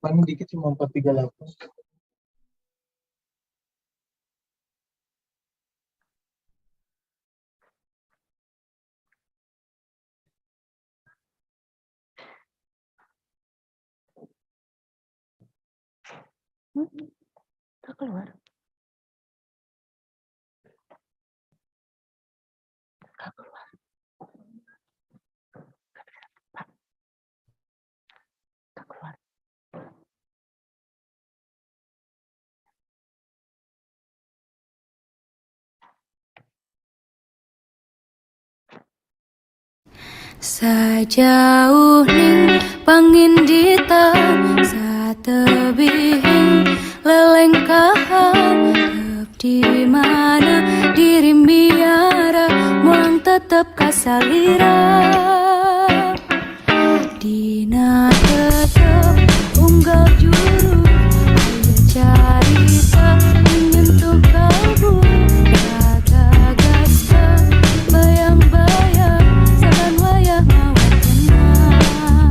Paling dikit cuma 438. Tak keluar. Tak keluar. Pak. Tak keluar. Sajauh ning pangindita satebihing lelengkahan di mana diri biara mulang tetep kasalira dina tetep unggal juru carita menyentuh kalbu gagasan bayang-bayang saban wayah mawa tenang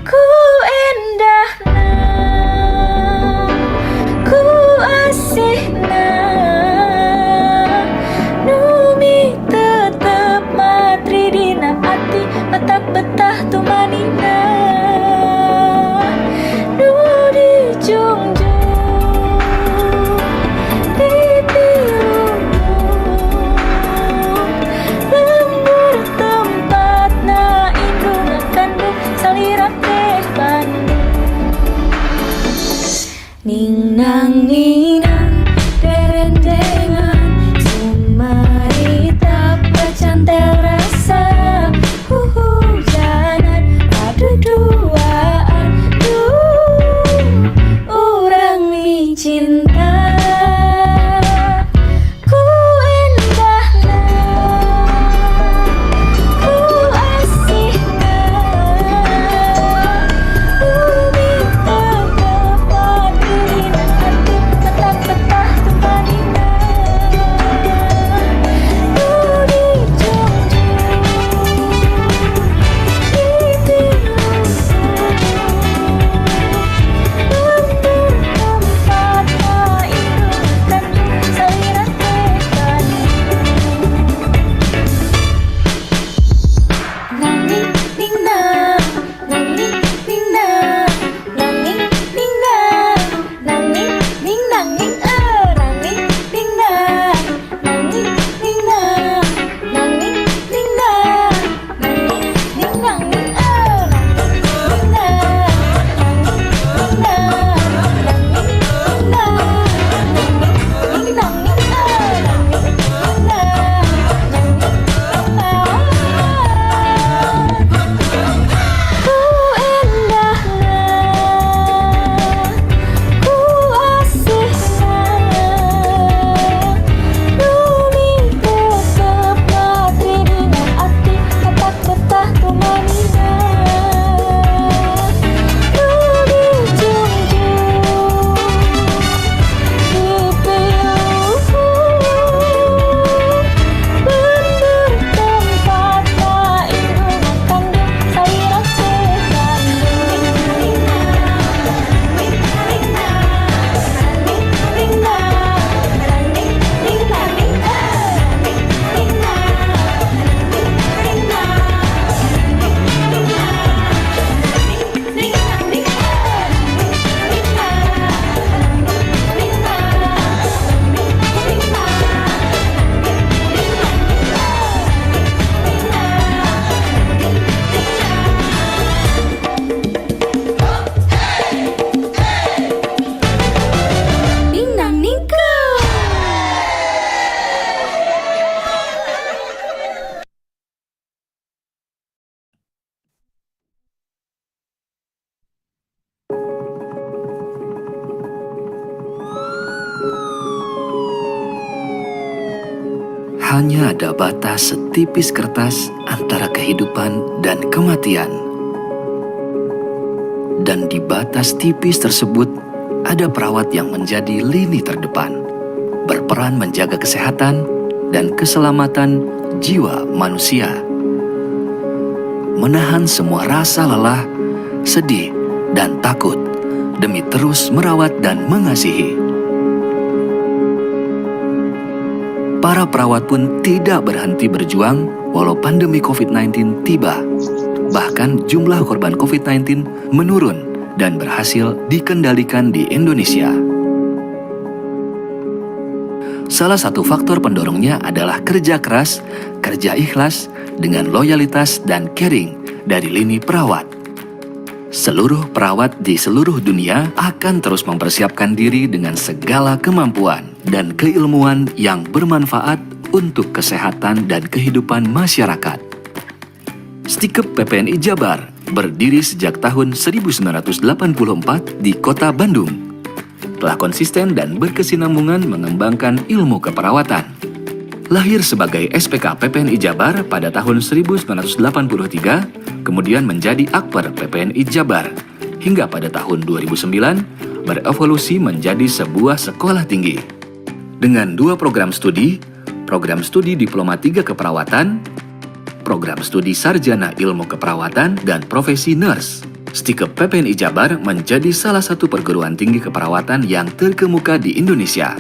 ku endahna ku asihna numi tetep matri dina ati matak betah tumanina nu dijungjung dipilung lembur tempatna indung kandung salira teh Bandung ningnang derendengan sumarita pecantel rasa hujanan aduduaan urang mi cinta ku endahna ku asihna bumi tetep padina hati tetap betah tumanina nu dijungjung dipilung lembur tempatna indung kandung salira teh Bandung nanging ningna nanging ningna nanging ningna nanging ning nanging nanging ningna nanging ningna nanging ningna nanging ning nanging nanging ningna nanging ningna nanging ningna nanging ning nanging nanging ningna ku endahna ku asihna numi tetep matri dina ati matak betah tumanina nu dijungjung dipilung lembur tempatna indung kandung salira teh Nang ningka. Hanya ada batas setipis kertas antara kehidupan dan kematian. Dan di batas tipis tersebut, ada perawat yang menjadi lini terdepan, berperan menjaga kesehatan dan keselamatan jiwa manusia. Menahan semua rasa lelah, sedih, dan takut demi terus merawat dan mengasihi. Para perawat pun tidak berhenti berjuang walau pandemi COVID-19 tiba. Bahkan jumlah korban COVID-19 menurun dan berhasil dikendalikan di Indonesia. Salah satu faktor pendorongnya adalah kerja keras, kerja ikhlas, dengan loyalitas dan caring dari lini perawat. Seluruh perawat di seluruh dunia akan terus mempersiapkan diri dengan segala kemampuan dan keilmuan yang bermanfaat untuk kesehatan dan kehidupan masyarakat. STIkep PPNI Jabar berdiri sejak tahun 1984 di Kota Bandung. Telah konsisten dan berkesinambungan mengembangkan ilmu keperawatan. Lahir sebagai SPK PPNI Jabar pada tahun 1983, kemudian menjadi Akper PPNI Jabar, hingga pada tahun 2009 berevolusi menjadi sebuah sekolah tinggi. Dengan 2 program studi Diploma 3 Keperawatan, program studi Sarjana Ilmu Keperawatan, dan profesi nurse. STIkep PPNI Jabar menjadi salah satu perguruan tinggi keperawatan yang terkemuka di Indonesia.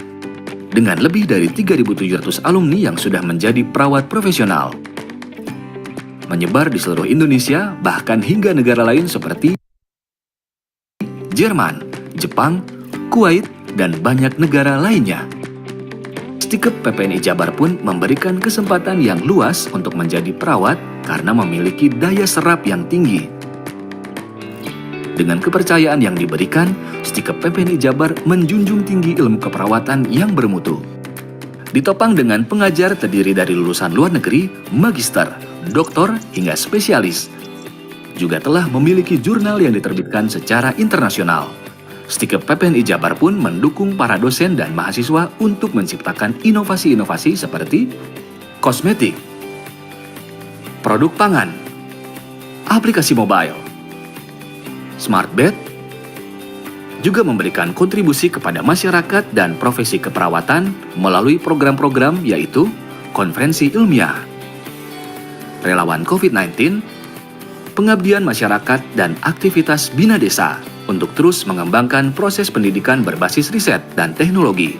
Dengan lebih dari 3.700 alumni yang sudah menjadi perawat profesional. Menyebar di seluruh Indonesia, bahkan hingga negara lain seperti Jerman, Jepang, Kuwait, dan banyak negara lainnya. STIkep PPNI Jabar pun memberikan kesempatan yang luas untuk menjadi perawat karena memiliki daya serap yang tinggi. Dengan kepercayaan yang diberikan, STIkep PPNI Jabar menjunjung tinggi ilmu keperawatan yang bermutu. Ditopang dengan pengajar terdiri dari lulusan luar negeri, magister, doktor, hingga spesialis. Juga telah memiliki jurnal yang diterbitkan secara internasional. STIkep PPNI Jabar pun mendukung para dosen dan mahasiswa untuk menciptakan inovasi-inovasi seperti kosmetik, produk pangan, aplikasi mobile, smart bed, juga memberikan kontribusi kepada masyarakat dan profesi keperawatan melalui program-program yaitu konferensi ilmiah, relawan COVID-19, pengabdian masyarakat, dan aktivitas Bina Desa untuk terus mengembangkan proses pendidikan berbasis riset dan teknologi.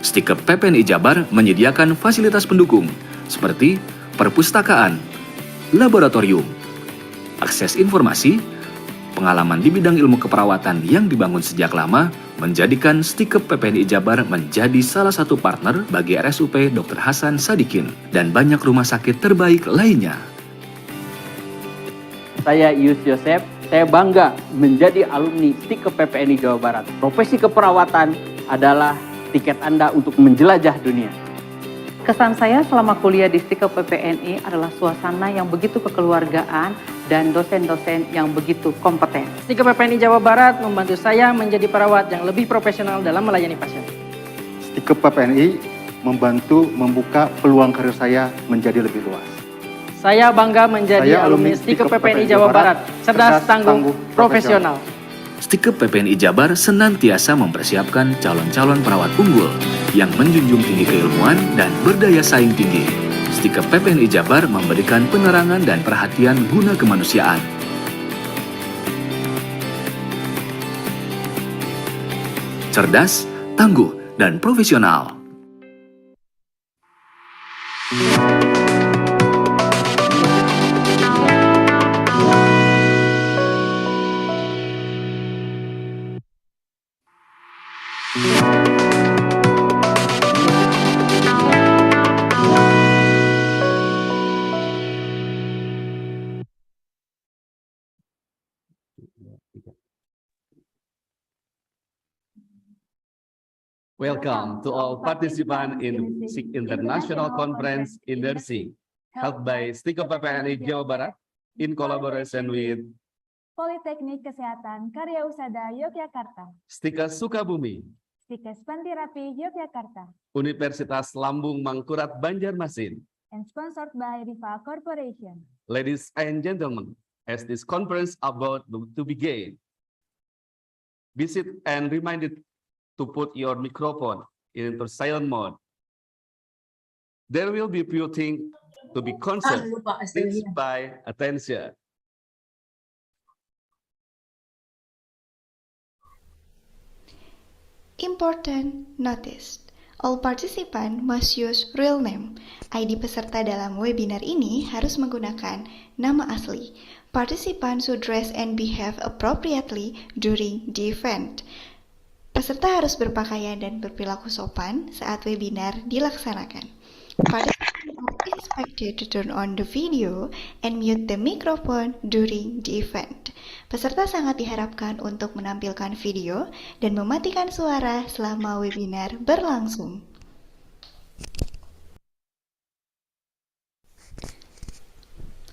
STIkep PPNI Jabar menyediakan fasilitas pendukung seperti perpustakaan, laboratorium, akses informasi, pengalaman di bidang ilmu keperawatan yang dibangun sejak lama menjadikan STIkep PPNI Jabar menjadi salah satu partner bagi RSUP Dr. Hasan Sadikin dan banyak rumah sakit terbaik lainnya. Saya Yus Yosef, saya bangga menjadi alumni STIkep PPNI Jawa Barat. Profesi keperawatan adalah tiket Anda untuk menjelajah dunia. Kesan saya selama kuliah di STIkep PPNI adalah suasana yang begitu kekeluargaan dan dosen-dosen yang begitu kompeten. STIkep PPNI Jawa Barat membantu saya menjadi perawat yang lebih profesional dalam melayani pasien. STIkep PPNI membantu membuka peluang karir saya menjadi lebih luas. Saya bangga menjadi alumni STIkep PPNI Jawa Barat, cerdas, tangguh, profesional. STIkep PPNI Jabar senantiasa mempersiapkan calon-calon perawat unggul yang menjunjung tinggi keilmuan dan berdaya saing tinggi. STIkep PPNI Jabar memberikan penerangan dan perhatian guna kemanusiaan. Cerdas, tangguh, dan profesional. Welcome to all participants in SIK International Conference in Nursing, held by STIkep PPNI Jawa Barat in collaboration with Politeknik Kesehatan Karya Usada Yogyakarta, STIkes Sukabumi, STIkes Pantirapi Yogyakarta, Universitas Lambung Mangkurat Banjarmasin. and sponsored by Riva Corporation. Ladies and gentlemen, as this conference about to begin, visit and reminded to put your microphone into silent mode. There will be few things to be considered. Please pay attention. Important notice. All participants must use real name. ID peserta dalam webinar ini harus menggunakan nama asli. Participants should dress and behave appropriately during the event. Peserta harus berpakaian dan berperilaku sopan saat webinar dilaksanakan. Participants are expected to turn on the video and mute the microphone during the event. Peserta sangat diharapkan untuk menampilkan video dan mematikan suara selama webinar berlangsung.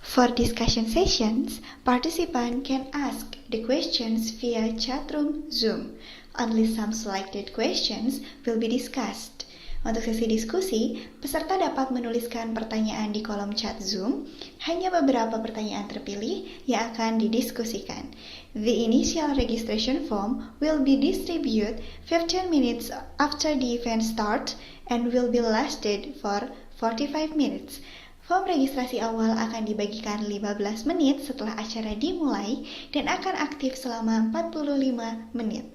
For discussion sessions, participants can ask the questions via chatroom Zoom. Only some selected questions will be discussed. Untuk sesi diskusi, peserta dapat menuliskan pertanyaan di kolom chat Zoom. Hanya beberapa pertanyaan terpilih yang akan didiskusikan. The initial registration form will be distributed 15 minutes after the event starts and will be lasted for 45 minutes. Form registrasi awal akan dibagikan 15 menit setelah acara dimulai dan akan aktif selama 45 menit.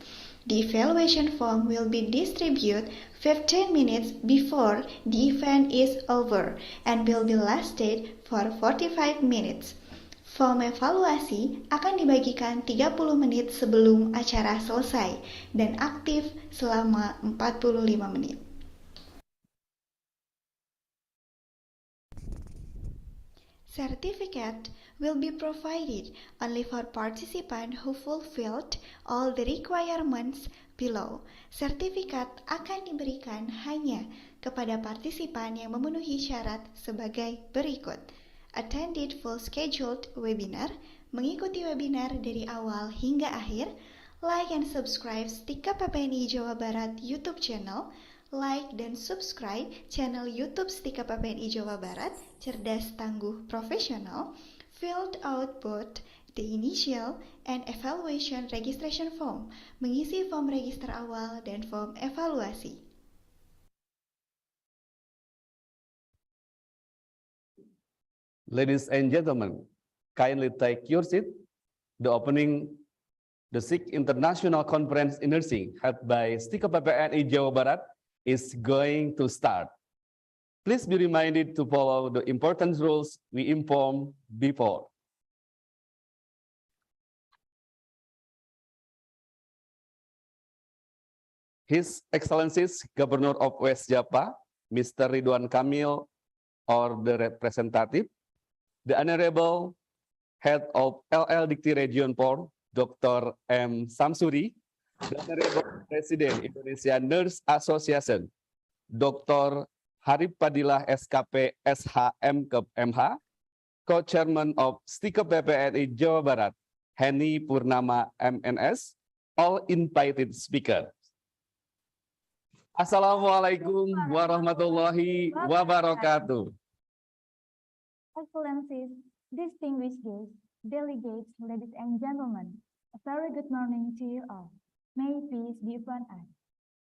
The evaluation form will be distributed 15 minutes before the event is over and will be lasted for 45 minutes. Form evaluasi akan dibagikan 30 menit sebelum acara selesai dan aktif selama 45 menit. Certificate will be provided only for participants who fulfilled all the requirements below. Sertifikat akan diberikan hanya kepada partisipan yang memenuhi syarat sebagai berikut. Attended full scheduled webinar, mengikuti webinar dari awal hingga akhir, like and subscribe STIkep PPNI Jawa Barat YouTube channel, like dan subscribe channel YouTube STIkep PPNI Jawa Barat, cerdas tangguh profesional, filled out both the initial and evaluation registration form, mengisi form register awal dan form evaluasi. Ladies and gentlemen, kindly take your seat. The STIkep International Conference in Nursing held by STIkep PPNI Jawa Barat is going to start. Please be reminded to follow the important rules we informed before. His Excellencies Governor of West Java, Mr. Ridwan Kamil, or the representative, the Honorable Head of LL Dikti Region 4, Dr. M. Samsuri, the Honorable President Indonesia Nurse Association, Dr. Harip Padilah SKP SHMKEP MH, Co-Chairman of STIkep PPNI Jawa Barat, Heni Purnama MNS, all invited speakers. Assalamualaikum warahmatullahi wabarakatuh. Excellencies, distinguished guests, delegates, ladies and gentlemen, a very good morning to you all. May peace be upon us.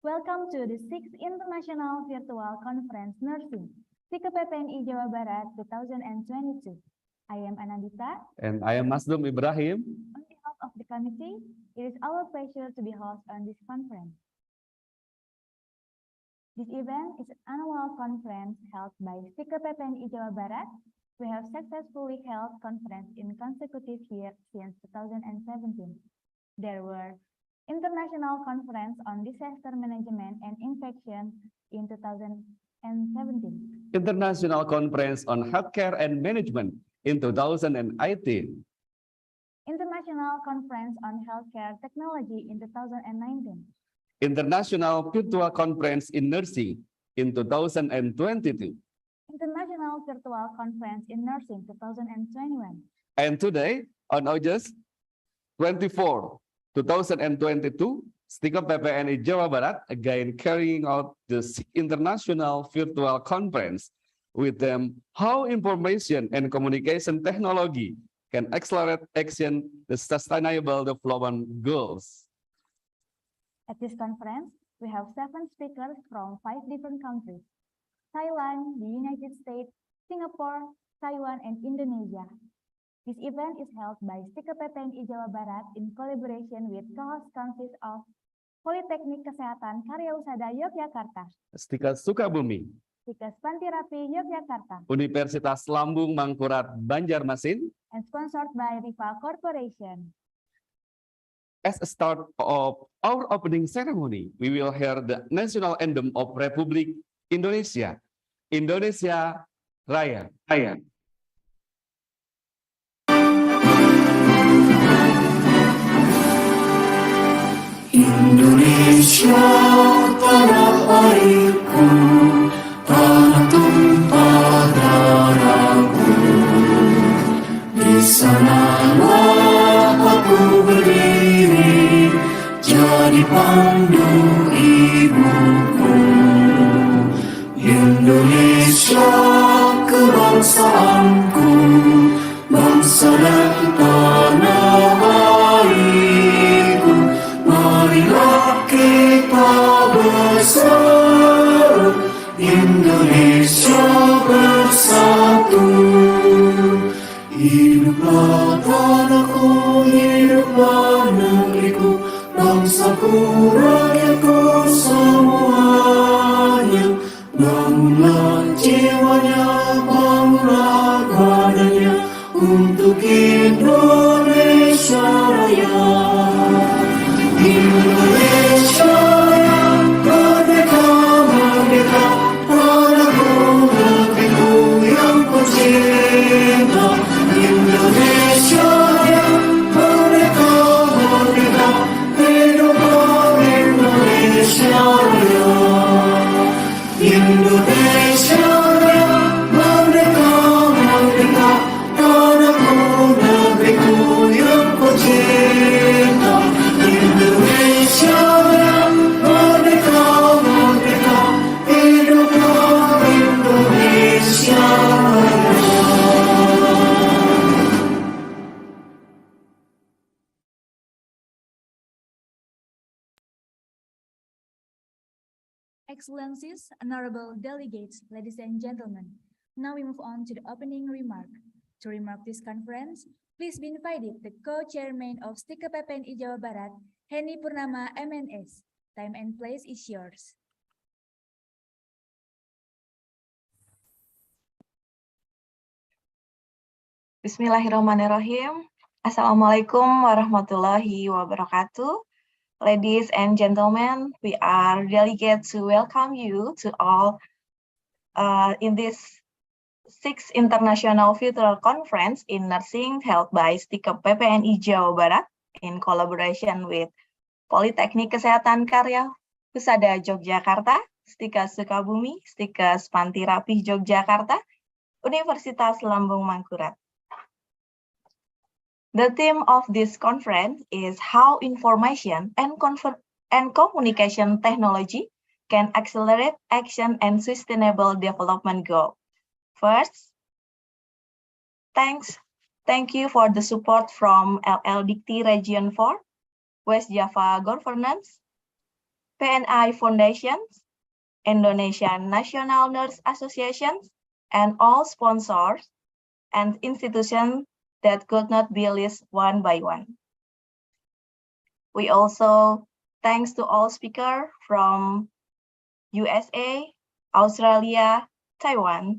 Welcome to the 6th International Virtual Conference Nursing, STIkep PPNI Jawa Barat 2022. I am Anandita. And I am Masdum Ibrahim. On behalf of the committee, it is our pleasure to be host on this conference. This event is an annual conference held by STIkep PPNI Jawa Barat. We have successfully held conference in consecutive years since 2017. There were International Conference on Disaster Management and Infection in 2017. International Conference on Healthcare and Management in 2018. International Conference on Healthcare Technology in 2019. International Virtual Conference in Nursing in 2022. International Virtual Conference in Nursing 2021. And today, on August 24, 2022, STIkep PPNI Jawa Barat again carrying out the International Virtual Conference. With them, how information and communication technology can accelerate action the sustainable development goals. At this conference, we have 7 speakers from 5 different countries: Thailand, the United States, Singapore, Taiwan, and Indonesia. This event is held by STIkep PPNI Jawa Barat in collaboration with co-host countries of Politeknik Kesehatan Karyausadha Yogyakarta, STIkep Sukabumi, STIkep Pantirapi Yogyakarta, Universitas Lambung Mangkurat Banjarmasin. and sponsored by Riva Corporation. As a start of our opening ceremony, we will hear the national anthem of Republik Indonesia, Indonesia Raya. Indonesia tanah airku, tanah tumpah darahku. Di sanalah aku berdiri, jadi pandu ibuku. Indonesia kebangsaanku, bangsa dan tanah airku. Marilah kita bersatu, Indonesia bersatu. Hiduplah tanahku, hiduplah negeriku, bangsaku, rakyatku semuanya. Bangunlah jiwanya, bangunlah badannya, untuk Indonesia Raya. Indonesia Raya, merdeka, merdeka, tanahku, negeriku yang ku cinta. Indonesia Raya, merdeka, merdeka, hiduplah Indonesia Raya. Indonesia Raya, merdeka, merdeka, tanahku, negeriku yang ku cinta. Indonesia Raya, merdeka, merdeka, hiduplah Indonesia Raya. Excellencies, honorable delegates, ladies and gentlemen, now we move on to the opening remark. To remark this conference, please be invited the co-chairman of STIkep PPNI Jawa Barat, Henny Purnama MNS. Time and place is yours. Bismillahirrahmanirrahim. Assalamualaikum warahmatullahi wabarakatuh. Ladies and gentlemen, we are delegates to welcome you to all in this 6th International Future Conference in Nursing held by STIkep PPNI Jawa Barat in collaboration with Politeknik Kesehatan Karyausadha Yogyakarta, STIkep Sukabumi, STIkep Pantirapi Yogyakarta, Universitas Lambung Mangkurat. The theme of this conference is how information and communication technology can accelerate action and sustainable development goals. First, thank you for the support from LL Dikti Region 4, West Java Governance, PNI Foundations, Indonesian National Nurse Associations, and all sponsors and institutions that could not be listed one by one. We also thanks to all speakers from USA, Australia, Taiwan,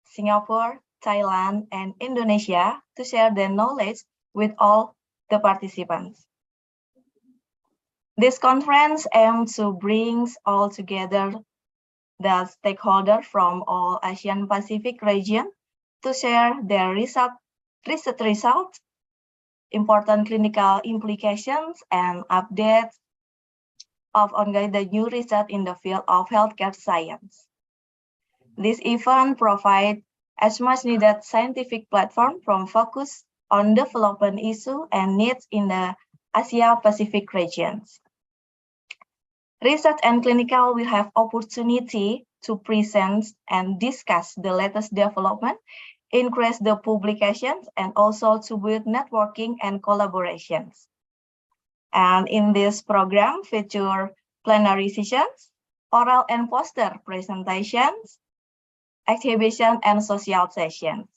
Singapore, Thailand, and Indonesia to share their knowledge with all the participants. This conference aims to bring all together the stakeholders from all Asian Pacific region to share their research results, important clinical implications, and updates of ongoing the new research in the field of healthcare science. This event provides as much needed scientific platform from focus on development issues and needs in the Asia-Pacific regions. Research and clinical will have opportunity to present and discuss the latest development, increase the publications, and also to build networking and collaborations. And in this program, feature plenary sessions, oral and poster presentations, exhibition, and social sessions.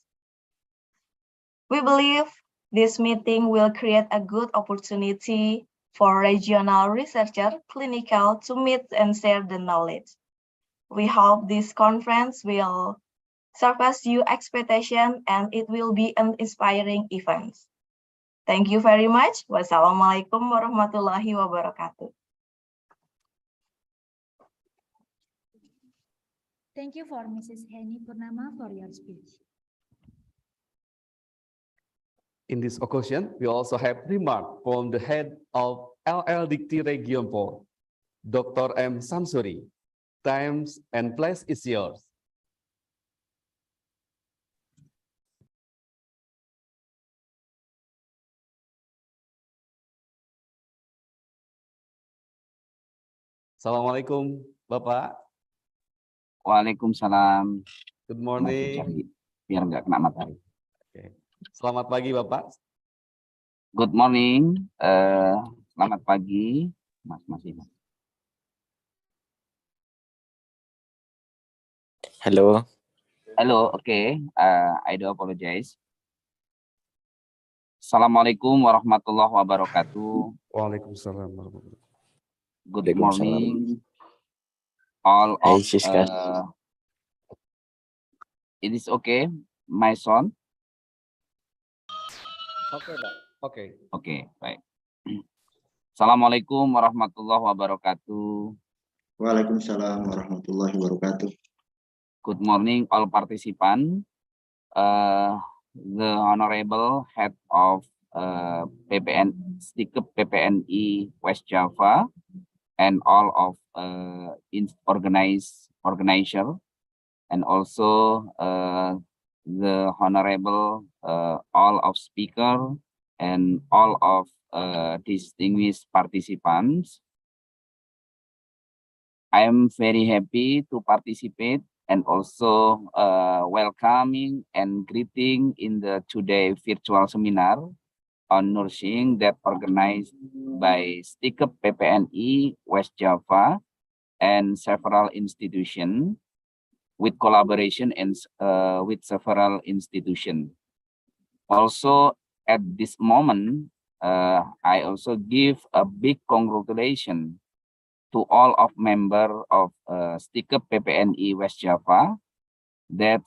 We believe this meeting will create a good opportunity for regional researcher, clinical to meet and share the knowledge. We hope this conference will surpass your expectation and it will be an inspiring event. Thank you very much. Wassalamualaikum warahmatullahi wabarakatuh. Thank you for Mrs. Heni Purnama for your speech. In this occasion, we also have remark from the head of LL Dikti Region 4, Dr. M. Samsuri. Times and place is yours. Assalamualaikum, Bapak. Waalaikumsalam. Good morning. Biar nggak kena matahari. Oke. Selamat pagi, Bapak. Good morning. Selamat pagi, Mas Iman. Hello. Hello, okay. I do apologize. Assalamualaikum warahmatullahi wabarakatuh. Waalaikumsalam warahmatullahi wabarakatuh. Good morning, all of. It is okay, my son. Okay, Pak. Okay. Okay, baik. Assalamualaikum warahmatullahi wabarakatuh. Waalaikumsalam warahmatullahi wabarakatuh. Good morning, all participants. The Honorable Head of STIkep PPNI West Java and all of organizer and also the Honorable all of speaker and all of distinguished participants. I am very happy to participate and also welcoming and greeting in the today virtual seminar on nursing that organized by STIkep PPNI West Java and several institutions with collaboration and with several institutions. Also at this moment, I also give a big congratulations to all of members of STIkep PPNI West Java that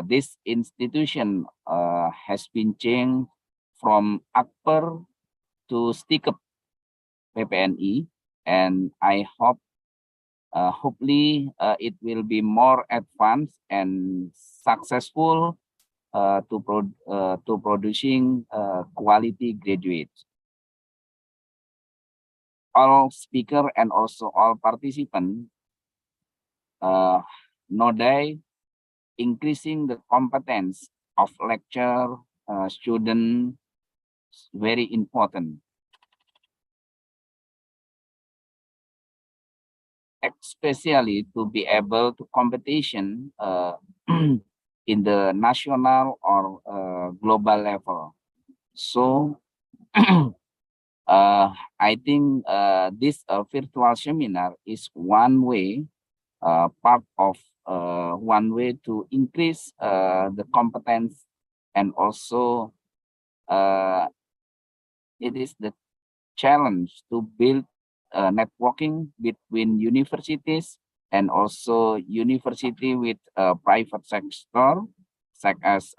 this institution has been changed from Akper to STIkep PPNI, and I hope hopefully it will be more advanced and successful to producing quality graduates. All speaker and also all participants know that increasing the competence of lecture student very important, especially to be able to competition in the national or global level. So I think this virtual seminar is one way, part of one way to increase the competence, and also it is the challenge to build networking between universities and also university with private sector, such as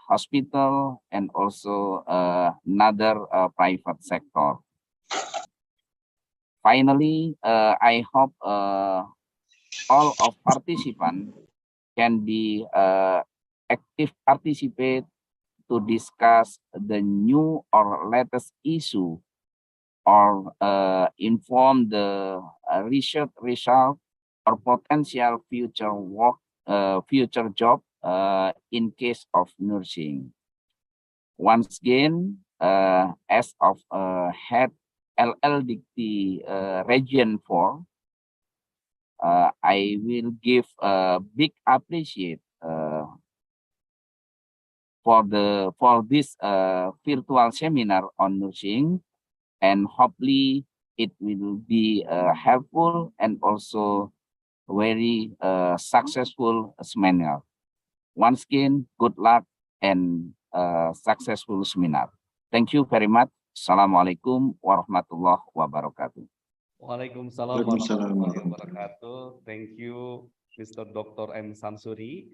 hospital and also another private sector. Finally, I hope all of participants can be active participate to discuss the new or latest issue or inform the research result or potential future work, future job in case of nursing. Once again, as of head LL Dikti Region 4, I will give a big appreciate for this virtual seminar on nursing, and hopefully it will be helpful and also very successful seminar. Once again, good luck and successful seminar. Thank you very much. Assalamualaikum warahmatullahi wabarakatuh. Waalaikumsalam Waalaikumsalam warahmatullahi wabarakatuh. Thank you, Mr. Dr. M. Samsuri,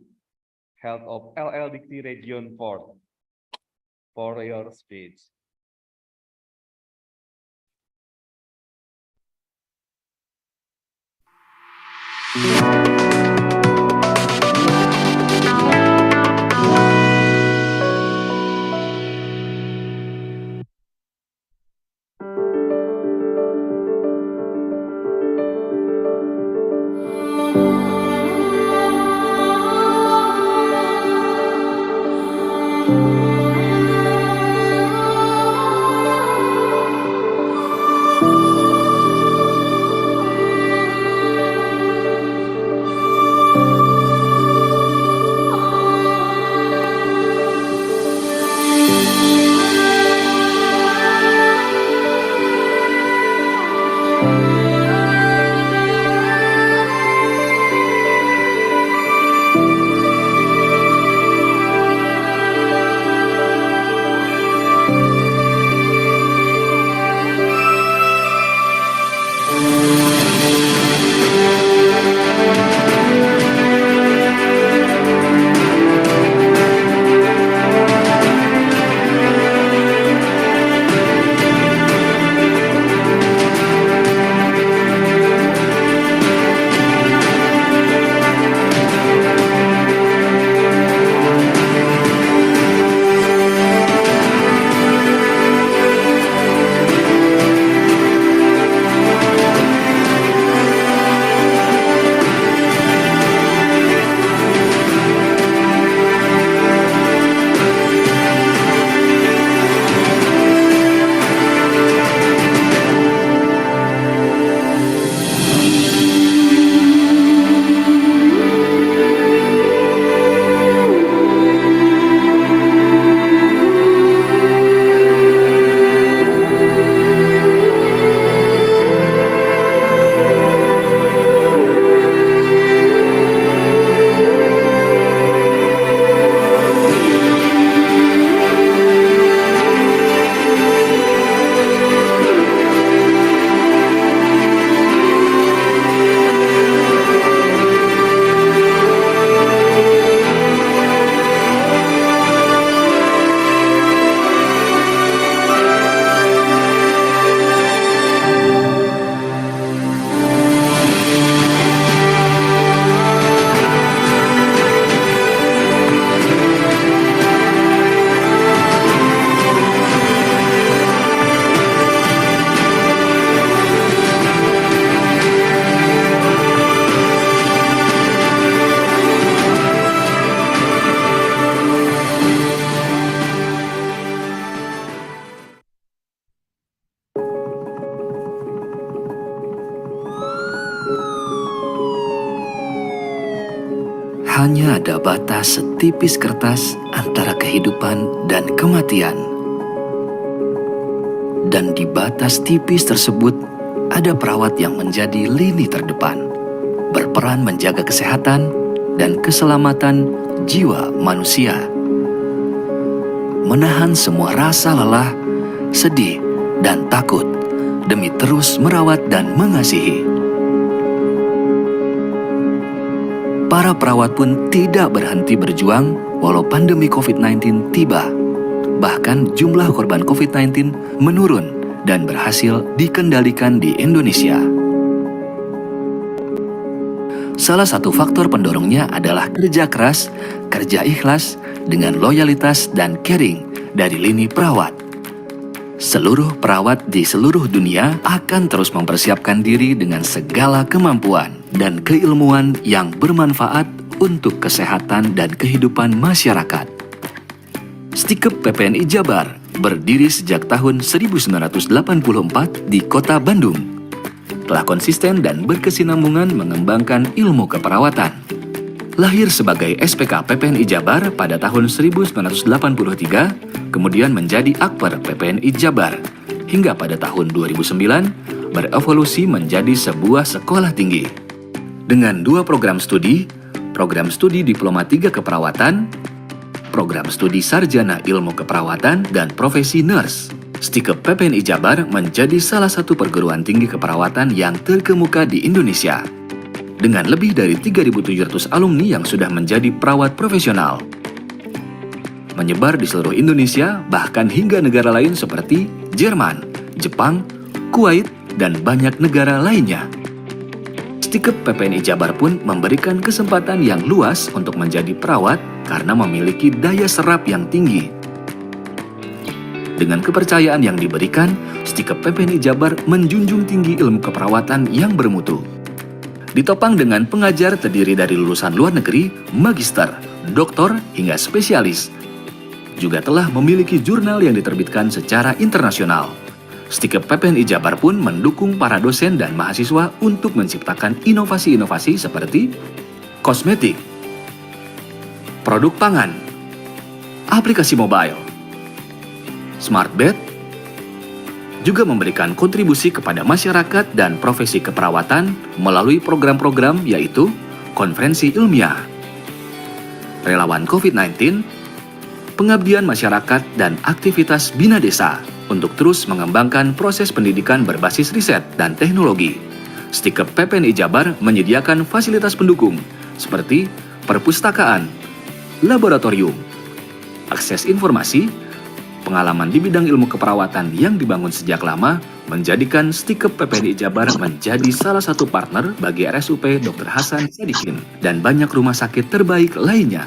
Head of LL Dikti Region 4, for your speech. Hanya ada batas setipis kertas antara kehidupan dan kematian. Dan di batas tipis tersebut, ada perawat yang menjadi lini terdepan, berperan menjaga kesehatan dan keselamatan jiwa manusia. Menahan semua rasa lelah, sedih, dan takut demi terus merawat dan mengasihi. Para perawat pun tidak berhenti berjuang walau pandemi COVID-19 tiba. Bahkan jumlah korban COVID-19 menurun dan berhasil dikendalikan di Indonesia. Salah satu faktor pendorongnya adalah kerja keras, kerja ikhlas, dengan loyalitas dan caring dari lini perawat. Seluruh perawat di seluruh dunia akan terus mempersiapkan diri dengan segala kemampuan dan keilmuan yang bermanfaat untuk kesehatan dan kehidupan masyarakat. STIkep PPNI Jabar berdiri sejak tahun 1984 di Kota Bandung. Telah konsisten dan berkesinambungan mengembangkan ilmu keperawatan. Lahir sebagai SPK PPNI Jabar pada tahun 1983, kemudian menjadi Akper PPNI Jabar, hingga pada tahun 2009 berevolusi menjadi sebuah sekolah tinggi. Dengan 2 program studi Diploma 3 Keperawatan, program studi Sarjana Ilmu Keperawatan dan Profesi Nurse. STIkep PPNI Jabar menjadi salah satu perguruan tinggi keperawatan yang terkemuka di Indonesia. Dengan lebih dari 3.700 alumni yang sudah menjadi perawat profesional. Menyebar di seluruh Indonesia, bahkan hingga negara lain seperti Jerman, Jepang, Kuwait, dan banyak negara lainnya. STIkep PPNI Jabar pun memberikan kesempatan yang luas untuk menjadi perawat karena memiliki daya serap yang tinggi. Dengan kepercayaan yang diberikan, STIkep PPNI Jabar menjunjung tinggi ilmu keperawatan yang bermutu. Ditopang dengan pengajar terdiri dari lulusan luar negeri, magister, doktor, hingga spesialis. Juga telah memiliki jurnal yang diterbitkan secara internasional. STIkep PPNI Jabar pun mendukung para dosen dan mahasiswa untuk menciptakan inovasi-inovasi seperti kosmetik, produk pangan, aplikasi mobile, smart bed, juga memberikan kontribusi kepada masyarakat dan profesi keperawatan melalui program-program yaitu konferensi ilmiah, relawan COVID-19, pengabdian masyarakat, dan aktivitas Bina Desa untuk terus mengembangkan proses pendidikan berbasis riset dan teknologi. STIkep PPNI Jabar menyediakan fasilitas pendukung seperti perpustakaan, laboratorium, akses informasi, pengalaman di bidang ilmu keperawatan yang dibangun sejak lama menjadikan STIkep PPNI Jabar menjadi salah satu partner bagi RSUP Dr. Hasan Sadikin dan banyak rumah sakit terbaik lainnya.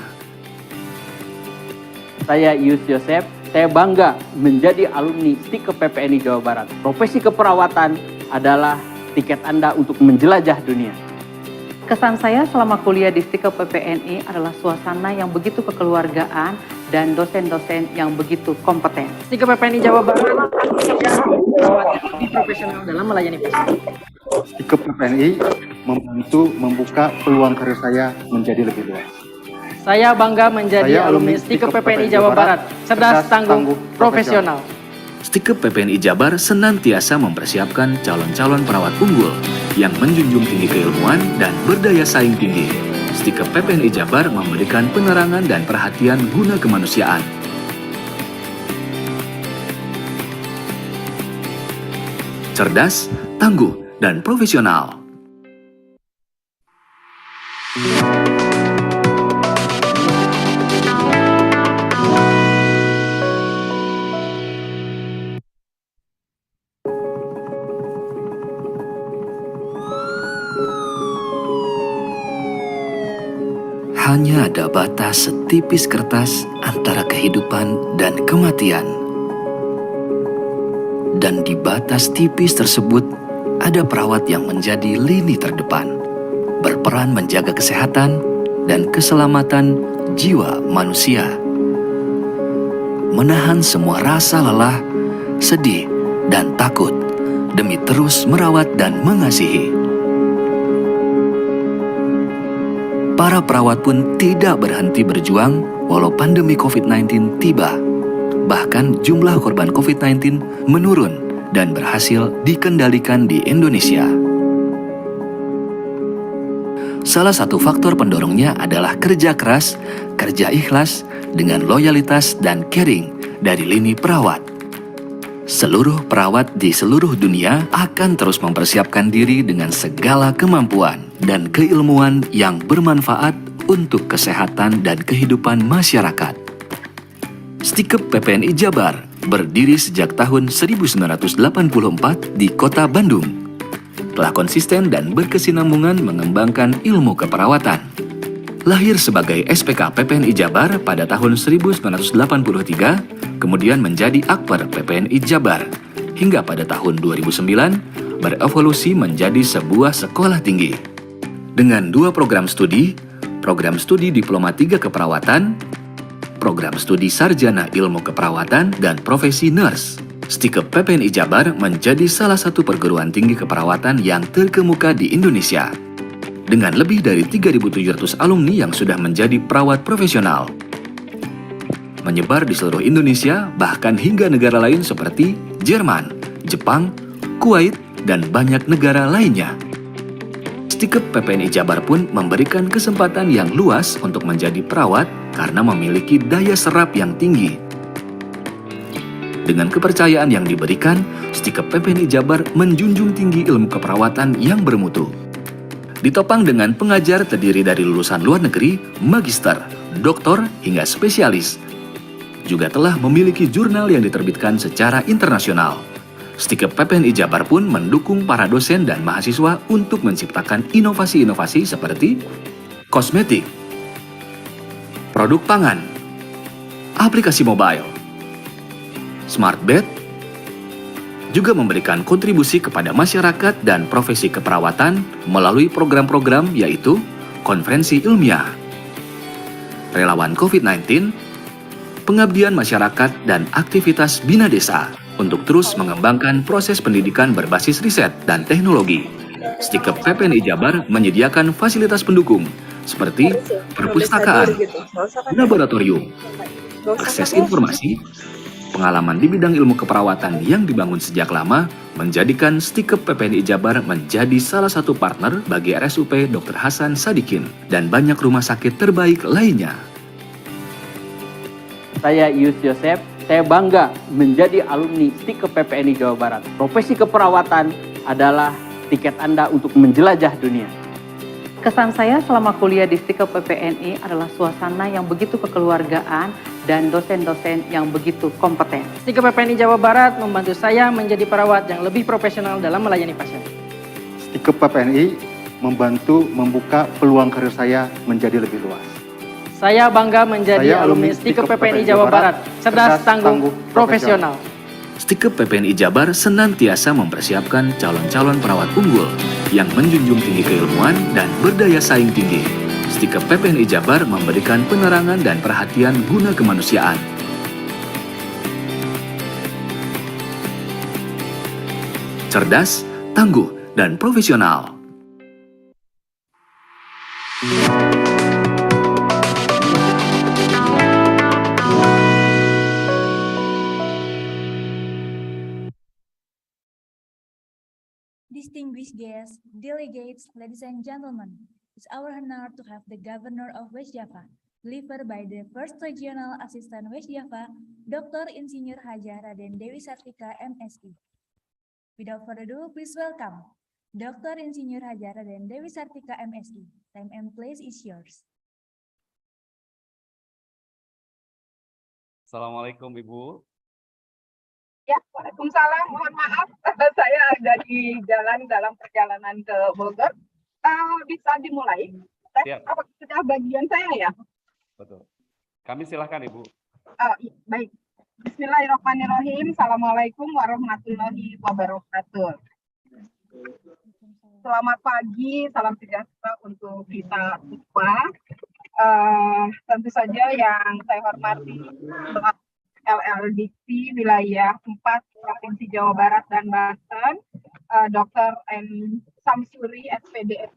Saya Yus Yosef, saya bangga menjadi alumni STIkep PPNI Jawa Barat. Profesi keperawatan adalah tiket Anda untuk menjelajah dunia. Kesan saya selama kuliah di STIkep PPNI adalah suasana yang begitu kekeluargaan dan dosen-dosen yang begitu kompeten. STIkep PPNI Jawa Barat perawat yang lebih profesional dalam melayani pasien. STIkep PPNI membantu membuka peluang karir saya menjadi lebih luas. Saya bangga menjadi alumni STIkep PPNI Jawa Barat, cerdas, tangguh, profesional. STIkep PPNI Jabar senantiasa mempersiapkan calon-calon perawat unggul yang menjunjung tinggi keilmuan dan berdaya saing tinggi. STIkep PPNI Jabar memberikan penerangan dan perhatian guna kemanusiaan. Cerdas, tangguh, dan profesional. Hanya ada batas setipis kertas antara kehidupan dan kematian. Dan di batas tipis tersebut, ada perawat yang menjadi lini terdepan, berperan menjaga kesehatan dan keselamatan jiwa manusia. Menahan semua rasa lelah, sedih, dan takut demi terus merawat dan mengasihi. Para perawat pun tidak berhenti berjuang walau pandemi COVID-19 tiba. Bahkan jumlah korban COVID-19 menurun dan berhasil dikendalikan di Indonesia. Salah satu faktor pendorongnya adalah kerja keras, kerja ikhlas, dengan loyalitas dan caring dari lini perawat. Seluruh perawat di seluruh dunia akan terus mempersiapkan diri dengan segala kemampuan dan keilmuan yang bermanfaat untuk kesehatan dan kehidupan masyarakat. STIkep PPNI Jabar berdiri sejak tahun 1984 di Kota Bandung. Telah konsisten dan berkesinambungan mengembangkan ilmu keperawatan. Lahir sebagai SPK PPNI Jabar pada tahun 1983, kemudian menjadi Akper PPNI Jabar, hingga pada tahun 2009 berevolusi menjadi sebuah sekolah tinggi. Dengan 2 program studi Diploma 3 Keperawatan, program studi Sarjana Ilmu Keperawatan, dan profesi nurse. STIkep PPNI Jabar menjadi salah satu perguruan tinggi keperawatan yang terkemuka di Indonesia. Dengan lebih dari 3.700 alumni yang sudah menjadi perawat profesional. Menyebar di seluruh Indonesia, bahkan hingga negara lain seperti Jerman, Jepang, Kuwait, dan banyak negara lainnya. STIkep PPNI Jabar pun memberikan kesempatan yang luas untuk menjadi perawat karena memiliki daya serap yang tinggi. Dengan kepercayaan yang diberikan, STIkep PPNI Jabar menjunjung tinggi ilmu keperawatan yang bermutu. Ditopang dengan pengajar terdiri dari lulusan luar negeri, magister, doktor, hingga spesialis. Juga telah memiliki jurnal yang diterbitkan secara internasional. STIkep PPNI Jabar pun mendukung para dosen dan mahasiswa untuk menciptakan inovasi-inovasi seperti kosmetik, produk pangan, aplikasi mobile, smart bed, juga memberikan kontribusi kepada masyarakat dan profesi keperawatan melalui program-program yaitu konferensi ilmiah, relawan COVID-19, pengabdian masyarakat, dan aktivitas Bina Desa untuk terus mengembangkan proses pendidikan berbasis riset dan teknologi. STIkep PPNI Jabar menyediakan fasilitas pendukung seperti perpustakaan, laboratorium, akses informasi, pengalaman di bidang ilmu keperawatan yang dibangun sejak lama menjadikan STIkep PPNI Jabar menjadi salah satu partner bagi RSUP Dr. Hasan Sadikin dan banyak rumah sakit terbaik lainnya. Saya Yus Yosef, saya bangga menjadi alumni STIkep PPNI Jawa Barat. Profesi keperawatan adalah tiket Anda untuk menjelajah dunia. Kesan saya selama kuliah di STIkep PPNI adalah suasana yang begitu kekeluargaan dan dosen-dosen yang begitu kompeten. STIkep PPNI Jawa Barat membantu saya menjadi perawat yang lebih profesional dalam melayani pasien. STIkep PPNI membantu membuka peluang karir saya menjadi lebih luas. Saya bangga menjadi alumni STIkep PPNI Jawa Barat, cerdas, tangguh, profesional. STIkep PPNI Jabar senantiasa mempersiapkan calon-calon perawat unggul yang menjunjung tinggi keilmuan dan berdaya saing tinggi. STIkep PPNI Jabar memberikan penerangan dan perhatian guna kemanusiaan. Cerdas, tangguh, dan profesional. Distinguished guests, delegates, ladies and gentlemen, it's our honor to have the Governor of West Java, delivered by the First Regional Assistant West Java, Dr. Insinyur Haja Raden Dewi Sartika, MSI. Without further ado, please welcome Dr. Insinyur Haja Raden Dewi Sartika, MSI. Time and place is yours. Assalamualaikum Ibu. Ya, Waalaikumsalam. Mohon maaf, saya ada di jalan dalam perjalanan ke Bogor. Bisa dimulai? Siap. Apa sudah bagian saya ya? Betul. Kami silahkan Ibu. Baik. Bismillahirrahmanirrahim. Assalamualaikum warahmatullahi wabarakatuh. Selamat pagi, salam sejahtera untuk kita semua. Tentu saja yang saya hormati LLDP wilayah 4 Provinsi Jawa Barat dan Banten, Dr. M. Samsuri, SPD.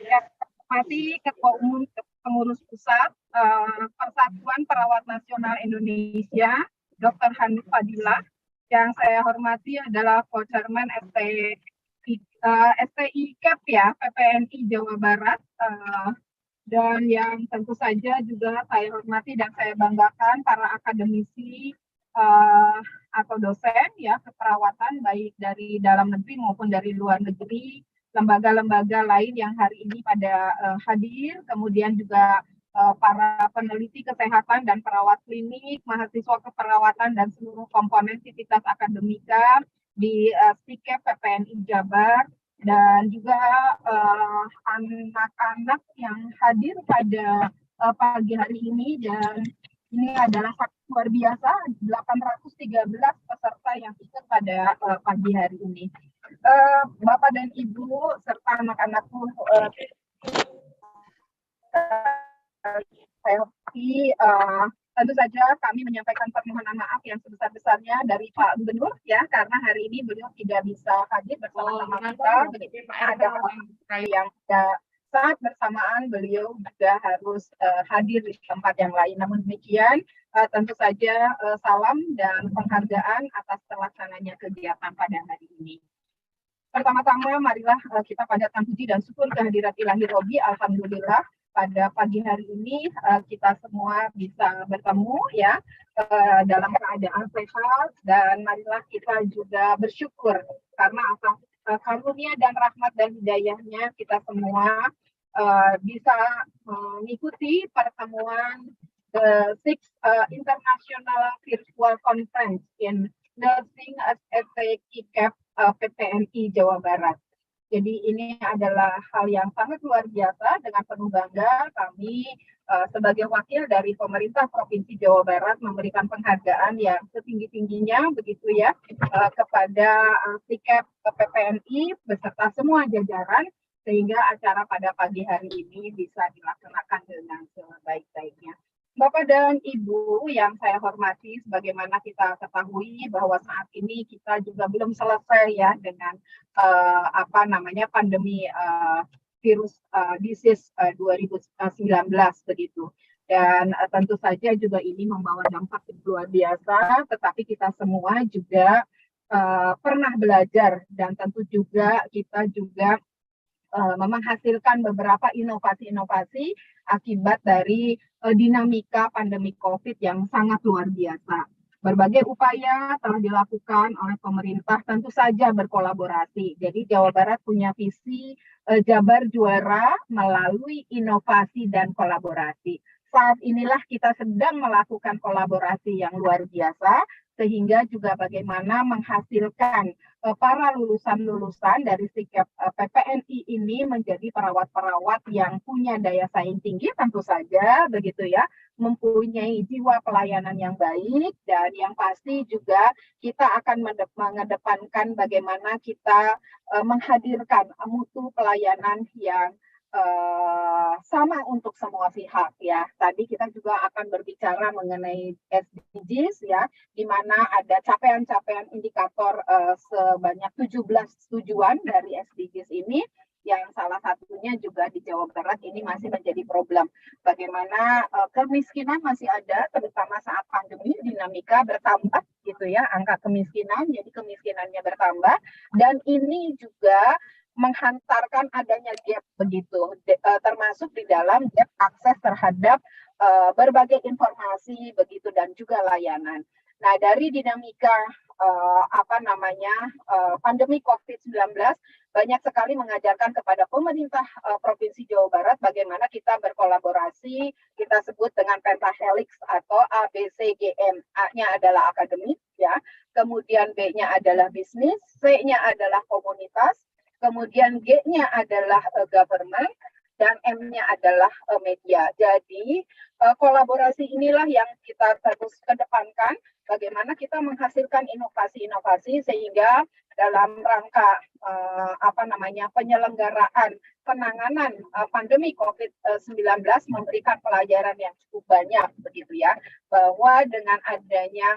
Yang hormati Ketua Umum Pengurus Pusat Persatuan Perawat Nasional Indonesia, Dr. Hanif Fadilah. Yang saya hormati adalah Co-Chairman STIkep ya, PPNI Jawa Barat. Dan yang tentu saja juga saya hormati dan saya banggakan para akademisi atau dosen ya keperawatan baik dari dalam negeri maupun dari luar negeri, lembaga-lembaga lain yang hari ini pada hadir, kemudian juga para peneliti kesehatan dan perawat klinik, mahasiswa keperawatan dan seluruh komponen sivitas akademika di STIkep PPNI Jabar. Dan juga anak-anak yang hadir pada pagi hari ini, dan ini adalah luar biasa 813 peserta yang ikut pada pagi hari ini. Bapak dan Ibu serta anak-anakku, saya hormati, tentu saja kami menyampaikan permohonan maaf yang sebesar-besarnya dari Pak Gubernur ya, karena hari ini beliau tidak bisa hadir bersama-sama kita. Ada yang saat bersamaan beliau juga harus hadir di tempat yang lain. Namun demikian, tentu saja salam dan penghargaan atas terlaksananya kegiatan pada hari ini. Pertama-tama marilah kita panjatkan puji dan syukur kehadirat Ilahi Robi. Alhamdulillah pada pagi hari ini kita semua bisa bertemu ya dalam keadaan sehat, dan marilah kita juga bersyukur karena apa, karunia dan rahmat dan hidayahnya kita semua bisa mengikuti pertemuan the sixth International Virtual Conference in Nursing as STIkep PPNI Jawa Barat. Jadi ini adalah hal yang sangat luar biasa. Dengan penuh bangga kami sebagai wakil dari pemerintah Provinsi Jawa Barat memberikan penghargaan yang setinggi-tingginya begitu ya kepada STIkep PPNI beserta semua jajaran, sehingga acara pada pagi hari ini bisa dilaksanakan dengan sebaik-baiknya. Bapak dan Ibu yang saya hormati, sebagaimana kita ketahui bahwa saat ini kita juga belum selesai ya dengan pandemi virus disease 2019 begitu. Dan tentu saja juga ini membawa dampak yang luar biasa, tetapi kita semua juga pernah belajar, dan tentu juga kita juga menghasilkan beberapa inovasi-inovasi akibat dari dinamika pandemi COVID yang sangat luar biasa. Berbagai upaya telah dilakukan oleh pemerintah, tentu saja berkolaborasi. Jadi Jawa Barat punya visi Jabar Juara melalui inovasi dan kolaborasi. Saat inilah kita sedang melakukan kolaborasi yang luar biasa, sehingga juga bagaimana menghasilkan para lulusan-lulusan dari STIkep PPNI ini menjadi perawat-perawat yang punya daya saing tinggi, tentu saja begitu ya, mempunyai jiwa pelayanan yang baik, dan yang pasti juga kita akan mengedepankan bagaimana kita menghadirkan mutu pelayanan yang sama untuk semua pihak ya. Tadi kita juga akan berbicara mengenai SDGs ya, di mana ada capaian-capaian indikator sebanyak 17 tujuan dari SDGs ini, yang salah satunya juga di Jawa Barat ini masih menjadi problem. Bagaimana kemiskinan masih ada, terutama saat pandemi, dinamika bertambah gitu ya, angka kemiskinan, jadi kemiskinannya bertambah, dan ini juga menghantarkan adanya gap begitu, termasuk di dalam gap akses terhadap berbagai informasi begitu dan juga layanan. Nah, dari dinamika pandemi COVID-19 banyak sekali mengajarkan kepada pemerintah Provinsi Jawa Barat bagaimana kita berkolaborasi, kita sebut dengan pentahelix atau ABCGM. A-nya adalah akademik ya, kemudian B-nya adalah bisnis, C-nya adalah komunitas, kemudian G-nya adalah government, dan M-nya adalah media. Jadi kolaborasi inilah yang kita terus kedepankan, bagaimana kita menghasilkan inovasi-inovasi sehingga dalam rangka penyelenggaraan penanganan pandemi COVID-19 memberikan pelajaran yang cukup banyak begitu ya, bahwa dengan adanya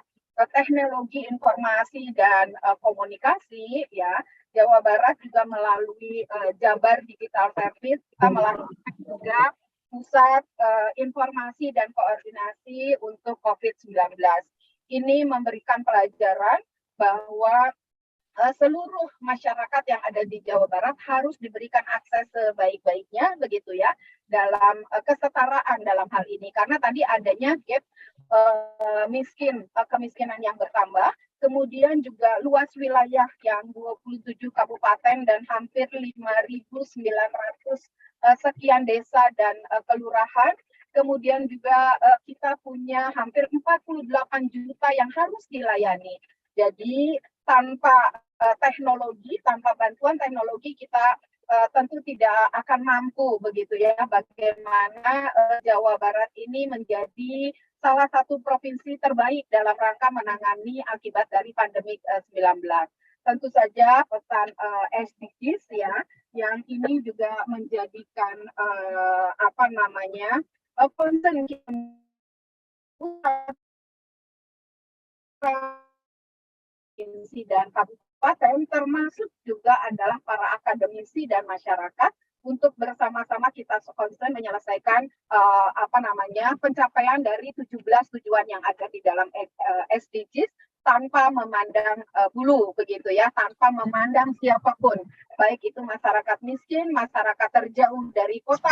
teknologi informasi dan komunikasi ya, Jawa Barat juga melalui Jabar Digital Service, kita melakukan juga pusat informasi dan koordinasi untuk COVID-19. Ini memberikan pelajaran bahwa seluruh masyarakat yang ada di Jawa Barat harus diberikan akses sebaik-baiknya begitu ya, dalam kesetaraan dalam hal ini, karena tadi adanya gap kemiskinan yang bertambah, kemudian juga luas wilayah yang 27 kabupaten dan hampir 5.900 sekian desa dan kelurahan. Kemudian juga kita punya hampir 48 juta yang harus dilayani. Jadi tanpa teknologi, tanpa bantuan teknologi kita tentu tidak akan mampu begitu ya, bagaimana Jawa Barat ini menjadi salah satu provinsi terbaik dalam rangka menangani akibat dari pandemi 19. Tentu saja pesan SDGs ya, yang ini juga menjadikan concern provinsi dan kabupaten, termasuk juga adalah para akademisi dan masyarakat, untuk bersama-sama kita concern menyelesaikan pencapaian dari 17 tujuan yang ada di dalam SDGs tanpa memandang bulu begitu ya, tanpa memandang siapapun, baik itu masyarakat miskin, masyarakat terjauh dari kota,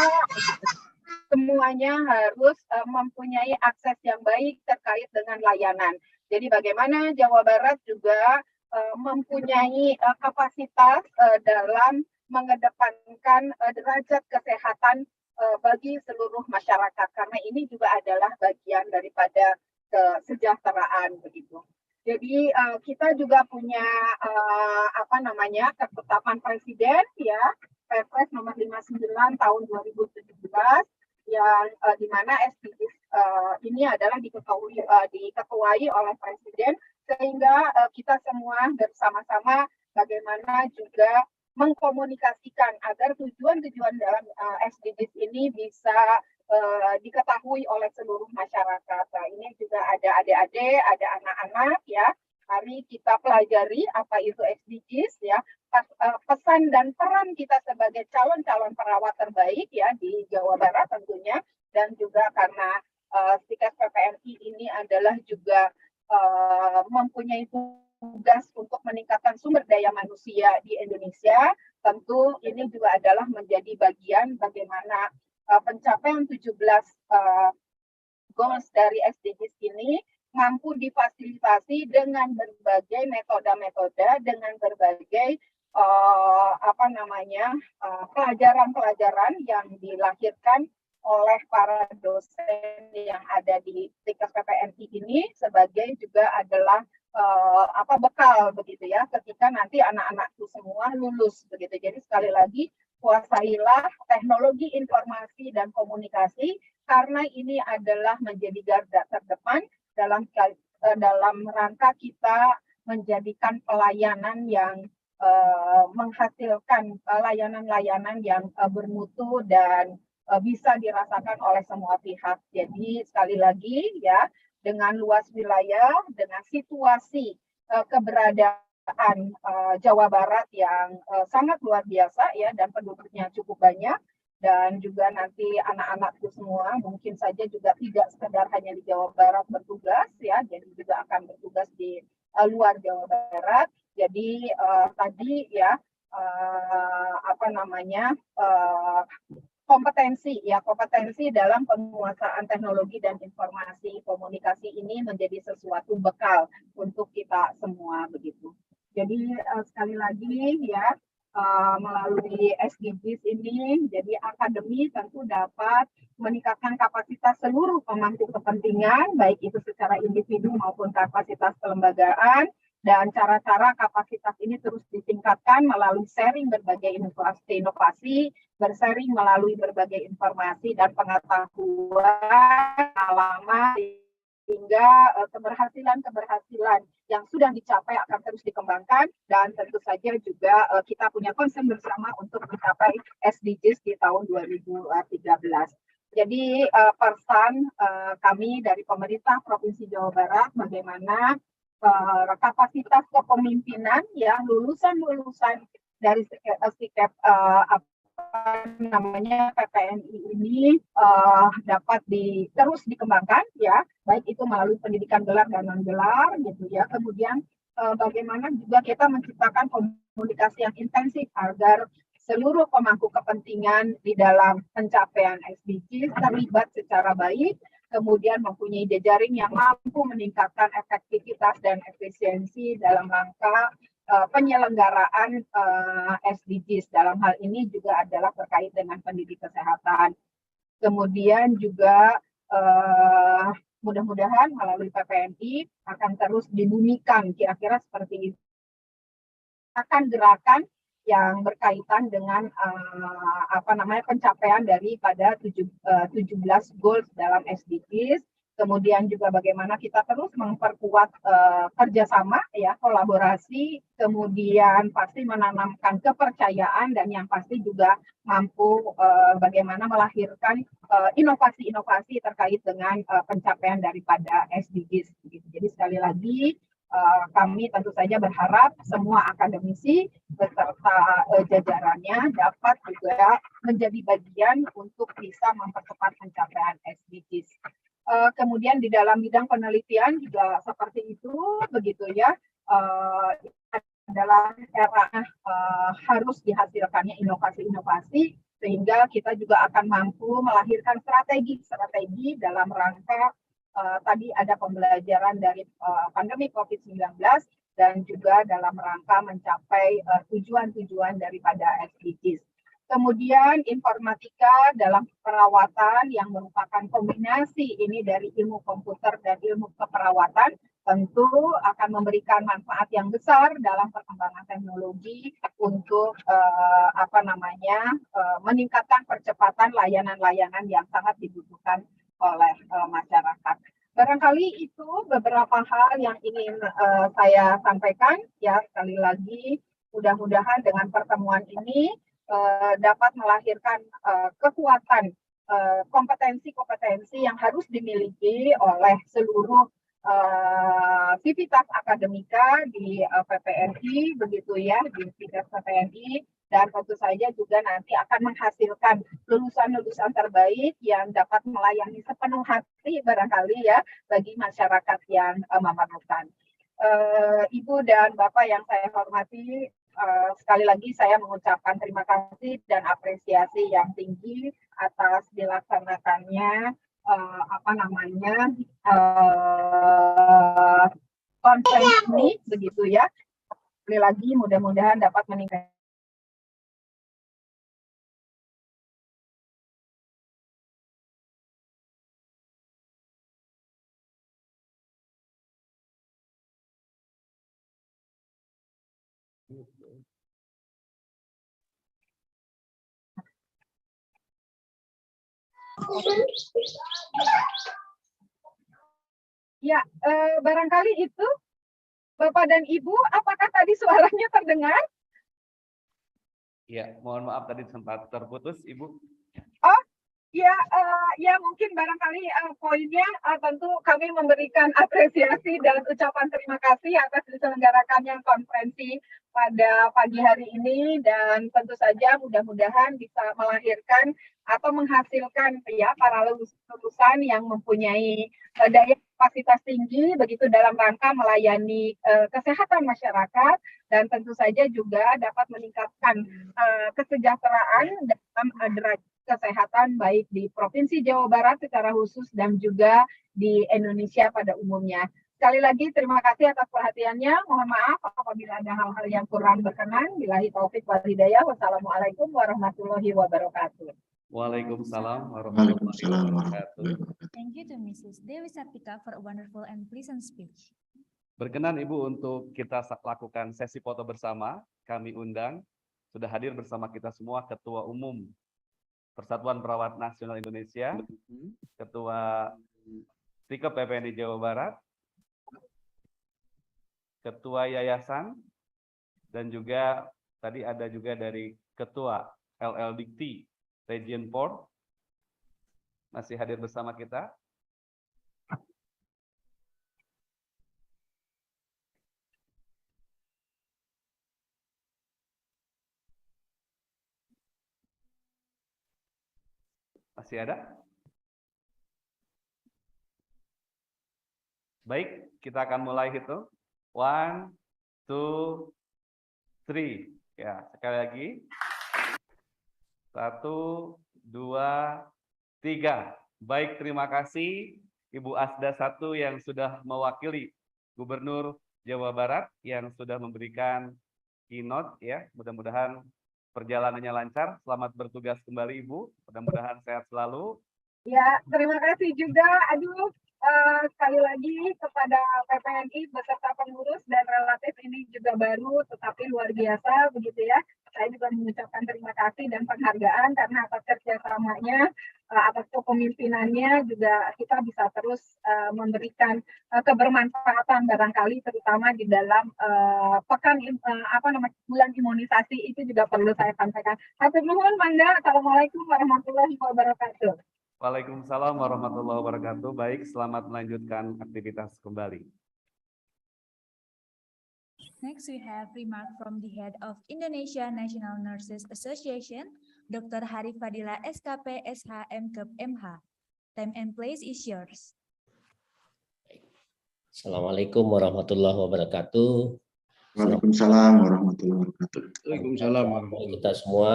semuanya harus mempunyai akses yang baik terkait dengan layanan. Jadi bagaimana Jawa Barat juga mempunyai kapasitas dalam mengedepankan derajat kesehatan bagi seluruh masyarakat, karena ini juga adalah bagian daripada kesejahteraan begitu. Jadi kita juga punya ketetapan presiden ya, Perpres nomor 59 tahun 2017 yang di mana SDGs ini adalah diketuai oleh presiden, sehingga kita semua bersama-sama bagaimana juga mengkomunikasikan agar tujuan-tujuan dalam SDGs ini bisa diketahui oleh seluruh masyarakat. Nah, ini juga ada adik-adik, ada anak-anak ya. Mari kita pelajari apa itu SDGs ya. Pesan dan peran kita sebagai calon-calon perawat terbaik ya di Jawa Barat tentunya, dan juga karena STIkep PPNI ini adalah juga mempunyai tugas untuk meningkatkan sumber daya manusia di Indonesia. Tentu ini juga adalah menjadi bagian bagaimana pencapaian 17 goals dari SDGs ini mampu difasilitasi dengan berbagai metode-metode, dengan berbagai pelajaran-pelajaran yang dilahirkan oleh para dosen yang ada di STIkep PPNI ini sebagai juga adalah bekal begitu ya ketika nanti anak-anakku semua lulus begitu. Jadi sekali lagi kuasailah teknologi informasi dan komunikasi, karena ini adalah menjadi garda terdepan dalam rangka kita menjadikan pelayanan yang menghasilkan layanan-layanan yang bermutu dan bisa dirasakan oleh semua pihak. Jadi sekali lagi ya, dengan luas wilayah, dengan situasi keberadaan Jawa Barat yang sangat luar biasa ya, dan penduduknya cukup banyak, dan juga nanti anak-anakku semua mungkin saja juga tidak sekedar hanya di Jawa Barat bertugas ya, jadi juga akan bertugas di luar Jawa Barat. Jadi tadi ya kompetensi dalam penguasaan teknologi dan informasi komunikasi ini menjadi sesuatu bekal untuk kita semua begitu. Jadi sekali lagi ya, melalui SDGs ini, jadi akademi tentu dapat meningkatkan kapasitas seluruh pemangku kepentingan, baik itu secara individu maupun kapasitas kelembagaan, dan cara-cara kapasitas ini terus ditingkatkan melalui sharing berbagai inovasi, bersharing melalui berbagai informasi dan pengetahuan, pengalaman, sehingga keberhasilan yang sudah dicapai akan terus dikembangkan, dan tentu saja juga kita punya concern bersama untuk mencapai SDGs di tahun 2013. Jadi pesan kami dari pemerintah Provinsi Jawa Barat bagaimana kapasitas kepemimpinan ya lulusan dari STIkep PPNI ini dapat terus dikembangkan ya, baik itu melalui pendidikan gelar dan non gelar gitu ya. Kemudian bagaimana juga kita menciptakan komunikasi yang intensif agar seluruh pemangku kepentingan di dalam pencapaian SDGs terlibat secara baik, kemudian mempunyai jejaring yang mampu meningkatkan efektivitas dan efisiensi dalam rangka penyelenggaraan SDGs. Dalam hal ini juga adalah terkait dengan pendidik kesehatan. Kemudian juga mudah-mudahan melalui PPNI akan terus dibumikan kira-kira seperti itu. Akan gerakan yang berkaitan dengan pencapaian daripada 17 goals dalam SDGs. Kemudian juga bagaimana kita terus memperkuat kerjasama ya, kolaborasi, kemudian pasti menanamkan kepercayaan, dan yang pasti juga mampu bagaimana melahirkan inovasi-inovasi terkait dengan pencapaian daripada SDGs. Jadi sekali lagi kami tentu saja berharap semua akademisi beserta jajarannya dapat juga menjadi bagian untuk bisa mempercepat pencapaian SDGs. Kemudian di dalam bidang penelitian juga seperti itu begitu ya, adalah era harus dihasilkannya inovasi-inovasi sehingga kita juga akan mampu melahirkan strategi dalam rangka tadi ada pembelajaran dari pandemi COVID-19 dan juga dalam rangka mencapai tujuan-tujuan daripada SDGs. Kemudian informatika dalam perawatan yang merupakan kombinasi ini dari ilmu komputer dan ilmu keperawatan tentu akan memberikan manfaat yang besar dalam perkembangan teknologi untuk meningkatkan percepatan layanan-layanan yang sangat dibutuhkan oleh masyarakat. Barangkali itu beberapa hal yang ingin saya sampaikan. Ya, sekali lagi mudah-mudahan dengan pertemuan ini dapat melahirkan kekuatan kompetensi-kompetensi yang harus dimiliki oleh seluruh sivitas akademika di PPNI, begitu ya, di STIkep PPNI, dan tentu saja juga nanti akan menghasilkan lulusan-lulusan terbaik yang dapat melayani sepenuh hati barangkali ya bagi masyarakat yang memerlukan. Ibu dan Bapak yang saya hormati, sekali lagi saya mengucapkan terima kasih dan apresiasi yang tinggi atas dilaksanakannya konferensi ini, begitu ya. Sekali lagi mudah-mudahan dapat meningkatkan. Ya, barangkali itu Bapak dan Ibu, apakah tadi suaranya terdengar? Ya, mohon maaf tadi sempat terputus, Ibu. Oh, ya, ya mungkin barangkali poinnya tentu kami memberikan apresiasi dan ucapan terima kasih atas diselenggarakannya konferensi pada pagi hari ini, dan tentu saja mudah-mudahan bisa melahirkan atau menghasilkan ya para lulusan yang mempunyai daya kapasitas tinggi begitu dalam rangka melayani kesehatan masyarakat, dan tentu saja juga dapat meningkatkan kesejahteraan dalam derajat kesehatan baik di Provinsi Jawa Barat secara khusus dan juga di Indonesia pada umumnya. Sekali lagi terima kasih atas perhatiannya. Mohon maaf apabila ada hal-hal yang kurang berkenan. Billahi taufik wal hidayah. Wassalamualaikum warahmatullahi wabarakatuh. Waalaikumsalam warahmatullahi wabarakatuh. Thank you to Mrs. Dewi Sartika for a wonderful and pleasant speech. Berkenan Ibu untuk kita lakukan sesi foto bersama. Kami undang, sudah hadir bersama kita semua Ketua Umum Persatuan Perawat Nasional Indonesia, Ketua STIkep PPNI Jawa Barat, Ketua Yayasan, dan juga tadi ada juga dari Ketua LL-Dikti Region 4 masih hadir bersama kita. Masih ada? Baik, kita akan mulai hitung. 1, 2, 3. Ya, sekali lagi. 1, 2, 3. Baik, terima kasih Ibu Asda 1 yang sudah mewakili Gubernur Jawa Barat yang sudah memberikan keynote ya. Mudah-mudahan perjalanannya lancar. Selamat bertugas kembali Ibu. Mudah-mudahan sehat selalu. Ya, terima kasih juga. Aduh, sekali lagi kepada PPNI beserta pengurus dan relatif ini juga baru tetapi luar biasa begitu ya. Saya juga mengucapkan terima kasih dan penghargaan karena atas kerjasamanya, atas kepemimpinannya juga kita bisa terus memberikan kebermanfaatan barangkali terutama di dalam bulan imunisasi itu juga perlu saya sampaikan. Hatur nuhun, Manda. Assalamualaikum warahmatullahi wabarakatuh. Waalaikumsalam warahmatullahi wabarakatuh. Baik, selamat melanjutkan aktivitas kembali. Next, we have remark from the head of Indonesia National Nurses Association, Dr. Hari Fadila SKP STIkep MH. Time and place is yours. Assalamualaikum warahmatullahi wabarakatuh. Waalaikumsalam warahmatullahi wabarakatuh. Waalaikumsalam kita semua.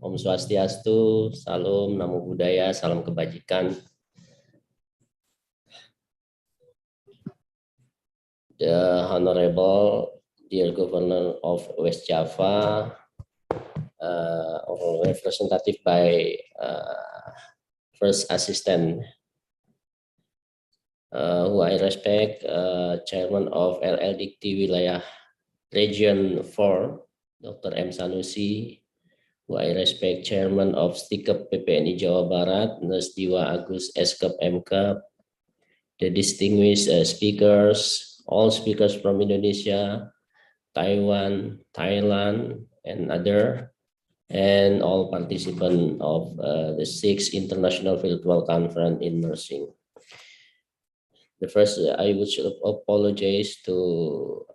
Om Swastiastu, salam, namo buddhaya, salam kebajikan. The Honorable Dear Governor of West Java, representative by First Assistant, who I respect, Chairman of LL Dikti Wilayah Region 4, Dr. M. Sanusi, who I respect, Chairman of STIkep PPNI Jawa Barat, Nurse Diwa Agus SKep MKep, the distinguished speakers, all speakers from Indonesia, Taiwan, Thailand, and other, and all participants of the 6th International Virtual Conference in Nursing. The first, I would apologize to,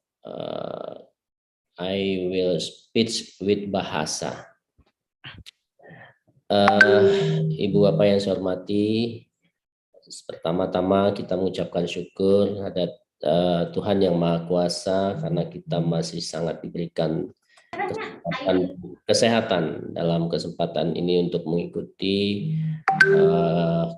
I will speak with bahasa. Ibu Bapak yang saya hormati, pertama-tama kita mengucapkan syukur terhadap Tuhan Yang Maha Kuasa karena kita masih sangat diberikan kesehatan dalam kesempatan ini untuk mengikuti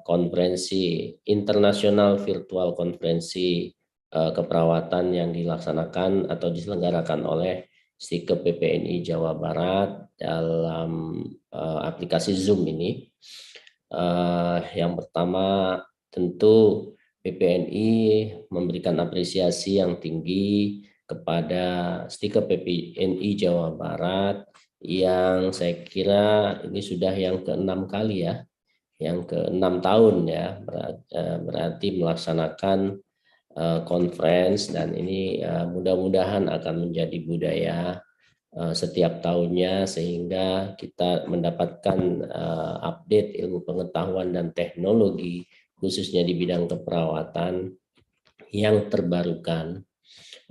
konferensi internasional virtual konferensi keperawatan yang dilaksanakan atau diselenggarakan oleh STIkep PPNI Jawa Barat dalam aplikasi Zoom ini. Yang pertama tentu PPNI memberikan apresiasi yang tinggi kepada STIkep PPNI Jawa Barat yang saya kira ini sudah yang ke-6 kali ya, yang ke-6 tahun ya, berarti melaksanakan conference, dan ini mudah-mudahan akan menjadi budaya setiap tahunnya sehingga kita mendapatkan update ilmu pengetahuan dan teknologi khususnya di bidang keperawatan yang terbarukan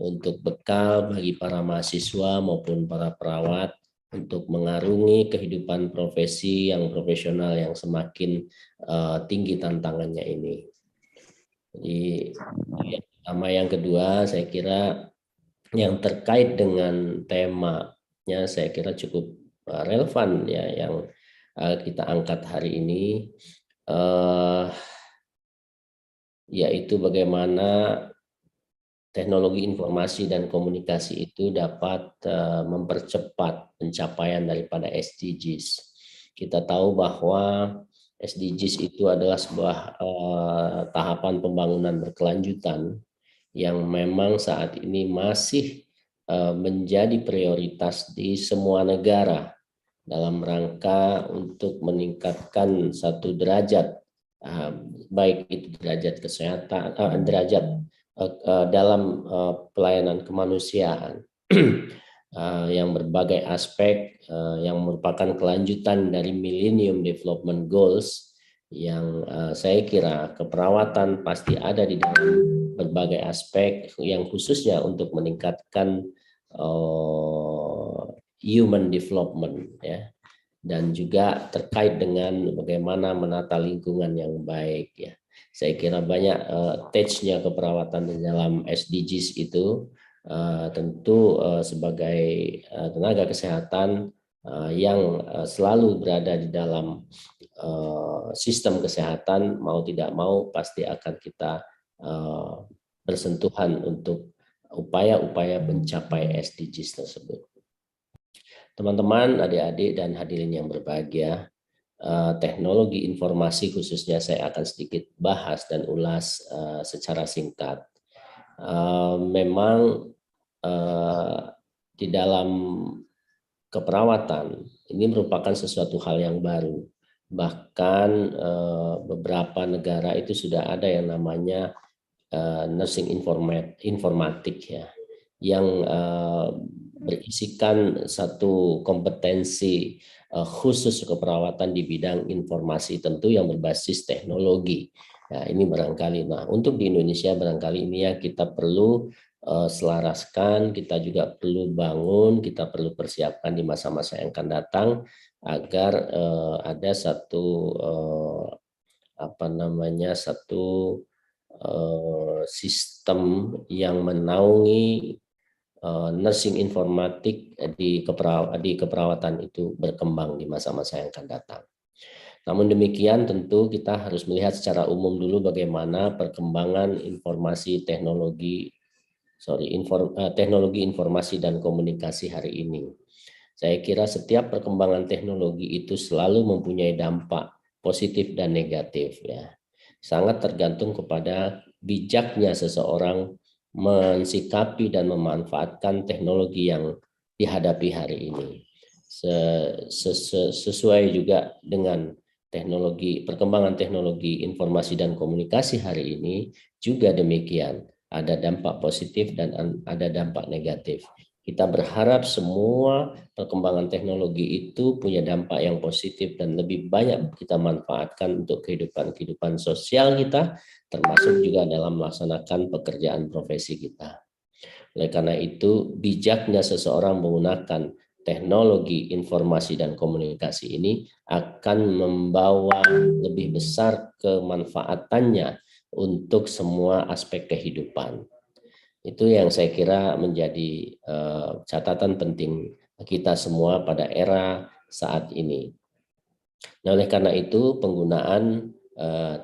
untuk bekal bagi para mahasiswa maupun para perawat untuk mengarungi kehidupan profesi yang profesional yang semakin tinggi tantangannya ini. Jadi yang pertama, yang kedua saya kira yang terkait dengan temanya saya kira cukup relevan ya yang kita angkat hari ini, yaitu bagaimana teknologi informasi dan komunikasi itu dapat mempercepat pencapaian daripada SDGs. Kita tahu bahwa SDGs itu adalah sebuah tahapan pembangunan berkelanjutan yang memang saat ini masih menjadi prioritas di semua negara dalam rangka untuk meningkatkan satu derajat, baik itu derajat kesehatan, derajat dalam pelayanan kemanusiaan yang berbagai aspek yang merupakan kelanjutan dari Millennium Development Goals yang saya kira keperawatan pasti ada di dalam berbagai aspek yang khususnya untuk meningkatkan human development ya, dan juga terkait dengan bagaimana menata lingkungan yang baik ya. Saya kira banyak touch-nya keperawatan di dalam SDGs itu tentu sebagai tenaga kesehatan yang selalu berada di dalam sistem kesehatan, mau tidak mau pasti akan kita bersentuhan untuk upaya-upaya mencapai SDGs tersebut. Teman-teman, adik-adik dan hadirin yang berbahagia, teknologi informasi khususnya saya akan sedikit bahas dan ulas secara singkat. Memang di dalam keperawatan ini merupakan sesuatu hal yang baru. Bahkan beberapa negara itu sudah ada yang namanya nursing informatik ya, yang berisikan satu kompetensi khusus keperawatan di bidang informasi tentu yang berbasis teknologi. Nah, ini barangkali, nah untuk di Indonesia barangkali ini ya kita perlu selaraskan, kita juga perlu bangun, kita perlu persiapkan di masa-masa yang akan datang agar ada satu satu sistem yang menaungi nursing informatik di keperawatan itu berkembang di masa-masa yang akan datang. Namun demikian tentu kita harus melihat secara umum dulu bagaimana perkembangan teknologi informasi dan komunikasi hari ini. Saya kira setiap perkembangan teknologi itu selalu mempunyai dampak positif dan negatif ya. Sangat tergantung kepada bijaknya seseorang mensikapi dan memanfaatkan teknologi yang dihadapi hari ini. Sesuai juga dengan perkembangan teknologi informasi dan komunikasi hari ini juga demikian. Ada dampak positif dan ada dampak negatif. Kita berharap semua perkembangan teknologi itu punya dampak yang positif dan lebih banyak kita manfaatkan untuk kehidupan sosial kita, termasuk juga dalam melaksanakan pekerjaan profesi kita. Oleh karena itu, bijaknya seseorang menggunakan teknologi informasi dan komunikasi ini akan membawa lebih besar kemanfaatannya untuk semua aspek kehidupan. Itu yang saya kira menjadi catatan penting kita semua pada era saat ini. Nah, oleh karena itu penggunaan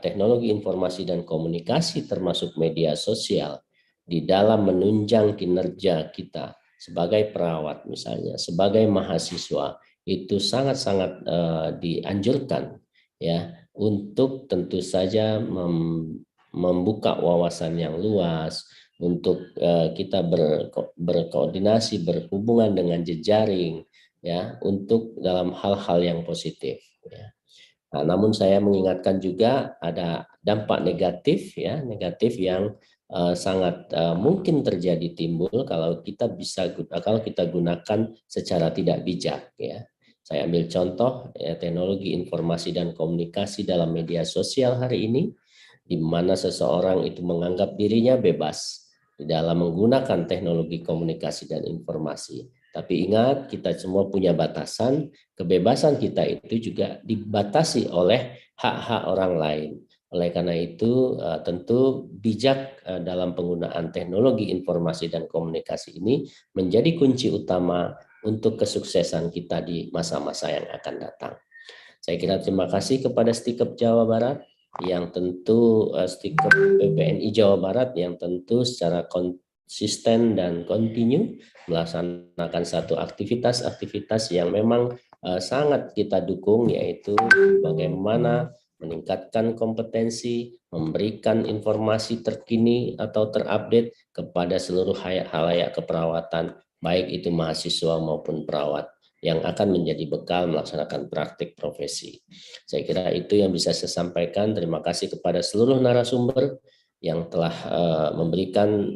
teknologi informasi dan komunikasi termasuk media sosial di dalam menunjang kinerja kita sebagai perawat misalnya, sebagai mahasiswa itu sangat-sangat dianjurkan ya untuk tentu saja membuka wawasan yang luas, untuk kita berkoordinasi, berhubungan dengan jejaring ya untuk dalam hal-hal yang positif ya. Nah, namun saya mengingatkan juga ada dampak negatif ya, negatif yang sangat mungkin terjadi timbul kalau kita gunakan secara tidak bijak ya. Saya ambil contoh ya, teknologi informasi dan komunikasi dalam media sosial hari ini, di mana seseorang itu menganggap dirinya bebas di dalam menggunakan teknologi komunikasi dan informasi. Tapi ingat, kita semua punya batasan. Kebebasan kita itu juga dibatasi oleh hak-hak orang lain. Oleh karena itu, tentu bijak dalam penggunaan teknologi informasi dan komunikasi ini menjadi kunci utama untuk kesuksesan kita di masa-masa yang akan datang. Saya kira terima kasih kepada STIkep Jawa Barat, yang tentu STIkep PPNI Jawa Barat yang tentu secara konsisten dan kontinu melaksanakan satu aktivitas yang memang sangat kita dukung, yaitu bagaimana meningkatkan kompetensi, memberikan informasi terkini atau terupdate kepada seluruh halayak keperawatan, baik itu mahasiswa maupun perawat, yang akan menjadi bekal melaksanakan praktik profesi. Saya kira itu yang bisa saya sampaikan. Terima kasih kepada seluruh narasumber yang telah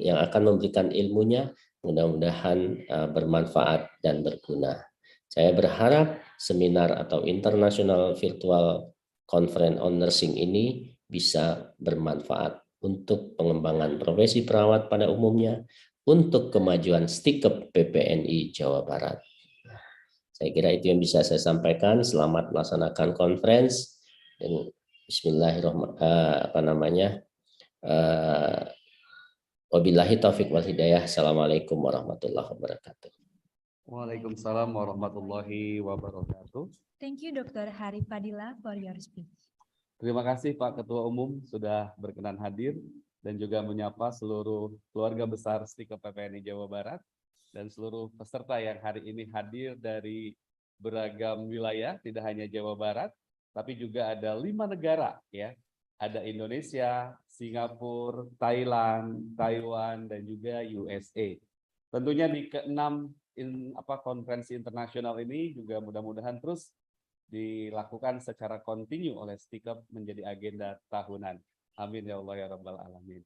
yang akan memberikan ilmunya. Mudah-mudahan bermanfaat dan berguna. Saya berharap seminar atau International Virtual Conference on Nursing ini bisa bermanfaat untuk pengembangan profesi perawat pada umumnya, untuk kemajuan STIkep PPNI Jawa Barat. Saya kira itu yang bisa saya sampaikan. Selamat melaksanakan conference. Dan bismillahirrahmanirrahim. Wabillahi taufiq wal hidayah. Assalamualaikum warahmatullahi wabarakatuh. Waalaikumsalam warahmatullahi wabarakatuh. Thank you, Dr. Hari Fadila, for your speech. Terima kasih Pak Ketua Umum sudah berkenan hadir dan juga menyapa seluruh keluarga besar STIkep PPNI Jawa Barat dan seluruh peserta yang hari ini hadir dari beragam wilayah, tidak hanya Jawa Barat, tapi juga ada 5 negara ya. Ada Indonesia, Singapura, Thailand, Taiwan, dan juga USA. Tentunya di ke-6 konferensi internasional ini juga mudah-mudahan terus dilakukan secara kontinu oleh STIkep menjadi agenda tahunan. Amin ya Allah ya Rabbal Alamin.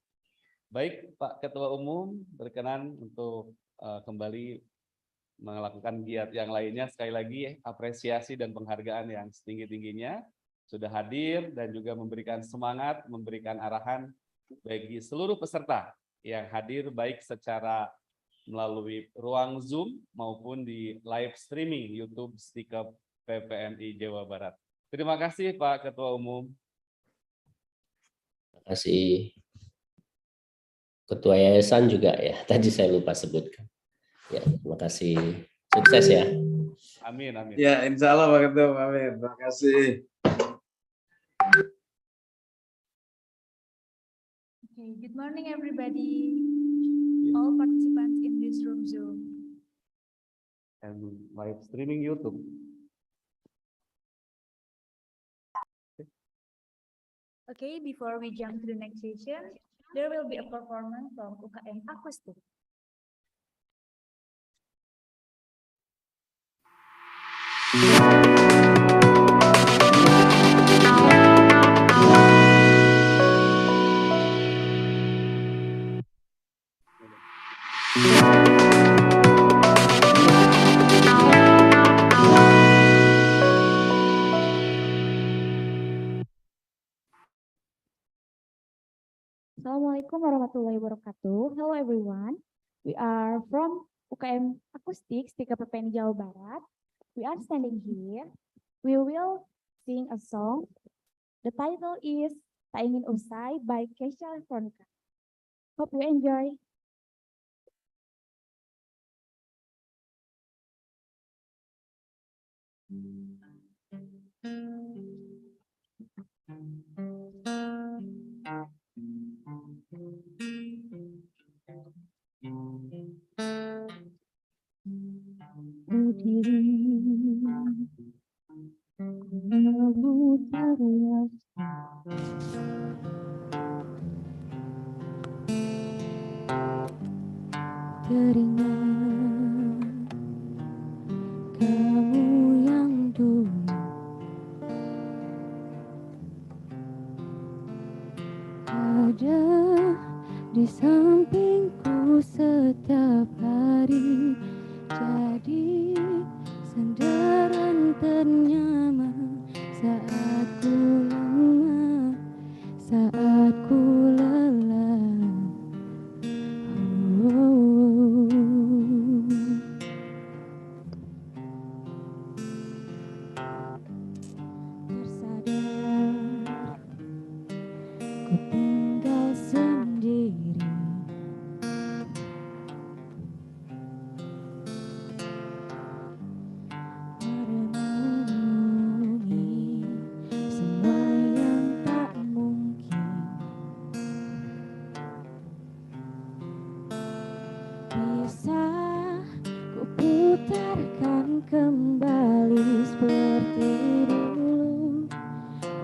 Baik Pak Ketua Umum, berkenan untuk kembali melakukan giat yang lainnya. Sekali lagi apresiasi dan penghargaan yang setinggi-tingginya sudah hadir dan juga memberikan semangat, memberikan arahan bagi seluruh peserta yang hadir baik secara melalui ruang Zoom maupun di live streaming YouTube STIkep PPNI Jawa Barat. Terima kasih Pak Ketua Umum. Terima kasih. Ketua Yayasan juga ya, tadi saya lupa sebutkan. Ya, terima kasih. Sukses ya. Amin, amin. Ya, insya Allah Pak Ketum. Amin. Terima kasih. Okay, good morning everybody. All participants in this room Zoom. And live streaming YouTube. Okay, before we jump to the next session, there will be a performance from UKM Acoustic. Assalamualaikum warahmatullahi wabarakatuh. Hello everyone. We are from UKM Acoustic, STIkep PPNI Jawa Barat. We are standing here. We will sing a song. The title is Tak Ingin Usai by Kesha Veronica. Hope you enjoy. Berdiri memutar teringat kamu yang dulu ada di sampingku setiap hari, jadi sandaran ternyaman saat ku lemah, saat ku lelah. Tersadar ku tinggal sendiri, merenungi semua yang tak mungkin. Bisa ku putarkan kembali seperti dulu.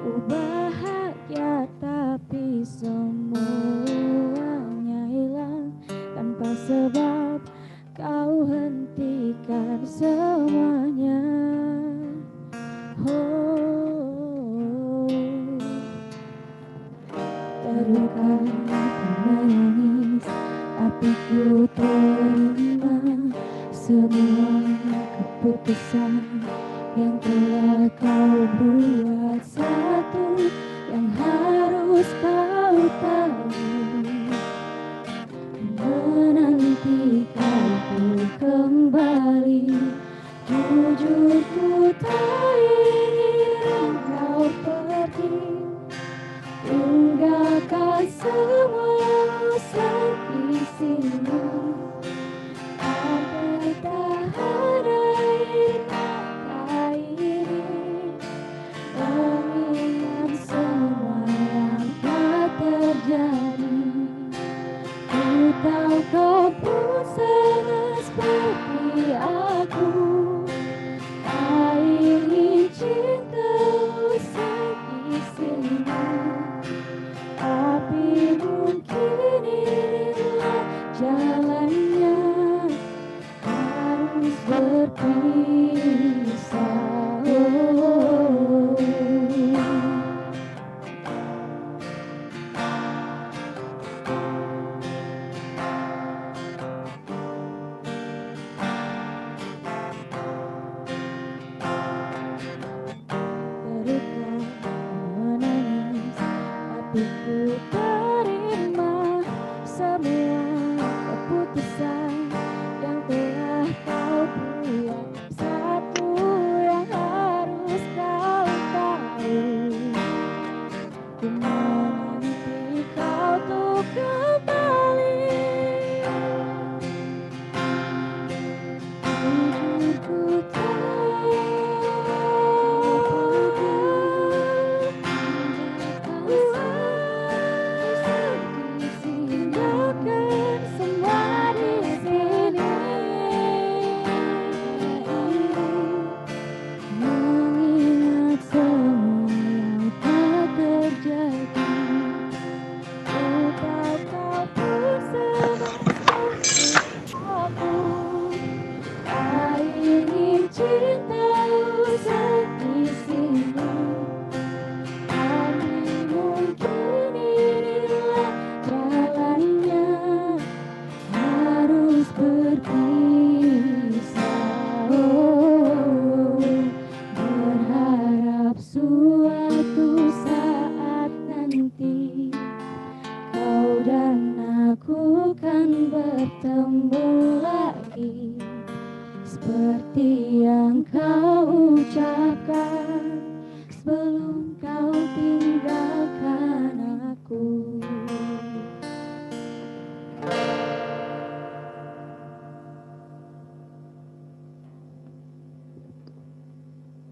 Ku bahagia tapi semuanya hilang tanpa sebab. Kau hentikan semuanya. Oh, terluka aku menangis, tapi ku terima semua keputusan yang telah kau buat. Satu yang harus kau tahu, menanti kau kembali. Jujur ku tak ingin kau pergi, tinggalkan semua yang sampai sini. Apa tak ada yang kau ucapkan sebelum kau tinggalkan aku.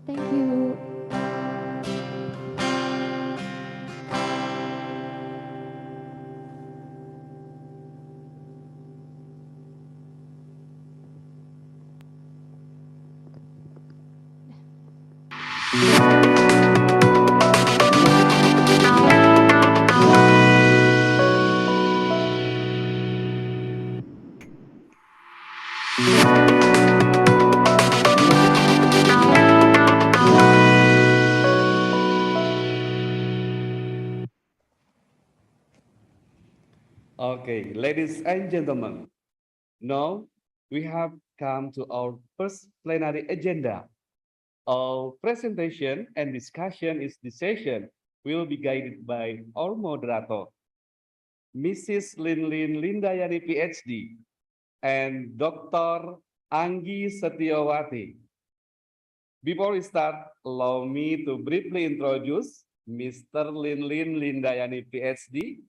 Thank you. Okay, ladies and gentlemen, now we have come to our first plenary agenda. Our presentation and discussion is this session will be guided by our moderator, Mrs. Linlin Lindayani, PhD, and Dr. Anggi Setiawati. Before we start, allow me to briefly introduce Mr. Linlin Lindayani, PhD,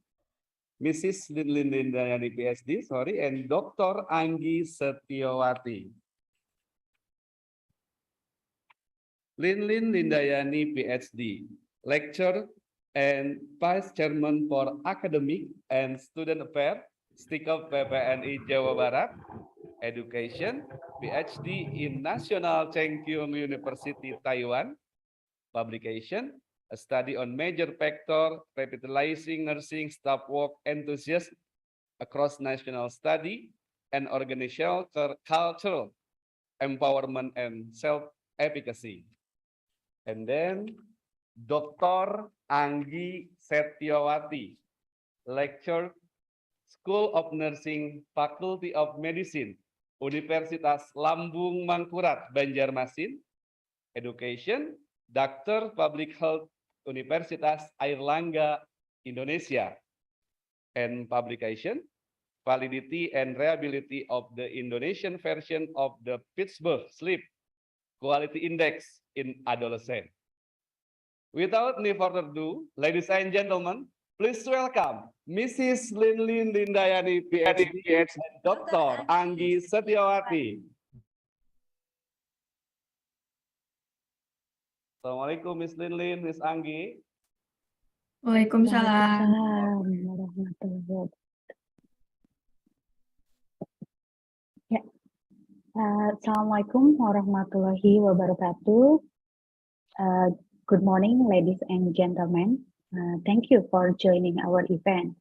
Mrs. Linlin Lindayani, PhD, and Dr. Anggi Setiawati. Linlin Lindayani, PhD, lecturer and Vice Chairman for Academic and Student Affairs, STIkep PPNI Jawa Barat, Education, PhD in National Cheng Kung University, Taiwan, Publication, a study on major factor revitalizing nursing staff work enthusiasm across national study and organizational cultural empowerment and self-efficacy. And then Dr. Anggi Setiawati, lecturer, School of Nursing, Faculty of Medicine, Universitas Lambung Mangkurat, Banjarmasin, Education, Doctor Public Health, Universitas Airlangga, Indonesia, and Publication, Validity and Reliability of the Indonesian version of the Pittsburgh Sleep Quality Index in Adolescent. Without any further ado, ladies and gentlemen, please welcome Mrs. Linlin Lindayani, PhD, and Dr. Anggi Setiawati. Assalamualaikum, Miss Linlin, Miss Anggi. Waalaikumsalam. Ya. Assalamualaikum warahmatullahi wabarakatuh. Good morning, ladies and gentlemen. Thank you for joining our event.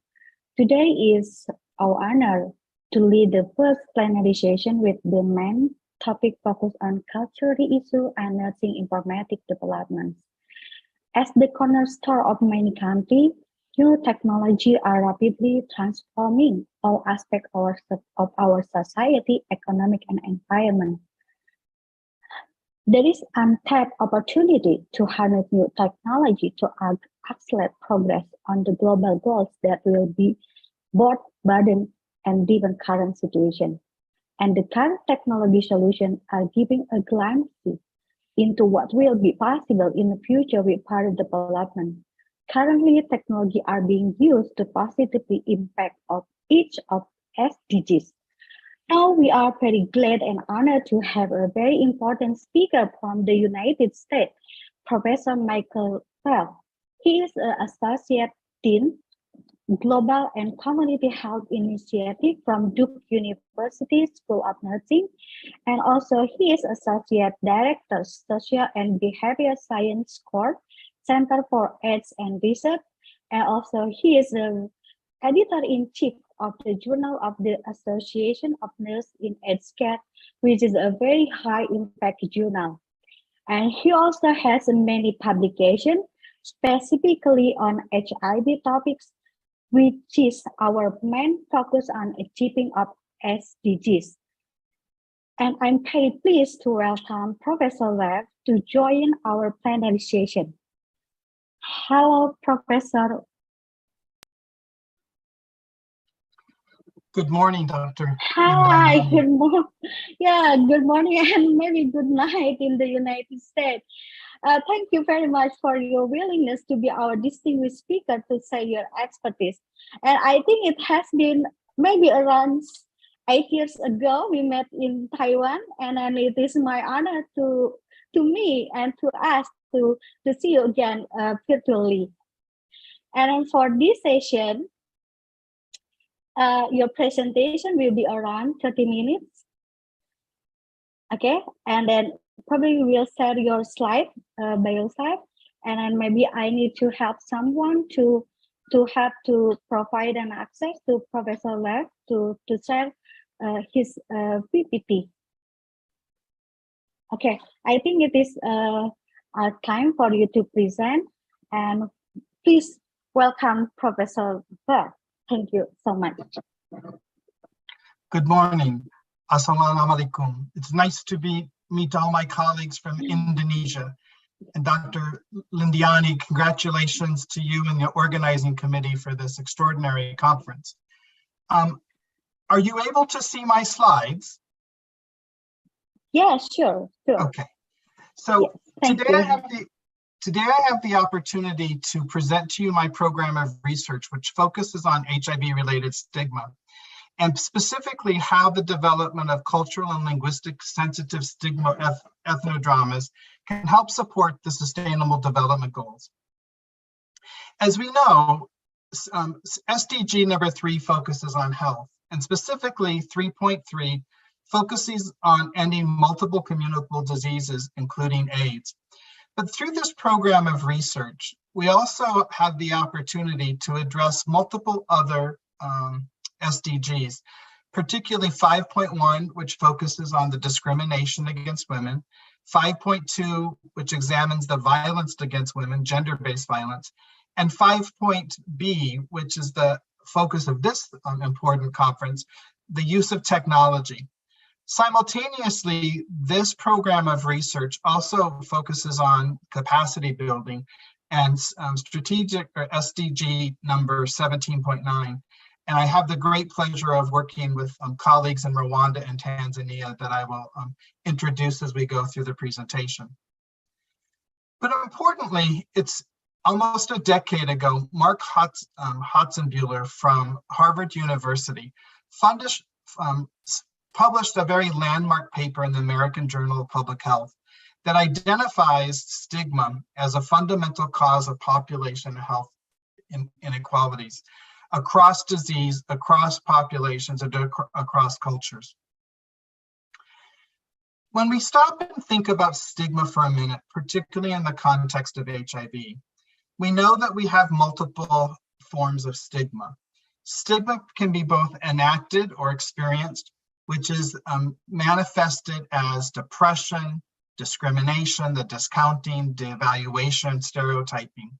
Today is our honor to lead the first plenary session with the main topic focused on cultural issue and nursing informatic developments. As the cornerstone of many countries, new technology are rapidly transforming all aspects of our society, economic, and environment. There is untapped opportunity to harness new technology to accelerate progress on the global goals that will be both burden and given current situation. And the current technology solutions are giving a glimpse into what will be possible in the future with further development. Currently, technology are being used to positively impact of each of SDGs. Now we are very glad and honored to have a very important speaker from the United States, Professor Michael Fell. He is an Associate Dean, Global and Community Health Initiative from Duke University School of Nursing, and also he is Associate Director, Social and Behavioral Science Core, Center for AIDS and Research, and also he is the Editor-in-Chief of the Journal of the Association of Nurses in AIDS Care, which is a very high impact journal. And he also has many publications specifically on HIV topics, which is our main focus on achieving of SDGs. And I'm very pleased to welcome Professor Lev to join our plenary session. Hello, Professor. Good morning, Dr. Hi, Lindiani. good morning. Yeah, good morning and maybe good night in the United States. Thank you very much for your willingness to be our distinguished speaker to share your expertise. And I think it has been maybe around 8 years ago we met in Taiwan, and then it is my honor to me and to us to see you again virtually. And then for this session, your presentation will be around 30 minutes. Okay, and then probably we'll share your slide by your side, and then maybe I need to help someone to have to provide an access to Professor Lev to share his PPT. Okay, I think it is time for you to present, and please welcome Professor Lev. Thank you so much. Good morning. Assalamualaikum. It's nice to meet all my colleagues from Indonesia. And Dr. Lindiani, congratulations to you and the organizing committee for this extraordinary conference. Are you able to see my slides? Yeah, sure. Okay. So yes, today I have the opportunity to present to you my program of research, which focuses on HIV-related stigma, and specifically how the development of cultural and linguistic sensitive stigma ethnodramas can help support the Sustainable Development Goals. As we know, SDG number 3 focuses on health, and specifically 3.3 focuses on ending multiple communicable diseases, including AIDS. But through this program of research, we also have the opportunity to address multiple other SDGs, particularly 5.1, which focuses on the discrimination against women, 5.2, which examines the violence against women, gender-based violence, and 5.B, which is the focus of this important conference, the use of technology. Simultaneously, this program of research also focuses on capacity building and strategic or SDG number 17.9. And I have the great pleasure of working with colleagues in Rwanda and Tanzania that I will introduce as we go through the presentation. But importantly, it's almost a decade ago, Mark Hotzenbuehler from Harvard University published a very landmark paper in the American Journal of Public Health that identifies stigma as a fundamental cause of population health inequalities across disease, across populations, and across cultures. When we stop and think about stigma for a minute, particularly in the context of HIV, we know that we have multiple forms of stigma. Stigma can be both enacted or experienced, which is manifested as depression, discrimination, the discounting, devaluation, stereotyping.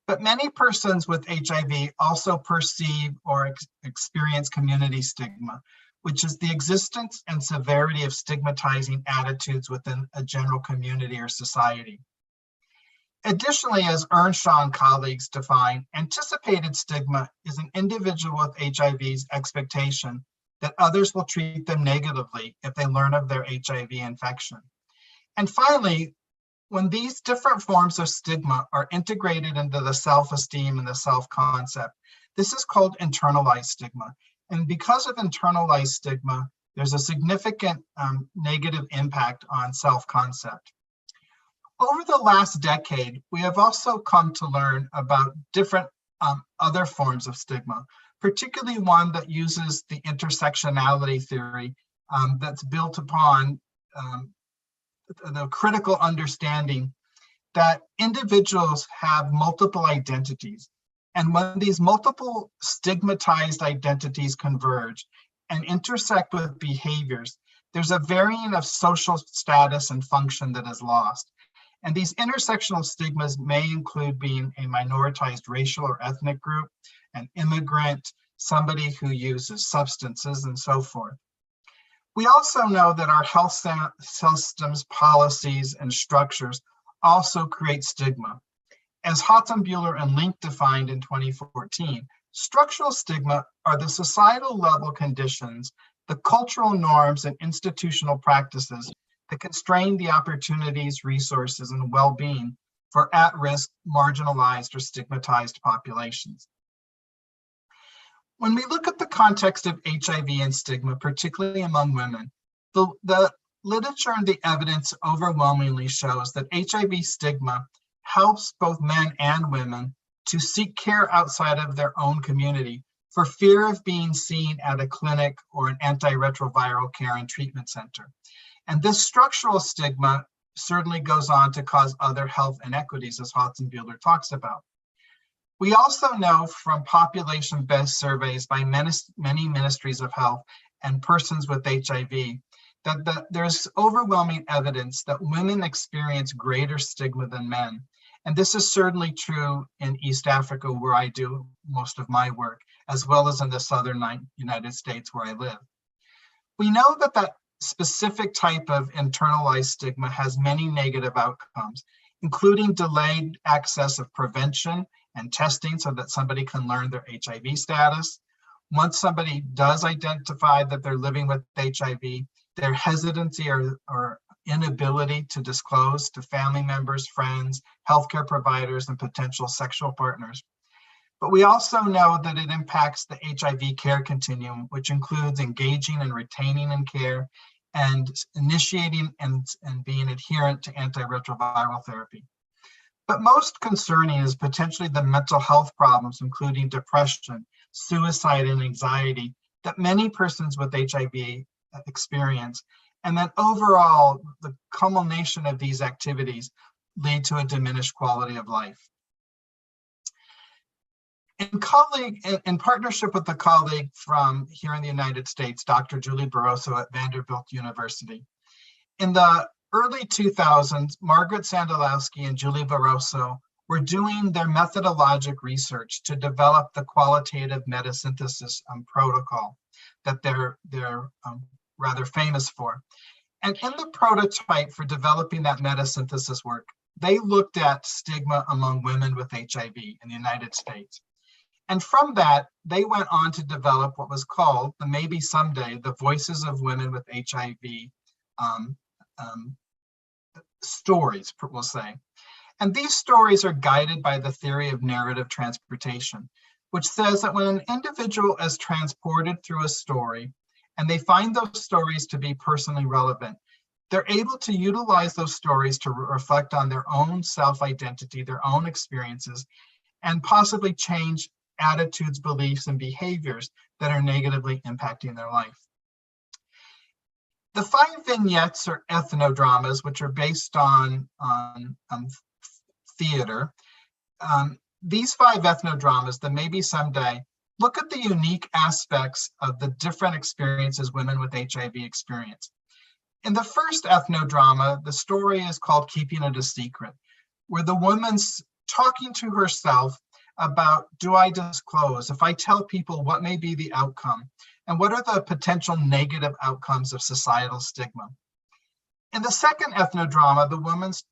But many persons with HIV also perceive or experience community stigma, which is the existence and severity of stigmatizing attitudes within a general community or society. Additionally, as Earnshaw and colleagues define, anticipated stigma is an individual with HIV's expectation that others will treat them negatively if they learn of their HIV infection. And finally, when these different forms of stigma are integrated into the self-esteem and the self-concept, this is called internalized stigma. And because of internalized stigma, there's a significant negative impact on self-concept. Over the last decade, we have also come to learn about different other forms of stigma, particularly one that uses the intersectionality theory that's built upon the critical understanding that individuals have multiple identities. And when these multiple stigmatized identities converge and intersect with behaviors, there's a variant of social status and function that is lost. And these intersectional stigmas may include being a minoritized racial or ethnic group, an immigrant, somebody who uses substances, and so forth. We also know that our health systems, policies, and structures also create stigma. As Hotzenbuehler and Link defined in 2014, Structural stigma are the societal level conditions, the cultural norms and institutional practices that constrain the opportunities, resources, and well-being for at-risk, marginalized, or stigmatized populations. When we look at the context of HIV and stigma, particularly among women, the literature and the evidence overwhelmingly shows that HIV stigma helps both men and women to seek care outside of their own community for fear of being seen at a clinic or an antiretroviral care and treatment center. And this structural stigma certainly goes on to cause other health inequities, as Hotzenbuehler talks about. We also know from population-based surveys by many ministries of health and persons with HIV that there's overwhelming evidence that women experience greater stigma than men. And this is certainly true in East Africa, where I do most of my work, as well as in the southern United States where I live. We know that that specific type of internalized stigma has many negative outcomes, including delayed access of prevention and testing so that somebody can learn their HIV status. Once somebody does identify that they're living with HIV, their hesitancy or inability to disclose to family members, friends, healthcare providers, and potential sexual partners. But we also know that it impacts the HIV care continuum, which includes engaging and retaining in care and initiating and being adherent to antiretroviral therapy. But most concerning is potentially the mental health problems, including depression, suicide, and anxiety that many persons with HIV experience. And then overall, the culmination of these activities lead to a diminished quality of life. In partnership with a colleague from here in the United States, Dr. Julie Barroso at Vanderbilt University, in the early 2000s, Margaret Sandalowski and Julie Barroso were doing their methodologic research to develop the qualitative metasynthesis protocol that they're rather famous for. And in the prototype for developing that metasynthesis work, they looked at stigma among women with HIV in the United States. And from that, they went on to develop what was called, maybe someday, the Voices of Women with HIV stories, we'll say. And these stories are guided by the theory of narrative transportation, which says that when an individual is transported through a story and they find those stories to be personally relevant, they're able to utilize those stories to reflect on their own self-identity, their own experiences, and possibly change attitudes, beliefs, and behaviors that are negatively impacting their life. The 5 vignettes are ethnodramas, which are based on theater. These 5 ethnodramas, the Maybe Someday, look at the unique aspects of the different experiences women with HIV experience. In the first ethnodrama, the story is called Keeping It a Secret, where the woman's talking to herself about, do I disclose? If I tell people, what may be the outcome? And what are the potential negative outcomes of societal stigma? In the second ethnodrama, the woman's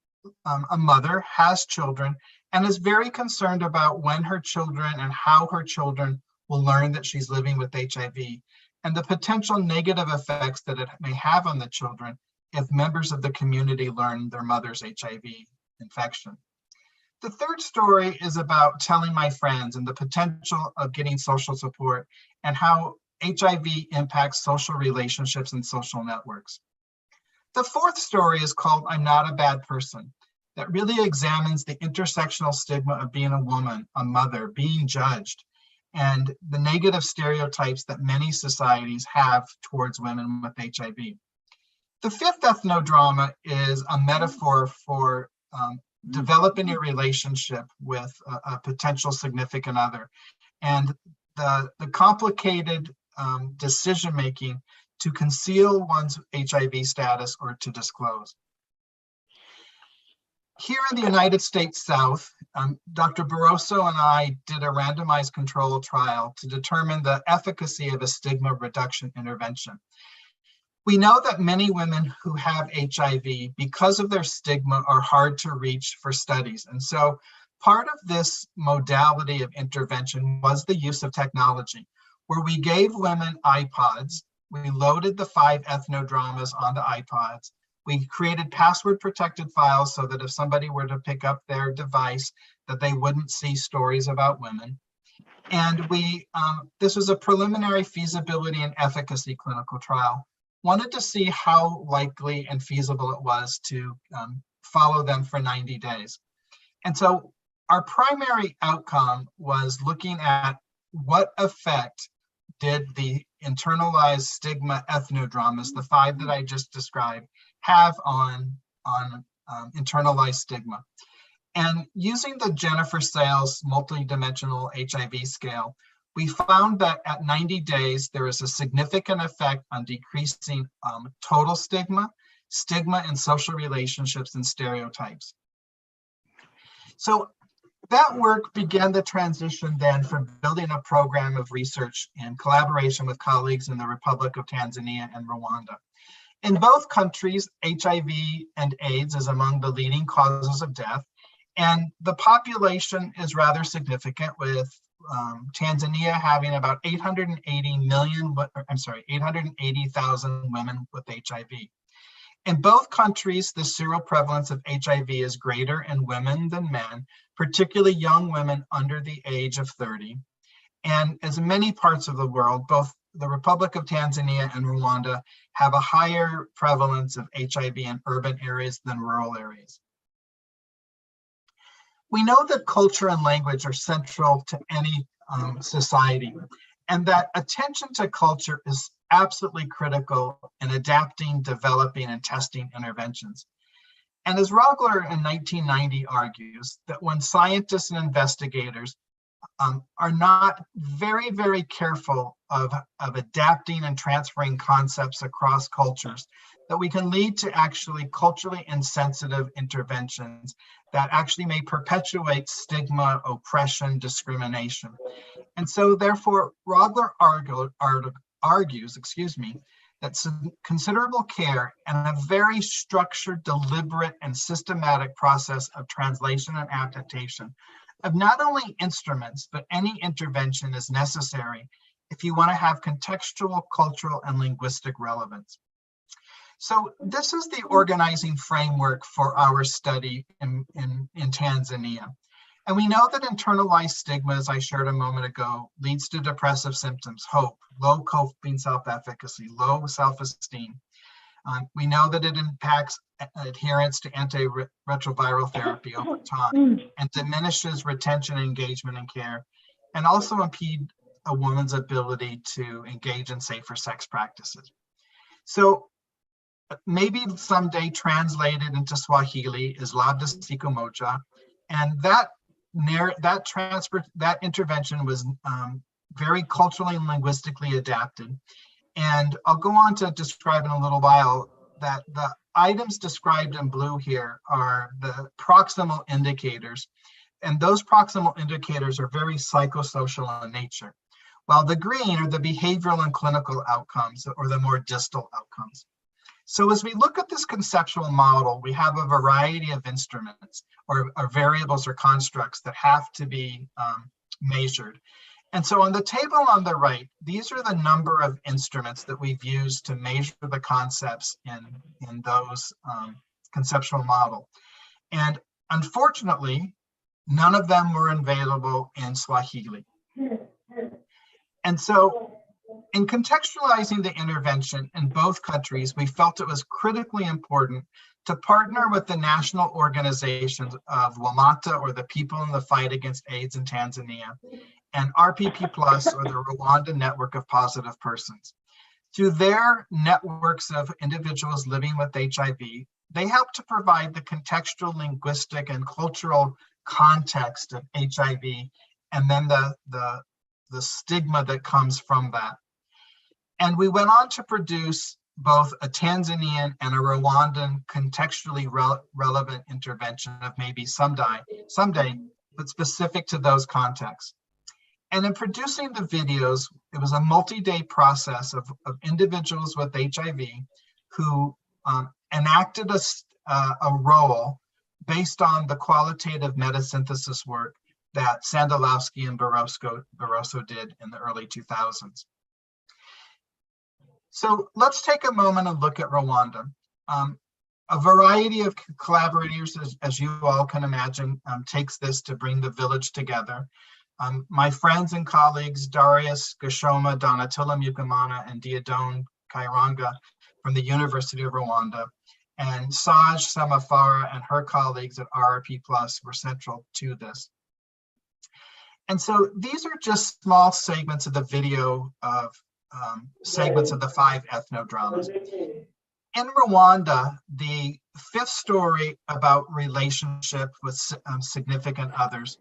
a mother, has children, and is very concerned about when her children and how her children will learn that she's living with HIV, and the potential negative effects that it may have on the children if members of the community learn their mother's HIV infection. The third story is about telling my friends and the potential of getting social support and how HIV impacts social relationships and social networks. The fourth story is called I'm Not a Bad Person, that really examines the intersectional stigma of being a woman, a mother, being judged, and the negative stereotypes that many societies have towards women with HIV. The fifth ethnodrama is a metaphor for developing a relationship with a potential significant other, and the complicated decision-making to conceal one's HIV status or to disclose. Here in the United States South, Dr. Barroso and I did a randomized control trial to determine the efficacy of a stigma reduction intervention. We know that many women who have HIV, because of their stigma, are hard to reach for studies. And so part of this modality of intervention was the use of technology, where we gave women iPods. We loaded the 5 ethnodramas onto iPods. We created password protected files so that if somebody were to pick up their device, that they wouldn't see stories about women. And this was a preliminary feasibility and efficacy clinical trial. Wanted to see how likely and feasible it was to follow them for 90 days. And so our primary outcome was looking at what effect did the internalized stigma ethnodramas, the 5 that I just described, have on internalized stigma. And using the Jennifer Sales multidimensional HIV scale, we found that at 90 days, there is a significant effect on decreasing total stigma, stigma in social relationships, and stereotypes. So that work began the transition then from building a program of research in collaboration with colleagues in the Republic of Tanzania and Rwanda. In both countries, HIV and AIDS is among the leading causes of death, and the population is rather significant, with Tanzania having about 880,000 women with HIV. In both countries, the seroprevalence of HIV is greater in women than men, particularly young women under the age of 30. And as in many parts of the world, both the Republic of Tanzania and Rwanda have a higher prevalence of HIV in urban areas than rural areas. We know that culture and language are central to any society, and that attention to culture is absolutely critical in adapting, developing, and testing interventions. And as Rogler in 1990 argues, that when scientists and investigators are not very, very careful of adapting and transferring concepts across cultures, that we can lead to actually culturally insensitive interventions that actually may perpetuate stigma, oppression, discrimination. And so therefore, Rogler argues, that considerable care and a very structured, deliberate, and systematic process of translation and adaptation of not only instruments, but any intervention is necessary if you want to have contextual, cultural, and linguistic relevance. So this is the organizing framework for our study in Tanzania. And we know that internalized stigma, as I shared a moment ago, leads to depressive symptoms, hope, low coping self-efficacy, low self-esteem. We know that it impacts adherence to antiretroviral therapy over time and diminishes retention, engagement, and care, and also impede a woman's ability to engage in safer sex practices. So maybe someday translated into Swahili is labda siku moja, and that intervention was very culturally and linguistically adapted. And I'll go on to describe in a little while that the items described in blue here are the proximal indicators. And those proximal indicators are very psychosocial in nature, while the green are the behavioral and clinical outcomes, or the more distal outcomes. So as we look at this conceptual model, we have a variety of instruments or variables or constructs that have to be measured. And so on the table on the right, these are the number of instruments that we've used to measure the concepts in those conceptual model. And unfortunately, none of them were available in Swahili. And so in contextualizing the intervention in both countries, we felt it was critically important to partner with the national organizations of WAMATA, or the People in the Fight Against AIDS in Tanzania, and RPP Plus, or the Rwanda Network of Positive Persons. Through their networks of individuals living with HIV, they help to provide the contextual, linguistic, and cultural context of HIV, and then the stigma that comes from that. And we went on to produce both a Tanzanian and a Rwandan contextually relevant intervention of maybe someday, but specific to those contexts. And in producing the videos, it was a multi-day process of individuals with HIV who enacted a role based on the qualitative metasynthesis work that Sandalowski and Barroso did in the early 2000s. So let's take a moment and look at Rwanda. A variety of collaborators, as you all can imagine, takes this to bring the village together. My friends and colleagues, Darius Gashoma, Donatilla Mukamana, and Diadone Kairanga from the University of Rwanda, and Saj Samafara and her colleagues at RRP Plus were central to this. And so these are just small segments of the video of segments of the 5 ethnodramas. In Rwanda, the 5th story about relationship with significant others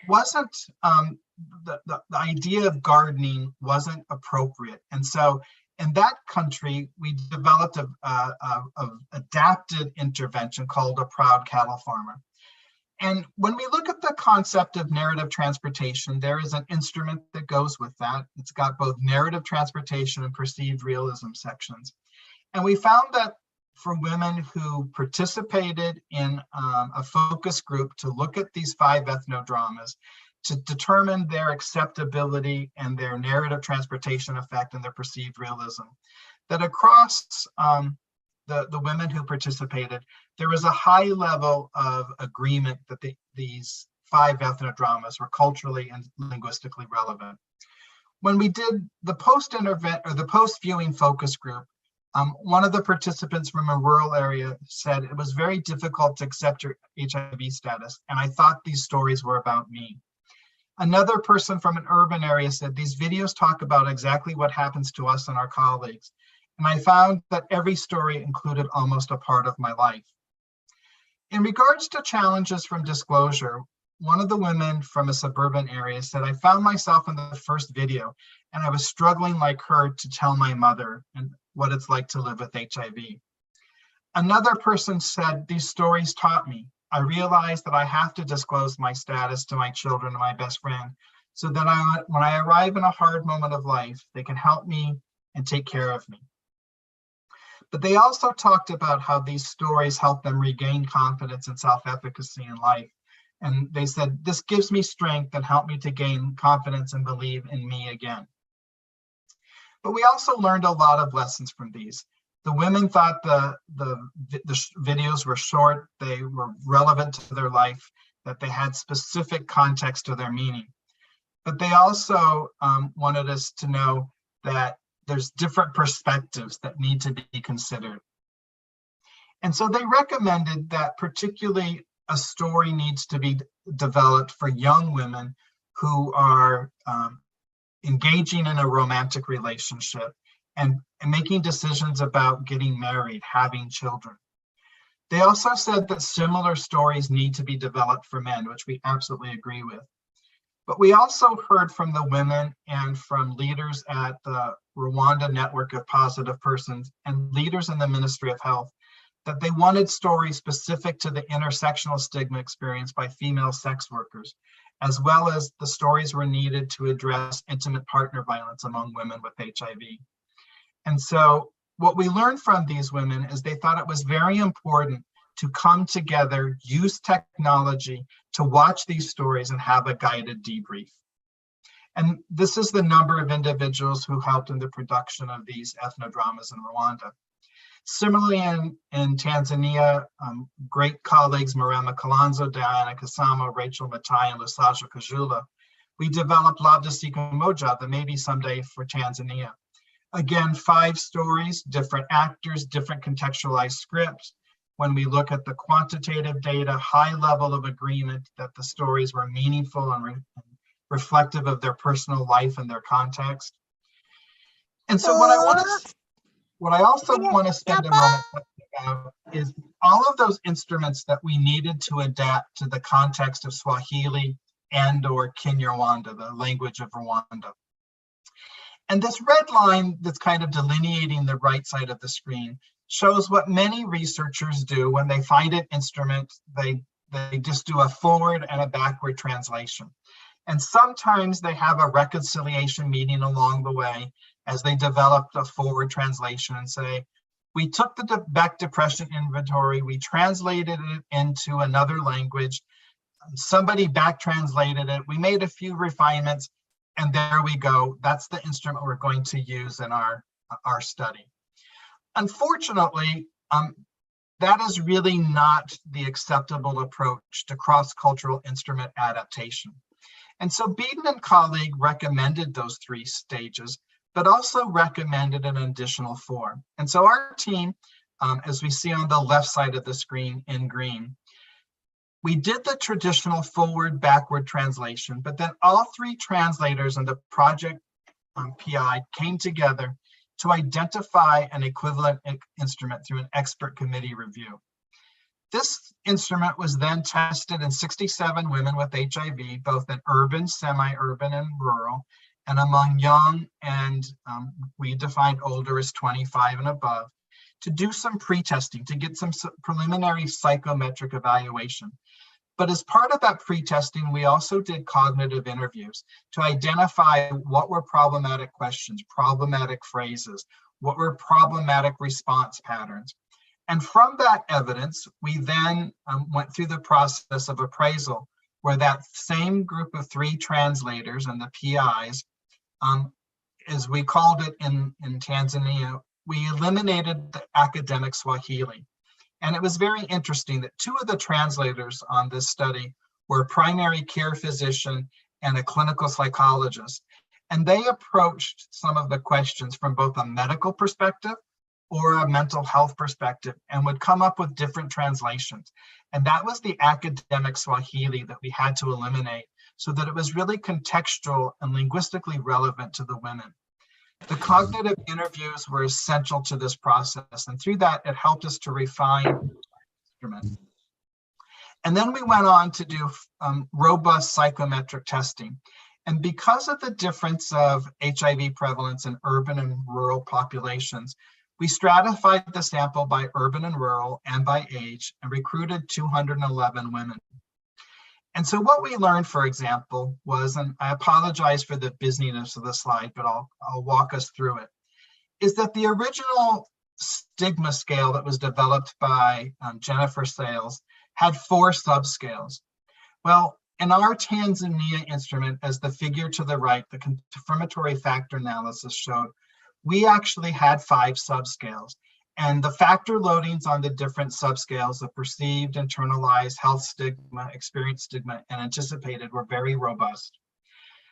wasn't, the idea of gardening wasn't appropriate. And so in that country, we developed a adapted intervention called a proud cattle farmer. And when we look at the concept of narrative transportation, there is an instrument that goes with that. It's got both narrative transportation and perceived realism sections. And we found that for women who participated in a focus group to look at these 5 ethnodramas, to determine their acceptability and their narrative transportation effect and their perceived realism, that across the women who participated, there was a high level of agreement that these 5 ethnodramas were culturally and linguistically relevant. When we did the post-viewing focus group, one of the participants from a rural area said it was very difficult to accept your HIV status, and I thought these stories were about me. Another person from an urban area said these videos talk about exactly what happens to us and our colleagues, and I found that every story included almost a part of my life. In regards to challenges from disclosure, one of the women from a suburban area said, I found myself in the first video and I was struggling like her to tell my mother and what it's like to live with HIV. Another person said, these stories taught me. I realized that I have to disclose my status to my children and my best friend so that when I arrive in a hard moment of life, they can help me and take care of me. But they also talked about how these stories help them regain confidence and self-efficacy in life. And they said, this gives me strength and helped me to gain confidence and believe in me again. But we also learned a lot of lessons from these. The women thought the videos were short, they were relevant to their life, that they had specific context to their meaning. But they also wanted us to know that there's different perspectives that need to be considered. And so they recommended that particularly a story needs to be developed for young women who are engaging in a romantic relationship and making decisions about getting married, having children. They also said that similar stories need to be developed for men, which we absolutely agree with. But we also heard from the women and from leaders at the Rwanda Network of Positive Persons and leaders in the Ministry of Health that they wanted stories specific to the intersectional stigma experienced by female sex workers, as well as the stories were needed to address intimate partner violence among women with HIV. And so what we learned from these women is they thought it was very important to come together, use technology to watch these stories and have a guided debrief. And this is the number of individuals who helped in the production of these ethnodramas in Rwanda. Similarly, in Tanzania, great colleagues Marema Kalanzo, Diana Kasama, Rachel Matai, and Lusajo Kajula, we developed Labda Siku Moja, the Maybe Someday for Tanzania. Again, 5 stories, different actors, different contextualized scripts. When we look at the quantitative data, high level of agreement that the stories were meaningful and reflective of their personal life and their context. And so what I also want to spend a moment about is all of those instruments that we needed to adapt to the context of Swahili and or Kinyarwanda, the language of Rwanda. And this red line that's kind of delineating the right side of the screen shows what many researchers do when they find an instrument, they just do a forward and a backward translation. And sometimes they have a reconciliation meeting along the way as they develop a forward translation and say, We took the Beck Depression Inventory, we translated it into another language, somebody back translated it, we made a few refinements, and there we go. That's the instrument we're going to use in our study. Unfortunately, that is really not the acceptable approach to cross-cultural instrument adaptation. And so Beaton and colleague recommended those 3 stages, but also recommended an additional 4. And so our team, as we see on the left side of the screen in green, we did the traditional forward-backward translation, but then all 3 translators in the project PI came together to identify an equivalent instrument through an expert committee review. This instrument was then tested in 67 women with HIV, both in urban, semi-urban, and rural, and among young and we defined older as 25 and above, to do some pre-testing, to get some preliminary psychometric evaluation. But as part of that pre-testing, we also did cognitive interviews to identify what were problematic questions, problematic phrases, what were problematic response patterns. And from that evidence, we then went through the process of appraisal, where that same group of 3 translators and the PIs, as we called it in Tanzania, we eliminated the academic Swahili. And it was very interesting that 2 of the translators on this study were a primary care physician and a clinical psychologist. And they approached some of the questions from both a medical perspective or a mental health perspective and would come up with different translations. And that was the academic Swahili that we had to eliminate so that it was really contextual and linguistically relevant to the women. The cognitive interviews were essential to this process, and through that, it helped us to refine the instrument. And then we went on to do robust psychometric testing. And because of the difference of HIV prevalence in urban and rural populations, we stratified the sample by urban and rural and by age and recruited 211 women. And so what we learned, for example, was, and I apologize for the busyness of the slide, but I'll walk us through it, is that the original stigma scale that was developed by Jennifer Sales had 4 subscales. Well, in our Tanzania instrument, as the figure to the right, the confirmatory factor analysis showed, we actually had 5 subscales. And the factor loadings on the different subscales of perceived, internalized, health stigma, experienced stigma, and anticipated were very robust.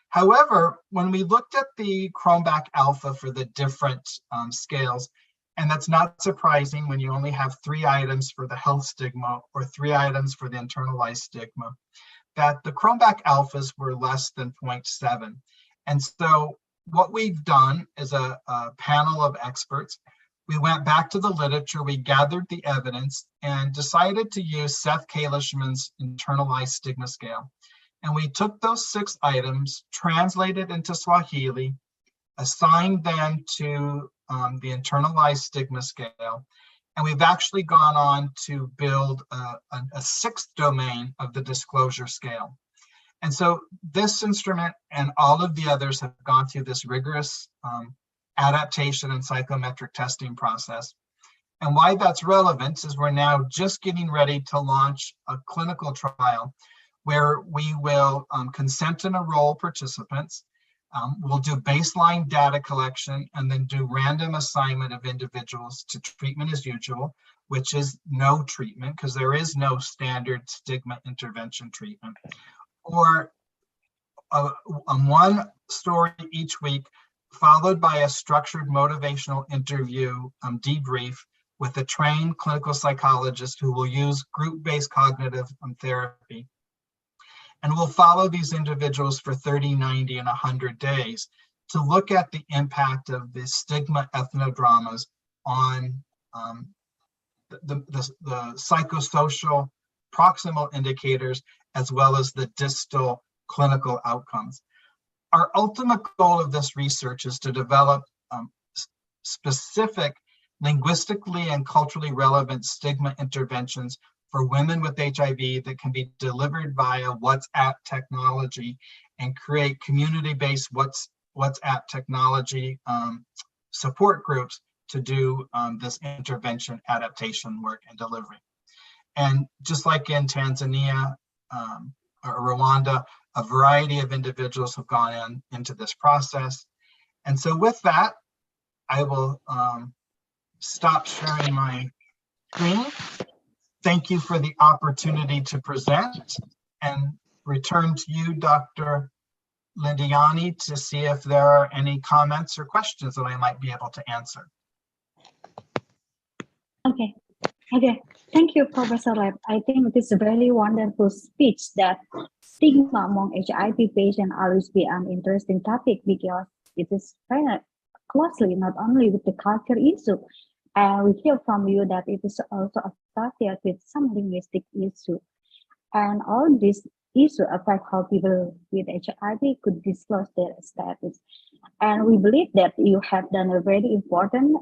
However, when we looked at the Cronbach alpha for the different scales, and that's not surprising when you only have 3 items for the health stigma or 3 items for the internalized stigma, that the Cronbach alphas were less than 0.7. And so what we've done is a panel of experts. We went back to the literature, we gathered the evidence, and decided to use Seth Kalishman's internalized stigma scale. And we took those 6 items, translated into Swahili, assigned them to the internalized stigma scale, and we've actually gone on to build a 6th domain of the disclosure scale. And so this instrument and all of the others have gone through this rigorous adaptation and psychometric testing process. And why that's relevant is we're now just getting ready to launch a clinical trial where we will consent and enroll participants. We'll do baseline data collection and then do random assignment of individuals to treatment as usual, which is no treatment because there is no standard stigma intervention treatment. Or one story each week, followed by a structured motivational interview debrief with a trained clinical psychologist who will use group-based cognitive therapy. And we'll follow these individuals for 30, 90, and 100 days to look at the impact of the stigma ethnodramas on the psychosocial proximal indicators as well as the distal clinical outcomes. Our ultimate goal of this research is to develop specific linguistically and culturally relevant stigma interventions for women with HIV that can be delivered via WhatsApp technology and create community-based WhatsApp technology support groups to do this intervention, adaptation work, and delivery. And just like in Tanzania or Rwanda, a variety of individuals have gone into this process. And so with that, I will stop sharing my screen. Thank you for the opportunity to present and return to you, Dr. Lindiani, to see if there are any comments or questions that I might be able to answer. Okay. Thank you, Professor Lab. I think it is a very wonderful speech that stigma among HIV patients always be an interesting topic because it is very closely not only with the culture issue. We hear from you that it is also associated with some linguistic issue. And all these issues affect how people with HIV could disclose their status. And we believe that you have done a very important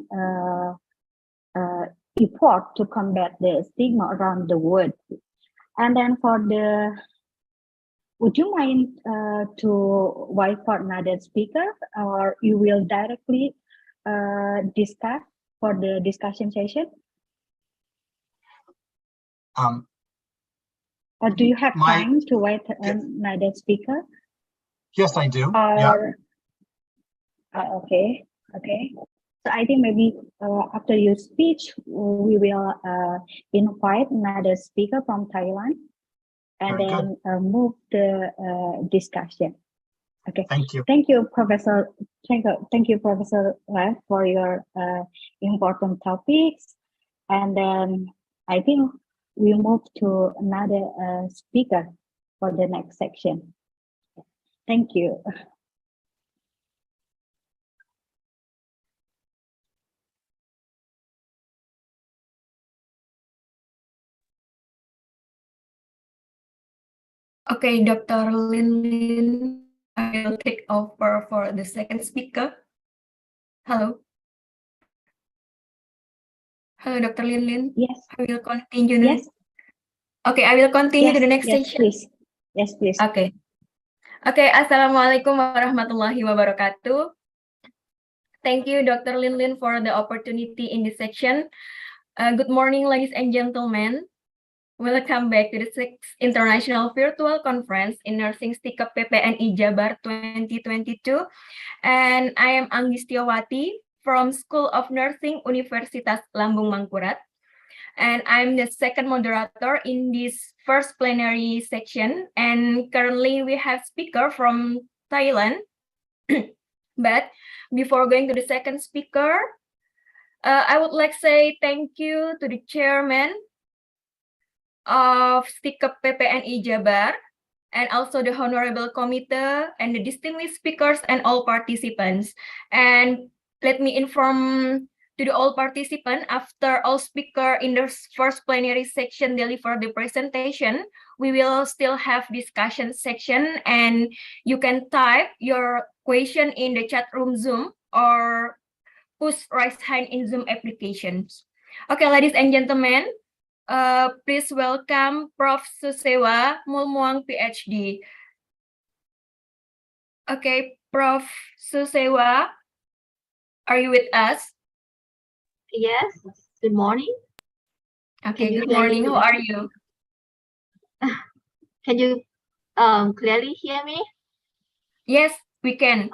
effort to combat the stigma around the world. And then would you mind to wait for another speaker, or you will directly discuss for the discussion session? Or do you have time to wait another speaker? Yes, I do. Okay. So I think maybe after your speech, we will invite another speaker from Thailand, and then move the discussion. Okay. Thank you. Thank you, Professor. Thank you, Professor Lev, for your important topics. And then I think we move to another speaker for the next section. Thank you. Okay, Dr. Lin, I will take over for the second speaker. Hello. Hello, Dr. Lin. Yes. I will continue. Yes. Okay, I will continue to the next yes, section. Please. Yes, please. Okay. Assalamualaikum warahmatullahi wabarakatuh. Thank you, Dr. Lin, for the opportunity in this section. Good morning, ladies and gentlemen. Welcome back to the 6th International Virtual Conference in Nursing STIkep PPNI Jabar 2022. And I am Anggi Setiawati from School of Nursing Universitas Lambung Mangkurat. And I'm the second moderator in this first plenary section. And currently we have speaker from Thailand. But before going to the second speaker, I would like to say thank you to the chairman of STIkep PPNI Jabar, and also the honorable committee and the distinguished speakers and all participants. And let me inform to the all participants, after all speaker in the first plenary section deliver the presentation, we will still have discussion section, and you can type your question in the chat room Zoom or push raise hand in Zoom applications. Okay, ladies and gentlemen, please welcome Prof. Susewa Mulmuang, PhD. Okay, Prof. Susewa, are you with us? Yes, good morning. Okay, good morning. How are you? Can you clearly hear me? Yes, we can.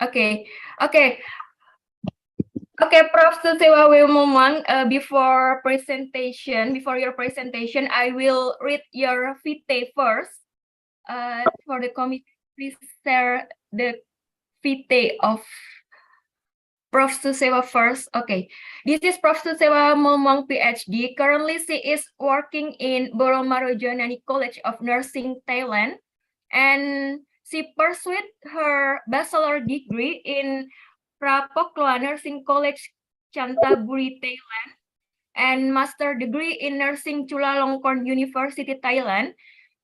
Okay. Okay, Prof. Susewa Mulmuang, before your presentation, I will read your vitae first. For the committee, please share the vitae of Prof. Susewa first. Okay, this is Prof. Susewa Mulmuang, PhD. Currently, she is working in Boromaru Jonani College of Nursing, Thailand, and she pursued her bachelor degree in Prapokloa Nursing College, Chantaburi, Thailand, and master degree in Nursing Chulalongkorn University, Thailand.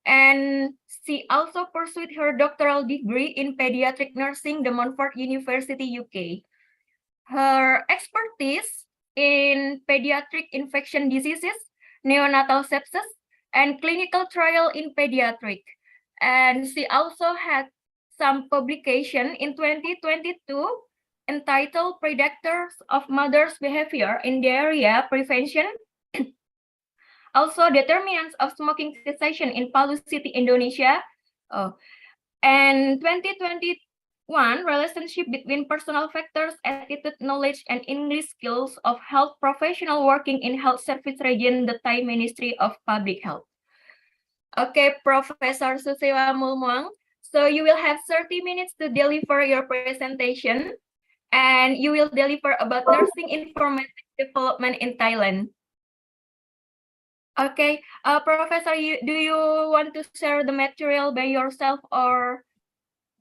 And she also pursued her doctoral degree in pediatric nursing, De Montfort University, UK. Her expertise in pediatric infection diseases, neonatal sepsis, and clinical trial in pediatric. And she also had some publication in 2022 entitled Predators of Mother's Behavior in Diarrhea Prevention. Also, Determinants of Smoking Cessation in Palu City, Indonesia. And 2021, Relationship between Personal Factors, Attitude, Knowledge, and English Skills of Health Professional Working in Health Service Region, the Thai Ministry of Public Health. Okay, Professor Susewa Mulmuang. So you will have 30 minutes to deliver your presentation, and you will deliver about nursing informatics development in Thailand. Okay, Professor, do you want to share the material by yourself, or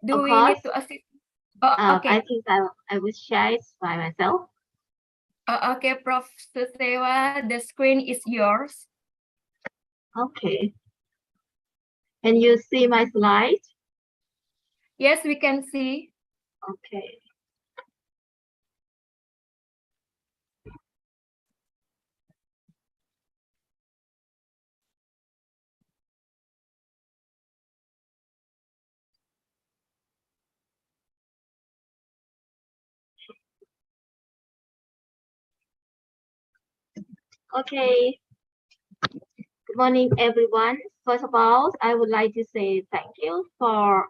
do we need to assist? Okay. I think I will share it by myself. Okay, Prof. Susewa, the screen is yours. Okay. Can you see my slide? Yes, we can see. Okay. Okay. Good morning, everyone. First of all, I would like to say thank you for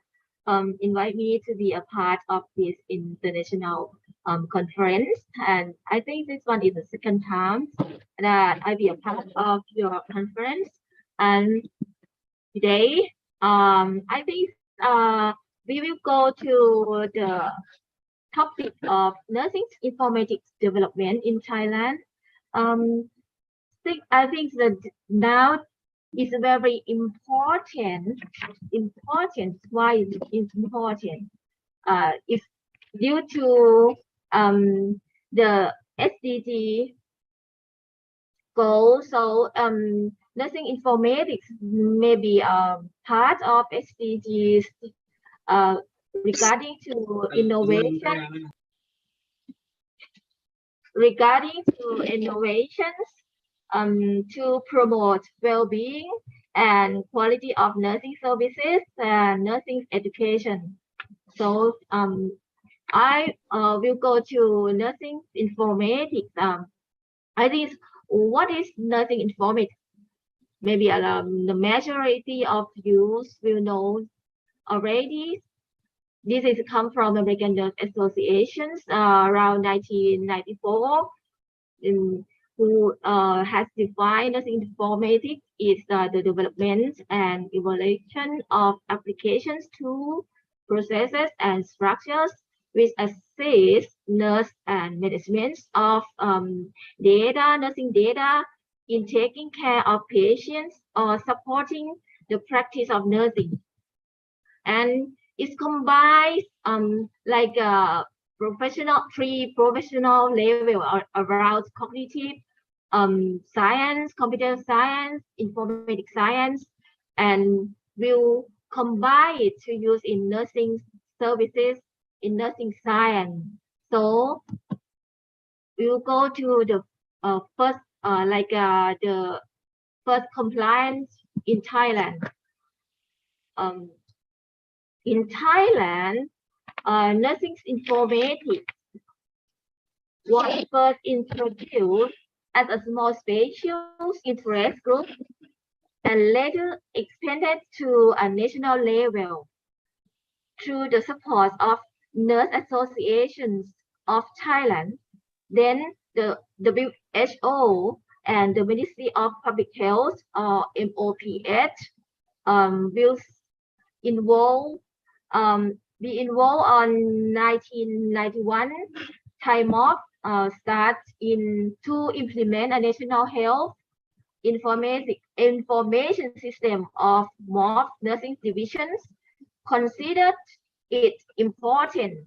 inviting me to be a part of this international conference. And I think this one is the second time that I be a part of your conference. And today, I think we will go to the topic of nursing informatics development in Thailand. I think that now is very important. Why is it important? If due to the SDG goal, so nursing informatics may be part of SDGs regarding to innovation. Regarding to innovations, to promote well-being and quality of nursing services and nursing education. So I will go to nursing informatics. I think what is nursing informatics? Maybe the majority of you will know already. This is come from the American Nurse Associations around 1994. Who has defined nursing informatics is the development and evaluation of applications, tools, processes, and structures which assist nurse and management of nursing data in taking care of patients or supporting the practice of nursing. And it combines like a pre-professional level around cognitive science, computer science, informatics science, and will combine it to use in nursing services, in nursing science. So we'll go to the first, the first compliance in Thailand. In Thailand, nursing informatics was first introduced as a small special interest group and later expanded to a national level through the support of nurse associations of Thailand. Then the WHO and the Ministry of Public Health, or MOPH, will be involved on 1991. TIMOP starts to implement a national health information system of MOP nursing divisions, considered it important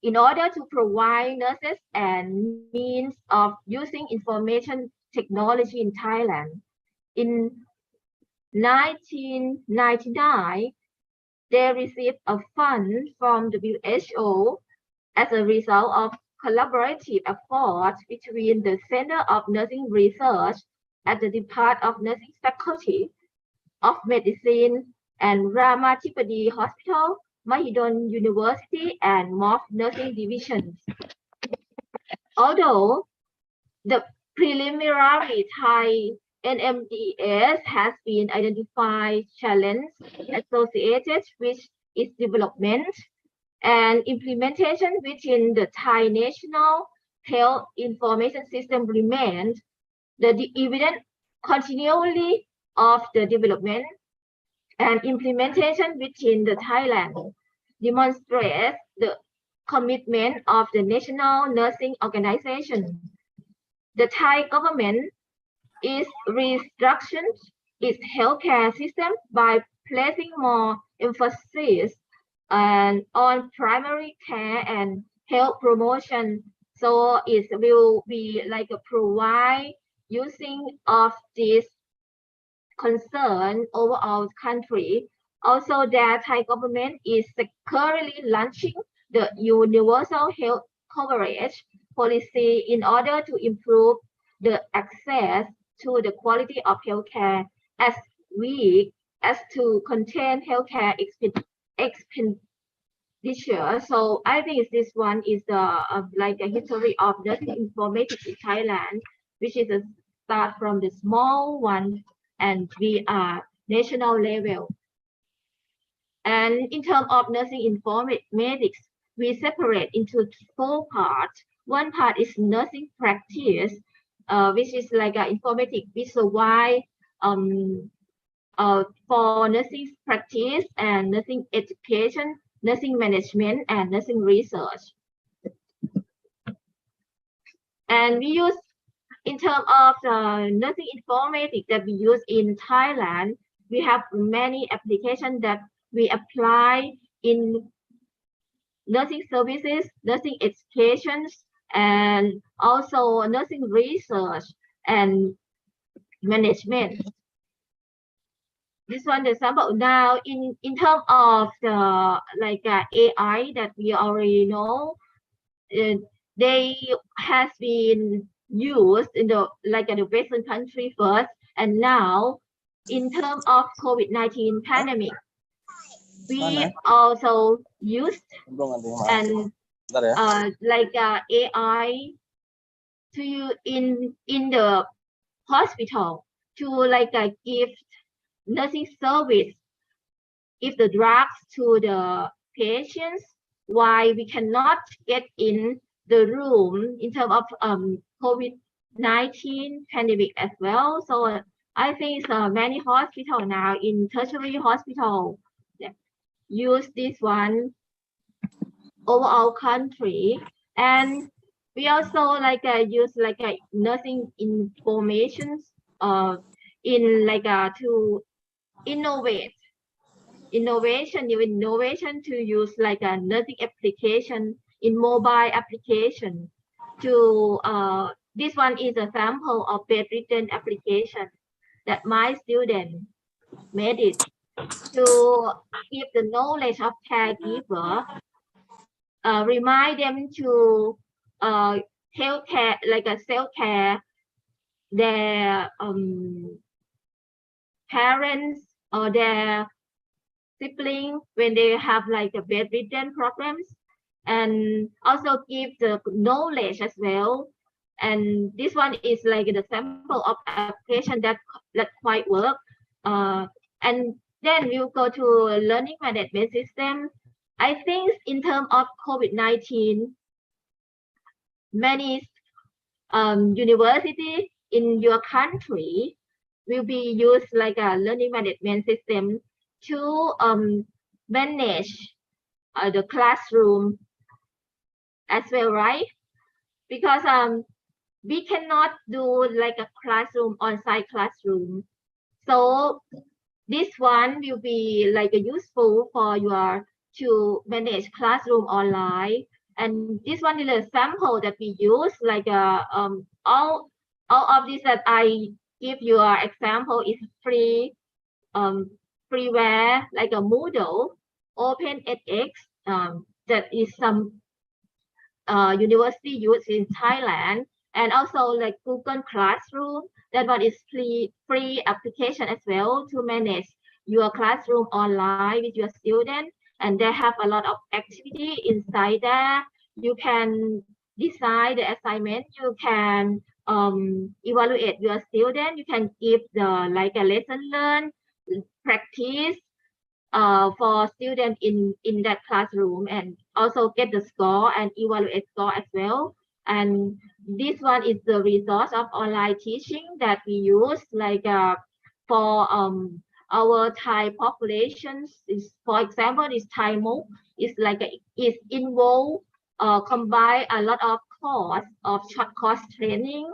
in order to provide nurses and means of using information technology in Thailand. In 1999, they received a fund from WHO as a result of collaborative efforts between the Center of Nursing Research at the Department of Nursing Faculty of Medicine and Ramathipati Hospital Mahidol University and MOF Nursing Divisions. Although the preliminary Thai NMDS has been identified challenges associated with its development and implementation within the Thai National Health Information System remains, the evidence continually of the development and implementation within the Thailand demonstrates the commitment of the National Nursing Organization. The Thai government is restructuring its healthcare system by placing more emphasis on primary care and health promotion. So it will be like a provide using of this concern overall country. Also, the Thai government is currently launching the universal health coverage policy in order to improve the access to the quality of healthcare as weak as to contain healthcare expenditure. So I think this one is like a history of nursing informatics in Thailand, which is a start from the small one, and we are national level. And in terms of nursing informatics, we separate into 4 parts. One part is nursing practice, which is like informatics with a wide for nursing practice and nursing education, nursing management, and nursing research. And we use, in terms of the nursing informatics that we use in Thailand, we have many applications that we apply in nursing services, nursing educations, and also nursing research and management. This one the example. Now in terms of the like AI that we already know, they has been used in the the Western country first, and now in terms of COVID-19 pandemic, we also used and AI to in the hospital to give nursing service, give the drugs to the patients while we cannot get in the room in terms of COVID-19 pandemic as well. So I think many hospitals now in tertiary hospital use this one overall country, and we also use nursing information in to innovation to use a nursing application in mobile application to this one is a sample of bedridden application that my student made it to give the knowledge of caregiver, remind them to healthcare self-care their parents or their siblings when they have a bedridden problems, and also give the knowledge as well. And this one is the sample of application that quite work. And then we'll go to learning management system. I think in terms of COVID-19, many university in your country will be used a learning management system to manage the classroom as well, right? Because we cannot do a classroom on-site classroom. So this one will be useful for your to manage classroom online. And this one is a sample that we use all of this that I give you an example is free freeware a Moodle, OpenEdX, that is some university use in Thailand, and also Google Classroom. That one is free application as well to manage your classroom online with your student. and they have a lot of activity inside there. You can design the assignment, you can evaluate your student, you can give the like a lesson learned, practice for students in that classroom, and also get the score and evaluate score as well. And this one is the resource of online teaching that we use, like for our Thai populations. Is, for example, this Thai MOOC is like is involved combine a lot of course of short course training,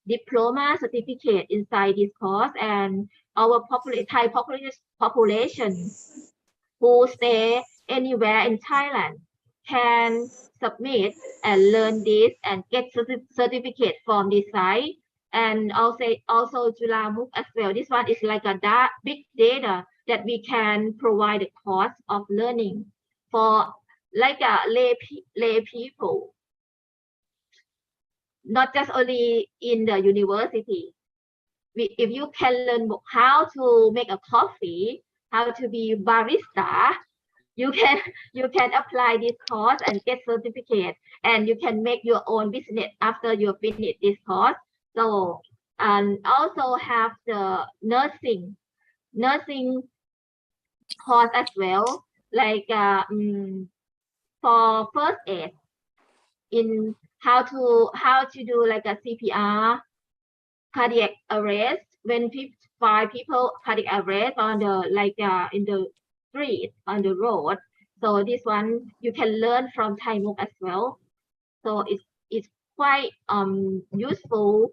diploma, certificate inside this course, and our Thai population who stay anywhere in Thailand can submit and learn this and get certificate from this site. And also Jula MOOC as well. This one is like a big data that we can provide the course of learning for like a lay people, not just only in the university. If you can learn how to make a coffee, how to be barista, you can apply this course and get certificate, and you can make your own business after you finish this course. So, and also have the nursing course as well, like for first aid, in how to do like a CPR, cardiac arrest, when 5 people cardiac arrest on the in the street, on the road. So this one you can learn from Thai MOOC as well. So it's quite useful.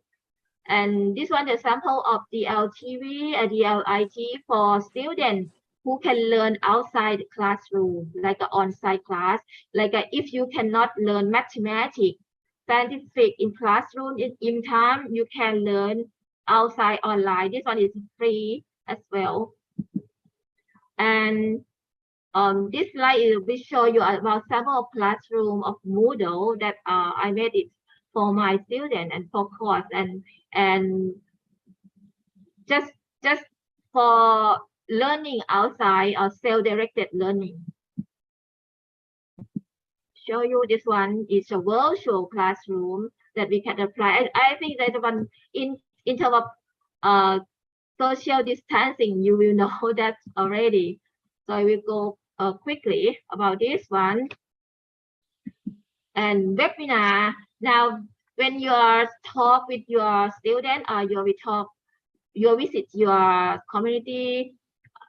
And this one, the sample of DLTV and DLIT for students who can learn outside the classroom, like an on-site class. Like if you cannot learn mathematics, scientific in classroom in time, you can learn outside online. This one is free as well. And this slide will show you about sample of classroom of Moodle that I made it for my student and for course, and just for learning outside or self-directed learning. Show you this one is a virtual classroom that we can apply. I think that one in terms of social distancing, you will know that already. So I will go quickly about this one. And webinar. Now, when you are talk with your student, or you visit your community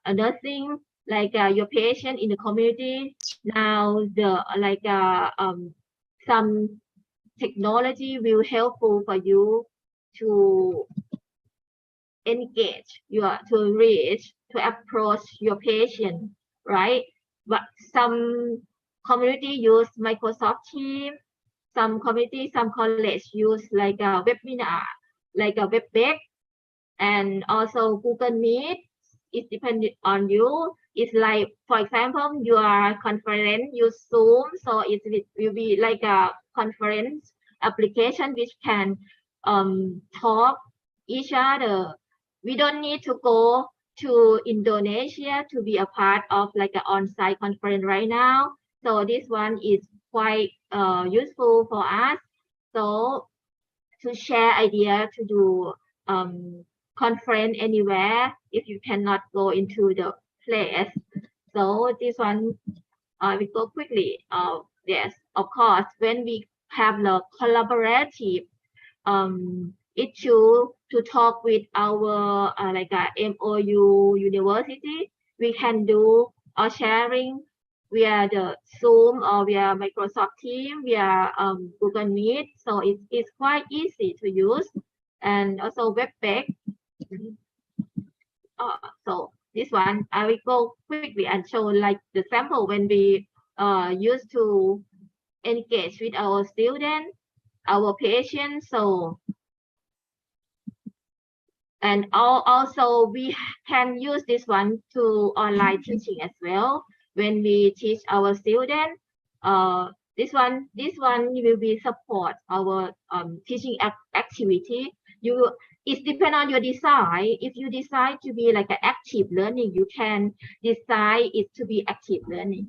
nursing, like your patient in the community. Now the some technology will helpful for you to engage to reach, to approach your patient, right? But some community use Microsoft Teams, some community, some college use like a webinar, like a WebEx, and also Google Meet. It depends on you. It's like, for example, your conference, use Zoom, so it will be like a conference application which can talk each other. We don't need to go to Indonesia to be a part of like an on-site conference right now. So this one is quite useful for us. So to share idea to do conference anywhere if you cannot go into the place. So this one we go quickly. Yes, of course, when we have the collaborative issue to talk with our like a MOU university, we can do sharing via the Zoom or via Microsoft Teams, via Google Meet. So it's quite easy to use. And also WebEx. So this one I will go quickly and show like the sample when we used to engage with our students, our patients. So and also we can use this one to online teaching as well. When we teach our students, this one will be support our teaching activity. It depends on your design. If you decide to be like an active learning, you can decide it to be active learning.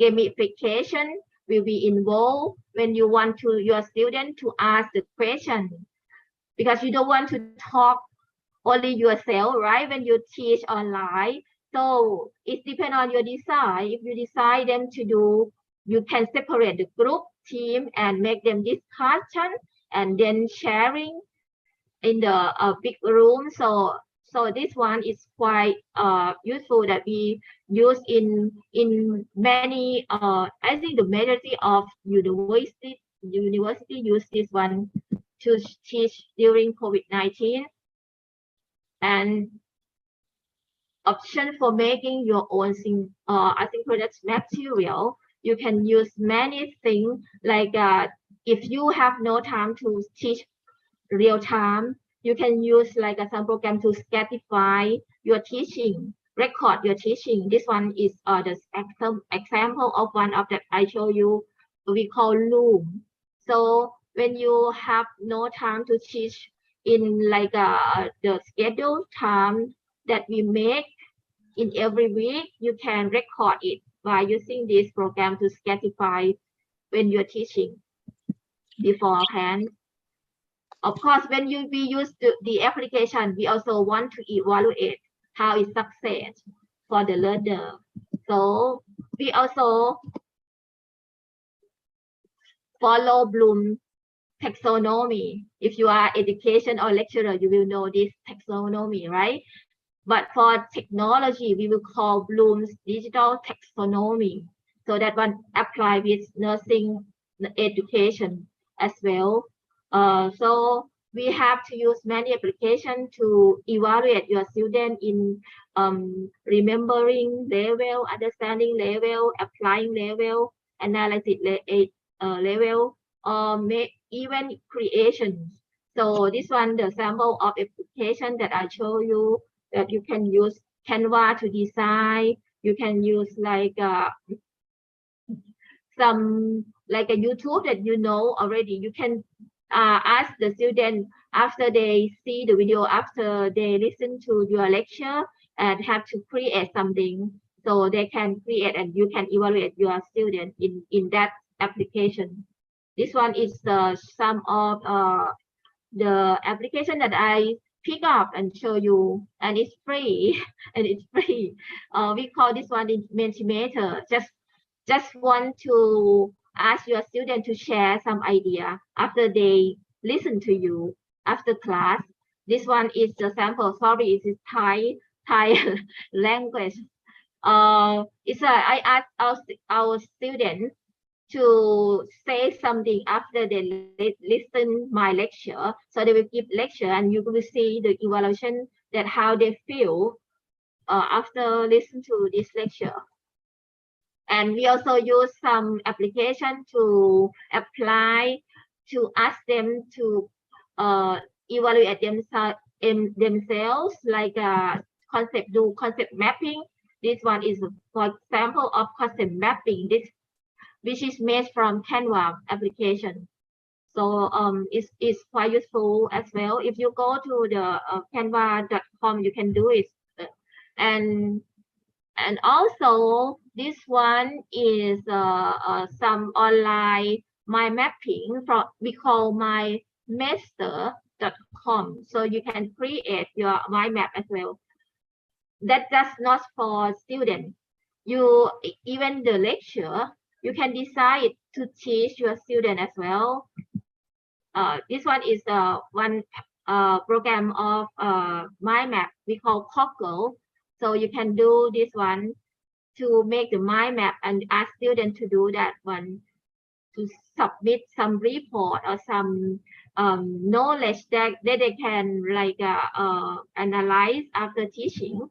gamification will be involved when you want your student to ask the question, because you don't want to talk only yourself, right? When you teach online, so it depends on your design. If you decide them to do, you can separate the group team and make them discussion and then sharing in the big room. So this one is quite useful that we use in many I think the majority of university use this one to teach during COVID-19. And option for making your own asynchronous material, you can use many things like if you have no time to teach real time, you can use like some program to scatify your teaching, record your teaching. This one is the example of one of that I show you. We call Loom. So when you have no time to teach in like the scheduled time that we make in every week, you can record it by using this program to scatify when you're teaching beforehand. Of course, when we use the application, we also want to evaluate how it's success for the learner. So we also follow Bloom taxonomy. If you are education or lecturer, you will know this taxonomy, right? But for technology, we will call Bloom's digital taxonomy. So that one apply with nursing education as well. So we have to use many applications to evaluate your student in remembering level, understanding level, applying level, analysis level, or make even creation. So this one, the sample of application that I show you, that you can use Canva to design. You can use like some like a YouTube that you know already. You can ask the student after they see the video, after they listen to your lecture, and have to create something. So they can create and you can evaluate your student in that application. This one is some of the application that I pick up and show you, and it's free. And it's free. We call this one in Mentimeter. Just want to ask your student to share some idea after they listen to you after class. This one is the sample. Sorry, it is Thai language. I asked our students to say something after they listen my lecture. So they will give lecture and you will see the evaluation that how they feel after listen to this lecture. And we also use some application to apply to ask them to evaluate themselves, like concept mapping. This one is for example of concept mapping, which is made from Canva application. So it's quite useful as well. If you go to the canva.com, you can do it. And also this one is some online mind mapping from we call mymaster.com. So you can create your mind map as well. That's not for students. You even the lecture, you can decide to teach your student as well. This one is one program of mind map we call Coggle. So you can do this one to make the mind map and ask students to do that one, to submit some report or some knowledge that they can like analyze after teaching.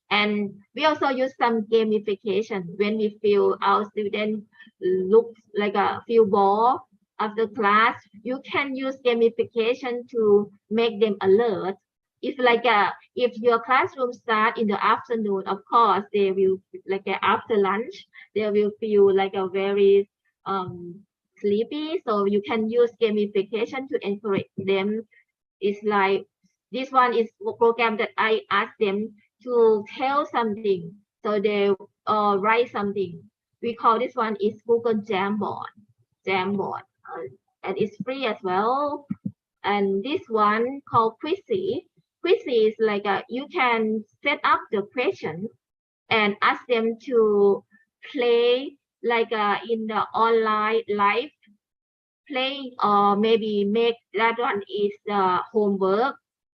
And we also use some gamification when we feel our students look like feel bored after class. You can use gamification to make them alert. If your classroom start in the afternoon, of course they will after lunch they will feel like a very sleepy. So you can use gamification to encourage them. It's like this one is a program that I ask them to tell something So they write something. We call this one is Google Jamboard. And it's free as well. And this one called Quizzy. Quizzy is like you can set up the question and ask them to play like in the online live playing, or maybe make that one is the homework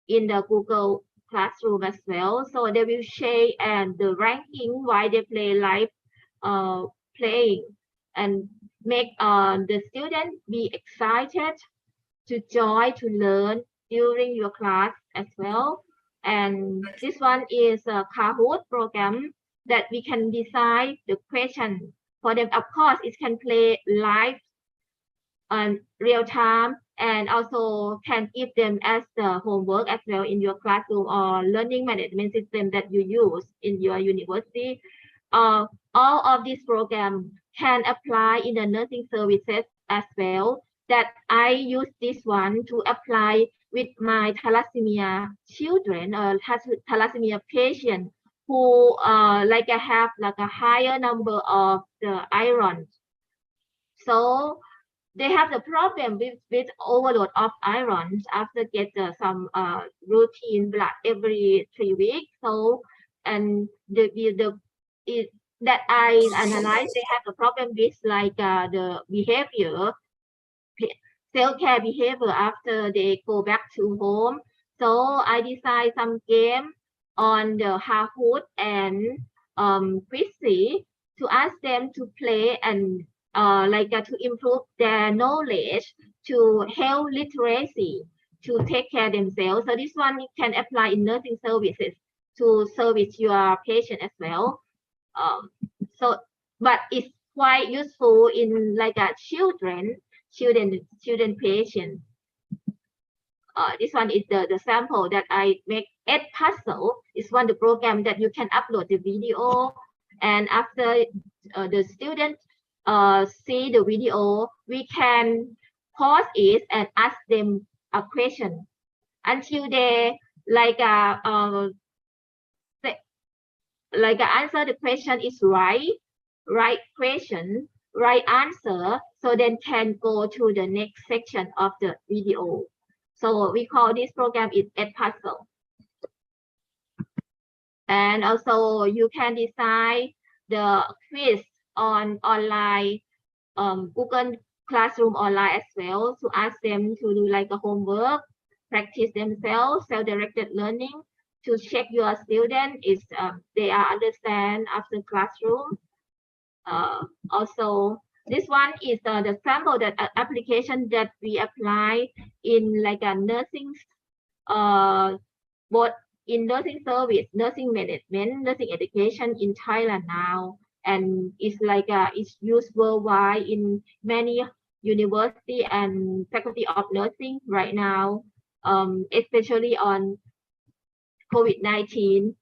in the Google Classroom as well. So they will share and the ranking while they play live playing, and make the student be excited to join to learn during your class as well. And this one is a Kahoot program that we can design the question for them. Of course, it can play live and real time, and also can give them as the homework as well in your classroom or learning management system that you use in your university. All of these programs can apply in the nursing services as well, that I use this one to apply with my thalassemia children or thalassemia patients who like have like a higher number of the iron. So they have the problem with overload of iron after get some routine blood every 3 weeks. So, and that I analyze, they have a problem with like the behavior, self-care behavior after they go back to home. So I design some game on the Kahoot and Quizzy to ask them to play and to improve their knowledge, to health literacy, to take care themselves. So this one can apply in nursing services to service your patient as well. So, but it's quite useful in like a children patient. This one is the sample that I make. Edpuzzle is one of the program that you can upload the video, and after the student see the video, we can pause it and ask them a question until they answer the question is right question, right answer, so then can go to the next section of the video. So we call this program is Edpuzzle. And also you can design the quiz on online Google Classroom online as well, to ask them to do like a homework, practice themselves, self-directed learning, to check your student is they are understand after classroom. Also, this one is the sample that application that we apply in like a nursing, both in nursing service, nursing management, nursing education in Thailand now, and it's like it's used worldwide in many university and faculty of nursing right now, especially on COVID-19.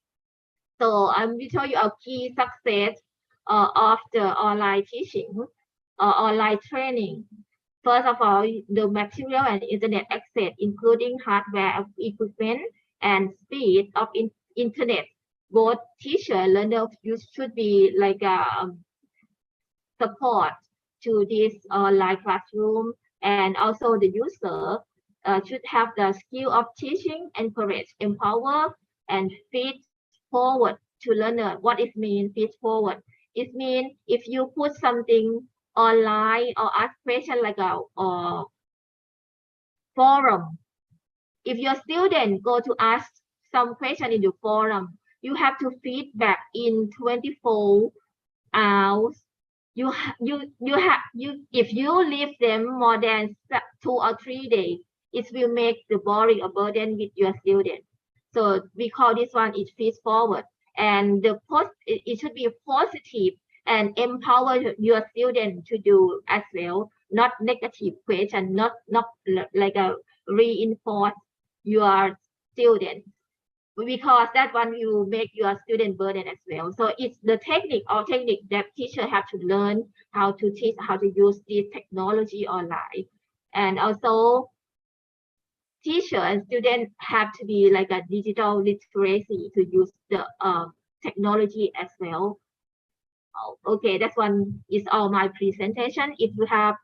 So I'm going to tell you a key success of the online teaching, online training. First of all, the material and internet access, including hardware equipment and speed of internet. Both teacher and learner should be like support to this online classroom, and also the user should have the skill of teaching, encourage, empower, and feed forward to learner. What it means, feed forward? It means if you put something online or ask question like a forum, if your student go to ask some question in the forum, you have to feedback in 24 hours. If you leave them more than 2 or 3 days, it will make the boring a burden with your student. So we call this one is feed forward, and the it should be positive and empower your student to do as well, not negative question, not like a reinforce your student, because that one will make your student burden as well. So it's the technique that teacher have to learn how to teach, how to use this technology online. And also teacher and student have to be like a digital literacy to use the technology as well. Okay, that one is all my presentation. If you have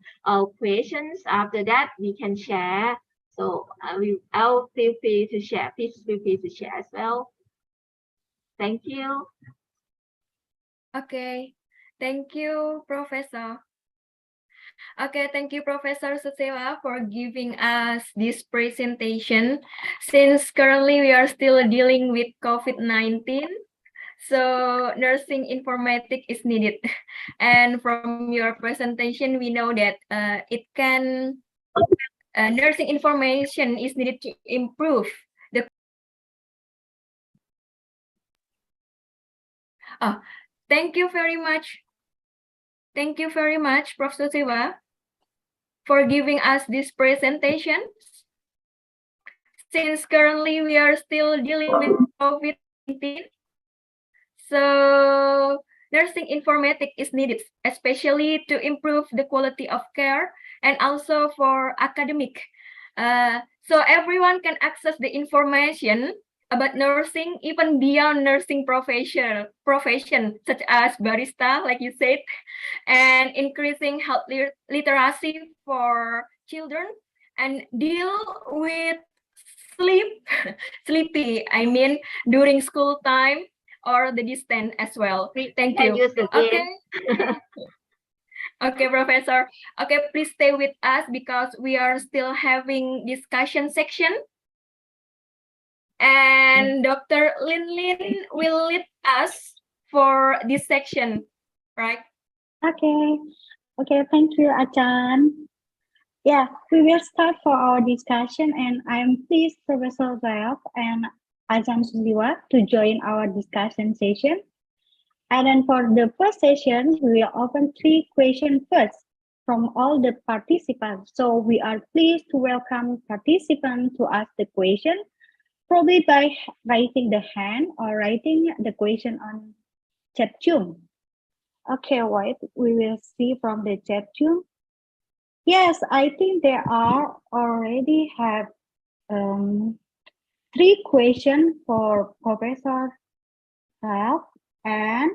questions after that, we can share. So I'll feel free to share. Please feel free to share as well. Thank you. Okay, thank you, Professor. Okay, thank you, Professor Susewa, for giving us this presentation. Since currently we are still dealing with COVID-19, so nursing informatics is needed. And from your presentation, we know that nursing information is needed to improve the. Thank you very much. Thank you very much, Professor Susewa, for giving us this presentation. Since currently we are still dealing with COVID-19, so nursing informatics is needed, especially to improve the quality of care and also for academic. So everyone can access the information about nursing, even beyond nursing profession, such as barista, like you said, and increasing health literacy for children, and deal with sleepy, I mean, during school time or the distance as well. Thank you. Okay. Okay, Professor. Okay, please stay with us because we are still having discussion section. And Dr. Lin will lead us for this section, right? Okay. Okay, thank you, Achan. Yeah, we will start for our discussion, and I am pleased Professor Ralph and Ajahn Susiwa to join our discussion session. And then for the first session, we will open 3 questions first from all the participants. So we are pleased to welcome participants to ask the question, probably by raising the hand or writing the question on chat room. Okay, wait, we will see from the chat room. Yes, I think there are already have 3 questions for Professor Ralph and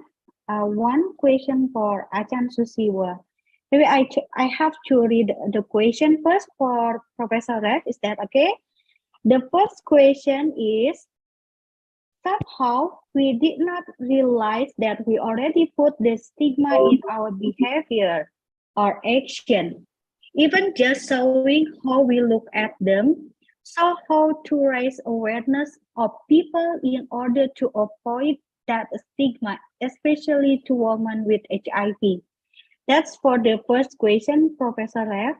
1 question for Ajahn Susiwa. Maybe I have to read the question first for Professor Ralph. Is that okay? The first question is, somehow we did not realize that we already put the stigma in our behavior or action, even just showing how we look at them. So how to raise awareness of people in order to avoid that stigma, especially to women with HIV. That's for the first question, Professor Ralph.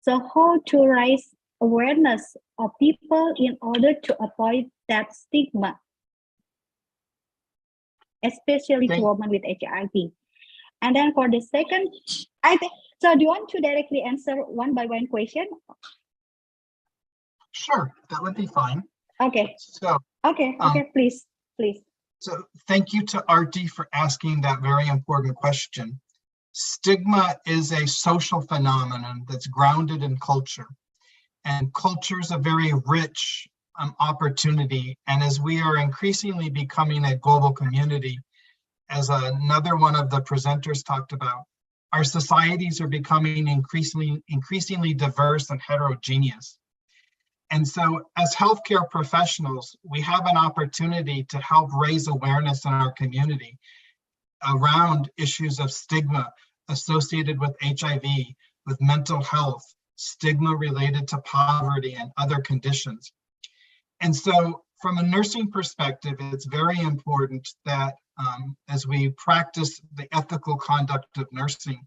So how to raise awareness of people in order to avoid that stigma, especially to women with HIV. And then for the second, so do you want to directly answer one by one question? Sure, that would be fine. Okay. So okay, please. So thank you to Arti for asking that very important question. Stigma is a social phenomenon that's grounded in culture, and culture is a very rich opportunity. And as we are increasingly becoming a global community, as another one of the presenters talked about, our societies are becoming increasingly diverse and heterogeneous. And so as healthcare professionals, we have an opportunity to help raise awareness in our community around issues of stigma associated with HIV, with mental health, stigma related to poverty and other conditions. And so from a nursing perspective, it's very important that as we practice the ethical conduct of nursing,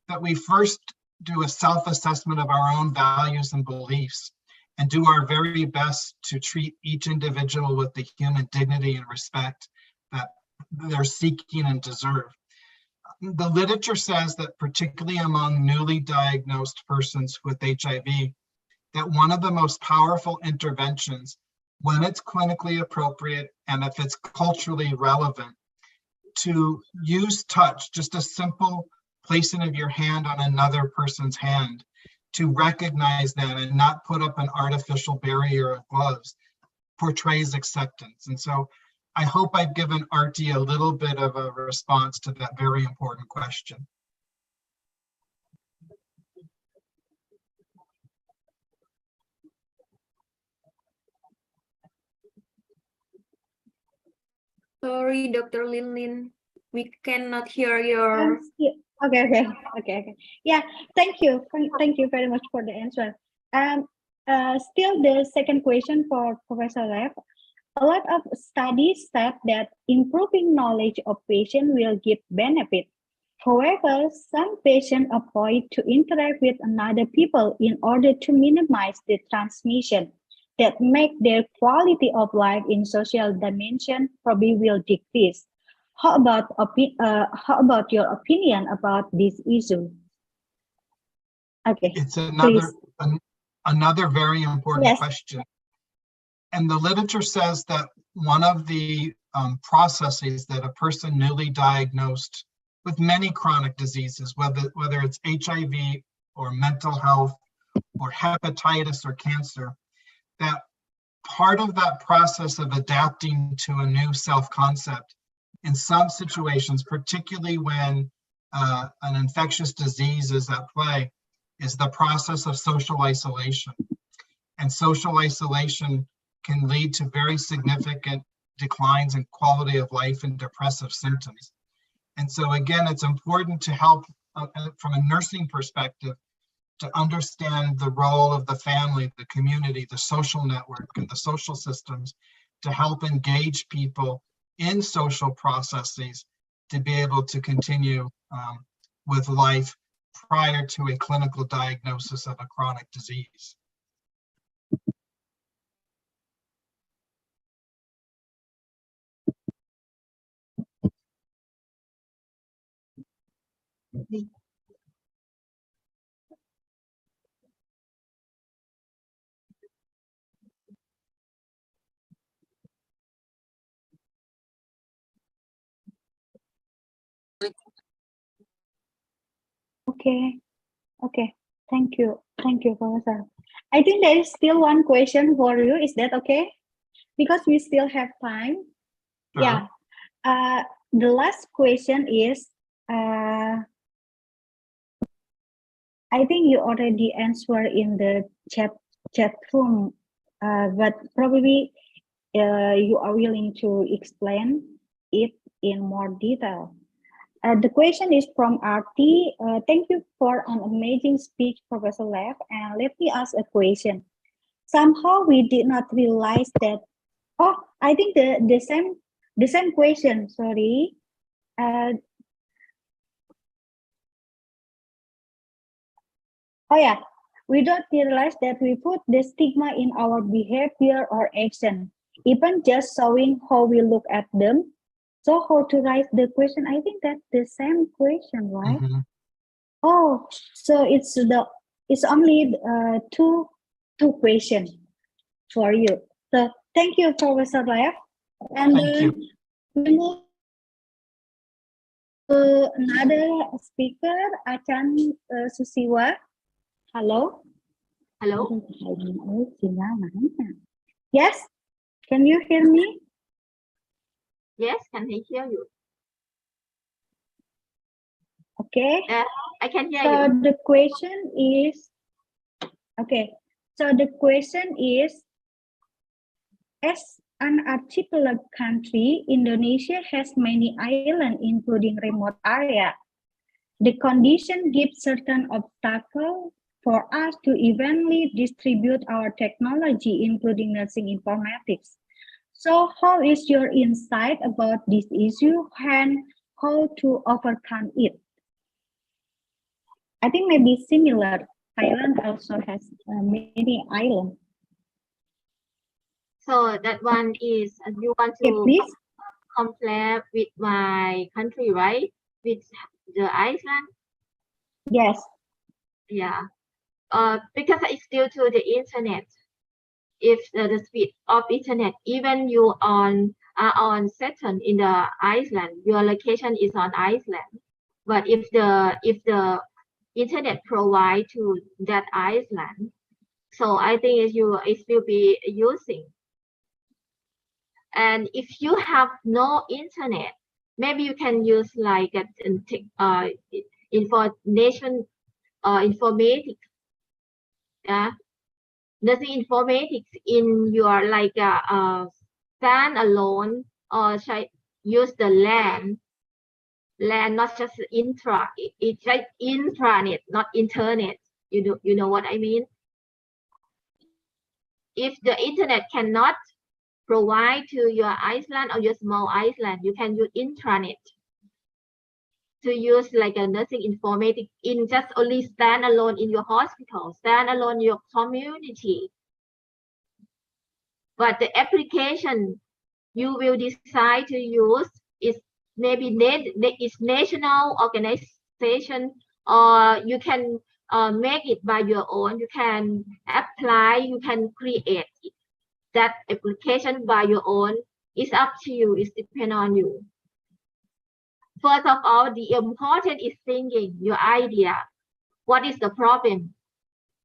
that we first do a self-assessment of our own values and beliefs and do our very best to treat each individual with the human dignity and respect that they're seeking and deserve. The literature says that particularly among newly diagnosed persons with HIV, that one of the most powerful interventions, when it's clinically appropriate and if it's culturally relevant, to use touch, just a simple placing of your hand on another person's hand, to recognize that and not put up an artificial barrier of gloves, portrays acceptance. And so I hope I've given Artie a little bit of a response to that very important question. Sorry, Dr. Lin, we cannot hear your. Okay. Yeah, thank you very much for the answer. Still the second question for Professor Lev. A lot of studies said that improving knowledge of patient will give benefit. However, some patients avoid to interact with another people in order to minimize the transmission that make their quality of life in social dimension probably will decrease. How about your opinion about this issue? Okay, it's another very important question. And the literature says that one of the processes that a person newly diagnosed with many chronic diseases, whether it's HIV or mental health or hepatitis or cancer, that part of that process of adapting to a new self-concept in some situations, particularly when an infectious disease is at play, is the process of social isolation. And social isolation can lead to very significant declines in quality of life and depressive symptoms. And so again, it's important to help from a nursing perspective to understand the role of the family, the community, the social network, and the social systems to help engage people in social processes to be able to continue with life prior to a clinical diagnosis of a chronic disease. Okay. Thank you, Professor. I think there is still one question for you. Is that okay? Because we still have time. Sure. Yeah. The last question is, I think you already answered in the chat room, but probably you are willing to explain it in more detail. The question is from RT. Thank you for an amazing speech, Professor Lev. And let me ask a question. Somehow we did not realize that. Oh, I think the same question. Sorry. Oh yeah, we don't realize that we put the stigma in our behavior or action, even just showing how we look at them. So how to write the question? I think that's the same question, right? Mm-hmm. Oh, so it's only two questions for you. So thank you, Professor Lev. And thank you. We move to another speaker, Achan Susiwa. Hello. Hello. Yes. Can you hear me? Yes, can I hear you? Okay. I can hear so you. The question is, okay. So the question is, as an archipelago country, Indonesia has many islands, including remote area. The condition gives certain obstacles for us to evenly distribute our technology, including nursing informatics. So how is your insight about this issue and how to overcome it? I think maybe similar. Thailand also has many islands. So that one is you want to compare with my country, right? With the Iceland? Yes. Yeah. Because it's due to the internet. If the speed of internet, even you are on Saturn in the Iceland, your location is on Iceland. But if the internet provide to that Iceland, so I think it will be using. And if you have no internet, maybe you can use like information informatics. Yeah, nothing informatics in your like standalone, or use the LAN, not just it's like intranet, not internet. You know what I mean? If the internet cannot provide to your island or your small island, you can use intranet to use like a nursing informatics in just only standalone in your hospital, standalone in your community. But the application you will decide to use is maybe is national organization, or you can make it by your own. You can apply, you can create that application by your own. It's up to you. It's depend on you. First of all, the important is thinking your idea. What is the problem?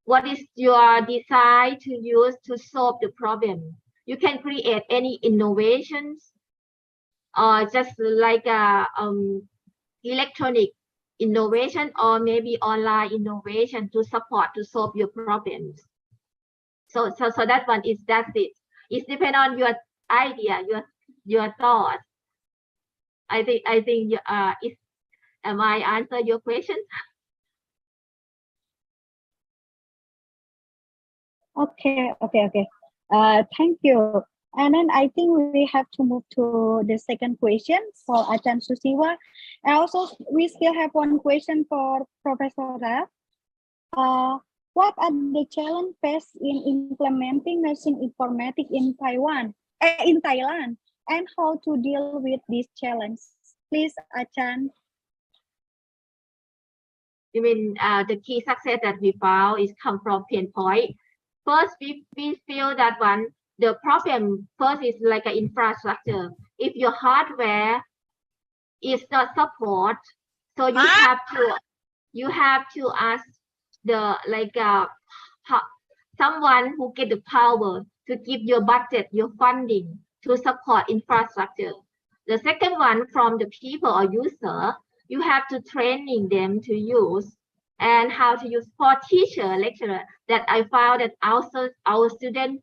What is your desire to use to solve the problem? You can create any innovations, just like a electronic innovation, or maybe online innovation to support to solve your problems. So that one is, that's it. It depends on your idea, your thought. I think am I answer your question? Okay. Thank you. And then I think we have to move to the second question for Achan Susiwa. And also we still have one question for Professor Raf. What are the challenges faced in implementing nursing informatics in Thailand, and how to deal with this challenge? Please, Achan. You mean the key success that we found is come from pain point. First, we feel that the problem first is like an infrastructure. If your hardware is not support, so you have to ask the someone who get the power to give your budget, your funding to support infrastructure. The second one, from the people or user, you have to training them to use and how to use. For teacher, lecturer, that I found that our students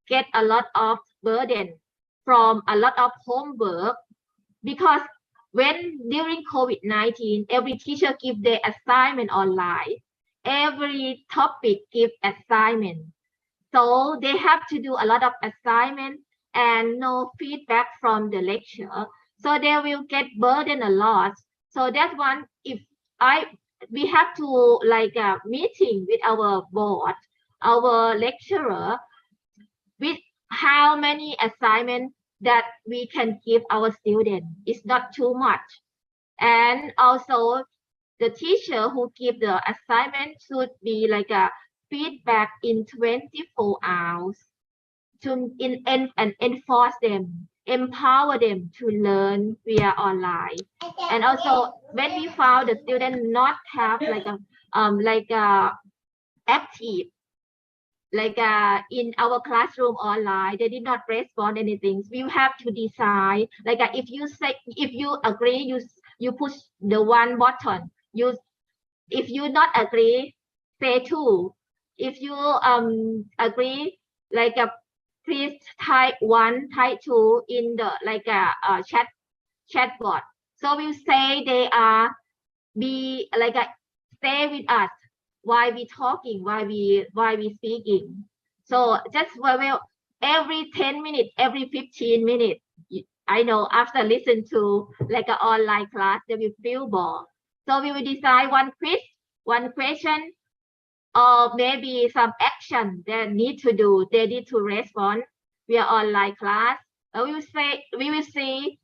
get a lot of burden from a lot of homework, because when during COVID-19, every teacher give their assignment online, every topic give assignment, so they have to do a lot of assignment and no feedback from the lecturer, so they will get burden a lot. So that one, if we have to like a meeting with our board, our lecturer, with how many assignments that we can give our students. It's not too much. And also the teacher who give the assignment should be like a feedback in 24 hours to and enforce them, empower them to learn via online. And also when we found the student not have like a active, like in our classroom online, they did not respond anything. We have to decide, like if you agree, you push the one button. If you not agree, say two. If you agree, like please type 1, type 2 in the like a chat bot. So we say they are be like stay with us while we talking, while we speaking. So just well every 10 minutes, every 15 minutes, I know after listen to like an online class, they will feel bored. So we will decide one quiz, one question, or maybe some action they need to do. They need to respond via online class. We will see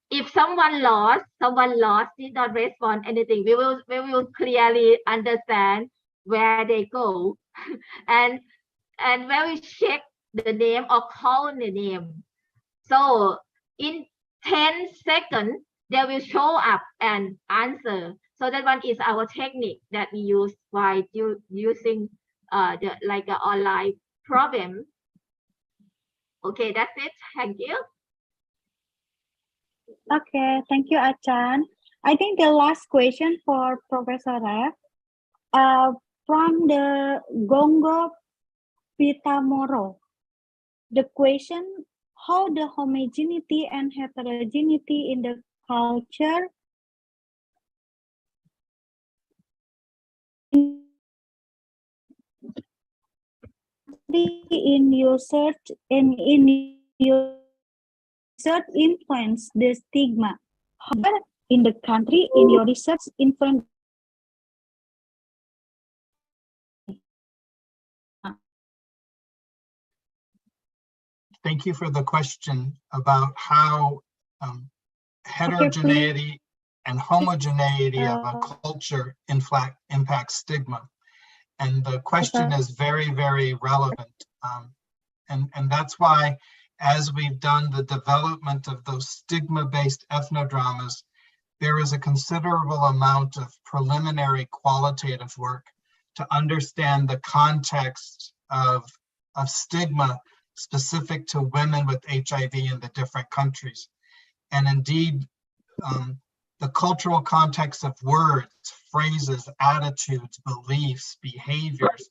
if someone lost, did not respond anything. We will clearly understand where they go, and when we check the name or call the name, so in 10 seconds they will show up and answer. So that one is our technique that we use while using the like online problem. Okay, that's it. Thank you. Okay, thank you, Achan. I think the last question for Professor Ref, from the Gongo Pitamoro. The question, how the homogeneity and heterogeneity in the culture in your search and in your research influence the stigma? How in the country in your research influence? Thank you for the question about how heterogeneity and homogeneity of a culture impacts stigma. And the question is very, very relevant. And that's why, as we've done the development of those stigma-based ethnodramas, there is a considerable amount of preliminary qualitative work to understand the context of stigma specific to women with HIV in the different countries. And indeed, the cultural context of words, phrases, attitudes, beliefs, behaviors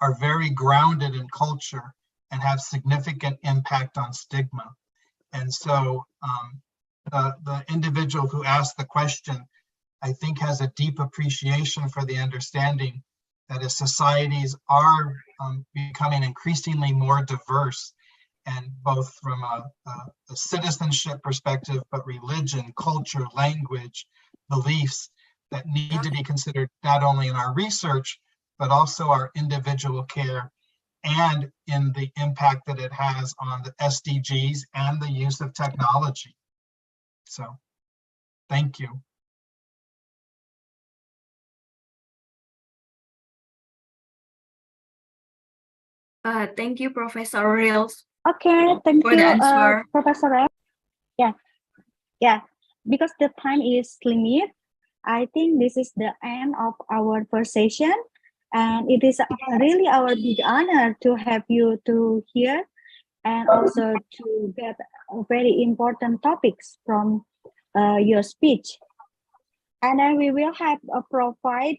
are very grounded in culture and have significant impact on stigma. And so the individual who asked the question, I think, has a deep appreciation for the understanding that as societies are becoming increasingly more diverse, and both from a citizenship perspective, but religion, culture, language, beliefs that need to be considered not only in our research, but also our individual care and in the impact that it has on the SDGs and the use of technology. So, thank you. Thank you, Professor Reels. Okay, thank for you, the answer. Professor Ref. Yeah, because the time is limited, I think this is the end of our first session, and it is really our big honor to have you to here, and also to get very important topics from your speech. And then we will have provide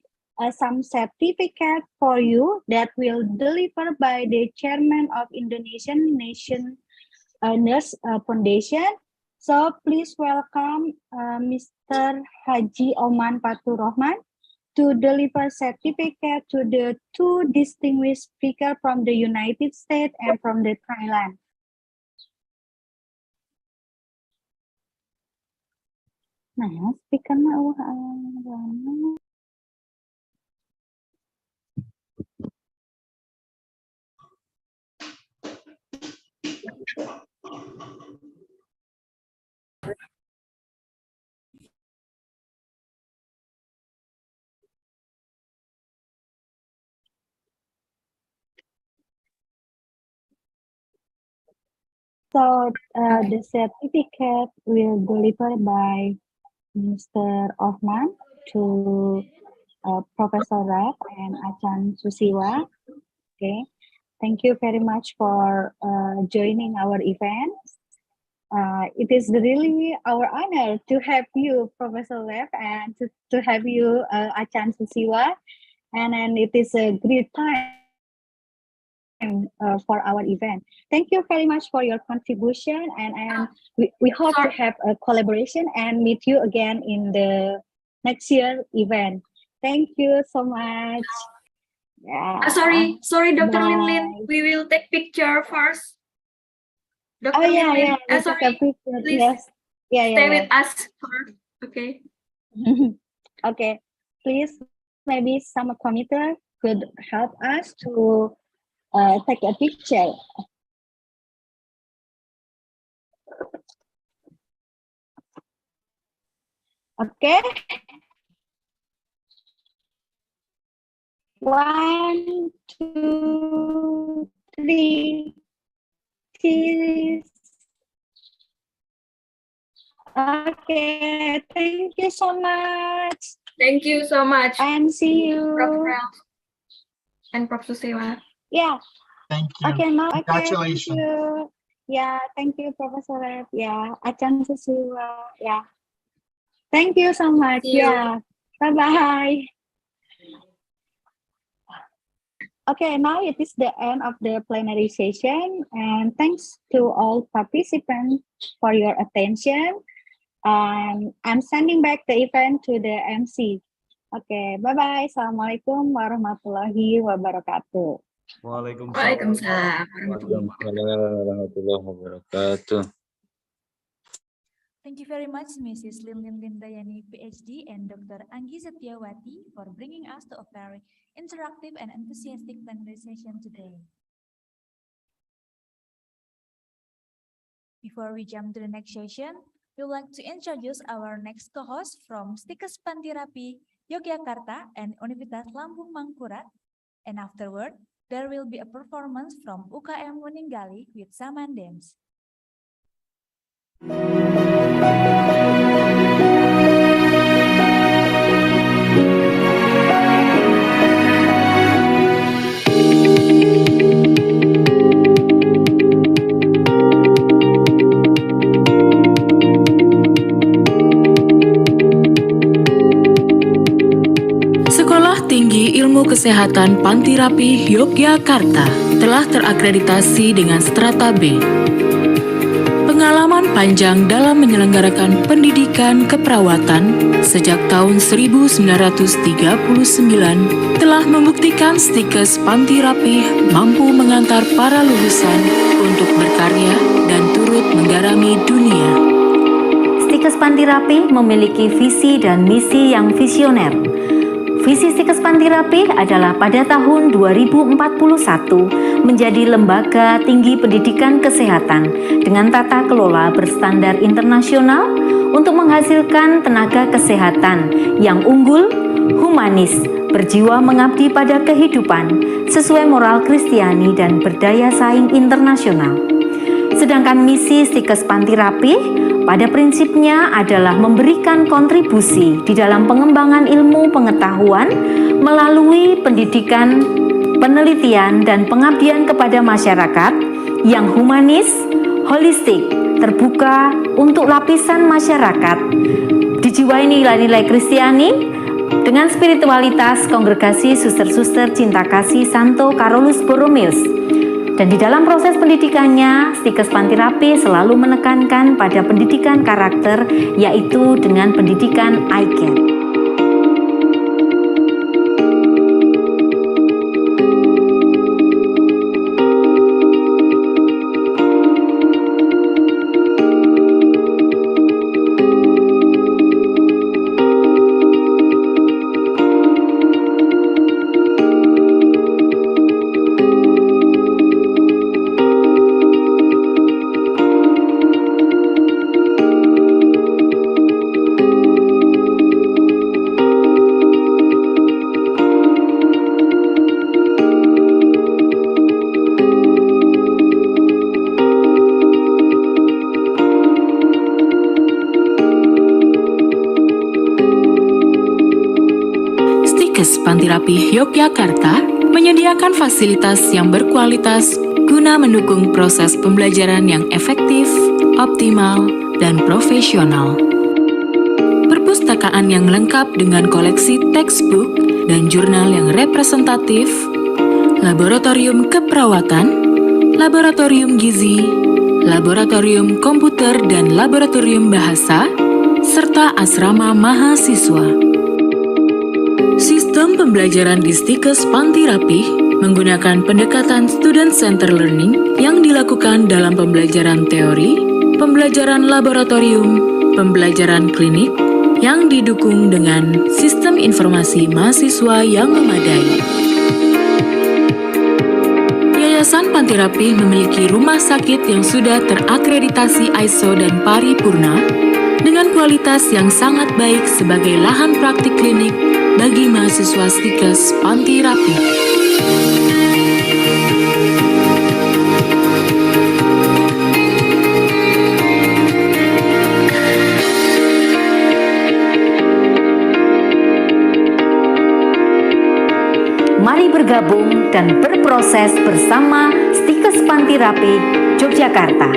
some certificate for you that will deliver by the chairman of Indonesian Nation Nurse Foundation. So please welcome Mr. Haji Oman Patur Rahman to deliver certificate to the two distinguished speakers from the United States and from the Thailand. Nah, speakernya So the certificate will deliver by Mr. Ohman to Professor Raf and Achan Susiwa. Okay, thank you very much for joining our event. It is really our honor to have you, Professor Raf, and to have you, Achan Susiwa. And then it is a great time for our event. Thank you very much for your contribution, and we hope to have a collaboration and meet you again in the next year event. Thank you so much. Yeah. Sorry, Dr. Bye. Lin. We will take picture first. Dr. Oh yeah, Lin. yeah. Sorry. Please Yes. Yeah, stay yeah. with us first. Okay. Okay. Please, maybe some committee could help us to take a picture. Okay. 1, 2, 3. Cheese. Okay. Thank you so much. Thank you so much. And see you. Prof. Ralph and Prof. Susiwa. Yeah. Thank you. Okay, now Congratulations. thank you. Yeah, thank you, Professor. Yeah, Achan Susua. Yeah, thank you so much. See you. Yeah, bye-bye. Okay, now it is the end of the plenary session, and thanks to all participants for your attention. And I'm sending back the event to the MC. Okay, bye-bye. Assalamualaikum warahmatullahi wabarakatuh. Waalaikumsalam warahmatullahi wabarakatuh. Thank you very much, Mrs. Lin Lindayani, PhD, and Dr. Anggi Setiawati for bringing us to a very interactive and enthusiastic plenary session today. Before we jump to the next session, we would like to introduce our next co-host from STIkep PPNI, Yogyakarta, and Universitas Lambung Mangkurat. And afterward, there will be a performance from UKM Meninggali with Saman Dance. Sekolah Tinggi Ilmu Kesehatan Pantirapi Yogyakarta telah terakreditasi dengan strata B. Pengalaman panjang dalam menyelenggarakan pendidikan keperawatan sejak tahun 1939 telah membuktikan STIkep Pantirapi mampu mengantar para lulusan untuk berkarya dan turut menggarami dunia. STIkep Pantirapi memiliki visi dan misi yang visioner. Visi STIkep Pantirapi adalah pada tahun 2041 menjadi lembaga tinggi pendidikan kesehatan dengan tata kelola berstandar internasional untuk menghasilkan tenaga kesehatan yang unggul, humanis, berjiwa mengabdi pada kehidupan, sesuai moral Kristiani dan berdaya saing internasional. Sedangkan misi STIkep Pantirapi pada prinsipnya adalah memberikan kontribusi di dalam pengembangan ilmu pengetahuan melalui pendidikan, penelitian, dan pengabdian kepada masyarakat yang humanis, holistik, terbuka untuk lapisan masyarakat, dijiwai nilai-nilai Kristiani dengan spiritualitas Kongregasi Suster-Suster Cinta Kasih Santo Carolus Borromeus. Dan di dalam proses pendidikannya, STIkep Pantirapi selalu menekankan pada pendidikan karakter, yaitu dengan pendidikan ICAP. STIkep Pantirapi Yogyakarta menyediakan fasilitas yang berkualitas guna mendukung proses pembelajaran yang efektif, optimal, dan profesional. Perpustakaan yang lengkap dengan koleksi textbook dan jurnal yang representatif, laboratorium keperawatan, laboratorium gizi, laboratorium komputer dan laboratorium bahasa, serta asrama mahasiswa. Sistem pembelajaran di STIkep Pantirapi menggunakan pendekatan student center learning yang dilakukan dalam pembelajaran teori, pembelajaran laboratorium, pembelajaran klinik yang didukung dengan sistem informasi mahasiswa yang memadai. Yayasan Pantirapi memiliki rumah sakit yang sudah terakreditasi ISO dan paripurna dengan kualitas yang sangat baik sebagai lahan praktik klinik bagi mahasiswa STIkep Pantirapi. Mari bergabung dan berproses bersama STIkep Pantirapi Yogyakarta. Yogyakarta.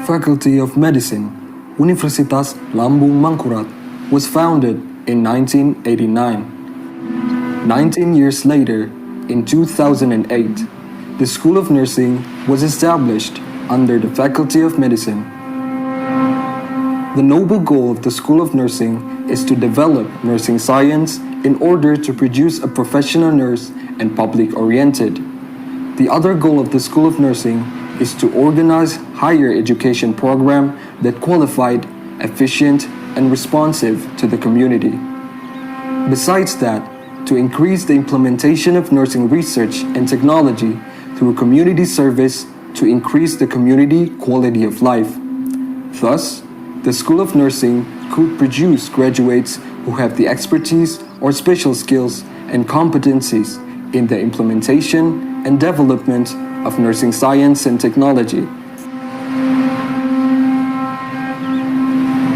Faculty of Medicine, Universitas Lambung Mangkurat, was founded in 1989. 19 years later, in 2008, the School of Nursing was established under the Faculty of Medicine. The noble goal of the School of Nursing is to develop nursing science in order to produce a professional nurse and public-oriented. The other goal of the School of Nursing is to organize higher education program that qualified, efficient, and responsive to the community. Besides that, to increase the implementation of nursing research and technology through community service to increase the community quality of life. Thus, the School of Nursing could produce graduates who have the expertise or special skills and competencies in the implementation and development of nursing science and technology.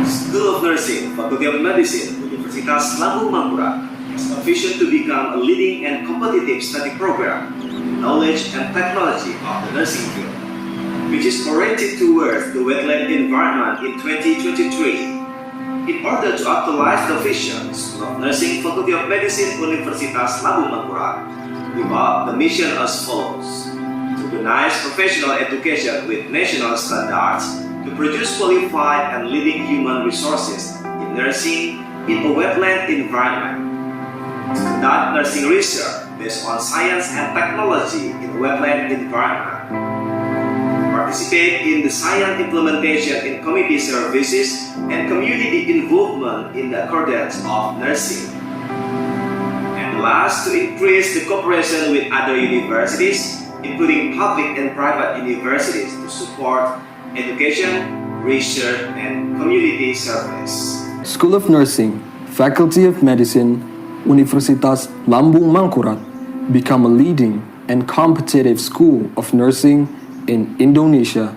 School of Nursing, Faculty of Medicine, Universitas Lambung Mangkurat has a vision to become a leading and competitive study program in knowledge and technology of the nursing field, which is oriented towards the wetland environment in 2023. In order to actualize the vision, School of Nursing, Faculty of Medicine, Universitas Lambung Mangkurat developed the mission as follows: to organize professional education with national standards to produce qualified and leading human resources in nursing in a wetland environment, to conduct nursing research based on science and technology in a wetland environment, participate in the science implementation in community services and community involvement in the accordance of nursing. And last, to increase the cooperation with other universities, including public and private universities, to support education, research, and community service. School of Nursing, Faculty of Medicine, Universitas Lambung Mangkurat become a leading and competitive school of nursing in Indonesia.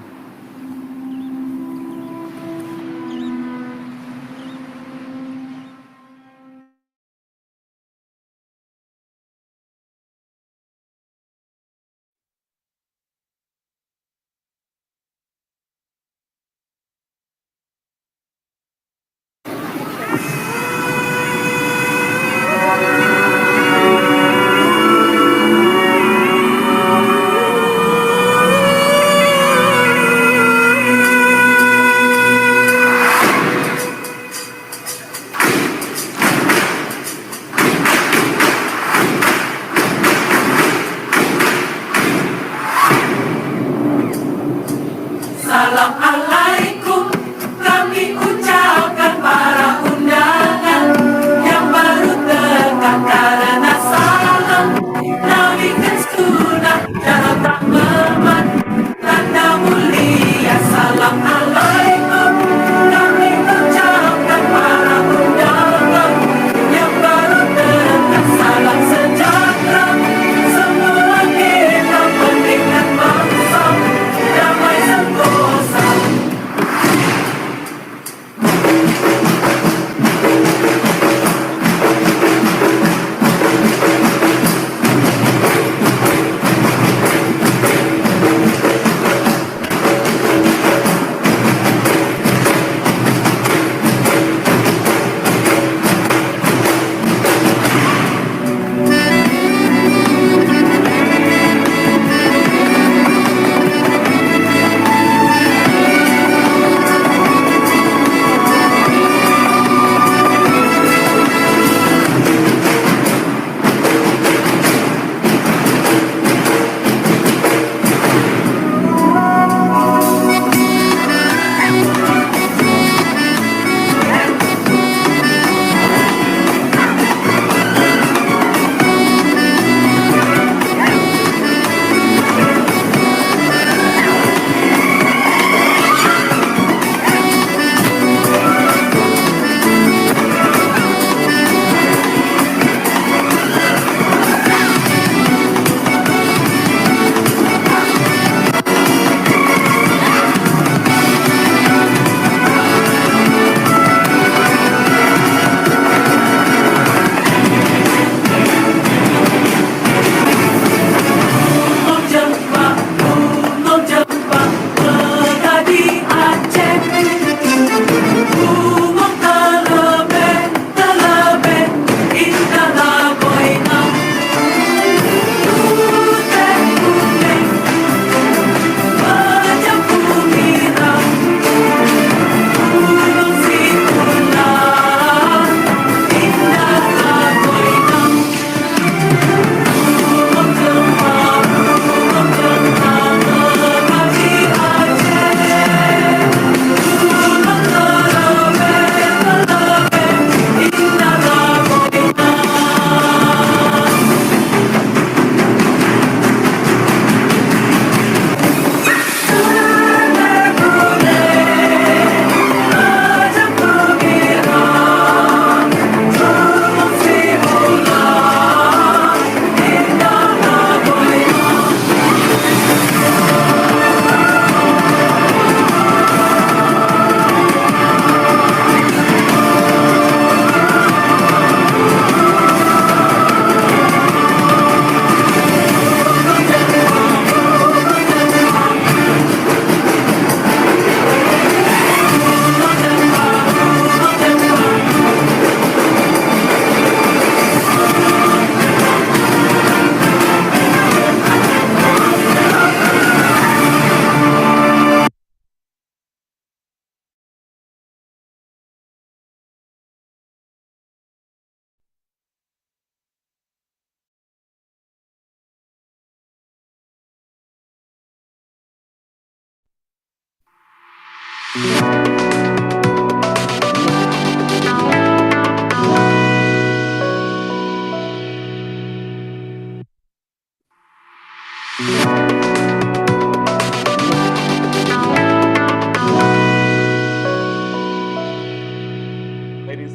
Ladies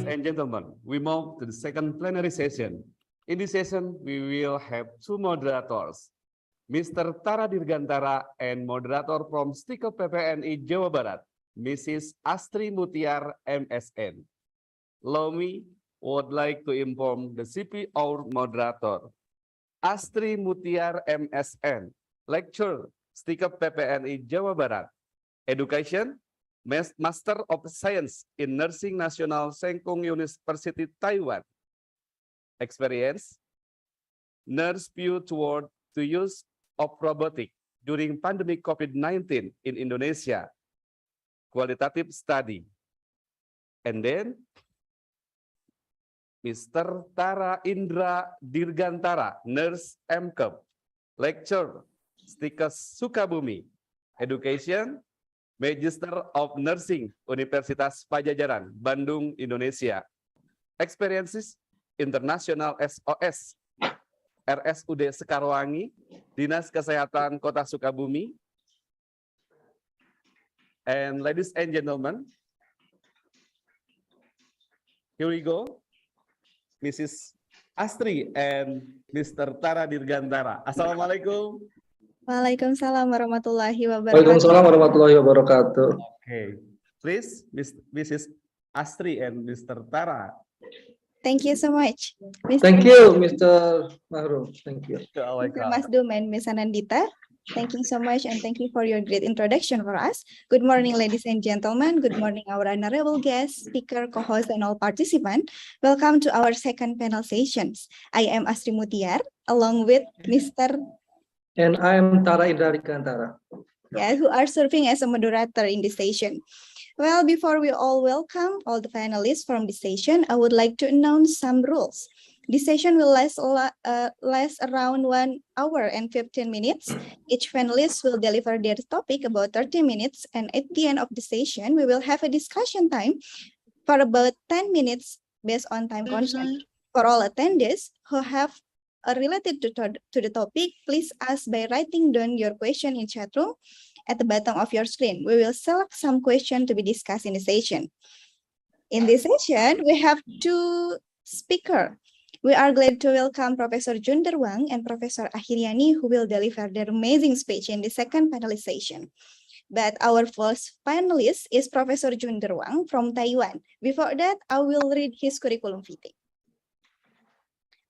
and gentlemen, we move to the second plenary session. In this session, we will have two moderators, Mr. Tara Dirgantara and moderator from STIkep PPNI Jawa Barat, Mrs. Astri Mutiar, MSN. Lomi would like to inform the CP our moderator, Astri Mutiar, MSN, lecturer, STIkep PPNI Jawa Barat, Education, Master of Science in Nursing National Seng Kung University, Taiwan. Experience, nurse view toward the use of robotic during pandemic COVID-19 in Indonesia. Qualitative study. And then, Mr. Tara Indra Dirgantara, nurse MCAP, lecturer, STIkep Sukabumi, Education, Magister of Nursing, Universitas Pajajaran, Bandung, Indonesia. Experiences, International SOS, RSUD Sekarwangi, Dinas Kesehatan Kota Sukabumi. And ladies and gentlemen, here we go. Mrs. Astri and Mr. Tara Dirgantara. Assalamualaikum. Waalaikumsalam warahmatullahi wabarakatuh. Waalaikumsalam warahmatullahi wabarakatuh. Okay, please, Mrs. Astri and Mr. Tara. Thank you so much. Thank you, Mr. Mahrum. Thank you. Mr. Masdum and Ms. Anandita. Thank you so much and thank you for your great introduction for us. Good morning, ladies and gentlemen. Good morning, our honorable guests, speaker, co-host, and all participants. Welcome to our second panel sessions. I am Astri Mutiar, along with Mr. And I am Tara Indra Dirgantara. Yeah, who are serving as a moderator in this session. Well, before we all welcome all the panelists from this session, I would like to announce some rules. This session will last around 1 hour and 15 minutes. Each panelist will deliver their topic about 30 minutes, and at the end of the session, we will have a discussion time for about 10 minutes based on time constraint. For all attendees who have related to the topic, please ask by writing down your question in chat room at the bottom of your screen. We will select some questions to be discussed in the session. In this session, we have two speakers. We are glad to welcome Professor Junder Wang and Professor Akhiriani, who will deliver their amazing speech in the second panelist session. But our first panelist is Professor Junder Wang from Taiwan. Before that, I will read his curriculum vitae.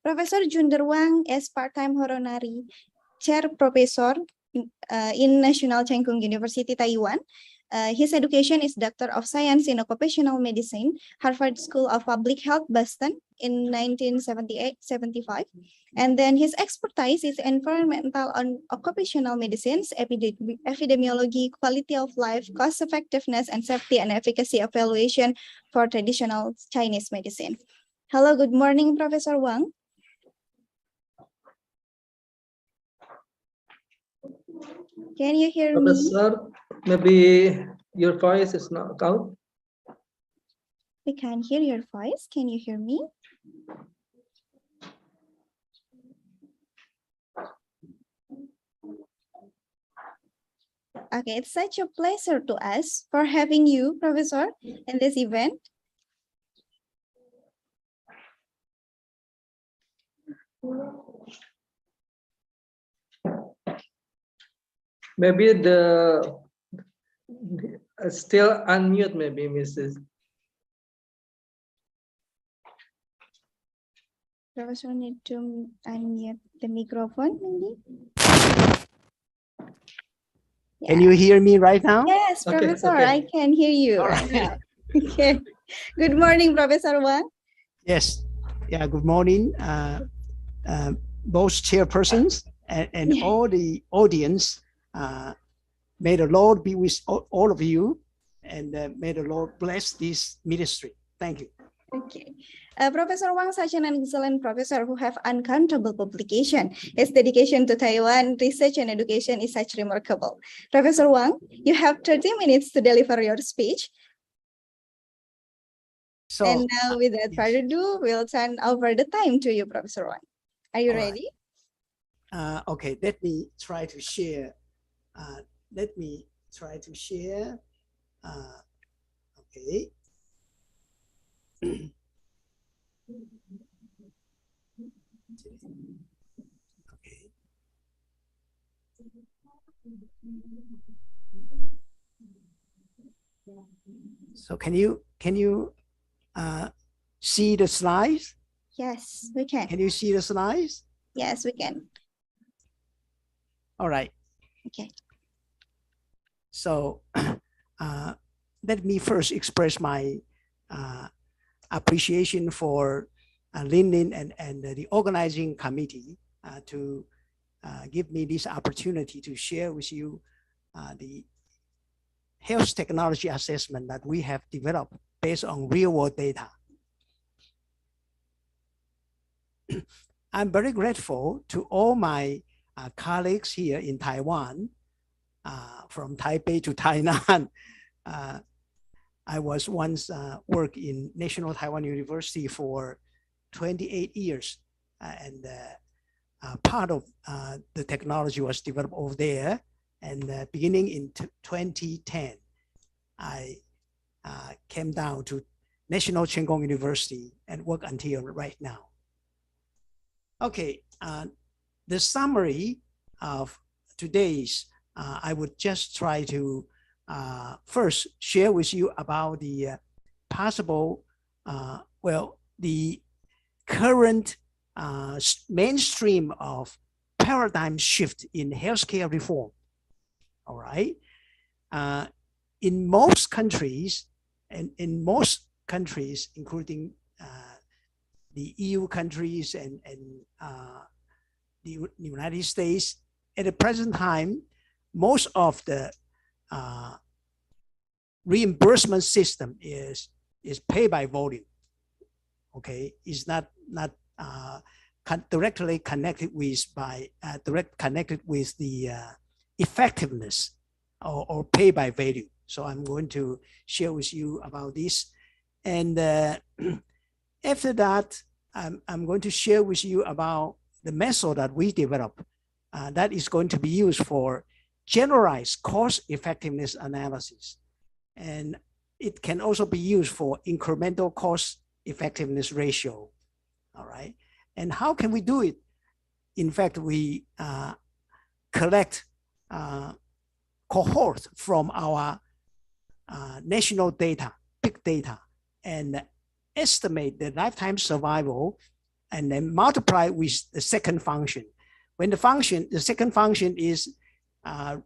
Professor Junder Wang is part-time honorary chair professor in National Cheng Kung University, Taiwan. His education is Doctor of Science in Occupational Medicine, Harvard School of Public Health, Boston in 1978-75. And then his expertise is environmental and occupational medicines, epidemiology, quality of life, cost effectiveness, and safety and efficacy evaluation for traditional Chinese medicine. Hello, good morning, Professor Wang. Can you hear me? Professor, maybe your voice is not out. We can't hear your voice. Can you hear me? Okay, it's such a pleasure to us for having you, Professor, in this event. Maybe the still unmute, maybe Mrs. Professor need to unmute the microphone, maybe. Yeah. Can you hear me right now? Yes, Professor, I can hear you right now. Okay. Good morning, Professor Wang. Yes. Yeah. Good morning, both chairpersons and all the audience. May the Lord be with all of you, and may the Lord bless this ministry. Thank you. Okay. Professor Wang, such an excellent professor who have uncountable publication. His dedication to Taiwan research and education is such remarkable. Professor Wang, you have 30 minutes to deliver your speech. So, and now, without further ado, we'll turn over the time to you, Professor Wang. Are you ready? Okay, let me try to share. Okay. Okay. So can you see the slides? Yes, we can. Can you see the slides? Yes, we can. All right. Okay. So let me first express my appreciation for Lin and the organizing committee to give me this opportunity to share with you the health technology assessment that we have developed based on real-world data. I'm very grateful to all my colleagues here in Taiwan, from Taipei to Tainan. I was once worked in National Taiwan University for 28 years, and part of the technology was developed over there. And beginning in 2010, I came down to National Cheng Kung University and work until right now. Okay, the summary of today's, I would just try to first share with you about the possible, the current mainstream of paradigm shift in healthcare reform. All right. In most countries, including the EU countries and the United States, at the present time, most of the reimbursement system is pay by volume. Okay, it's not directly connected with the effectiveness or pay by value. So I'm going to share with you about this. And after that, I'm going to share with you about the method that we developed that is going to be used for generalized cost effectiveness analysis. And it can also be used for incremental cost effectiveness ratio. All right. And how can we do it? In fact, we collect cohorts from our national data, big data, and estimate the lifetime survival and then multiply with the second function. When the second function is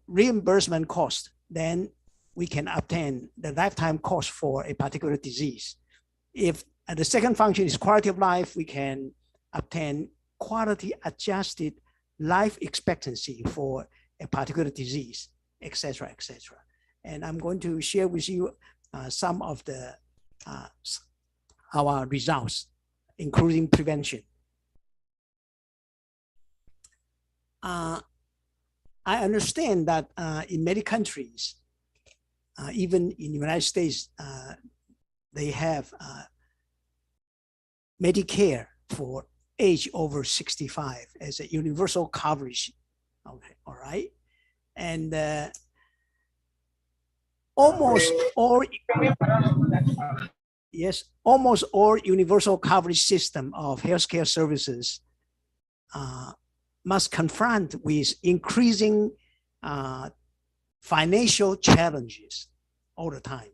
reimbursement cost, then we can obtain the lifetime cost for a particular disease. If the second function is quality of life, we can obtain quality adjusted life expectancy for a particular disease, etc., etc. And I'm going to share with you some of the our results, including prevention. I understand that in many countries, even in the United States, they have Medicare for age over 65 as a universal coverage. Okay, all right. And almost all universal coverage system of healthcare services must confront with increasing financial challenges all the time.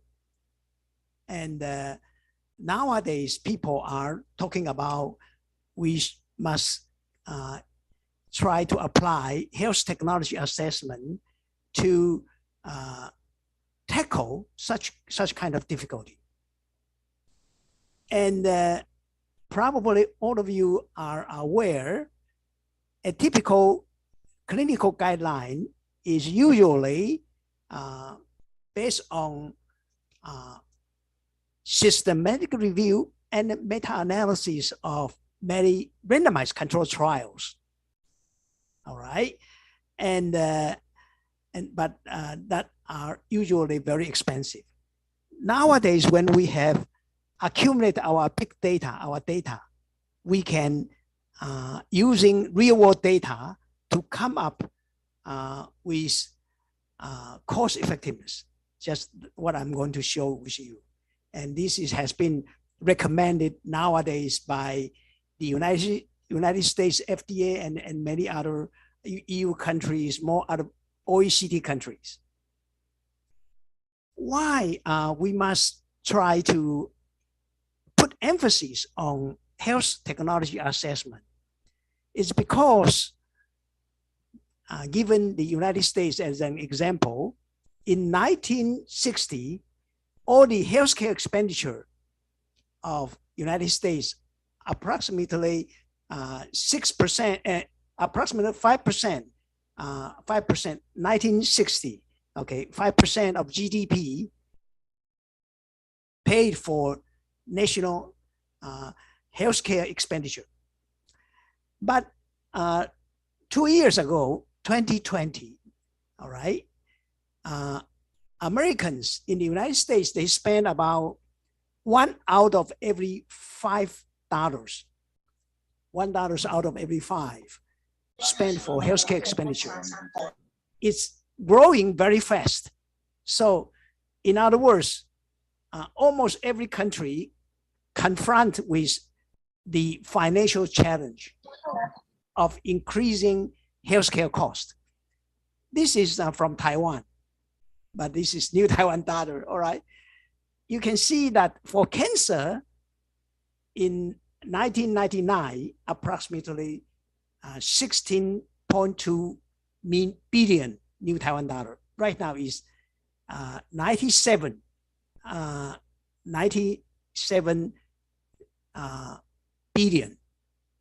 And nowadays, people are talking about we must try to apply health technology assessment to tackle such kind of difficulty. And probably all of you are aware, a typical clinical guideline is usually based on systematic review and meta-analysis of many randomized controlled trials. All right, but that are usually very expensive. Nowadays, when we have accumulated our big data, we can using real-world data to come up with cost effectiveness. Just what I'm going to show with you, and this has been recommended nowadays by the United States FDA and many other EU countries, more other OECD countries. Why we must try to put emphasis on health technology assessment is because given the United States as an example, in 1960, all the healthcare expenditure of United States, approximately 6%, approximately 5%, 1960, okay, 5% of GDP paid for national healthcare expenditure. But 2 years ago, 2020, all right, Americans in the United States, they spend about $1 out of every $5. $1 out of every 5 spent for healthcare expenditure. It's growing very fast. So in other words, almost every country confront with the financial challenge of increasing healthcare cost. This is from Taiwan, but this is new Taiwan data, all right? You can see that for cancer in 1999, approximately 16.2 billion new Taiwan dollar. Right now is 97 billion,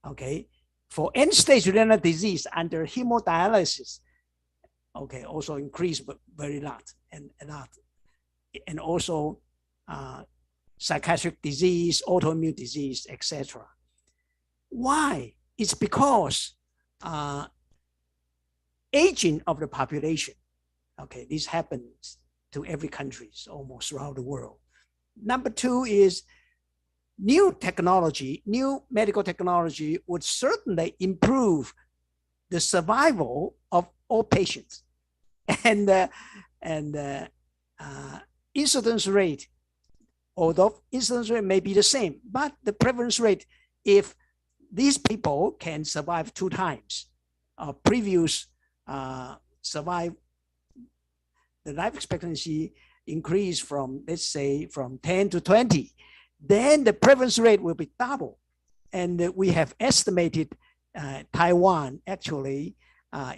okay? For end-stage renal disease under hemodialysis, okay, also increased very lot and also psychiatric disease, autoimmune disease, etc. Why? It's because aging of the population. Okay, this happens to every country, almost around the world. Number 2 is new technology, new medical technology would certainly improve the survival of all patients, and incidence rate, although incidence rate may be the same, but the prevalence rate, if these people can survive 2 times previous survive, the life expectancy increase from, let's say, from 10 to 20, then the prevalence rate will be double. And we have estimated Taiwan actually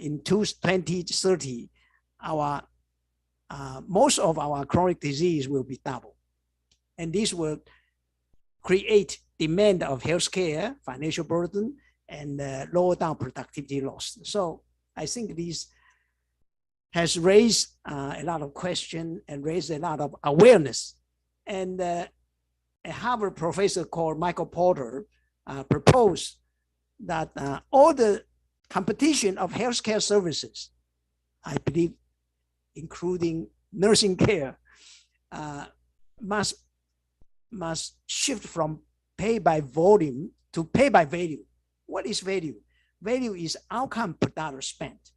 in 2030, our most of our chronic disease will be double. And this will create demand of healthcare, financial burden, and lower down productivity loss. So I think this has raised a lot of questions and raised a lot of awareness. And a Harvard professor called Michael Porter proposed that all the competition of healthcare services, I believe, including nursing care, must shift from pay by volume to pay by value. What is value? Value is outcome per dollar spent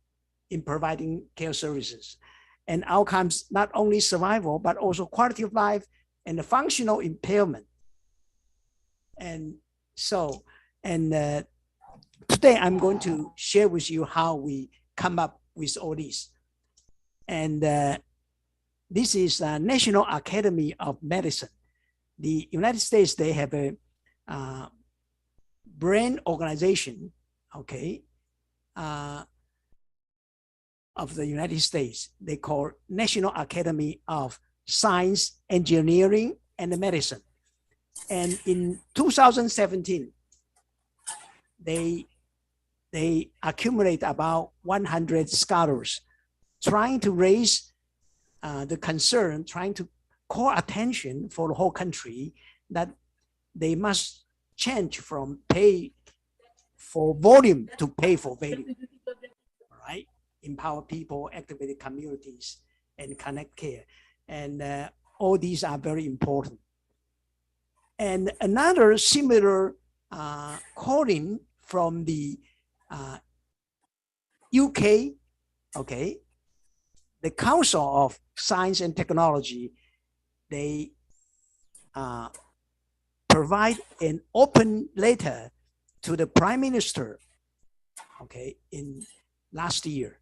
in providing care services, and outcomes not only survival but also quality of life and the functional impairment. And so, today I'm going to share with you how we come up with all this. And this is National Academy of Medicine. The United States, they have a brain organization, okay, of the United States. They call National Academy of Science, Engineering, and Medicine. And in 2017, they accumulate about 100 scholars trying to raise the concern, trying to call attention for the whole country that they must change from pay for volume to pay for value. All right, empower people, activate communities, and connect care, and all these are very important. And another similar calling from the UK, okay, the Council of Science and Technology, they provide an open letter to the Prime Minister, okay, in last year,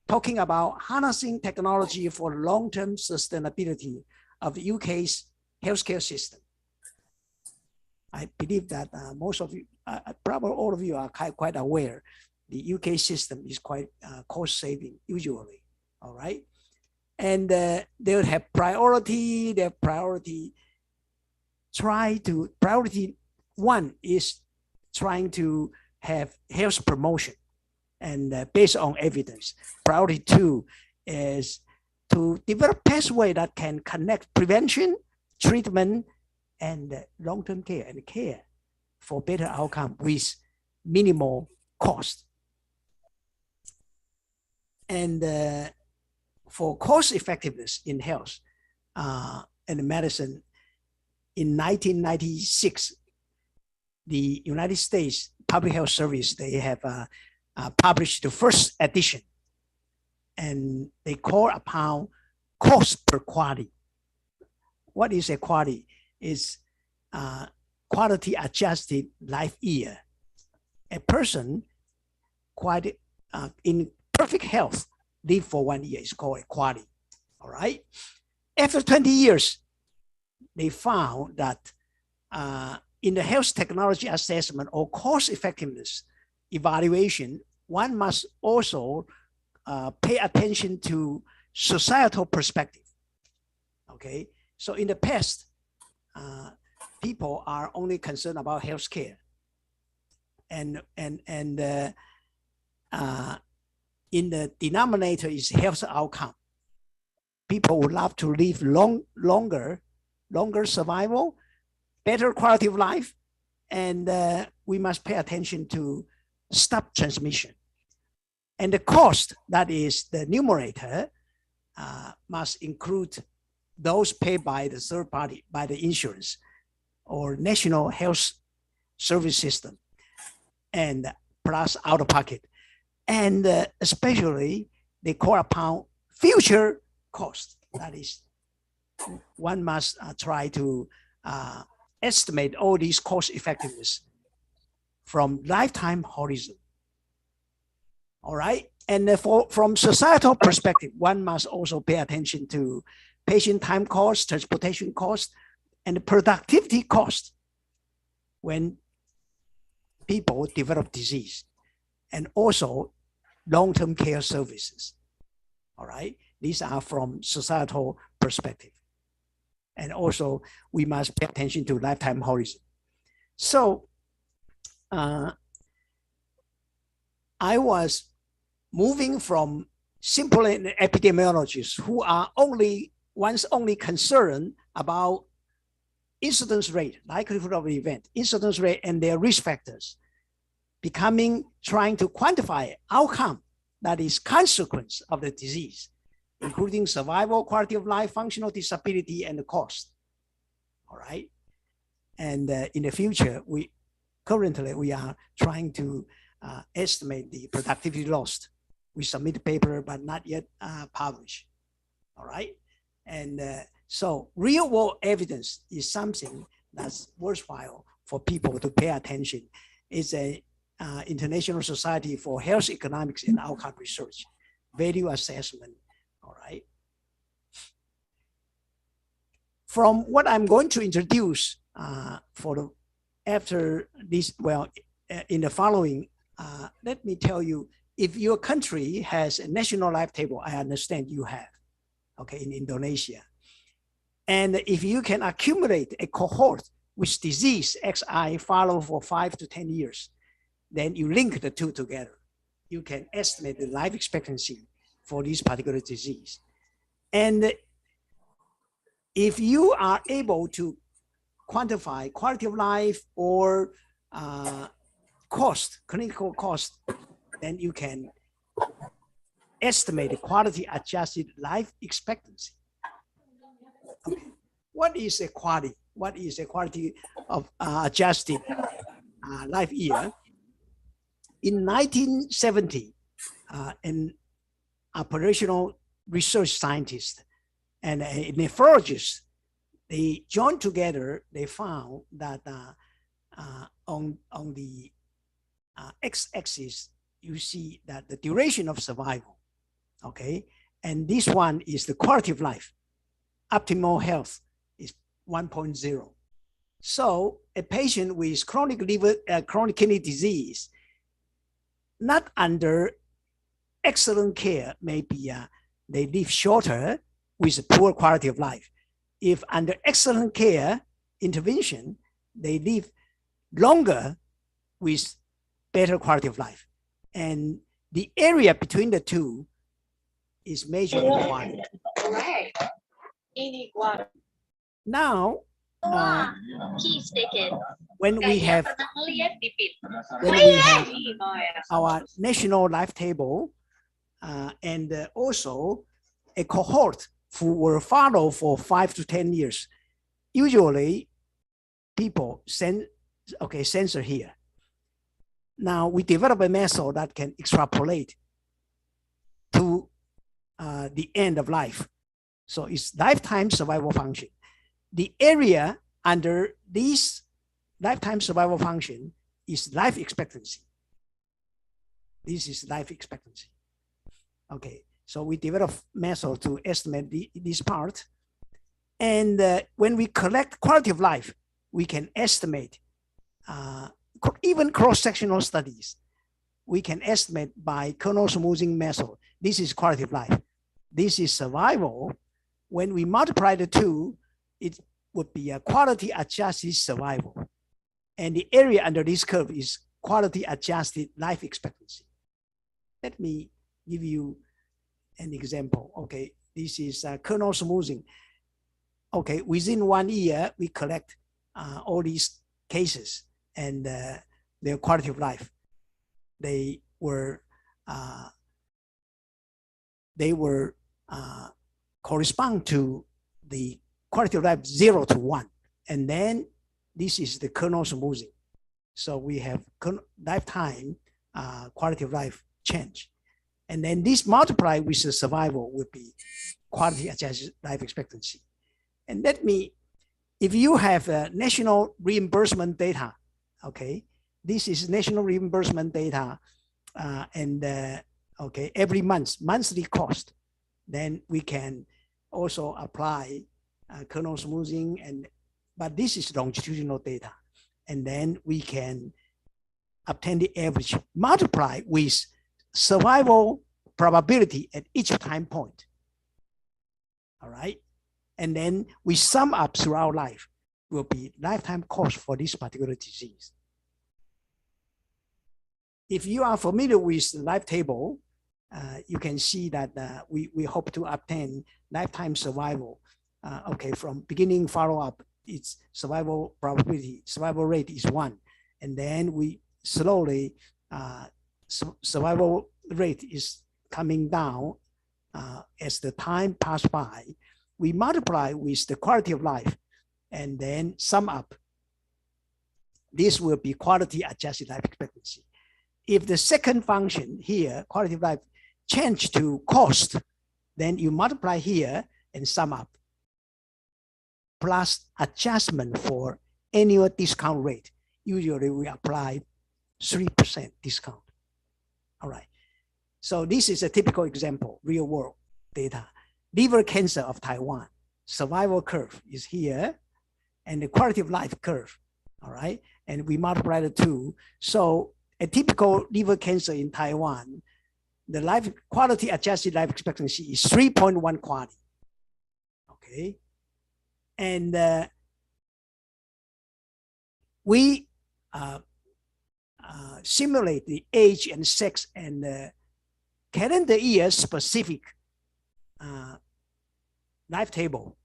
talking about harnessing technology for long-term sustainability of the UK's healthcare system. I believe that most of you, probably all of you are quite aware, the UK system is quite cost-saving usually, all right? And they'll have priority, priority one is trying to have health promotion and based on evidence. Priority two is to develop pathway that can connect prevention, treatment, and long-term care and care for better outcome with minimal cost. And for cost effectiveness in health and medicine, in 1996, the United States Public Health Service, they have published the first edition, and they call upon cost per quality. What is a quality? Is quality adjusted life year. A person quite in perfect health live for 1 year is called a quality. All right. After 20 years, they found that in the health technology assessment or cost effectiveness evaluation, one must also pay attention to societal perspective. Okay. So in the past, people are only concerned about healthcare, and in the denominator is health outcome. People would love to live longer survival, better quality of life, and we must pay attention to stop transmission. And the cost, that is the numerator, must include those paid by the third party, by the insurance or national health service system, and plus out of pocket. And especially they call upon future cost. That is, one must try to estimate all these cost effectiveness from lifetime horizon. All right. And from societal perspective, one must also pay attention to patient time cost, transportation cost, and productivity cost when people develop disease, and also long-term care services. All right, these are from societal perspective. And also we must pay attention to lifetime horizon. So I was moving from simple epidemiologists who are only concerned about incidence rate, likelihood of event, incidence rate, and their risk factors, trying to quantify outcome, that is consequence of the disease, including survival, quality of life, functional disability, and the cost. All right. And in the future, currently we are trying to estimate the productivity lost. We submit a paper, but not yet published. All right. And so real world evidence is something that's worthwhile for people to pay attention. It's a International Society for Health Economics and Outcome Research, value assessment. All right. From what I'm going to introduce after this, well, in the following, let me tell you, if your country has a national life table, I understand you have, okay, in Indonesia. And if you can accumulate a cohort with disease XI follow for 5 to 10 years, then you link the two together. You can estimate the life expectancy for this particular disease. And if you are able to quantify quality of life or cost, clinical cost, then you can estimate the quality adjusted life expectancy. Okay. What is a quality? What is a quality of adjusted life year? In 1970, an operational research scientist and a nephrologist, they joined together. They found that on the x-axis, you see that the duration of survival, okay? And this one is the quality of life. Optimal health is 1.0. So a patient with chronic kidney disease, not under excellent care, maybe they live shorter with poor quality of life. If under excellent care intervention, they live longer with better quality of life. And the area between the two is measured in quality. Now, when we have our national life table and also a cohort who were followed for 5 to 10 years, usually people censor here. Now we develop a method that can extrapolate to the end of life. So it's lifetime survival function. The area under this lifetime survival function is life expectancy. This is life expectancy. Okay, so we develop method to estimate this part. And when we collect quality of life, we can estimate even cross-sectional studies. We can estimate by kernel smoothing method. This is quality of life. This is survival. When we multiply the two, it would be a quality adjusted survival. And the area under this curve is quality adjusted life expectancy. Let me give you an example. Okay, this is kernel smoothing. Okay, within 1 year, we collect all these cases and their quality of life. They were correspond to the quality of life 0 to 1. And then this is the kernel smoothing. So we have lifetime quality of life change. And then this multiplied with the survival would be quality adjusted life expectancy. And let me, if you have national reimbursement data, okay, this is national reimbursement data okay, every month, monthly cost, then we can also apply kernel smoothing, but this is longitudinal data. And then we can obtain the average, multiply with survival probability at each time point. All right. And then we sum up throughout life will be lifetime cost for this particular disease. If you are familiar with the life table, you can see that we hope to obtain lifetime survival. Okay, from beginning follow-up, its survival probability, survival rate is 1. And then we slowly, survival rate is coming down as the time passes by. We multiply with the quality of life and then sum up. This will be quality adjusted life expectancy. If the second function here, quality of life, change to cost, then you multiply here and sum up, plus adjustment for annual discount rate. Usually we apply 3% discount. All right. So this is a typical example, real world data. Liver cancer of Taiwan, survival curve is here, and the quality of life curve, all right? And we multiply the two. So a typical liver cancer in Taiwan, the life quality adjusted life expectancy is 3.1 quality, okay? And we simulate the age and sex and calendar year specific life table.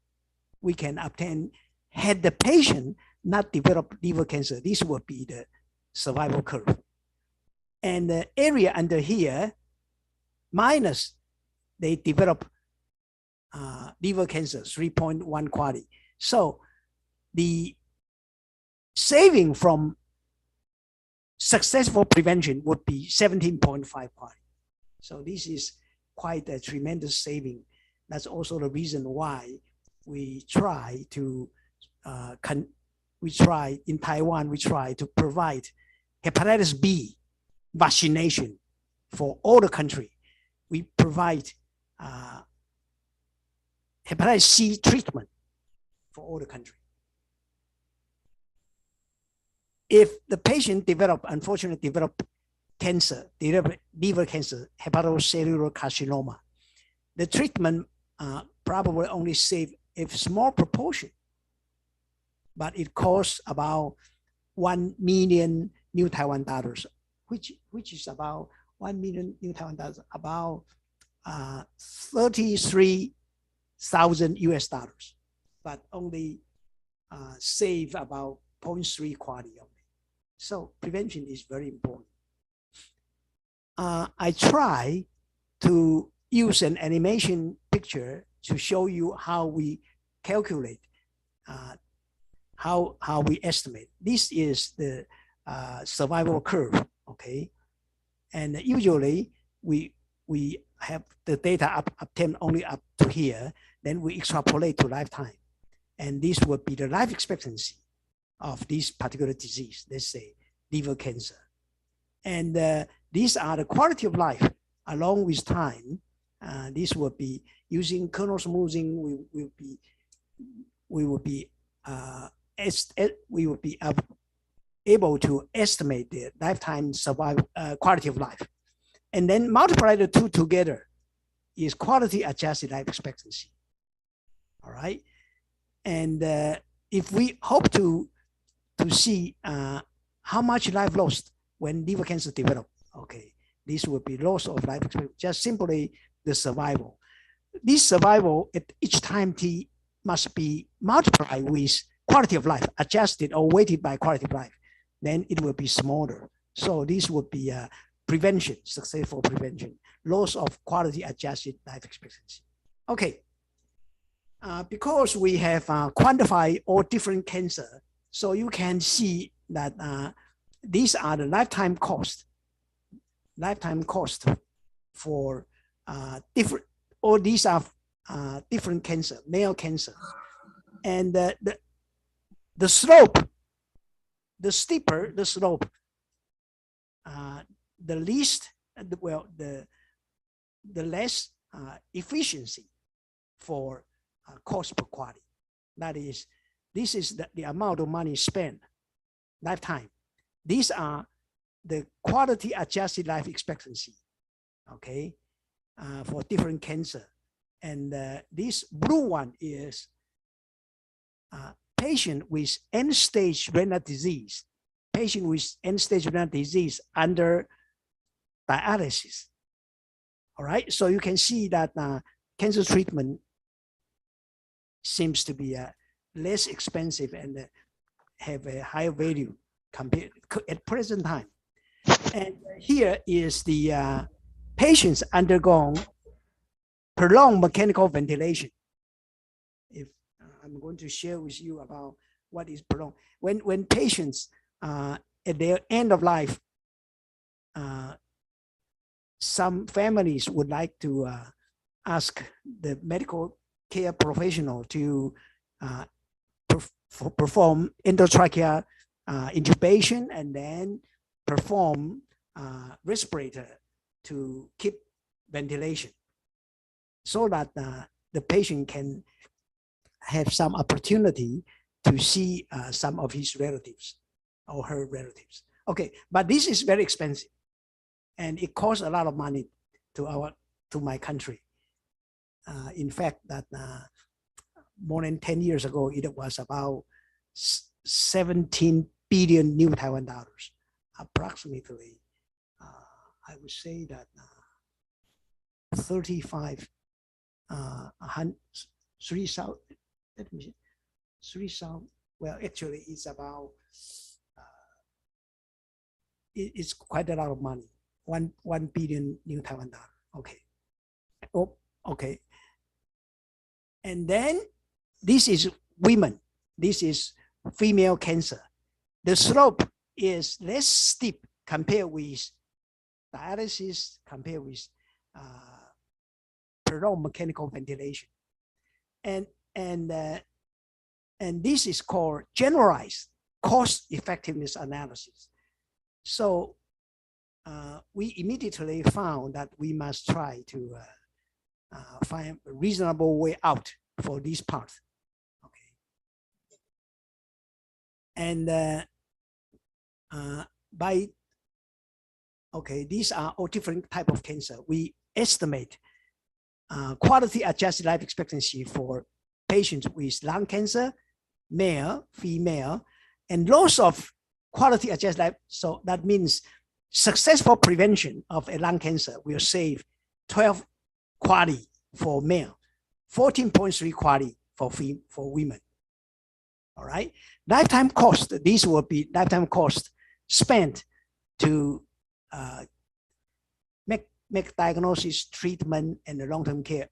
We can obtain, had the patient not develop liver cancer. This will be the survival curve. And the area under here, minus, they develop liver cancer, 3.1 quality. So the saving from successful prevention would be 17.5 quality. So this is quite a tremendous saving. That's also the reason why we try to, in Taiwan, we try to provide hepatitis B vaccination for all the country. We provide hepatitis C treatment for all the country. If the patient unfortunately develop cancer, develop liver cancer, hepatocellular carcinoma, the treatment probably only save a small proportion, but it costs about 1 million new Taiwan dollars, which is about 1 million new Taiwan dollars, about 33,000 US dollars, but only save about 0.3 quality only. So prevention is very important. I try to use an animation picture to show you how we calculate, how we estimate. This is the survival curve, okay? And usually we have the data obtained only up to here, then we extrapolate to lifetime. And this would be the life expectancy of this particular disease, let's say liver cancer. And these are the quality of life along with time. This will be using kernel smoothing. We will be able to estimate the lifetime survival quality of life, and then multiply the two together is quality adjusted life expectancy. All right, and if we hope to see how much life lost when liver cancer develop, okay, this would be loss of life expectancy, just simply the survival. This survival at each time t must be multiplied with quality of life, adjusted or weighted by quality of life, then it will be smaller. So this would be a prevention, successful prevention, loss of quality adjusted life expectancy. Okay, because we have quantified all different cancer, so you can see that these are the lifetime cost for different, all these are different cancer, male cancer. And the slope, the steeper the slope, the least, well, the less efficiency for cost per quality. That is, this is the amount of money spent lifetime. These are the quality adjusted life expectancy, okay, for different cancer. And this blue one is patient with end-stage renal disease, under dialysis. All right, so you can see that cancer treatment seems to be less expensive and have a higher value compared at present time. And here is the patients undergone prolonged mechanical ventilation. If I'm going to share with you about what is prolonged. When patients at their end of life, some families would like to ask the medical care professional to perform endotracheal intubation and then perform respirator to keep ventilation, so that the patient can have some opportunity to see some of his relatives or her relatives. Okay, but this is very expensive, and it costs a lot of money to my country. In fact, that more than 10 years ago, it was about 17 billion new Taiwan dollars, approximately. I would say that 3,000 let me see, well, actually, it's about it's quite a lot of money. 1 billion new Taiwan dollar. Okay. Oh, okay. And then this is women. This is female cancer. The slope is less steep compared with dialysis, compared with prolonged mechanical ventilation. And this is called generalized cost effectiveness analysis. So we immediately found that we must try to find a reasonable way out for this part. Okay. And these are all different type of cancer. We estimate quality adjusted life expectancy for patients with lung cancer, male, female, and loss of quality adjusted life. So that means successful prevention of a lung cancer will save 12 quality for male, 14.3 quality for women. All right. Lifetime cost, these will be lifetime cost spent to make diagnosis, treatment, and long-term care,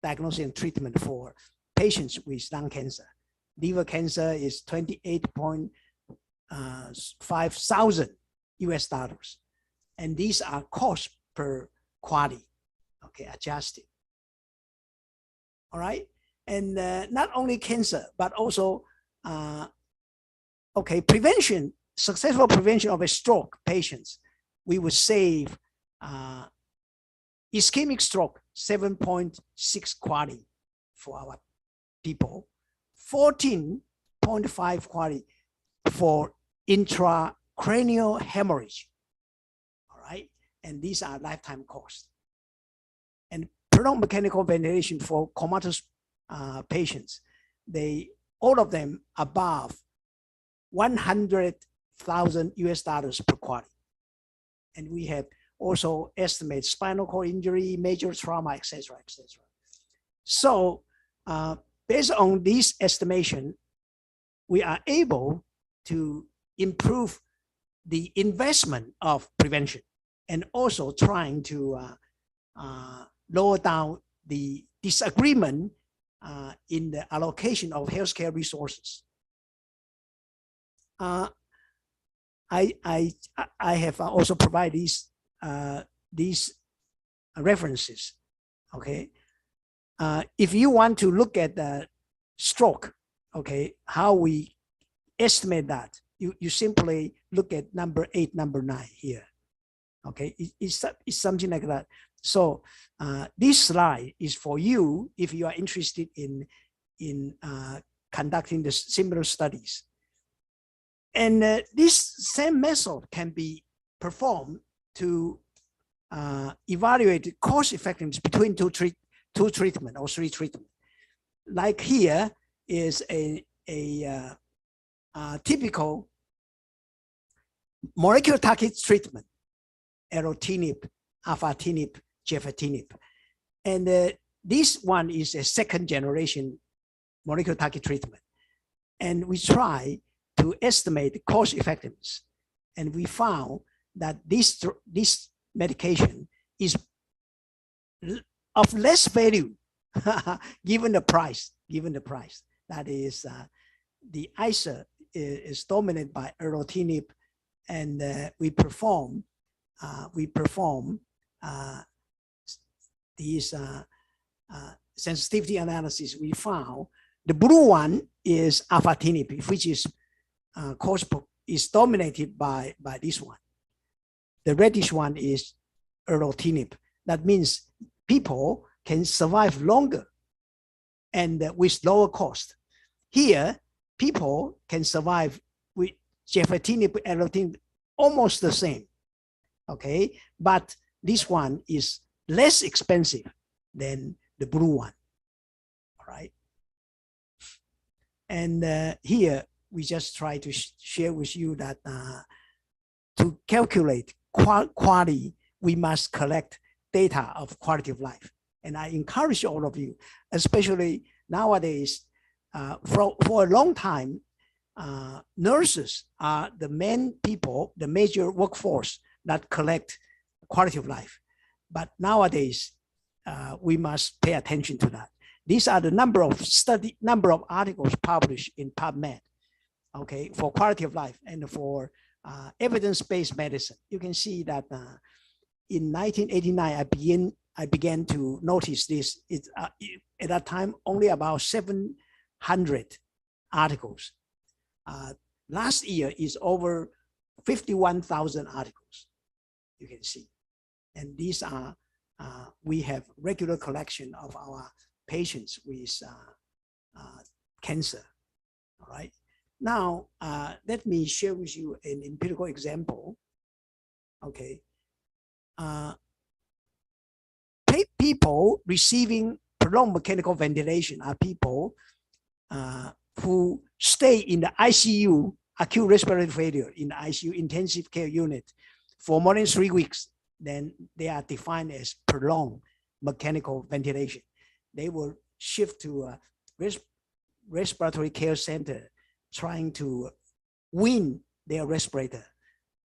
diagnosis and treatment for patients with lung cancer. Liver cancer is $28,500 US. And these are cost per quality, okay, adjusted. All right. And not only cancer, but also, prevention, successful prevention of a stroke patients, we would save ischemic stroke, 7.6 quality for our people, 14.5 quality for intracranial hemorrhage. All right. And these are lifetime costs. And prolonged mechanical ventilation for comatose patients, all of them above 100,000 US dollars per quality. And we have also estimate spinal cord injury, major trauma, etc., etc. So based on this estimation, we are able to improve the investment of prevention and also trying to lower down the disagreement in the allocation of healthcare resources. I have also provided these references. Okay, if you want to look at the stroke, okay, how we estimate that, you simply look at number 8, number 9 here. Okay, it's something like that. So this slide is for you if you are interested in conducting the similar studies. And this same method can be performed to evaluate the cost effectiveness between two treatment or 3 treatment. Like here is a typical molecular target treatment, erlotinib, afatinib, gefitinib. And this one is a 2nd generation molecular target treatment. And we try to estimate the cost effectiveness. And we found that this medication is of less value given the price. That is, the ICER is dominated by erlotinib, and we perform these sensitivity analysis. We found the blue one is afatinib, which is dominated by this one. The reddish one is erlotinib. That means people can survive longer and with lower cost. Here, people can survive with gefitinib, erlotinib, almost the same. Okay, but this one is less expensive than the blue one. All right. And here we just try to share with you that to calculate quality, we must collect data of quality of life. And I encourage all of you, especially nowadays, for a long time, nurses are the main people, the major workforce that collect quality of life. But nowadays, we must pay attention to that. These are the number of articles published in PubMed, okay, for quality of life and for evidence-based medicine. You can see that in 1989, I began to notice this. At that time, only about 700 articles. Last year is over 51,000 articles, you can see. And these are, we have regular collection of our patients with cancer, all right? Now, let me share with you an empirical example, okay? People receiving prolonged mechanical ventilation are people who stay in the ICU, acute respiratory failure in the ICU intensive care unit for more than 3 weeks. Then they are defined as prolonged mechanical ventilation. They will shift to a respiratory care center trying to wean their respirator.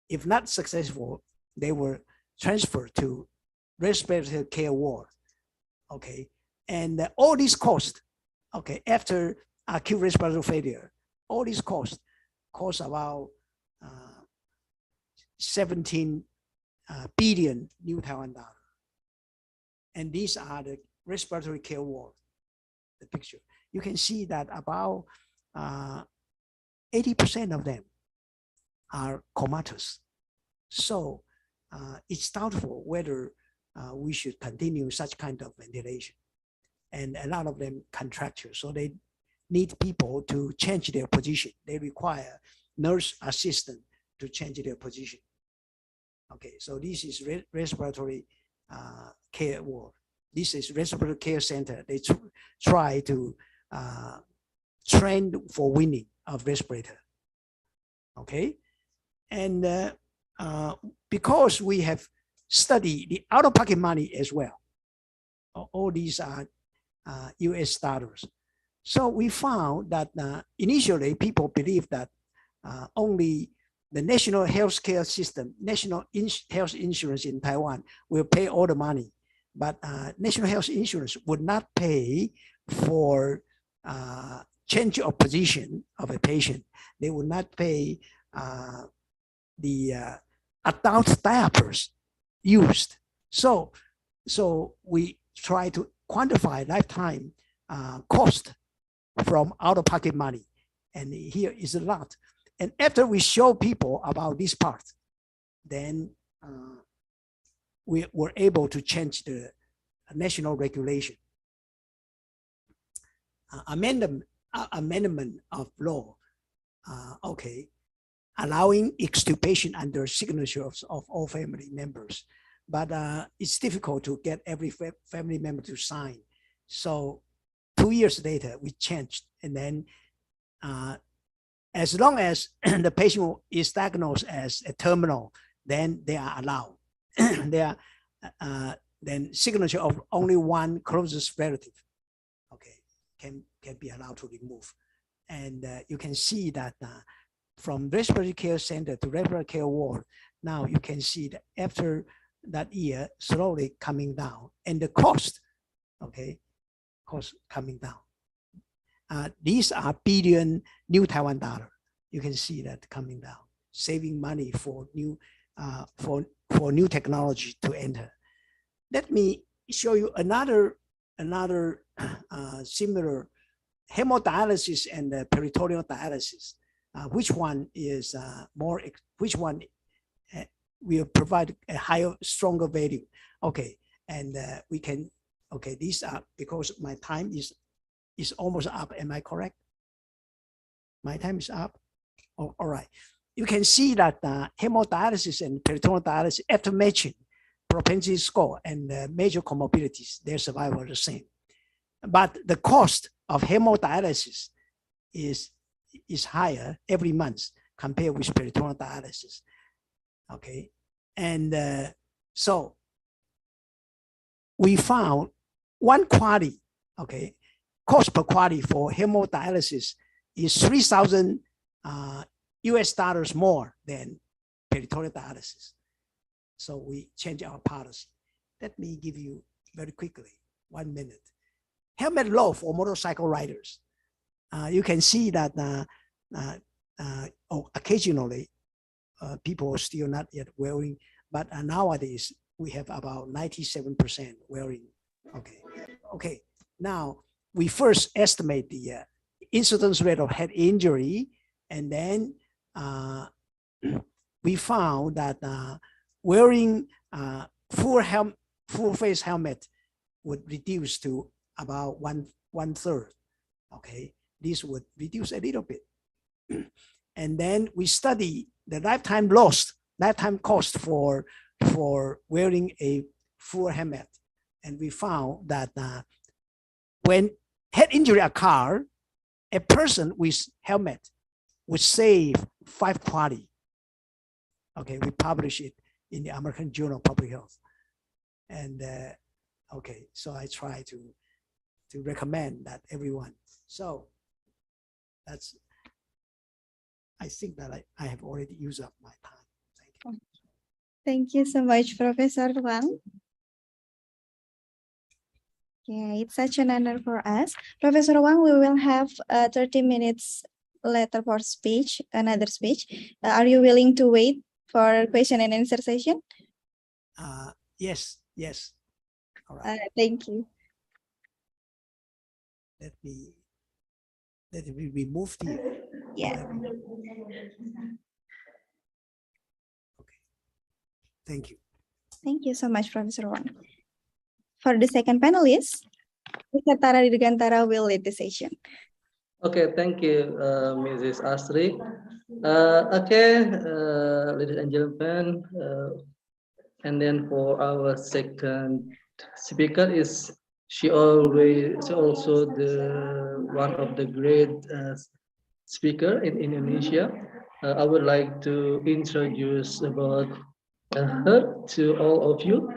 If not successful, they will transfer to respiratory care ward, okay? And all these costs, okay, after acute respiratory failure, all these costs cost about 17 billion new Taiwan dollar. And these are the respiratory care ward, the picture. You can see that about 80% of them are comatose. So it's doubtful whether we should continue such kind of ventilation. And a lot of them contracture, so they need people to change their position. They require nurse assistant to change their position. Okay, so this is respiratory care ward. This is respiratory care center. They try to train for weaning of respirator. Okay, and because we have studied the out-of-pocket money as well, all these are US dollars. So we found that initially people believed that only the national healthcare system, national health insurance in Taiwan will pay all the money, but national health insurance would not pay for change of position of a patient. They would not pay the adult diapers used. So we try to quantify lifetime cost from out-of-pocket money, and here is a lot. And after we show people about this part, then we were able to change the national regulation. Amendment of law, okay, allowing extirpation under signature of all family members. But it's difficult to get every family member to sign. So 2 years later, we changed. And then as long as the patient is diagnosed as a terminal, then they are allowed. They are, then signature of only one closest relative, okay, can be allowed to remove. And you can see that from respiratory care center to respiratory care ward, now you can see that after that year, slowly coming down, and the cost, okay, cost coming down. These are billion new Taiwan dollar. You can see that coming down, saving money for new new technology to enter. Let me show you another similar hemodialysis and peritoneal dialysis. Which one is more? Which one will provide a higher, stronger value? Okay, and we can. Okay, these are, because my time is almost up. Am I correct? My time is up. Oh, all right. You can see that hemodialysis and peritoneal dialysis, after matching propensity score and major comorbidities, their survival are the same. But the cost of hemodialysis is higher every month compared with peritoneal dialysis. Okay, and so we found one quality, okay, cost per quality for hemodialysis is $3,000 US more than peritoneal dialysis. So we change our policy. Let me give you very quickly, 1 minute. Helmet law for motorcycle riders. You can see that occasionally people are still not yet wearing, but nowadays we have about 97% wearing. Okay. Now we first estimate the incidence rate of head injury, and then we found that wearing full face helmet would reduce to about one third. Okay, this would reduce a little bit. And then we study the lifetime cost for wearing a full helmet, and we found that when head injury occurs, a person with helmet would save 5 quality. Okay, we publish it in the American Journal of Public Health. And okay, so I try to recommend that everyone. So that's, I think that I have already used up my time. Thank you. Thank you so much, Professor Wang. Yeah, it's such an honor for us. Professor Wang, we will have 30 minutes later for speech, another speech. Are you willing to wait for question and answer session? Yes. All right. Thank you. Let me remove the. Yeah. Okay. Thank you. Thank you so much, Professor Wang. For the second panelist, Mr. Tara Dirgantara will lead the session. Okay, thank you, Mrs. Astrid. Ladies and gentlemen, and then for our second speaker is she also the one of the great speaker in Indonesia. I would like to introduce about her to all of you,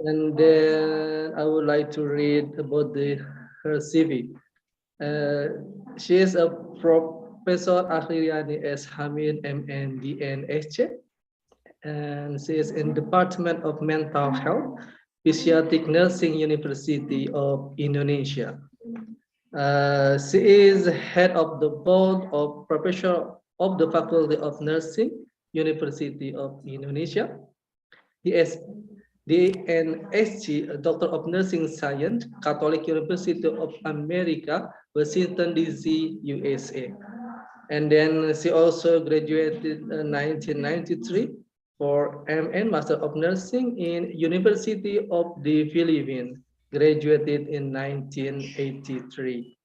and then I would like to read about her CV. She is a Professor Akhiriani S. Hamid MN DN SC, and she is in Department of Mental Health, Physiatric Nursing, University of Indonesia. She is head of the board of professor of the Faculty of Nursing, University of Indonesia. DNSG, Doctor of Nursing Science, Catholic University of America, Washington DC, USA. And then she also graduated in 1993 for MN, Master of Nursing in University of the Philippines, graduated in 1983.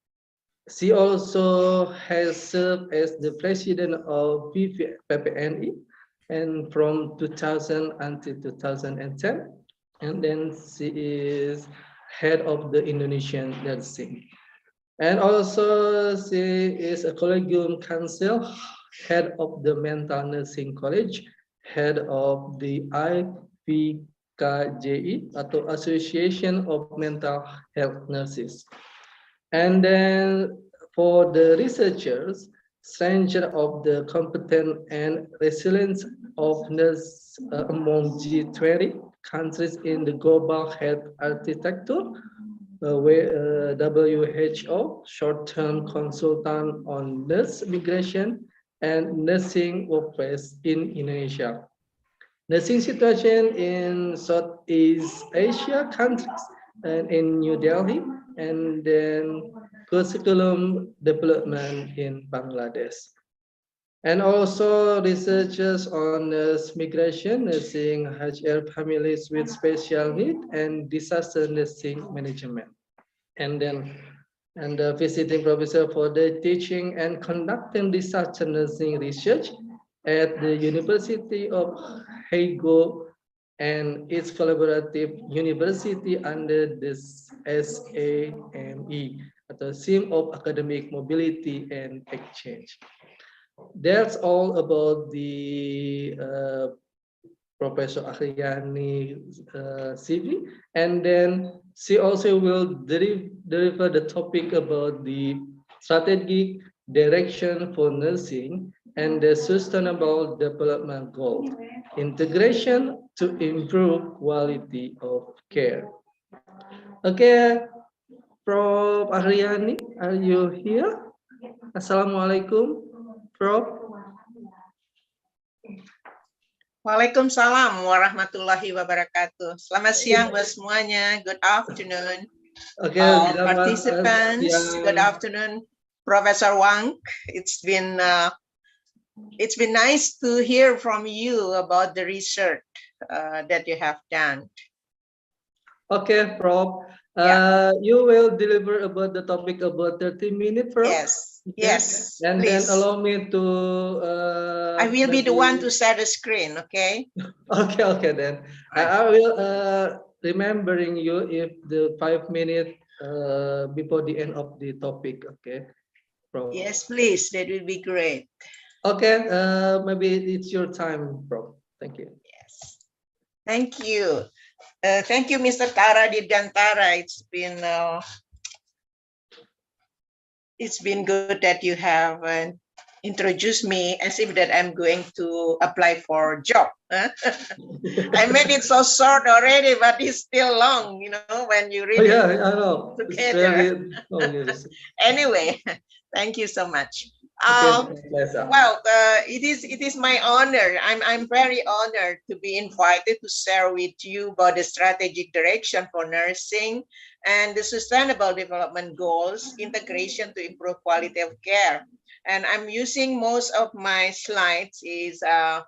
She also has served as the president of PPNI and from 2000 until 2010. And then she is head of the Indonesian nursing. And also she is a collegium council, head of the Mental Nursing College, head of the IVCN atau Association of Mental Health Nurses. And then for the researchers, stranger of the competent and resilience of nurse among G20 countries in the global health architecture, WHO short-term consultant on nurse migration and nursing workplace in Indonesia. Nursing situation in Southeast Asia countries and in New Delhi, and then curriculum development in Bangladesh. And also researchers on nurse migration, nursing HR families with special need, and disaster nursing management. And then the visiting professor for the teaching and conducting disaster nursing research at the University of Hague and its collaborative university under the SAME, the Scheme of Academic Mobility and Exchange. That's all about the Professor Akhriani CV, and then she also will deliver the topic about the strategic direction for nursing and the sustainable development goal, integration to improve quality of care. Okay, Prof. Akhriani, are you here? Assalamualaikum, Prof. Waalaikumsalam warahmatullahi wabarakatuh. Selamat siang buat semuanya. Good afternoon. Okay, Participants, good afternoon. Professor Wang, it's been nice to hear from you about the research that you have done. Okay, Prof. You will deliver about the topic about 30 minutes, Prof? Yes, Okay. yes, And please. then allow me to... I will be the one to share the screen, okay? Okay, then. I will remembering you if the 5 minutes before the end of the topic, okay? Prof. Yes, please, that will be great. Okay, maybe it's your time, Prof. Thank you. Yes, thank you. Thank you, Mr. Tara Dirgantara. It's been good that you have introduced me as if that I'm going to apply for a job. I made it so short already, but it's still long, you know, when you read Yeah, it I know. together. Oh, yes. Anyway, thank you so much. Okay, pleasure. Well, it is my honor. I'm very honored to be invited to share with you about the strategic direction for nursing and the sustainable development goals, integration to improve quality of care. And I'm using most of my slides is a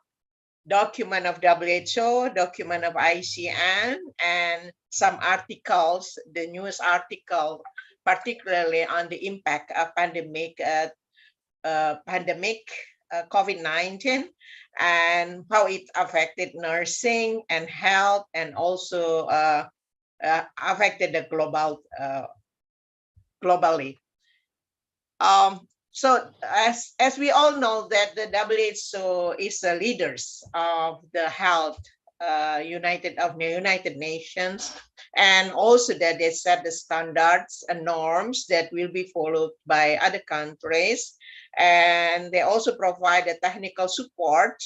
document of WHO, document of IVCN, and some articles, the newest article, particularly on the impact of COVID-19 and how it affected nursing and health, and also affected the globally. So as we all know that the WHO is the leaders of the health United Nations, and also that they set the standards and norms that will be followed by other countries, and they also provide the technical support,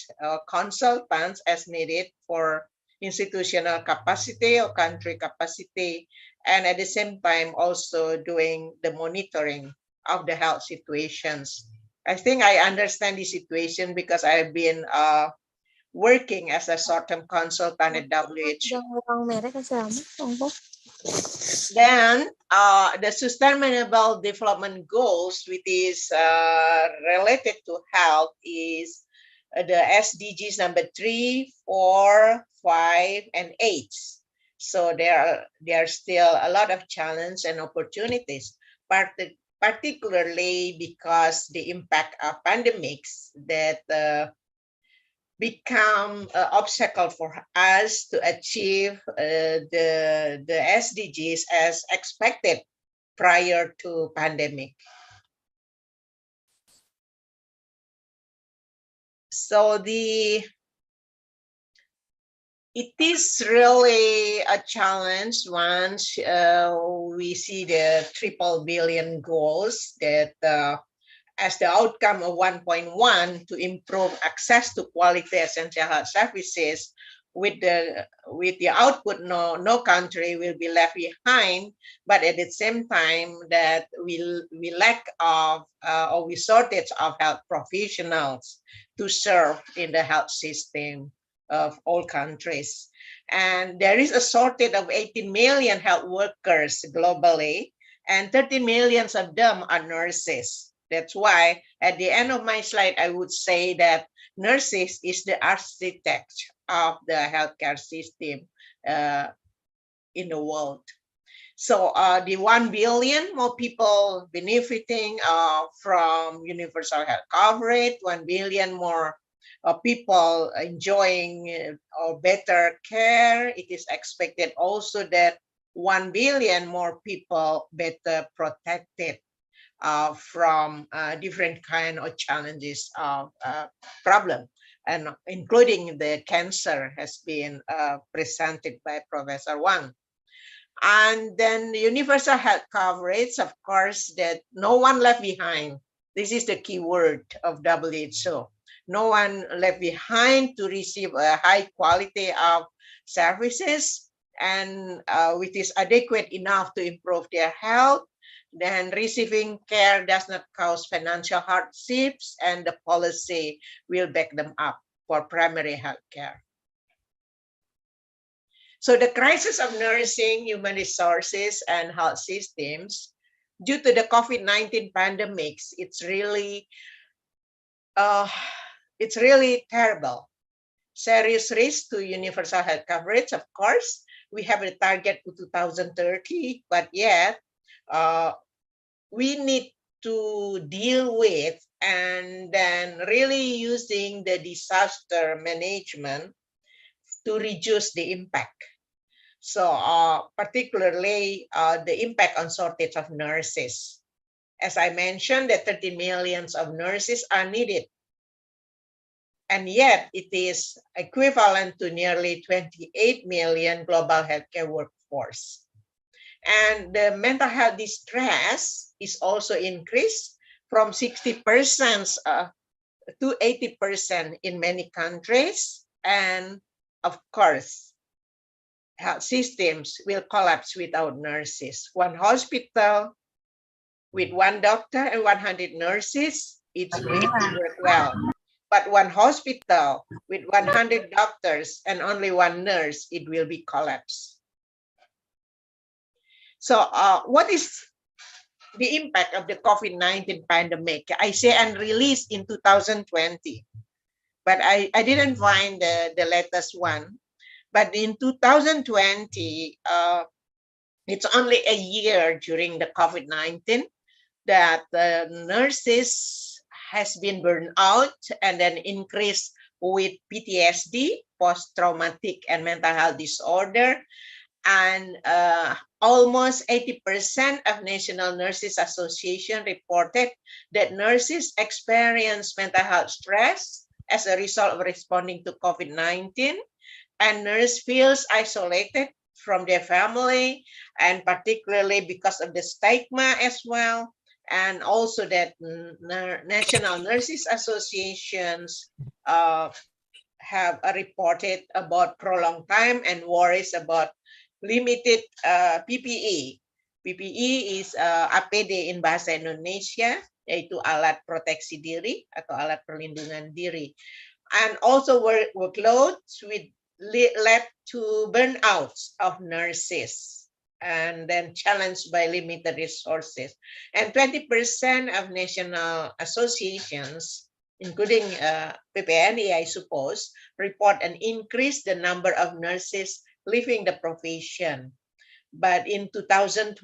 consultants as needed for institutional capacity or country capacity, and at the same time also doing the monitoring of the health situations. I think I understand the situation because I've been working as a short-term consultant at WHO. Then the Sustainable Development Goals, which is related to health, is the SDGs number 3, 4, 5, and 8. So there are still a lot of challenges and opportunities, particularly because the impact of pandemics that become an obstacle for us to achieve the SDGs as expected prior to pandemic. So it is really a challenge once we see the triple billion goals that as the outcome of 1.1 to improve access to quality essential health services. With the output, no country will be left behind, but at the same time that we lack of or we shortage of health professionals to serve in the health system of all countries. And there is a shortage of 18 million health workers globally, and 30 million of them are nurses. That's why at the end of my slide, I would say that nurses is the architect of the healthcare system in the world. So the 1 billion more people benefiting from universal health coverage, 1 billion more people enjoying better care. It is expected also that 1 billion more people better protected from different kind of challenges of problem. and including the cancer has been presented by Professor Wang. And then universal health coverage, of course, that no one left behind. This is the key word of WHO. No one left behind to receive a high quality of services and which is adequate enough to improve their health. Then receiving care does not cause financial hardships, and the policy will back them up for primary health care. So the crisis of nursing, human resources, and health systems due to the COVID-19 pandemics, it's really terrible. Serious risk to universal health coverage, of course. We have a target to 2030, but yet we need to deal with and then really using the disaster management to reduce the impact. So particularly the impact on shortage of nurses. As I mentioned, that 30 million of nurses are needed. And yet it is equivalent to nearly 28 million global healthcare workforce. And the mental health distress is also increased from 60% to 80% in many countries. And of course, health systems will collapse without nurses. One hospital with one doctor and 100 nurses, it's going to work well. But one hospital with 100 doctors and only one nurse, it will be collapsed. So what is the impact of the COVID-19 pandemic? I say unreleased in 2020, but I didn't find the latest one. But in 2020, it's only a year during the COVID-19 that the nurses has been burned out and then increased with PTSD, post-traumatic and mental health disorder. And almost 80% of National Nurses Association reported that nurses experience mental health stress as a result of responding to COVID-19. And nurse feels isolated from their family, and particularly because of the stigma as well. And also that National Nurses Associations have reported about prolonged time and worries about limited PPE. PPE is APD in bahasa Indonesia, yaitu alat proteksi diri atau alat perlindungan diri. And also workloads with led to burnouts of nurses and then challenged by limited resources. And 20% of national associations, including PPNI, I suppose, report an increase the number of nurses leaving the profession. But in 2020,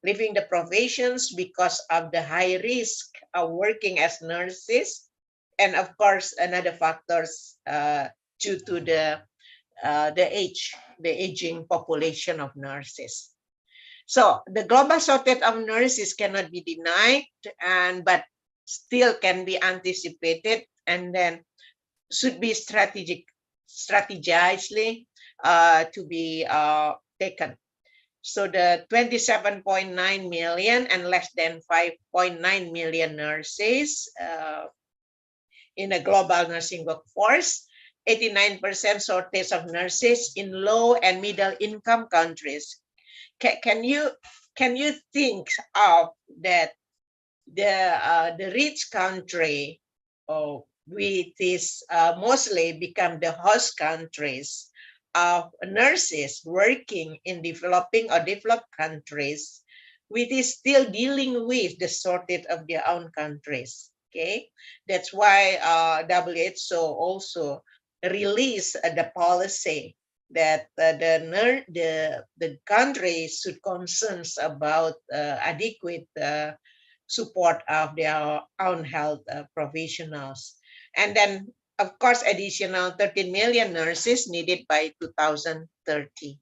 leaving the professions because of the high risk of working as nurses, and of course another factors due to the aging population of nurses. So the global shortage of nurses cannot be denied, but still can be anticipated and then should be strategically to be taken. So the 27.9 million and less than 5.9 million nurses in a global nursing workforce, 89% shortage of nurses in low and middle income countries. Can you think of that the rich country with this mostly become the host countries of nurses working in developing or developed countries, which is still dealing with the shortage of their own countries. Okay, that's why WHO also release the policy that the country should concerns about adequate support of their own health professionals. And then, of course, additional 13 million nurses needed by 2030.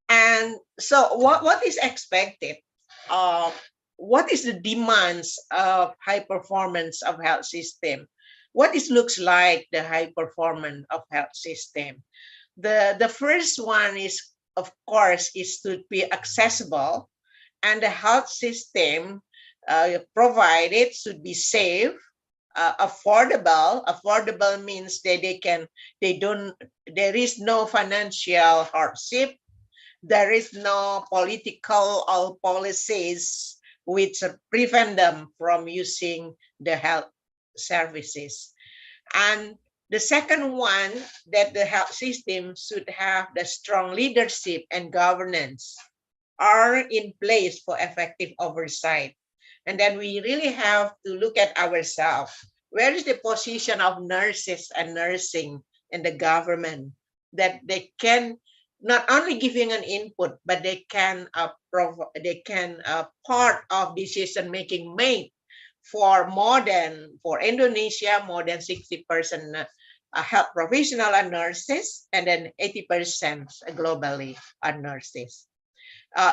And so what is expected? What is the demands of high performance of health system? what it looks like the high performance of health system. The first one is, of course, is to be accessible, and the health system provided should be safe, affordable. Affordable means that there is no financial hardship, there is no political or policies which prevent them from using the health services. And the second one, that the health system should have the strong leadership and governance are in place for effective oversight. And then we really have to look at ourselves. Where is the position of nurses and nursing in the government, that they can not only giving an input, but they can part of decision making made for Indonesia, more than 60% health professional and nurses, and then 80% globally are nurses.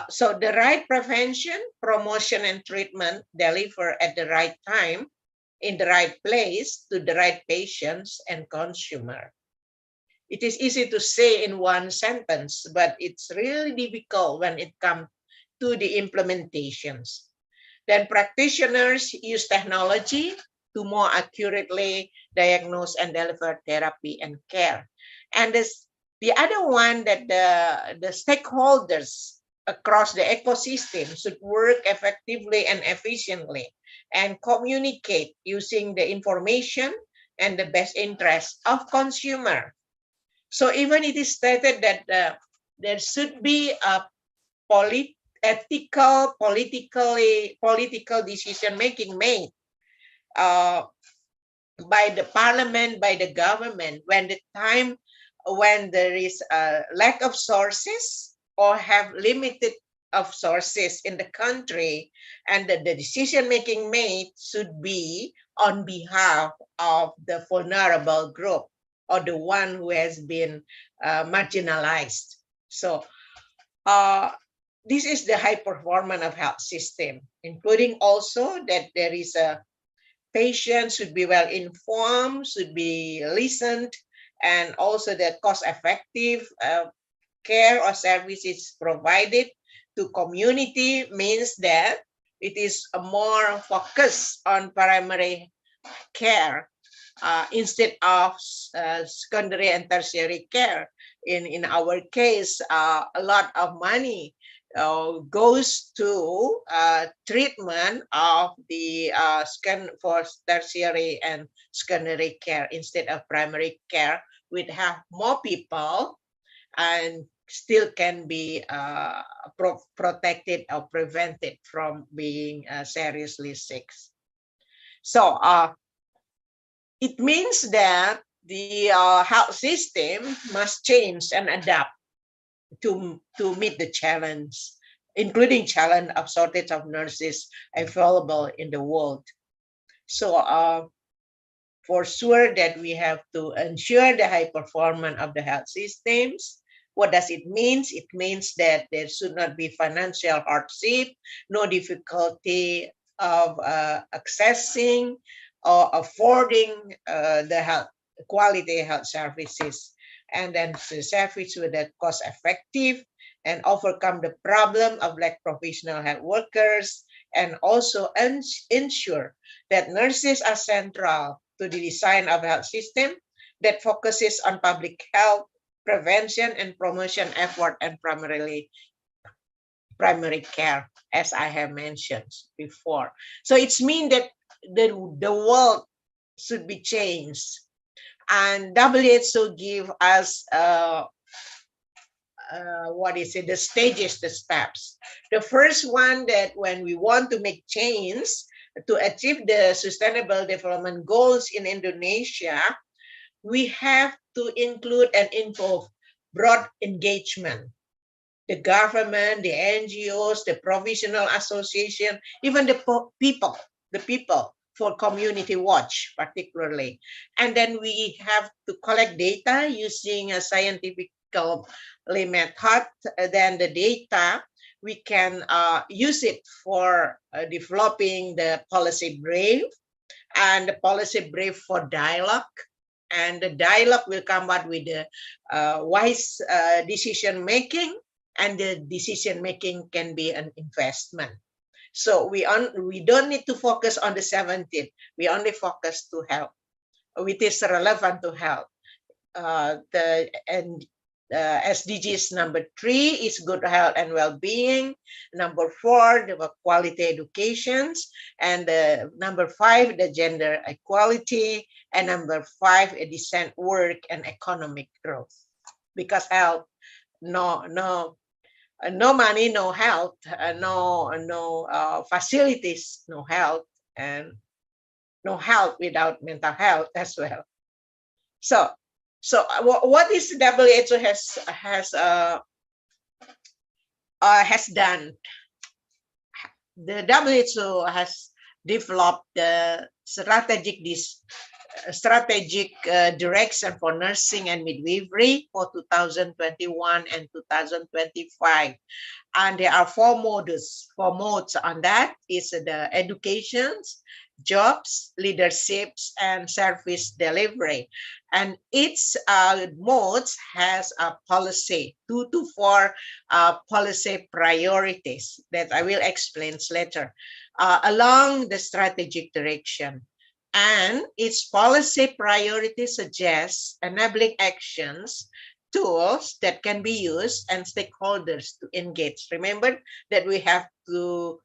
So the right prevention, promotion, and treatment delivered at the right time, in the right place, to the right patients and consumer. It is easy to say in one sentence, but it's really difficult when it comes to the implementations. Then practitioners use technology to more accurately diagnose and deliver therapy and care. And the other one, that the stakeholders across the ecosystem should work effectively and efficiently and communicate using the information and the best interest of consumer. So even it is stated that there should be a political decision making made by the parliament, by the government, when there is a lack of sources or have limited of sources in the country, and the decision making made should be on behalf of the vulnerable group or the one who has been marginalized. So this is the high performance of health system, including also that there is a patient should be well informed, should be listened, and also that cost-effective care or services provided to community means that it is more focused on primary care instead of secondary and tertiary care. In our case, a lot of money goes to treatment of the for tertiary and secondary care instead of primary care, which have more people and still can be protected or prevented from being seriously sick. So it means that the health system must change and adapt to meet the challenge, including challenge of shortage of nurses available in the world. So for sure that we have to ensure the high performance of the health systems. What does it mean? It means that there should not be financial hardship, no difficulty of accessing or affording the quality health services, and then the service with the cost effective and overcome the problem of lack professional health workers, and also ensure that nurses are central to the design of health system that focuses on public health, prevention and promotion effort, and primary care, as I have mentioned before. So it's mean that the world should be changed, and WHO give us the stages, the steps. The first one, that when we want to make change to achieve the sustainable development goals in Indonesia, we have to include and involve broad engagement. The government, the NGOs, the professional association, even the people for community watch particularly. And then we have to collect data using a scientific method. Then the data, we can use it for developing the policy brief, and the policy brief for dialogue. And the dialogue will come out with the wise decision making, and the decision making can be an investment. So we don't need to focus on the 17th. We only focus to health, which is relevant to health. SDGs number 3 is good health and well-being. Number 4, the quality educations, and number 5, the gender equality, and number 5, a decent work and economic growth. Because health, no money, no health, no facilities, no health, and no health without mental health as well. So what is WHO has done? The WHO has developed the strategic direction for nursing and midwifery for 2021 and 2025. And there are 4 modes on that. Is the educations, jobs, leaderships, and service delivery. And each modes has a policy, 2 to 4 policy priorities that I will explain later along the strategic direction. And its policy priority suggests enabling actions, tools that can be used, and stakeholders to engage. Remember that we have to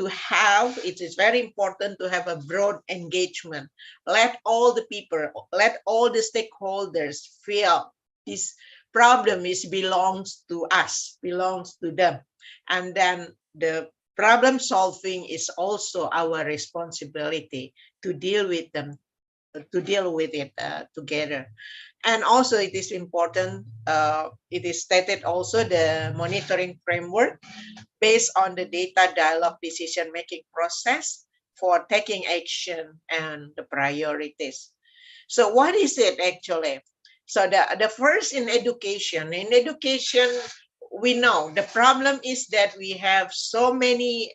have, it is very important to have a broad engagement. Let all the people, let all the stakeholders feel this problem belongs to us, belongs to them. And then the problem solving is also our responsibility to deal with them, to deal with it together. And also it is important, it is stated also the monitoring framework based on the data dialogue decision-making process for taking action and the priorities. So what is it actually? So the first in education, we know the problem is that we have so many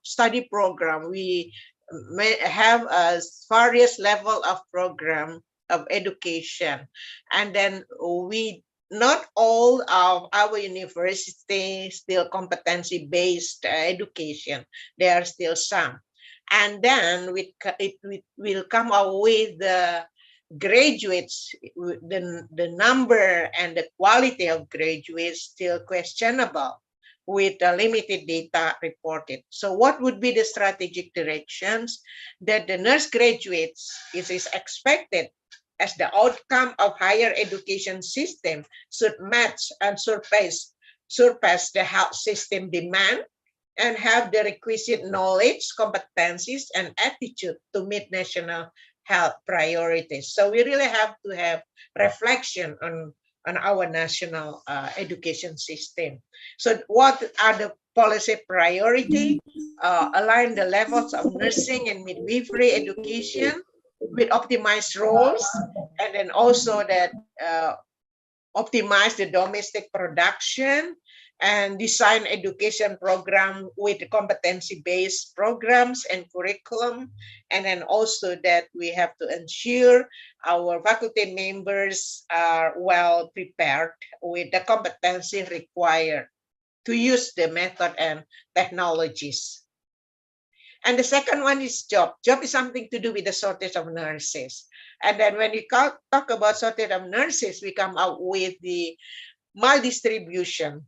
study program. We may have a various level of program of education, and then not all of our university still competency-based education. There are still some, and then it will come out with the graduates, the number and the quality of graduates still questionable with limited data reported. So what would be the strategic directions that the nurse graduates is expected as the outcome of higher education system should match and surpass the health system demand and have the requisite knowledge, competencies, and attitude to meet national health priorities. So we really have to have reflection on our national education system. So what are the policy priority? Align the levels of nursing and midwifery education with optimized roles, and then also that optimize the domestic production and design education program with competency-based programs and curriculum. And then also that we have to ensure our faculty members are well prepared with the competency required to use the method and technologies. And the second one is job. Job is something to do with the shortage of nurses. And then when we talk about shortage of nurses, we come out with the maldistribution,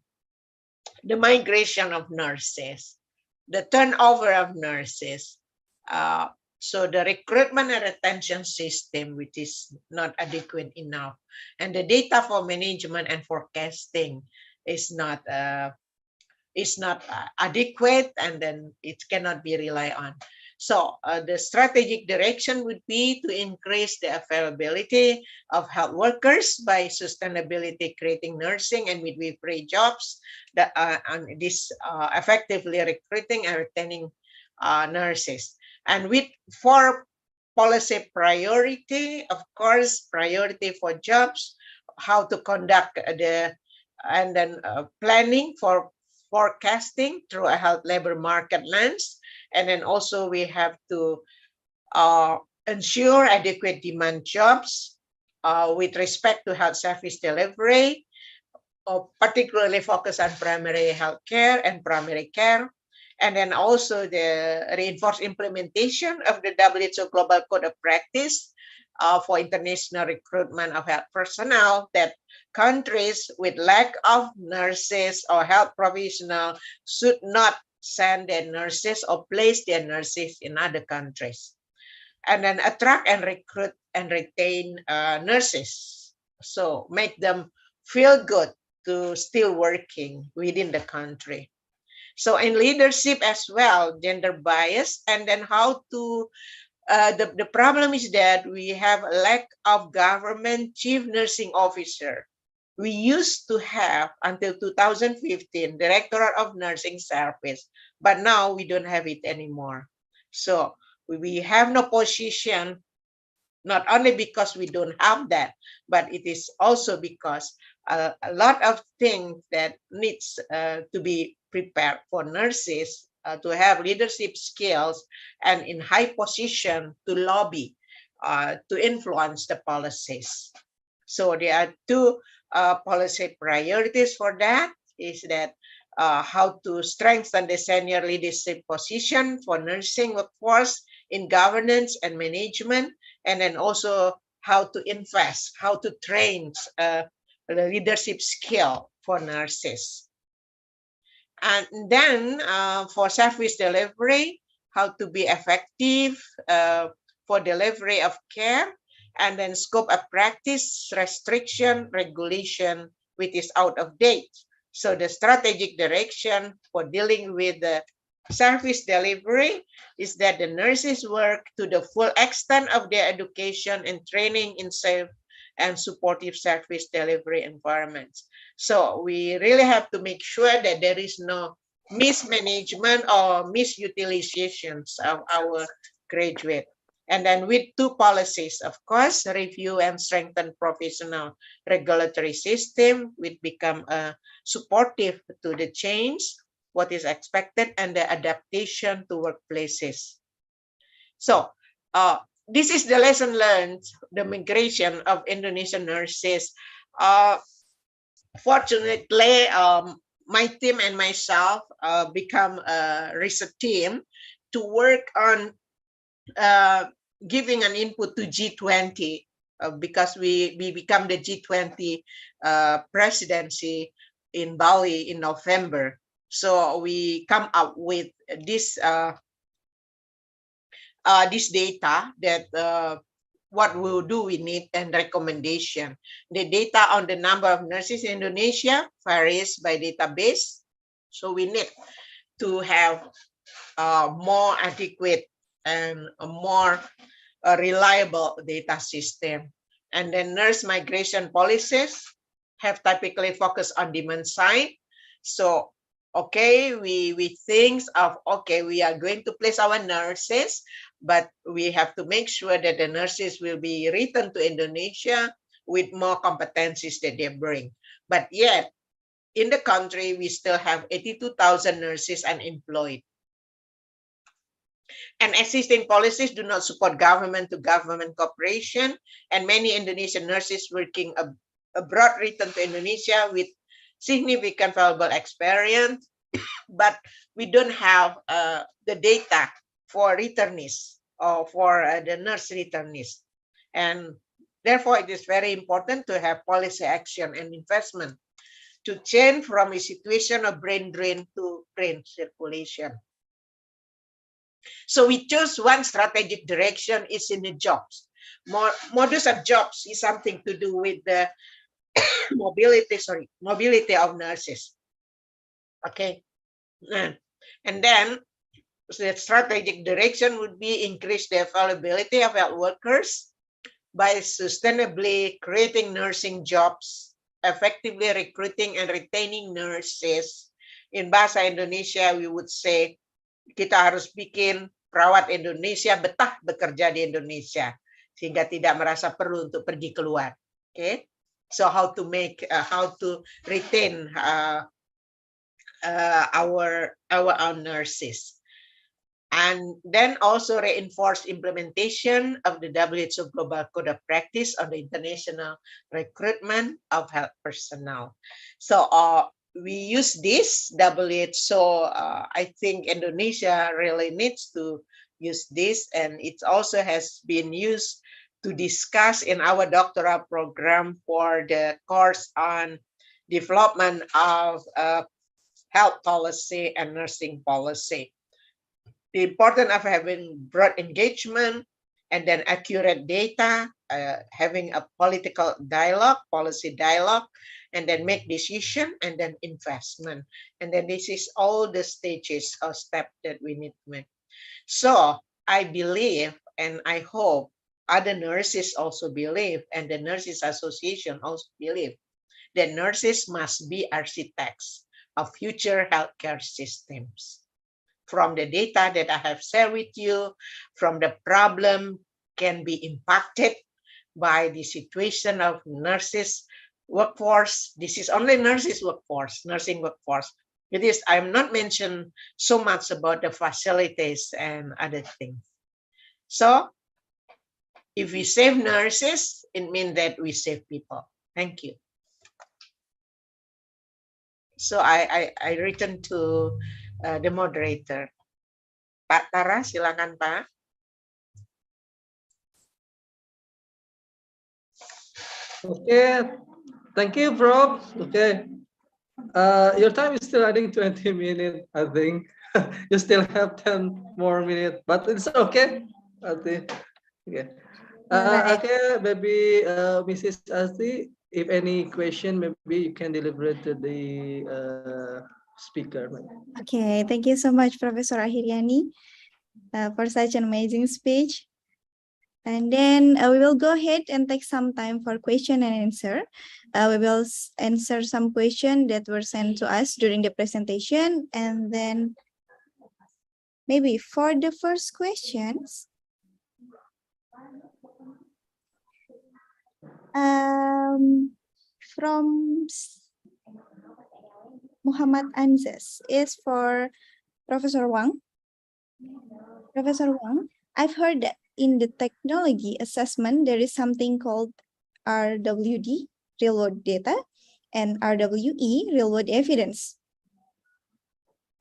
the migration of nurses, the turnover of nurses. So the recruitment and retention system, which is not adequate enough. And the data for management and forecasting is not adequate, and then it cannot be relied on. So the strategic direction would be to increase the availability of health workers by sustainability, creating nursing and midwifery jobs that and this effectively recruiting and retaining nurses. And with 4 policy priority, of course, priority for jobs, how to conduct and then planning for forecasting through a health labor market lens. And then also we have to ensure adequate demand jobs with respect to health service delivery, particularly focus on primary health care and primary care, and then also the reinforced implementation of the WHO Global Code of Practice for international recruitment of health personnel, that countries with lack of nurses or health professionals should not send their nurses or place their nurses in other countries. And then attract and recruit and retain nurses. So make them feel good to still working within the country. So in leadership as well, gender bias, and then how to, the problem is that we have a lack of government chief nursing officer. We used to have until 2015 Directorate of Nursing Service, but now we don't have it anymore. So we have no position, not only because we don't have that, but it is also because a lot of things that needs to be prepared for nurses to have leadership skills and in high position to lobby, to influence the policies. So there are two policy priorities for that, is that how to strengthen the senior leadership position for nursing workforce in governance and management, and then also how to invest, how to train the leadership skill for nurses. And then for service delivery, how to be effective for delivery of care, and then scope of practice, restriction, regulation, which is out of date. So the strategic direction for dealing with the service delivery is that the nurses work to the full extent of their education and training in safe and supportive service delivery environments. So we really have to make sure that there is no mismanagement or misutilizations of our graduate. And then with two policies, of course, review and strengthen professional regulatory system, which become supportive to the change, what is expected, and the adaptation to workplaces. So this is the lesson learned, the migration of Indonesian nurses. Fortunately, my team and myself become a research team to work on giving an input to G20 because we become the G20 presidency in Bali in November. So we come up with this this data that what we'll do, we need and recommendation. The data on the number of nurses in Indonesia varies by database. So we need to have more adequate and a more reliable data system. And then nurse migration policies have typically focused on demand side. So, okay, we think of, okay, we are going to place our nurses, but we have to make sure that the nurses will be returned to Indonesia with more competencies that they bring. But yet, in the country, we still have 82,000 nurses unemployed. And existing policies do not support government-to-government cooperation, and many Indonesian nurses working abroad return to Indonesia with significant valuable experience, but we don't have the data for returnees or for the nurse returnees. And therefore, it is very important to have policy action and investment to change from a situation of brain drain to brain circulation. So we chose one strategic direction is in the jobs. Modus of jobs is something to do with the mobility of nurses. Okay. And then the strategic direction would be increase the availability of health workers by sustainably creating nursing jobs, effectively recruiting and retaining nurses. In bahasa Indonesia, we would say kita harus bikin perawat Indonesia betah bekerja di Indonesia sehingga tidak merasa perlu untuk pergi keluar. Okay, so how to retain our nurses. And then also reinforce implementation of the WHO Global Code of Practice on the international recruitment of health personnel. So we use this WHO. I think Indonesia really needs to use this, and it also has been used to discuss in our doctoral program for the course on development of health policy and nursing policy. The importance of having broad engagement and then accurate data, having a political dialogue, policy dialogue, and then make decision and then investment. And then this is all the stages or steps that we need to make. So I believe and I hope other nurses also believe, and the Nurses Association also believe, that nurses must be architects of future healthcare systems. From the data that I have shared with you, from the problem can be impacted by the situation of nurses workforce. This is only nurses workforce, nursing workforce. It is, I'm not mentioned so much about the facilities and other things. So if we save nurses, it means that we save people. Thank you. So I return to the moderator. Pak Tara, silakan Pak. Okay, thank you, Prof. Okay, your time is still running 20 minutes, I think. You still have 10 more minutes, but it's okay. I think. Okay. Okay, maybe Mrs. Asti, if any question, maybe you can deliver it to the speaker. Okay, thank you so much, Professor Ahiryani, for such an amazing speech. And then we will go ahead and take some time for question and answer. We will answer some questions that were sent to us during the presentation. And then maybe for the first questions, from Muhammad Anzes is for Professor Wang. Professor Wang, I've heard that in the technology assessment, there is something called RWD, real world data, and RWE, real world evidence.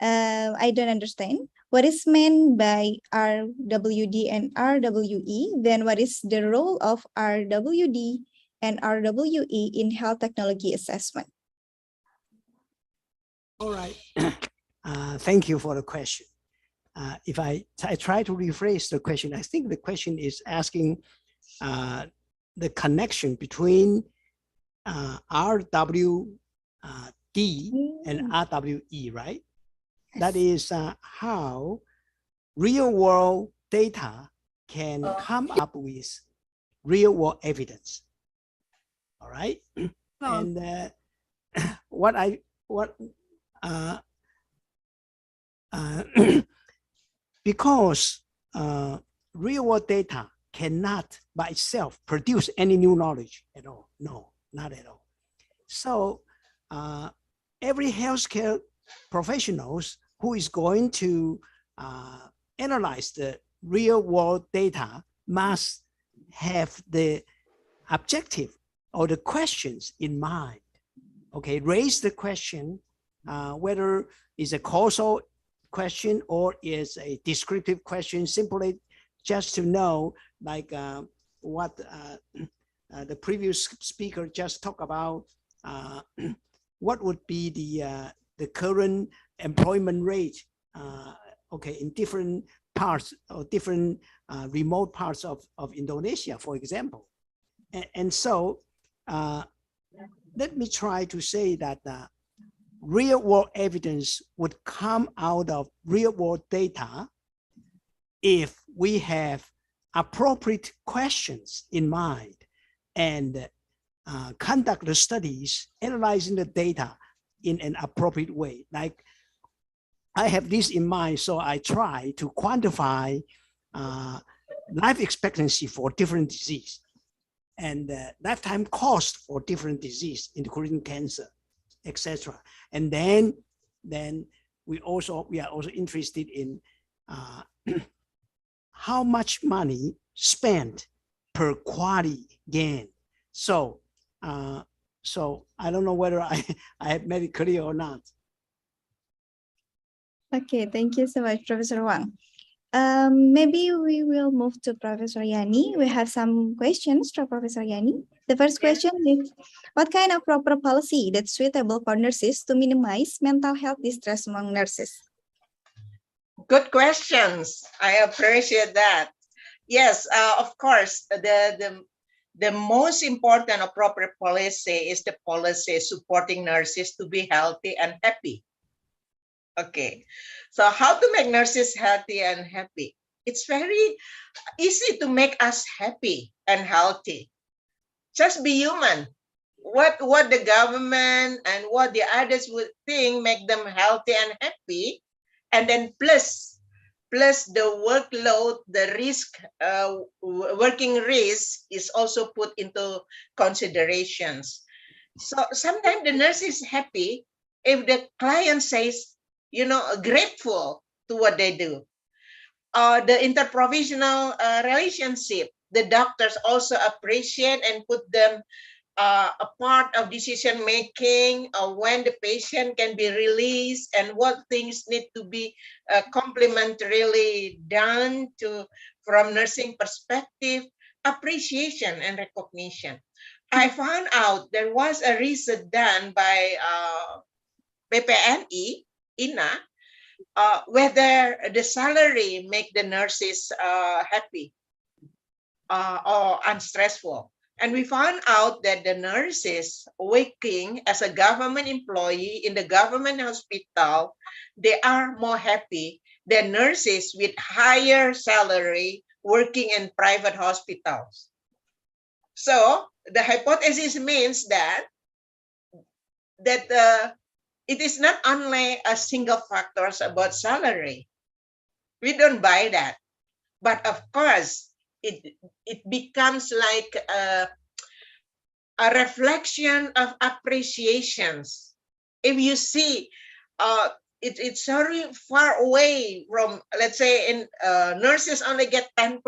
I don't understand. What is meant by RWD and RWE? Then what is the role of RWD and RWE in health technology assessment? All right. Thank you for the question. If I try to rephrase the question, I think the question is asking the connection between RWD and RWE, right? That is how real world data can come up with real world evidence. All right. And because real world data cannot by itself produce any new knowledge at all. No, not at all. So every healthcare professionals who is going to analyze the real world data must have the objective or the questions in mind. Okay, raise the question whether it's a causal question or is a descriptive question, simply just to know, like what the previous speaker just talked about, what would be the current employment rate, okay, in different parts or different remote parts of Indonesia, for example. And so let me try to say that real world evidence would come out of real world data if we have appropriate questions in mind and conduct the studies analyzing the data in an appropriate way. Like I have this in mind, so I try to quantify life expectancy for different disease and lifetime cost for different disease, including cancer, etc. And then we are also interested in how much money spent per quality gain. So, so I don't know whether I have made it clear or not. Okay, thank you so much, Professor Wang. Maybe we will move to Professor Yani. We have some questions for Professor Yani. The first question is, what kind of proper policy that's suitable for nurses to minimize mental health distress among nurses? Good questions. I appreciate that. Yes, of course, the most important or proper policy is the policy supporting nurses to be healthy and happy. Okay, so how to make nurses healthy and happy? It's very easy to make us happy and healthy. Just be human. What the government and what the others would think make them healthy and happy, and then plus the workload, the risk, working risk is also put into considerations. So sometimes the nurse is happy if the client says, you know, grateful to what they do. The interprofessional relationship, the doctors also appreciate and put them a part of decision making, when the patient can be released and what things need to be complementarily done from nursing perspective, appreciation and recognition. I found out there was a research done by PPNI, INA, whether the salary make the nurses happy or unstressful. And we found out that the nurses working as a government employee in the government hospital, they are more happy than nurses with higher salary working in private hospitals. So the hypothesis means that it is not only a single factors about salary. We don't buy that. But of course, it becomes like a reflection of appreciations. If you see, it's very far away from, let's say, in nurses only get 10%,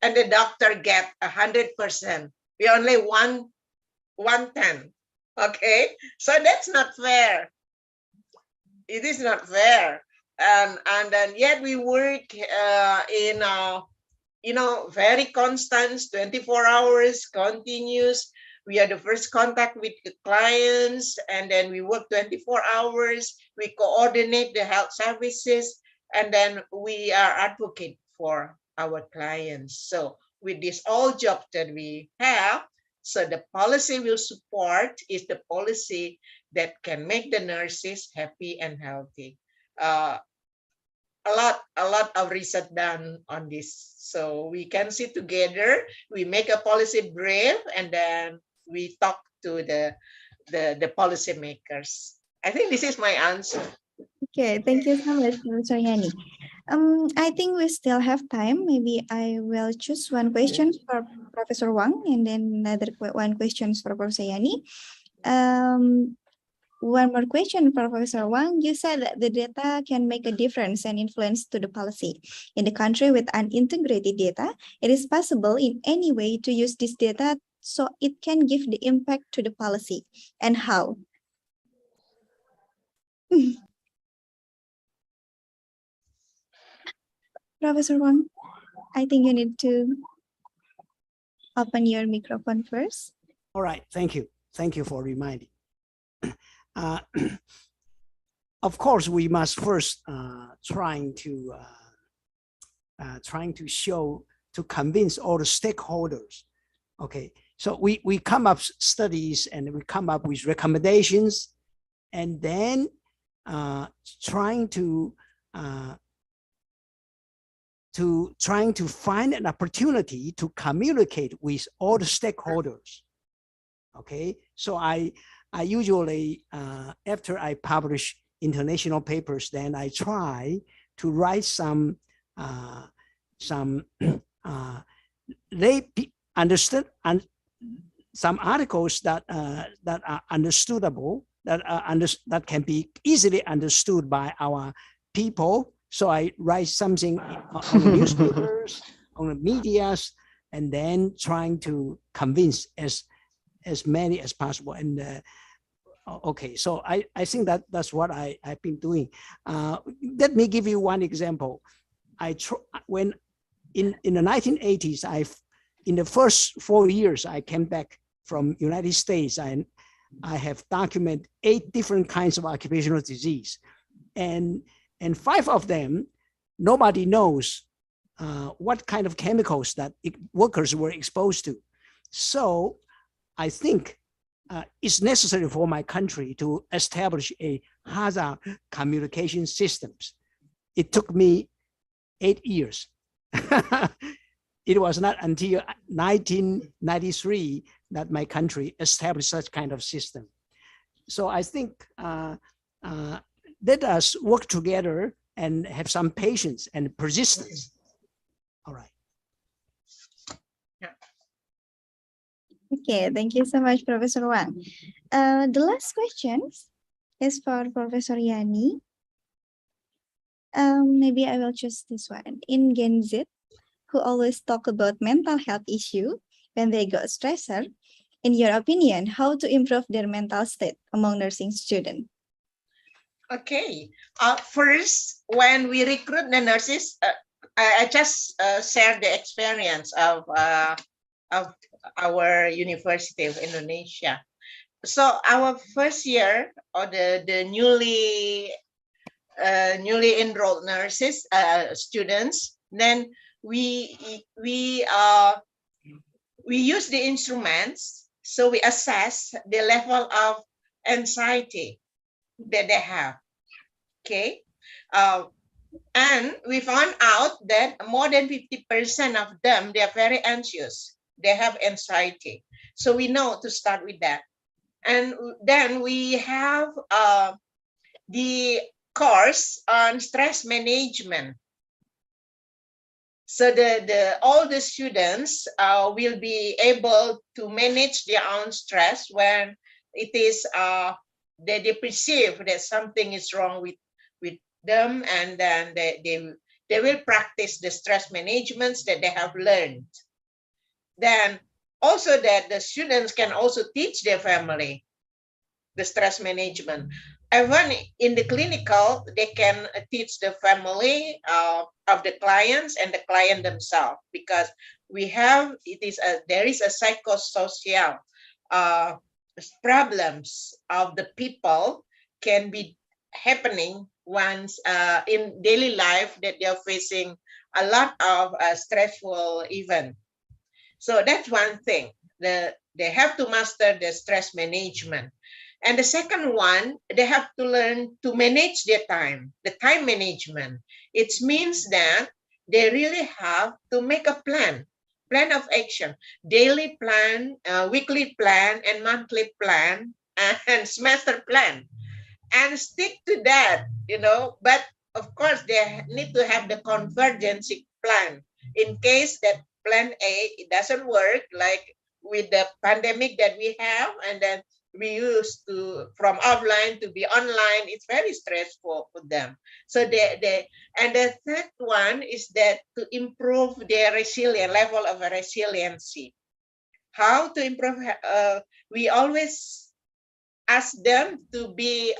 and the doctor get 100%. We only 110. Okay, so that's not fair. It is not fair, and then yet we work in very constant, 24 hours continuous. We are the first contact with the clients, and then we work 24 hours. We coordinate the health services, and then we are advocate for our clients. So with this all job that we have, so the policy will support is the policy that can make the nurses happy and healthy. A lot of research done on this. So we can sit together, we make a policy brief, and then we talk to the policy makers. I think this is my answer. Okay, thank you so much, Professor Yani. I think we still have time. Maybe I will choose one question for Professor Wang, and then another one question for Professor Yani. One more question for Professor Wang. You said that the data can make a difference and influence to the policy. In the country with unintegrated data, it is possible in any way to use this data so it can give the impact to the policy, and how? Professor Wang, I think you need to open your microphone first. All right, thank you. Thank you for reminding. Of course, we must first trying to convince all the stakeholders. Okay, so we come up studies and we come up with recommendations, and then trying to find an opportunity to communicate with all the stakeholders. Okay, so I usually, after I publish international papers, then I try to write some some articles that are understandable, that can be easily understood by our people, So I write something on the newspapers, on the medias, and then trying to convince as many as possible. And okay, so I think that's what I've been doing. Let me give you one example. When in the 1980s, in the first 4 years I came back from United States, I have documented 8 different kinds of occupational disease, and 5 of them nobody knows what kind of chemicals that workers were exposed to. So I think it's necessary for my country to establish a hazard communication systems. It took me 8 years. It was not until 1993 that my country established such kind of system. So I think let us work together and have some patience and persistence. All right. Okay, thank you so much, Professor Wang. The last question is for Professor Yani. Maybe I will choose this one. In Gen Z, who always talk about mental health issue when they got stressor, in your opinion, how to improve their mental state among nursing students? Okay. First, when we recruit the nurses, I just shared the experience of our University of Indonesia. So our first year, or the newly enrolled nurses, students, then we use the instruments, so we assess the level of anxiety that they have. Okay, and we found out that more than 50% of them, they are very anxious. They have anxiety, so we know to start with that. And then we have the course on stress management. So all the students will be able to manage their own stress when it is they perceive that something is wrong with them, and then they will practice the stress management that they have learned. Then also that the students can also teach their family the stress management. Even in the clinical, they can teach the family of the clients and the client themselves, because there is a psychosocial problems of the people can be happening once in daily life, that they are facing a lot of stressful event. So that's one thing. They have to master the stress management. And the second one, they have to learn to manage their time, the time management. It means that they really have to make a plan of action, daily plan, weekly plan, and monthly plan, and semester plan, and stick to that, but of course they need to have the convergency plan in case that plan A, it doesn't work, like with the pandemic that we have, and then we used to from offline to be online. It's very stressful for them. So and the third one is that to improve their level of resiliency. How to improve? We always ask them to be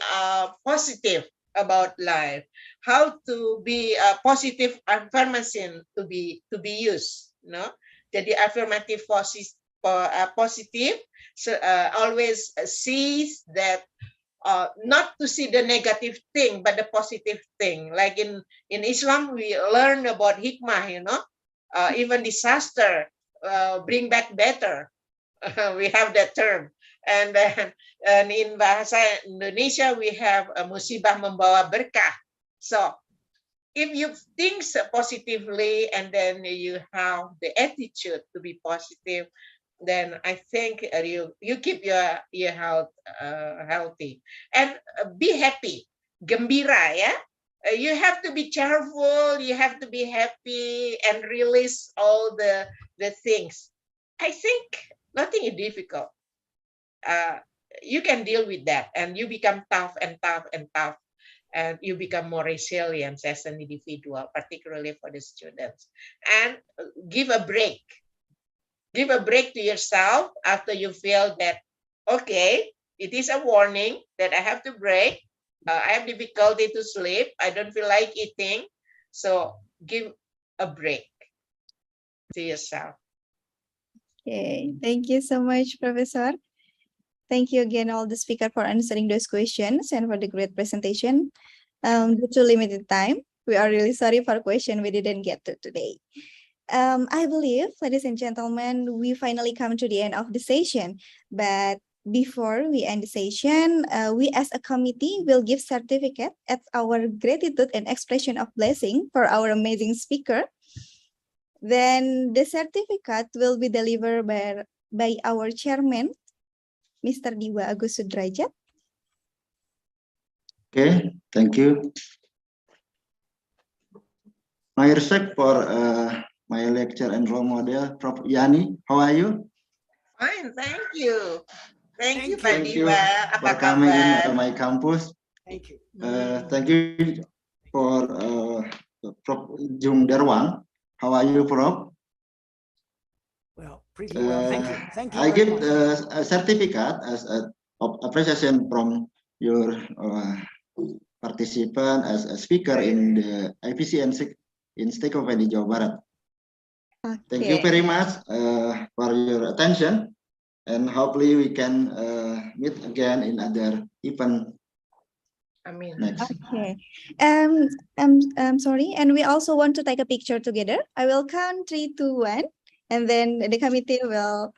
positive about life. How to be a positive affirmation to be used. Jadi affirmative positive. So always sees that not to see the negative thing, but the positive thing. Like in Islam, we learn about hikmah. Even disaster bring back better. We have that term. And in bahasa Indonesia, we have musibah membawa berkah. So if you think positively, and then you have the attitude to be positive, then I think you keep your health healthy, and be happy, gembira, ya. You have to be cheerful, you have to be happy, and release all the things. I think nothing is difficult. You can deal with that, and you become tough and tough and tough. and you become more resilient as an individual, particularly for the students. And give a break. Give a break to yourself after you feel that, okay, it is a warning that I have to break. I have difficulty to sleep. I don't feel like eating. So give a break to yourself. Okay, thank you so much, Professor. Thank you again, all the speakers, for answering those questions and for the great presentation. Due to limited time, we are really sorry for question we didn't get to today. I believe, ladies and gentlemen, we finally come to the end of the session. But before we end the session, we as a committee will give certificate as our gratitude and expression of blessing for our amazing speaker. Then the certificate will be delivered by our chairman, Mr. Diwa Agus Sudrajat. Okay, thank you. My respect for my lecturer and role model, Prof. Yani. How are you? Fine, thank you. Thank you, Pak Thank you Diwa. for Apa coming kabar? in my campus. Thank you. Thank you for Prof. Jung Derwang. How are you, Prof? Well, pretty well. Thank you. Thank you I very give much. a certificate as of appreciation from your participant as a speaker in the IVCN in STIkep PPNI Jawa Barat. Thank you very much for your attention, and hopefully we can meet again in other event. Next. Okay. I'm sorry, and we also want to take a picture together. I will count 3, 2, 1, and then the committee will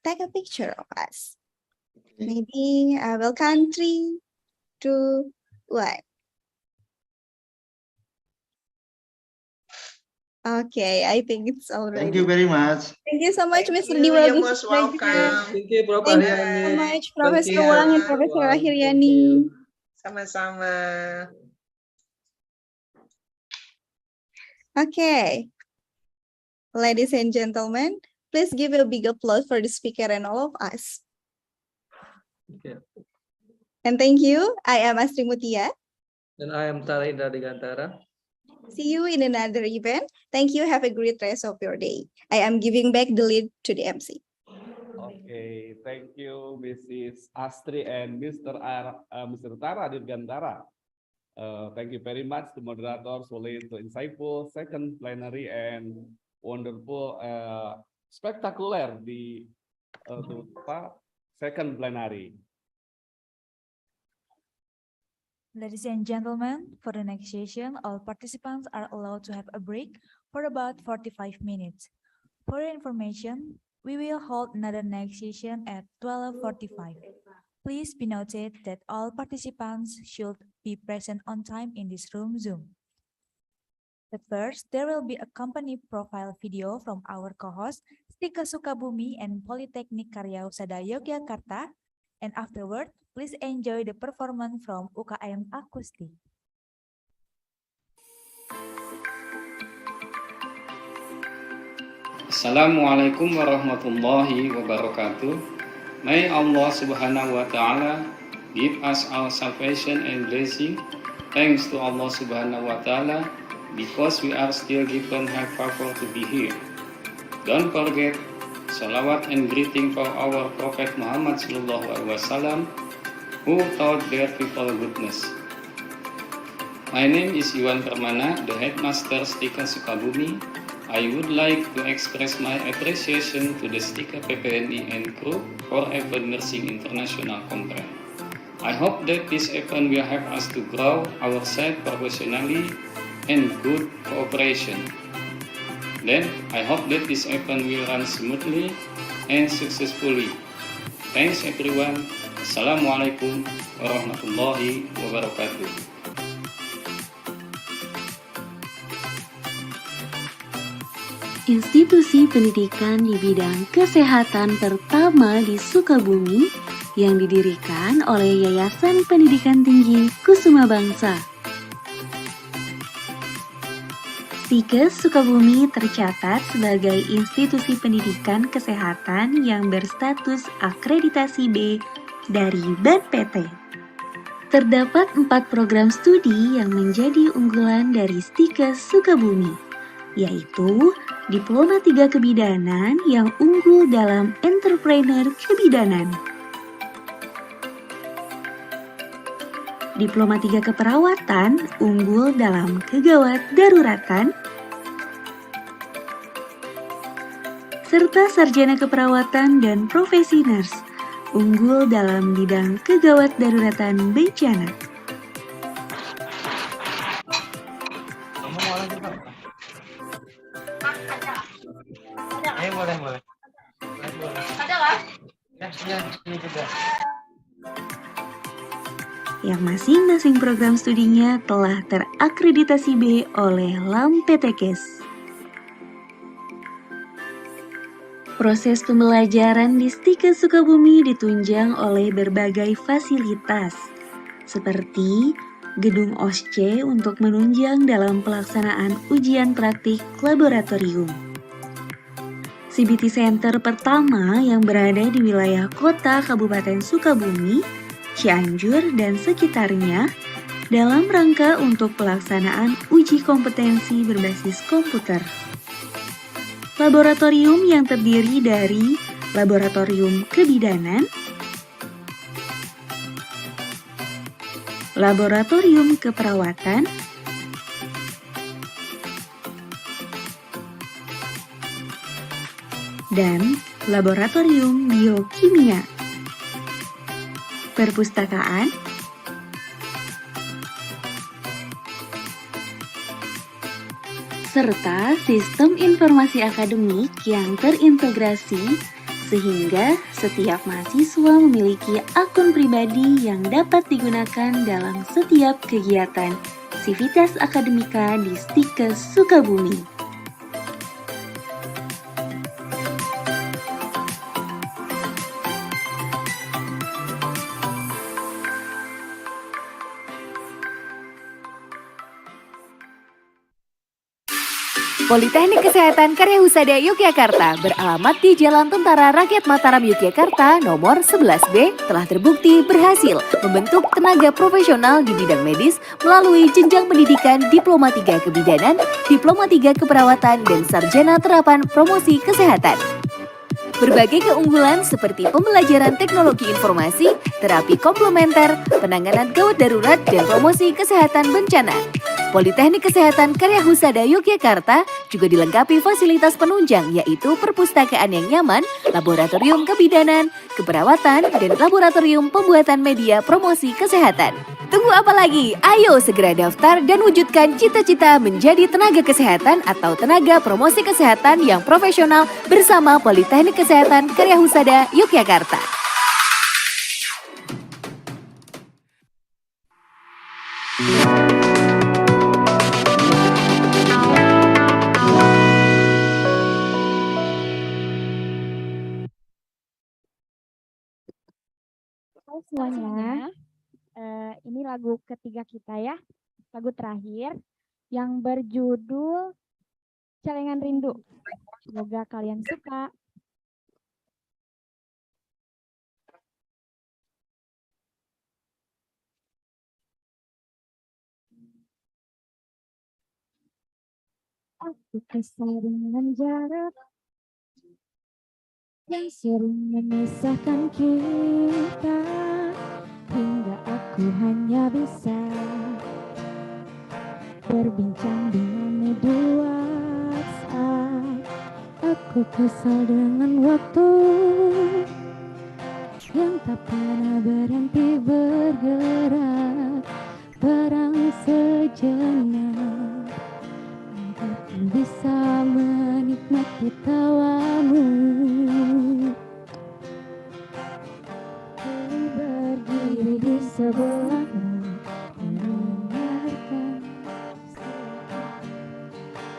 take a picture of us. Maybe I will count 3, 2, 1. Okay, I think it's already. Thank you very much. Thank you so much, Mr. You, Diwa you're Agus most Sudrajat. welcome. Thank you, Prof. Thank you so Aryani. much, Thank Professor you, Wang and Prof. Professor Wang. Thank Ahiryani. you. Sama-sama. Okay. Ladies and gentlemen, please give a big applause for the speaker and all of us. Okay. And thank you. I am Astri Mutia. And I am Tara Indra Digantara. See you in another event. Thank you. Have a great rest of your day. I am giving back the lead to the MC. Okay, thank you, Mrs. Astri and Mr. Tara Dirgantara. Thank you very much to moderators for leading to insightful second plenary and wonderful, spectacular di second plenary. Ladies and gentlemen, for the next session, all participants are allowed to have a break for about 45 minutes. For your information, we will hold another next session at 12:45. Please be noted that all participants should be present on time in this room Zoom. But first, there will be a company profile video from our co-host, STIkep Sukabumi and Politeknik Karya Husada Yogyakarta, and afterward, please enjoy the performance from UKM Acoustic. Assalamualaikum warahmatullahi wabarakatuh. May Allah subhanahu wa ta'ala give us our salvation and blessing. Thanks to Allah subhanahu wa ta'ala because we are still given have favor to be here. Don't forget salawat and greeting for our Prophet Muhammad sallallahu alaihi wasallam who taught their people goodness. My name is Iwan Permana, the headmaster STIkep Sukabumi. I would like to express my appreciation to the STIkep PPNI and crew for Event Nursing International Conference. I hope that this event will help us to grow ourselves professionally and good cooperation. Then, I hope that this event will run smoothly and successfully. Thanks everyone. Assalamualaikum warahmatullahi wabarakatuh. Institusi pendidikan di bidang kesehatan pertama di Sukabumi yang didirikan oleh Yayasan Pendidikan Tinggi Kusuma Bangsa. STIkep Sukabumi tercatat sebagai institusi pendidikan kesehatan yang berstatus akreditasi B dari BAN PT. Terdapat 4 program studi yang menjadi unggulan dari STIkep Sukabumi, yaitu Diploma 3 Kebidanan yang unggul dalam Entrepreneur Kebidanan, Diploma 3 Keperawatan unggul dalam Kegawat Daruratan, serta Sarjana Keperawatan dan Profesi Nurse unggul dalam bidang Kegawat Daruratan Bencana. Boleh. Ada lah. Ya, ini juga. Yang masing-masing program studinya telah terakreditasi B oleh LAMPTKes. Proses pembelajaran di STIkep Sukabumi ditunjang oleh berbagai fasilitas, seperti gedung OSC untuk menunjang dalam pelaksanaan ujian praktik laboratorium. CBT Center pertama yang berada di wilayah kota Kabupaten Sukabumi, Cianjur, dan sekitarnya dalam rangka untuk pelaksanaan uji kompetensi berbasis komputer. Laboratorium yang terdiri dari Laboratorium Kebidanan, Laboratorium Keperawatan, dan Laboratorium Biokimia, Perpustakaan, serta sistem informasi akademik yang terintegrasi sehingga setiap mahasiswa memiliki akun pribadi yang dapat digunakan dalam setiap kegiatan sivitas akademika di STIkep Sukabumi. Politeknik Kesehatan Karya Husada Yogyakarta beralamat di Jalan Tentara Rakyat Mataram Yogyakarta nomor 11B telah terbukti berhasil membentuk tenaga profesional di bidang medis melalui jenjang pendidikan Diploma 3 Kebidanan, Diploma 3 Keperawatan, dan Sarjana Terapan Promosi Kesehatan. Berbagai keunggulan seperti pembelajaran teknologi informasi, terapi komplementer, penanganan gawat darurat, dan promosi kesehatan bencana. Politeknik Kesehatan Karya Husada Yogyakarta juga dilengkapi fasilitas penunjang yaitu perpustakaan yang nyaman, laboratorium kebidanan, keperawatan, dan laboratorium pembuatan media promosi kesehatan. Tunggu apa lagi? Ayo segera daftar dan wujudkan cita-cita menjadi tenaga kesehatan atau tenaga promosi kesehatan yang profesional bersama Politeknik Kesehatan Karya Husada Yogyakarta. Halo semuanya, ini lagu ketiga kita ya, lagu terakhir yang berjudul Celengan Rindu. Semoga kalian suka. Aku kesal dengan jarak yang sering memisahkan kita, hingga aku hanya bisa berbincang denganmu di WhatsApp. Aku kesal dengan waktu yang tak pernah berhenti bergerak, perang sejenak agar ku bisa menikmati tawamu. Ku berdiri di sebelahmu,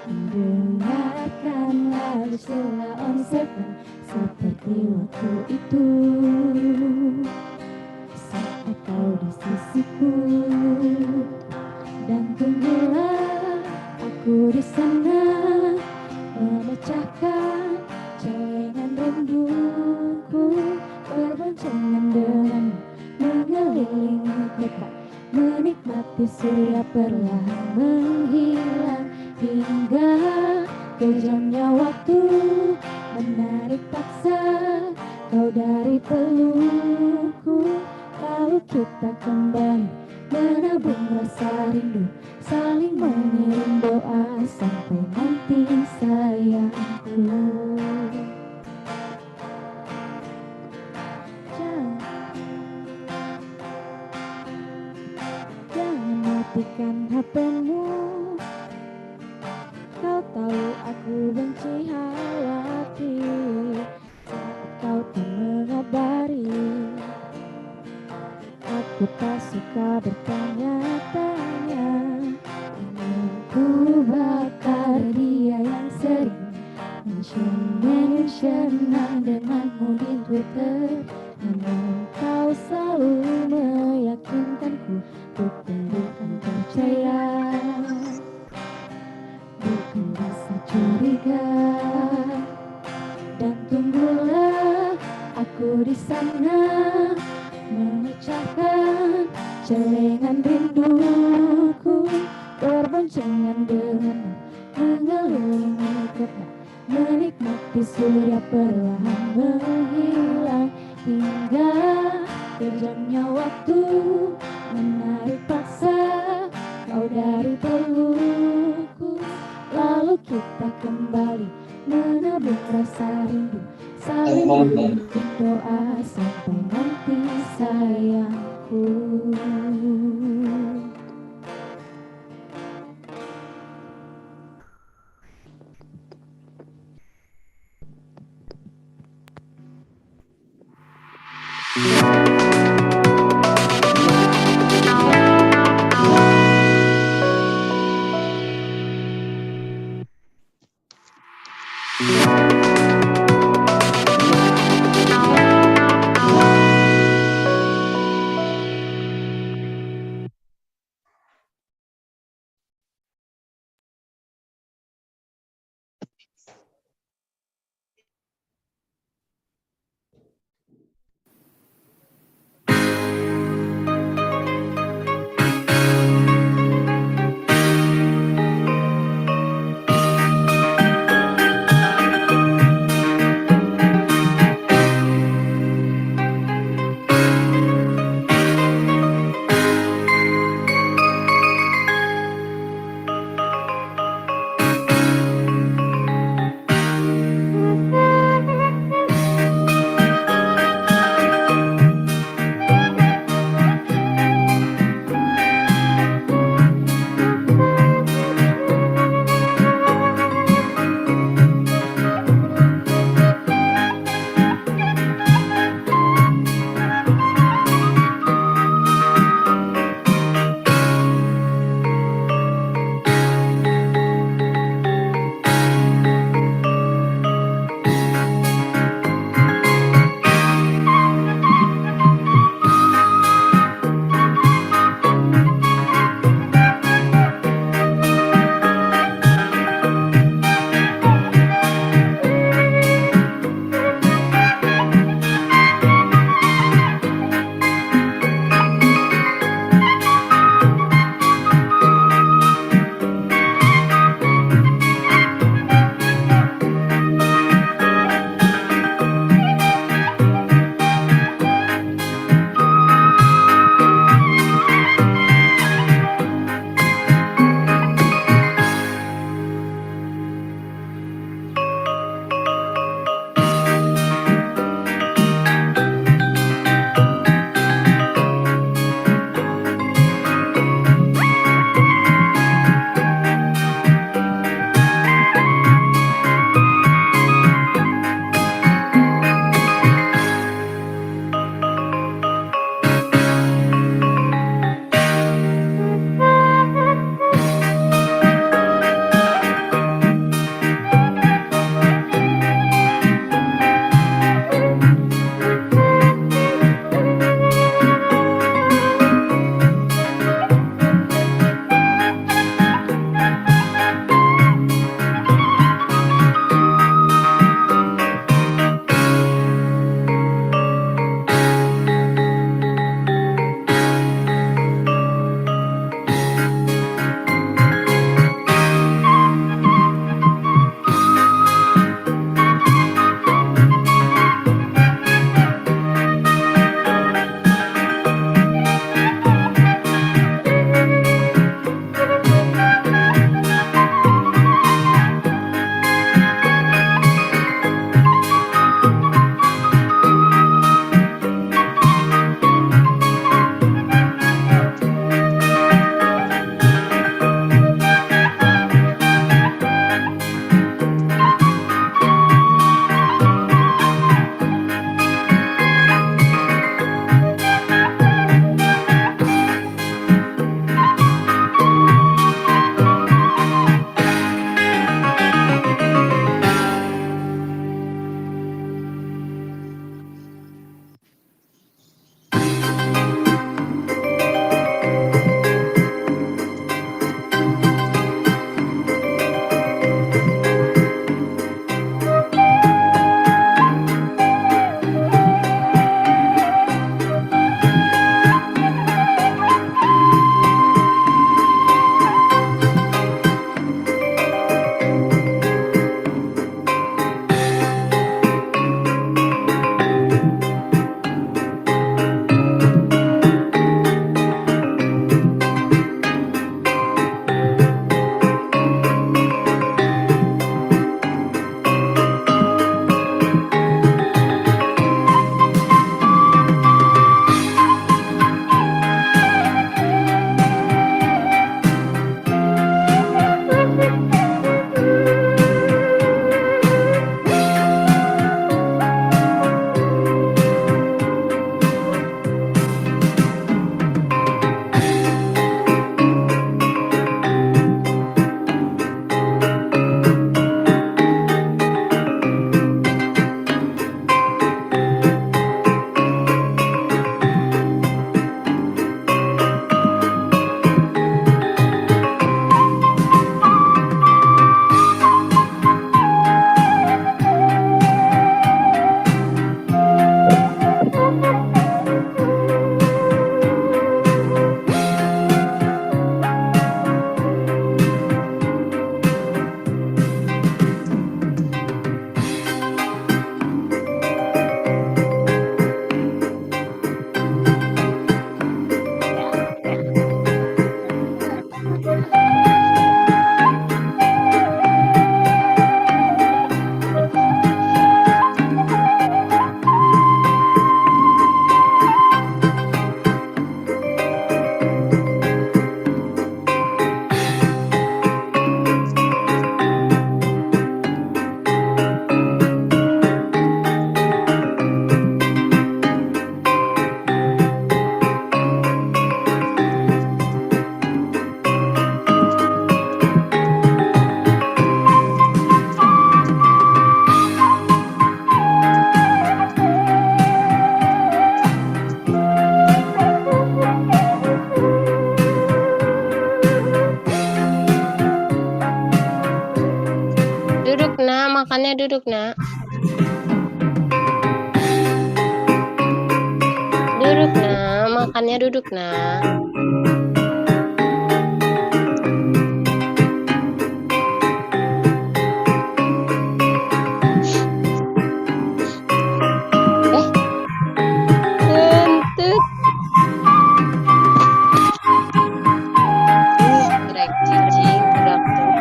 mendengarkan lagu Sheila on Seven seperti waktu itu. Saat kau di sisiku, dan tunggulah aku di sana memecahkan celengan rinduku, berboncengan denganmu mengelilingi kota menikmati surya perlahan menghilang hingga kejamnya waktu menarik paksa kau dari pelukku, lalu kita kembali menabung rasa rindu, saling mengirim doa sampai nanti sayangku. Jangan matikan HP-mu, kau tahu aku benci khawatir saat kau tak mengabari. Aku tak suka bertanya-tanya, ingin ku bakar dia yang sering mention denganmu di Twitter. Namun kau selalu meyakinkanku untuk bukan percaya, bukan rasa curiga. Dan tunggulah aku di sana mengucapkan celengan rinduku, berboncengan denganmu mengelilingi kota, menikmati surya perlahan menghilang hingga kejamnya waktu menarik paksa kau dari pelukku, lalu kita kembali menabung rasa rindu, saling mengirim doa sampai nanti sayangku. nak, makannya duduk nak. Duduk nak, makannya duduk nak. Kentut. Gerak cicing, gerak tuh.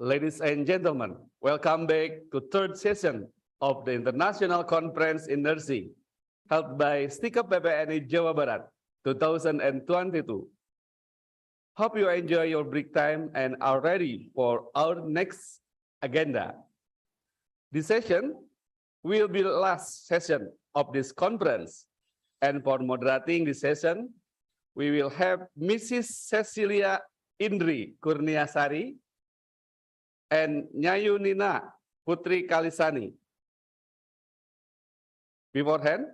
Ladies and gentlemen, welcome back to third session of the International Conference in Nursing, held by STIkep PPNI Jawa Barat 2022. Hope you enjoy your break time and are ready for our next agenda. This session will be the last session of this conference, and for moderating this session, we will have Mrs. Cecilia Indri Kurniasari and Nyayu Nina Putri Kalisani. Beforehand,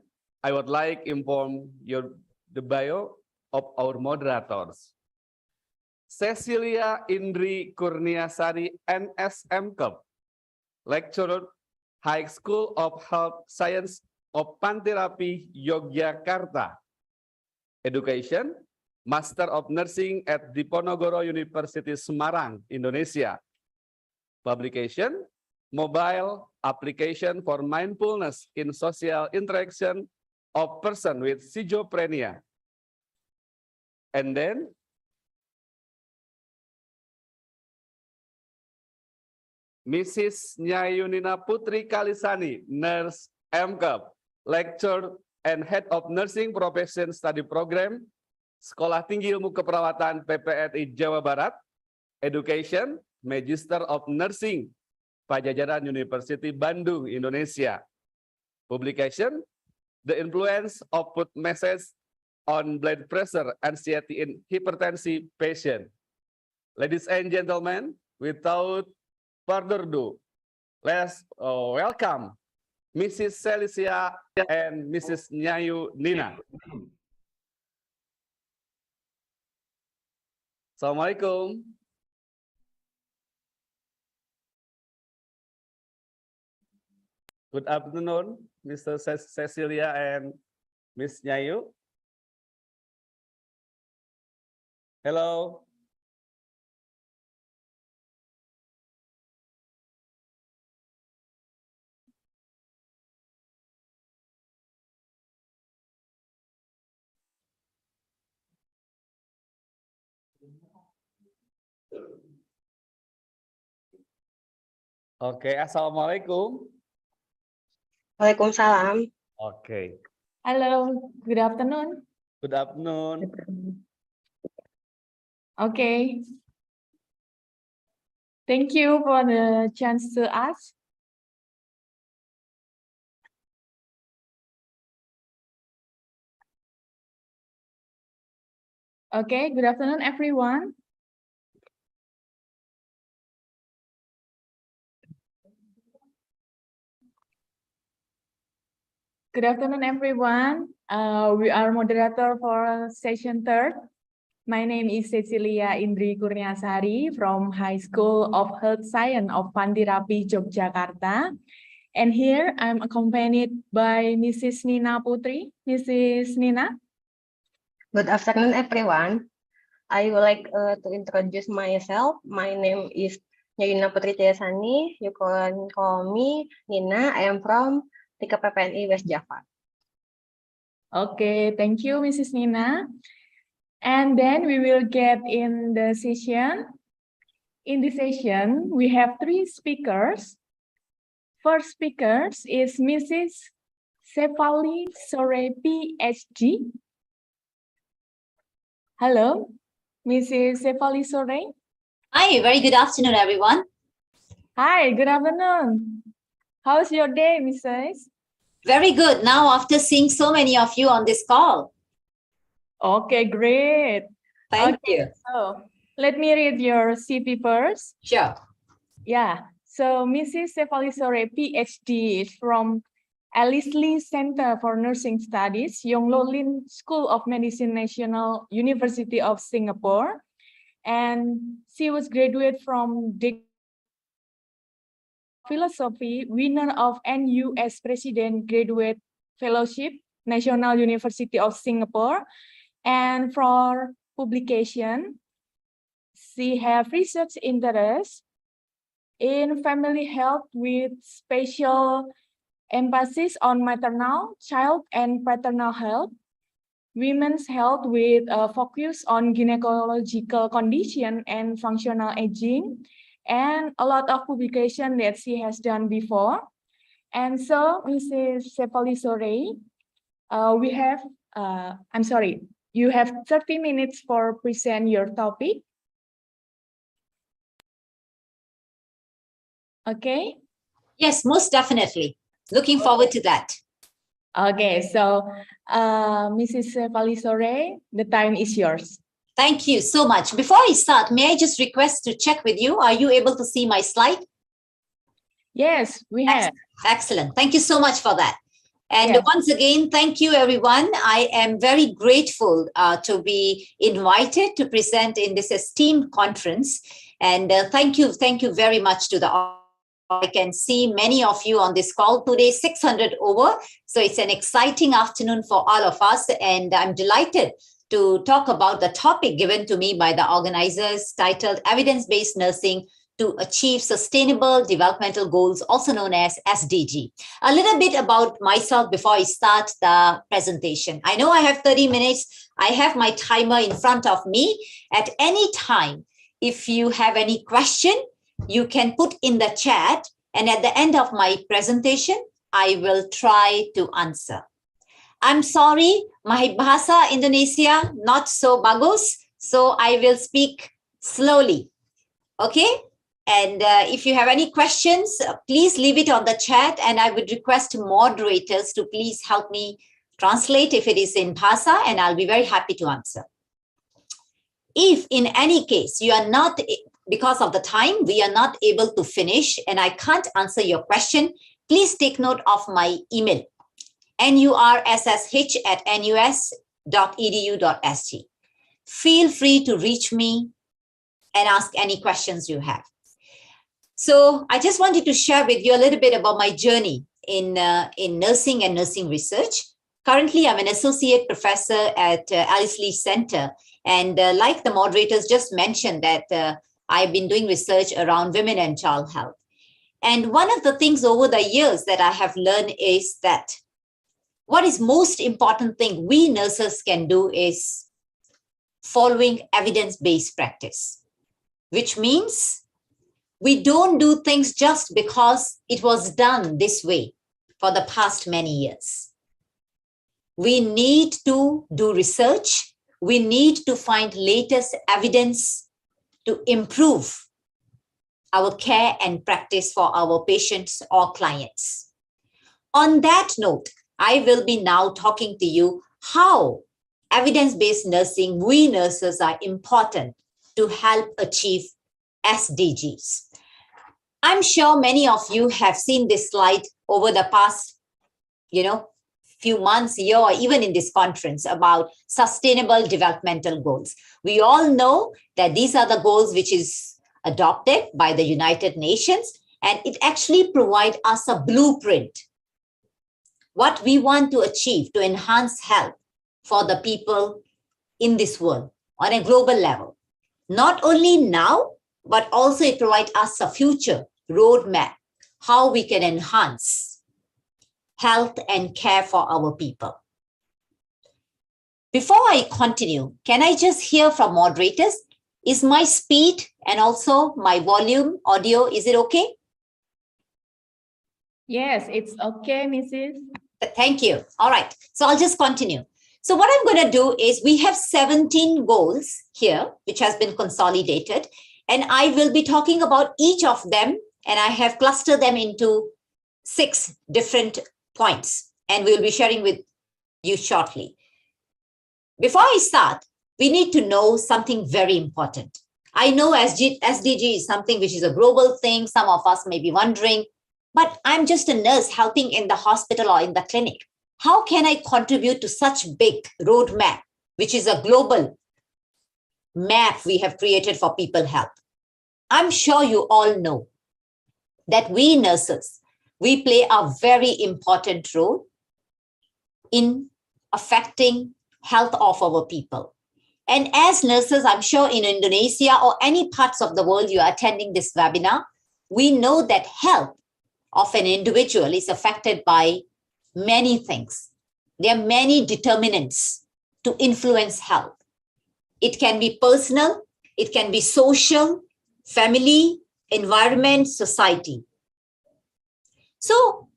I would like to inform you the bio of our moderators. Cecilia Indri Kurniasari, STIkep, lecturer, High School of Health Science of Pantirapi, Yogyakarta. Education, Master of Nursing at Diponegoro University, Semarang, Indonesia. Publication, mobile application for mindfulness in social interaction of person with schizophrenia. And then, Mrs. Nyayunina Putri Kalisani, Nurse STIkep, Lecturer and Head of Nursing Profession Study Program, Sekolah Tinggi Ilmu Keperawatan PPNI Jawa Barat, Education, Magister of Nursing, Pajajaran University Bandung, Indonesia. Publication, The Influence of Food Message on Blood Pressure, Anxiety in Hypertensive Patient. Ladies and gentlemen, without further ado, let's welcome Mrs. Cecilia and Mrs. Nyayu Nina. Assalamualaikum. Good afternoon, Mr. Cecilia and Miss Nyayu. Hello. Oke, assalamualaikum. Waalaikumsalam. Okay. Hello, good afternoon. Good afternoon. Okay. Thank you for the chance to ask. Okay, good afternoon, everyone. Good afternoon, everyone. We are moderator for session 3. My name is Cecilia Indri Kurniasari from High School of Health Science of Pantirapi, Yogyakarta. And here I'm accompanied by Mrs. Nina Putri. Mrs. Nina. Good afternoon, everyone. I would like to introduce myself. My name is Nina Putri Tiasani. You can call me Nina. I am from STIkep PPNI West Java. Okay, thank you, Mrs. Nina. And then we will get in the session. In this session, we have 3 speakers. First speaker is Mrs. Sefali Sore, PhD. Hello, Mrs. Sefali Sore. Hi, very good afternoon, everyone. Hi, good afternoon. How's your day, Mrs.? Very good. Now, after seeing so many of you on this call. Okay, great. Thank you. So let me read your CV first. Sure. Yeah. So Mrs. Sefali Sore, PhD, is from Ellerslie Center for Nursing Studies, Yong Lo Lin School of Medicine, National University of Singapore. And she was graduate from Philosophy, winner of NUS President Graduate Fellowship, National University of Singapore. And for publication, she have research interest in family health with special emphasis on maternal, child, and paternal health, women's health with a focus on gynecological condition and functional aging, and a lot of publication that she has done before. And so, Mrs. Sefali Sore, we have, I'm sorry, you have 30 minutes for present your topic. Okay? Yes, most definitely. Looking forward to that. Okay, so Mrs. Sefali Sore, the time is yours. Thank you so much. Before I start, may I just request to check with you? Are you able to see my slide? Yes, we have. Excellent. Thank you so much for that. And once again, thank you, everyone. I am very grateful to be invited to present in this esteemed conference. And thank you very much to the I can see many of you on this call today, 600 over. So it's an exciting afternoon for all of us. And I'm delighted to talk about the topic given to me by the organizers titled Evidence-Based Nursing to Achieve Sustainable Developmental Goals, also known as SDG. A little bit about myself before I start the presentation. I know I have 30 minutes. I have my timer in front of me. At any time, if you have any question, you can put in the chat, and at the end of my presentation, I will try to answer. I'm sorry, my bahasa Indonesia not so bagus, so I will speak slowly. Okay? And if you have any questions, please leave it on the chat, and I would request moderators to please help me translate if it is in bahasa, and I'll be very happy to answer. If in any case you are not, because of the time, we are not able to finish and I can't answer your question, please take note of my email, nurSSH@nus.edu.sg. Feel free to reach me and ask any questions you have. So I just wanted to share with you a little bit about my journey in nursing and nursing research. Currently, I'm an associate professor at Ellerslie Center. And like the moderators just mentioned that I've been doing research around women and child health. And one of the things over the years that I have learned is that what is most important thing we nurses can do is following evidence-based practice, which means we don't do things just because it was done this way for the past many years. We need to do research. We need to find latest evidence to improve our care and practice for our patients or clients. On that note, I will be now talking to you how evidence-based nursing, we nurses are important to help achieve SDGs. I'm sure many of you have seen this slide over the past, few months, year, or even in this conference about sustainable developmental goals. We all know that these are the goals which is adopted by the United Nations, and it actually provides us a blueprint, what we want to achieve to enhance health for the people in this world on a global level. Not only now, but also it provides us a future roadmap, how we can enhance health and care for our people. Before I continue, can I just hear from moderators? Is my speed and also my volume, audio, is it okay? Yes, it's okay, Mrs. Thank you. All right. So I'll just continue. So what I'm going to do is we have 17 goals here, which has been consolidated. And I will be talking about each of them. And I have clustered them into 6 different points. And we'll be sharing with you shortly. Before I start, we need to know something very important. I know SDG is something which is a global thing. Some of us may be wondering, but I'm just a nurse helping in the hospital or in the clinic. How can I contribute to such big roadmap, which is a global map we have created for people health? I'm sure you all know that we nurses, we play a very important role in affecting health of our people. And as nurses, I'm sure in Indonesia or any parts of the world you are attending this webinar, we know that health of an individual is affected by many things. There are many determinants to influence health. It can be personal, it can be social, family, environment, society. So,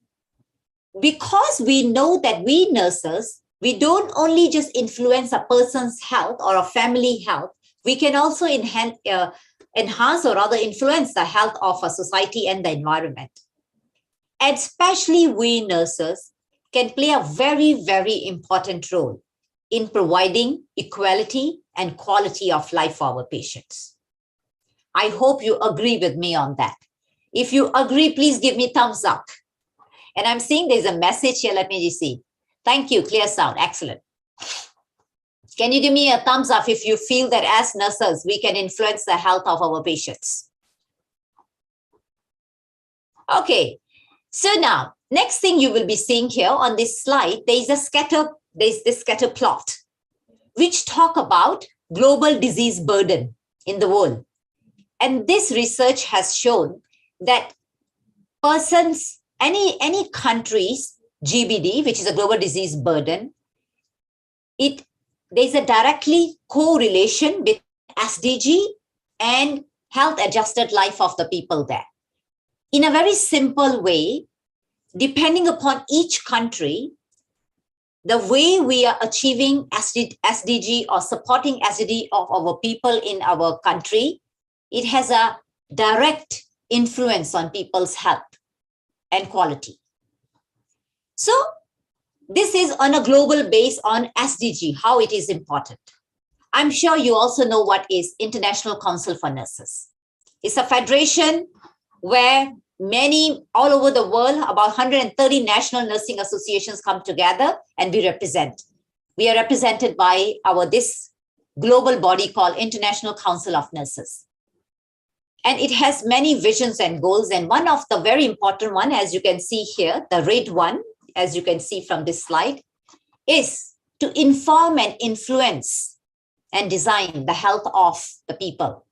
because we know that we nurses, we don't only just influence a person's health or a family health, we can also enhance or rather influence the health of a society and the environment. And especially we nurses can play a very, very important role in providing equality and quality of life for our patients. I hope you agree with me on that. If you agree, please give me thumbs up. And I'm seeing there's a message here. Let me just see. Thank you. Clear sound. Excellent. Can you give me a thumbs up if you feel that as nurses, we can influence the health of our patients? Okay. So now, next thing you will be seeing here on this slide, there's this scatter plot, which talk about global disease burden in the world. And this research has shown that persons, any countries, GBD, which is a global disease burden, there's a directly correlation with SDG and health adjusted life of the people there. In a very simple way, depending upon each country, the way we are achieving SDG or supporting SDG of our people in our country, it has a direct influence on people's health and quality. So this is on a global base on SDG, how it is important. I'm sure you also know what is International Council for Nurses. It's a federation where many all over the world, about 130 national nursing associations come together and we represent. We are represented by this global body called International Council of Nurses. And it has many visions and goals. And one of the very important one, as you can see here, the red one, as you can see from this slide, is to inform and influence and design the health of the people,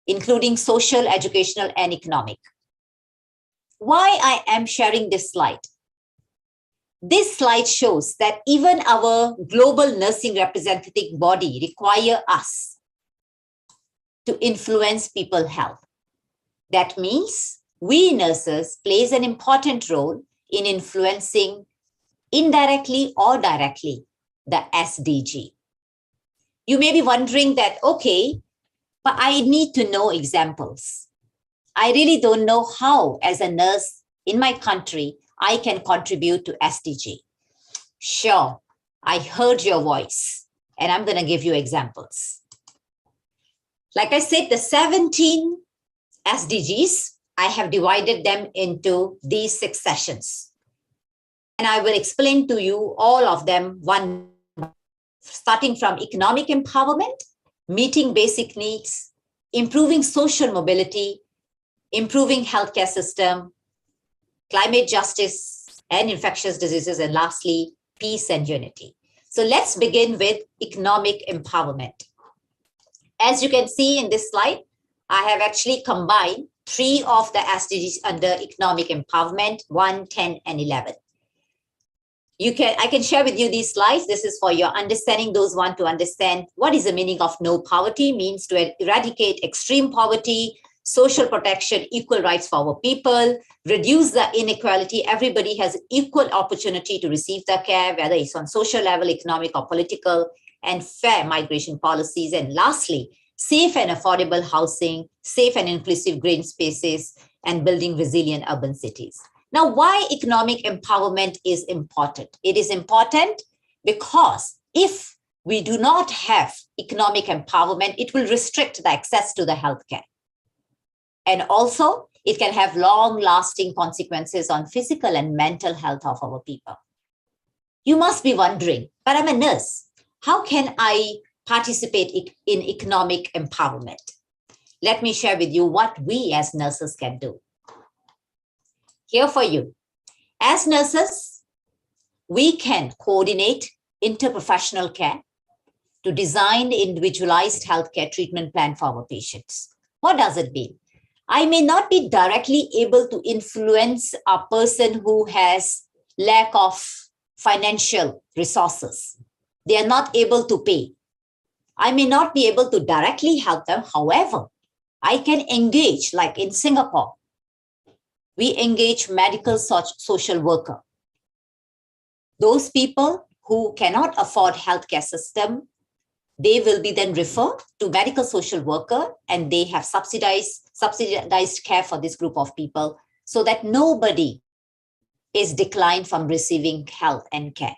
including social, educational, and economic. Why I am sharing this slide? This slide shows that even our global nursing representative body require us to influence people's health. That means we nurses plays an important role in influencing indirectly or directly the SDG. You may be wondering that, okay, but I need to know examples. I really don't know how, as a nurse in my country, I can contribute to SDG. Sure, I heard your voice, and I'm going to give you examples. Like I said, the 17 SDGs, I have divided them into these 6 sessions. And I will explain to you all of them, starting from economic empowerment, meeting basic needs, improving social mobility, improving healthcare system, climate justice and infectious diseases, and lastly, peace and unity. So let's begin with economic empowerment. As you can see in this slide, I have actually combined 3 of the SDGs under economic empowerment, 1, 10, and 11. I can share with you these slides. This is for your understanding. Those want to understand what is the meaning of no poverty, means to eradicate extreme poverty, social protection, equal rights for our people, reduce the inequality. Everybody has equal opportunity to receive the care, whether it's on social level, economic or political, and fair migration policies. And lastly, safe and affordable housing, safe and inclusive green spaces, and building resilient urban cities. Now, why economic empowerment is important? It is important because if we do not have economic empowerment, it will restrict the access to the healthcare. And also, it can have long-lasting consequences on physical and mental health of our people. You must be wondering, but I'm a nurse. How can I participate in economic empowerment? Let me share with you what we as nurses can do. Here for you. As nurses, we can coordinate interprofessional care to design individualized healthcare treatment plan for our patients. What does it mean? I may not be directly able to influence a person who has lack of financial resources. They are not able to pay. I may not be able to directly help them. However, I can engage, like in Singapore, we engage medical social worker. Those people who cannot afford healthcare system, they will be then referred to medical social worker, and they have subsidized care for this group of people so that nobody is declined from receiving health and care.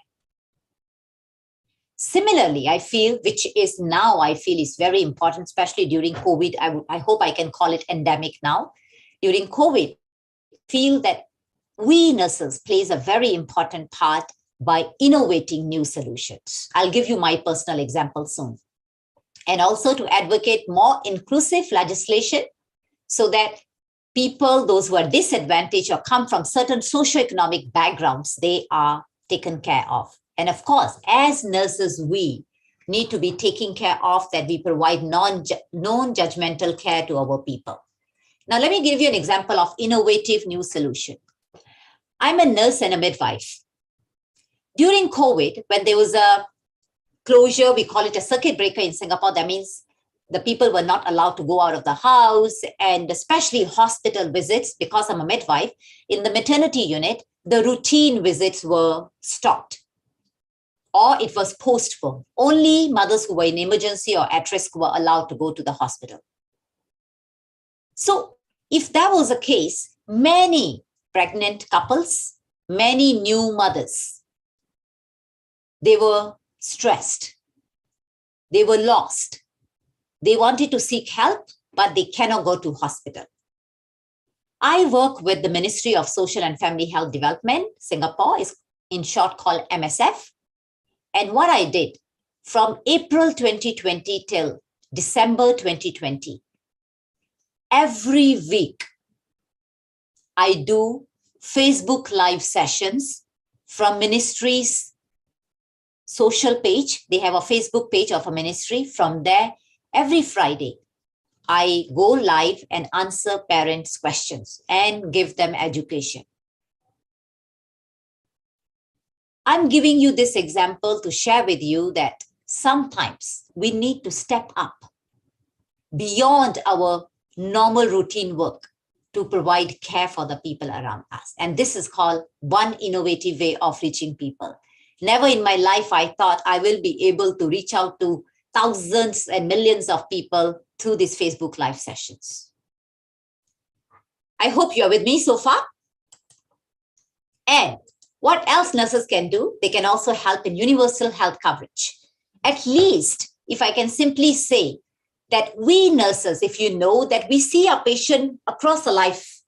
Similarly, I feel, which is now I feel is very important, especially during COVID. I hope I can call it endemic now. During COVID, feel that we nurses plays a very important part by innovating new solutions. I'll give you my personal example soon. And also to advocate more inclusive legislation so that people, those who are disadvantaged or come from certain socioeconomic backgrounds, they are taken care of. And of course, as nurses, we need to be taking care of that we provide non-judgmental care to our people. Now, let me give you an example of innovative new solution. I'm a nurse and a midwife. During COVID, when there was a closure, we call it a circuit breaker in Singapore. That means the people were not allowed to go out of the house, and especially hospital visits, because I'm a midwife, in the maternity unit, the routine visits were stopped or it was postponed. Only mothers who were in emergency or at risk were allowed to go to the hospital. So if that was the case, many pregnant couples, many new mothers, they were stressed. They were lost. They wanted to seek help, but they cannot go to hospital. I work with the Ministry of Social and Family Health Development. Singapore is in short called MSF. And what I did from April 2020 till December 2020, every week, I do Facebook live sessions from ministry's social page. They have a Facebook page of a ministry. From there, every Friday, I go live and answer parents' questions and give them education. I'm giving you this example to share with you that sometimes we need to step up beyond our normal routine work to provide care for the people around us. And this is called one innovative way of reaching people. Never in my life I thought I will be able to reach out to thousands and millions of people through these Facebook live sessions. I hope you're with me so far. And what else nurses can do? They can also help in universal health coverage. At least, if I can simply say that we nurses, if you know that we see our patient across the life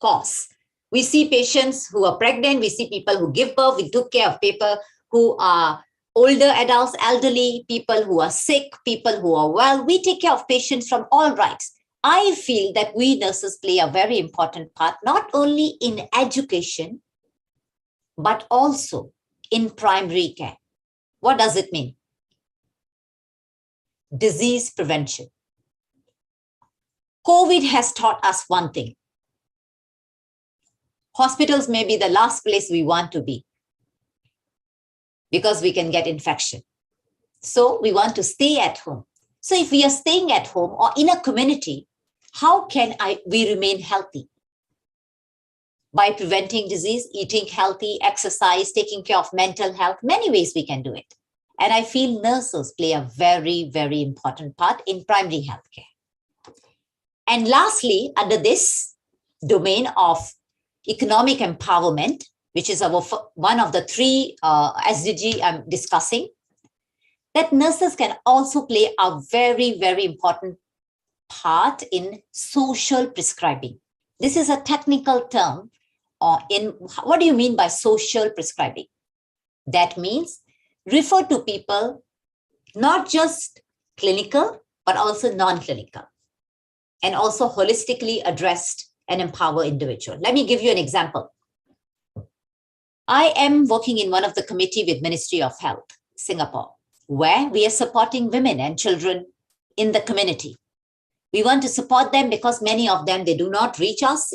course, we see patients who are pregnant, we see people who give birth, we took care of people who are older adults, elderly, people who are sick, people who are well. We take care of patients from all rights. I feel that we nurses play a very important part, not only in education, but also in primary care. What does it mean? Disease prevention. COVID has taught us one thing. Hospitals may be the last place we want to be. because we can get infection. So we want to stay at home. So if we are staying at home or in a community, how can we remain healthy? By preventing disease, eating healthy, exercise, taking care of mental health, many ways we can do it. And I feel nurses play a very, very important part in primary healthcare. And lastly, under this domain of economic empowerment, which is one of the three SDG I'm discussing, that nurses can also play a very, very important part in social prescribing. This is a technical term. What do you mean by social prescribing? That means refer to people, not just clinical, but also non-clinical, and also holistically addressed and empower individual. Let me give you an example. I am working in one of the committee with Ministry of Health, Singapore, where we are supporting women and children in the community. We want to support them because many of them, they do not reach us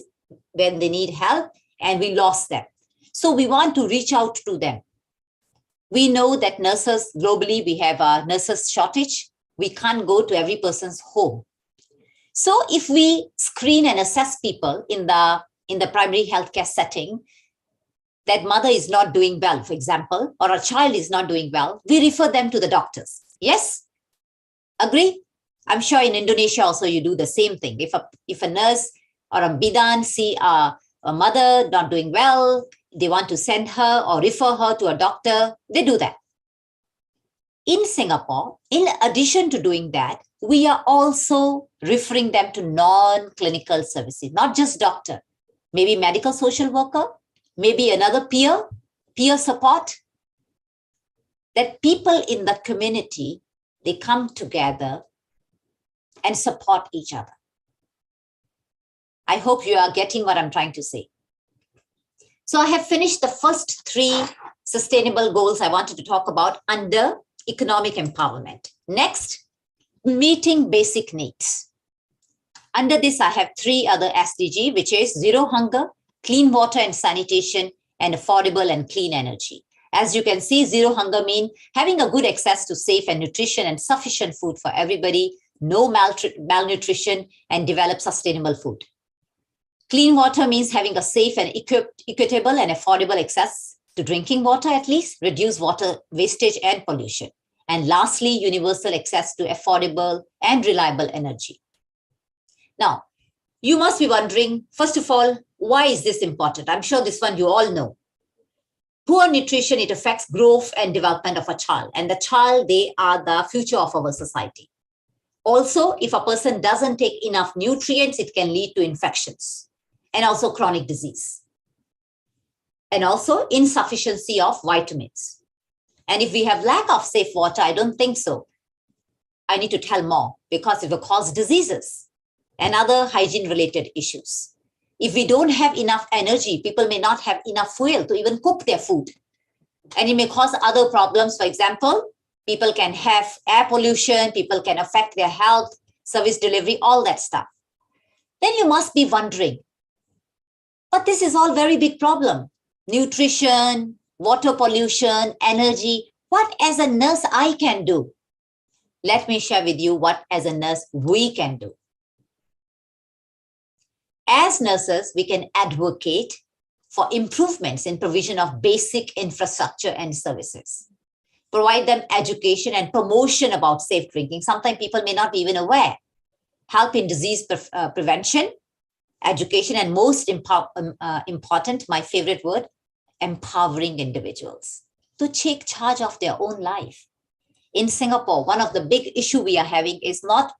when they need help, and we lost them. So we want to reach out to them. We know that nurses, globally, we have a nurses shortage. We can't go to every person's home. So if we screen and assess people in the primary healthcare setting, that mother is not doing well, for example, or a child is not doing well, we refer them to the doctors. Yes? Agree? I'm sure in Indonesia also you do the same thing. If a nurse or a bidan see a mother not doing well, they want to send her or refer her to a doctor, they do that. In Singapore, in addition to doing that, we are also referring them to non-clinical services, not just doctor, maybe medical social worker, maybe another peer support. That people in the community, they come together and support each other. I hope you are getting what I'm trying to say. So I have finished the first 3 sustainable goals I wanted to talk about under economic empowerment. Next, meeting basic needs. Under this, I have 3 other SDG, which is zero hunger, clean water and sanitation, and affordable and clean energy. As you can see, zero hunger means having a good access to safe and nutrition and sufficient food for everybody, no malnutrition, and develop sustainable food. Clean water means having a safe and equitable and affordable access to drinking water, at least, reduce water wastage and pollution. And lastly, universal access to affordable and reliable energy. Now, you must be wondering, first of all, why is this important? I'm sure this one you all know. Poor nutrition, it affects growth and development of a child. And the child, they are the future of our society. Also, if a person doesn't take enough nutrients, it can lead to infections and also chronic disease. And also insufficiency of vitamins. And if we have lack of safe water, I don't think so. I need to tell more because it will cause diseases and other hygiene-related issues. If we don't have enough energy, people may not have enough fuel to even cook their food. And it may cause other problems. For example, people can have air pollution, people can affect their health, service delivery, all that stuff. Then you must be wondering, but this is all very big problem. Nutrition, water pollution, energy. What as a nurse I can do? Let me share with you what as a nurse we can do. As nurses, we can advocate for improvements in provision of basic infrastructure and services. Provide them education and promotion about safe drinking. Sometimes people may not be even aware. Help in disease prevention, education, and most important, my favorite word, empowering individuals to take charge of their own life. In Singapore, one of the big issues we are having is not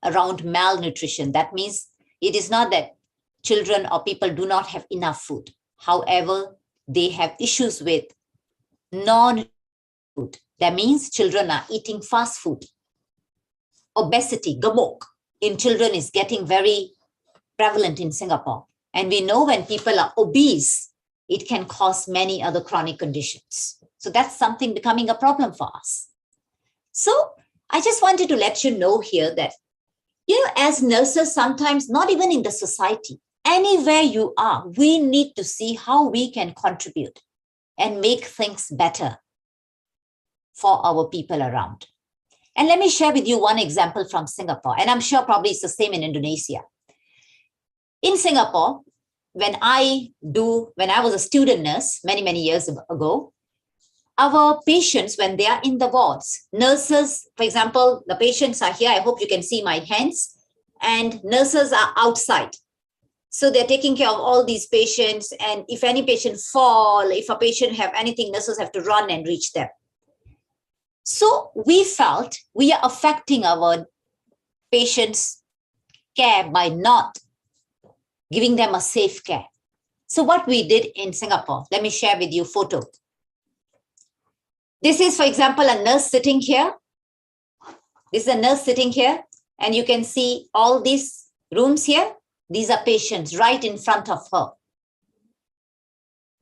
around malnutrition. That means it is not that children or people do not have enough food. However, they have issues with non-food. That means children are eating fast food. Obesity, gemuk, in children is getting very prevalent in Singapore. And we know when people are obese, it can cause many other chronic conditions. So that's something becoming a problem for us. So I just wanted to let you know here that, as nurses, sometimes not even in the society, anywhere you are, we need to see how we can contribute and make things better. for our people around. And let me share with you one example from Singapore, and I'm sure probably it's the same in Indonesia. In Singapore, when I was a student nurse many years ago, our patients, when they are in the wards, nurses, for example, the patients are here. I hope you can see my hands, and nurses are outside. So they're taking care of all these patients. And if any patient fall, if a patient have anything, nurses have to run and reach them. So we felt we are affecting our patients' care by not giving them a safe care. So what we did in Singapore, let me share with you a photo. This is, for example, a nurse sitting here. This is a nurse sitting here, and you can see all these rooms here. These are patients right in front of her.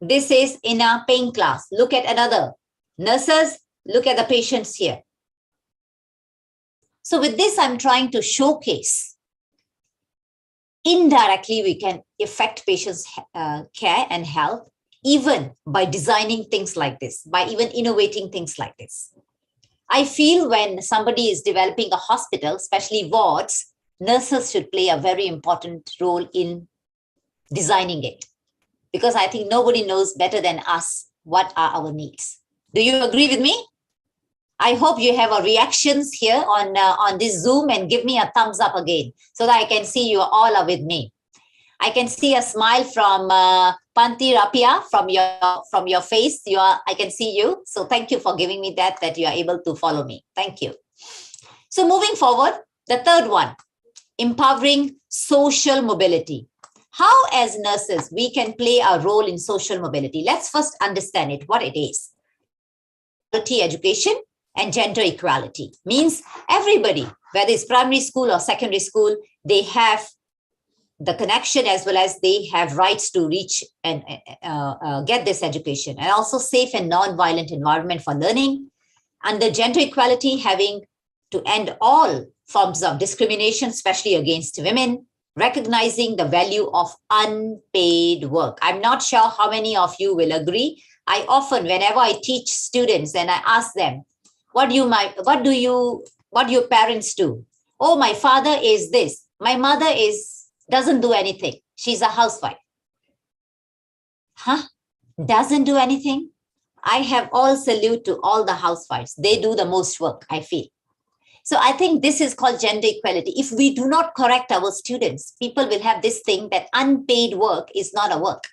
This is in a pain class. Look at another. Nurses, look at the patients here. So with this, I'm trying to showcase indirectly we can affect patients' care and health, even by designing things like this, by even innovating things like this. I feel when somebody is developing a hospital, especially wards, nurses should play a very important role in designing it, because I think nobody knows better than us what are our needs. Do you agree with me? I hope you have a reactions here on this Zoom, and give me a thumbs up again so that I can see you all are with me. I can see a smile from Panti Rapia from your face. I can see you. So thank you for giving me that you are able to follow me. Thank you. So moving forward, the third one, empowering social mobility. How as nurses we can play a role in social mobility? Let's first understand it, what it is. Quality education and gender equality means everybody, whether it's primary school or secondary school, they have the connection as well as they have rights to reach and get this education, and also safe and non-violent environment for learning. Under gender equality, having to end all forms of discrimination, especially against women, recognizing the value of unpaid work. I'm not sure how many of you will agree. I often, whenever I teach students and I ask them, what do your parents do? Oh, my father is this. My mother doesn't do anything. She's a housewife. Huh? Doesn't do anything? I have all salute to all the housewives. They do the most work, I feel. So I think this is called gender equality. If we do not correct our students, people will have this thing that unpaid work is not a work.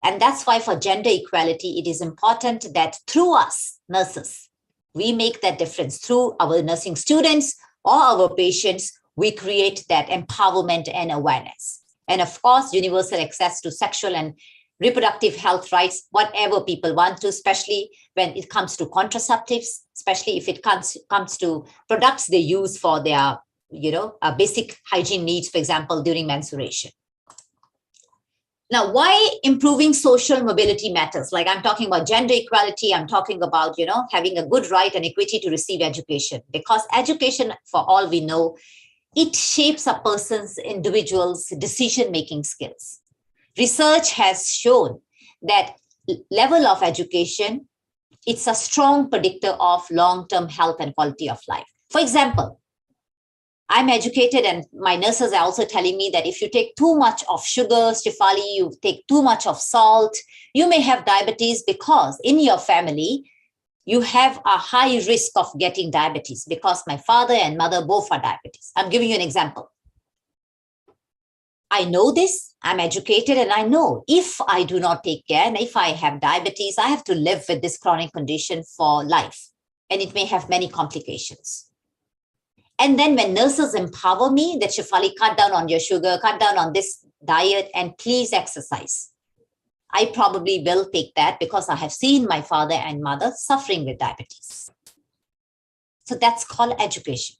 And that's why for gender equality, it is important that through us, nurses, we make that difference. Through our nursing students or our patients, we create that empowerment and awareness. And of course, universal access to sexual and reproductive health rights, whatever people want to, especially when it comes to contraceptives, especially if it comes to products they use for their, basic hygiene needs, for example, during menstruation. Now, why improving social mobility matters? Like I'm talking about gender equality, I'm talking about, having a good right and equity to receive education, because education, for all we know, it shapes a person's individual's decision-making skills. Research has shown that level of education, it's a strong predictor of long-term health and quality of life. For example, I'm educated and my nurses are also telling me that if you take too much of sugar, Shefali, you take too much of salt, you may have diabetes because in your family, you have a high risk of getting diabetes because my father and mother both are diabetes. I'm giving you an example. I know this, I'm educated, and I know if I do not take care and if I have diabetes, I have to live with this chronic condition for life, and it may have many complications. And then when nurses empower me that Shefali, cut down on your sugar, cut down on this diet, and please exercise, I probably will take that because I have seen my father and mother suffering with diabetes. So that's called education.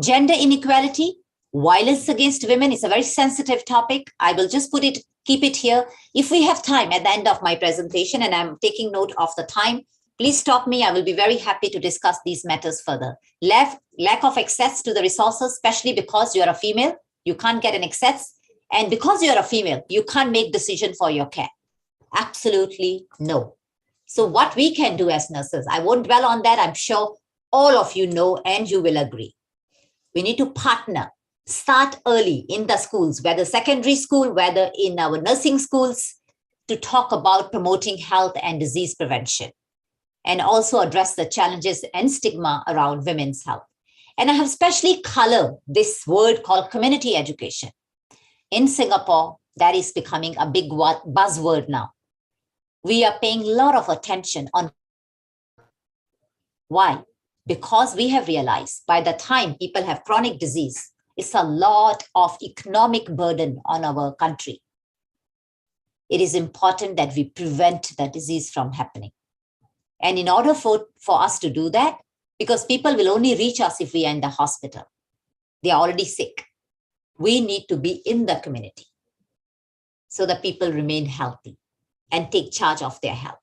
Gender inequality, violence against women is a very sensitive topic. I will just keep it here. If we have time at the end of my presentation, and I'm taking note of the time, please stop me. I will be very happy to discuss these matters further. Lack of access to the resources, especially because you're a female, you can't get an access. And because you're a female, you can't make decision for your care. Absolutely no. So what we can do as nurses, I won't dwell on that. I'm sure all of you know and you will agree. We need to partner, start early in the schools, whether secondary school, whether in our nursing schools, to talk about promoting health and disease prevention, and also address the challenges and stigma around women's health. And I have specially colored this word called community education. In Singapore, that is becoming a big buzzword now. We are paying a lot of attention on why? Because we have realized by the time people have chronic disease, it's a lot of economic burden on our country. It is important that we prevent the disease from happening. And in order for us to do that, because people will only reach us if we are in the hospital, they are already sick. We need to be in the community so that people remain healthy and take charge of their health.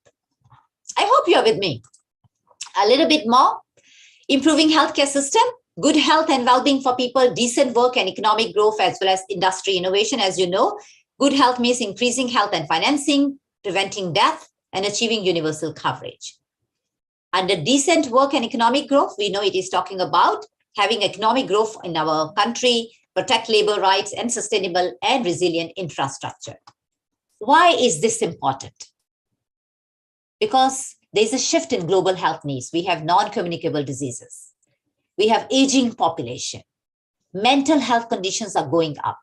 I hope you are with me. A little bit more. Improving healthcare system, good health and well-being for people, decent work and economic growth, as well as industry innovation. As you know, good health means increasing health and financing, preventing death, and achieving universal coverage. Under decent work and economic growth, we know it is talking about having economic growth in our country, protect labor rights, and sustainable and resilient infrastructure. Why is this important? Because there's a shift in global health needs. We have non-communicable diseases. We have aging population. Mental health conditions are going up.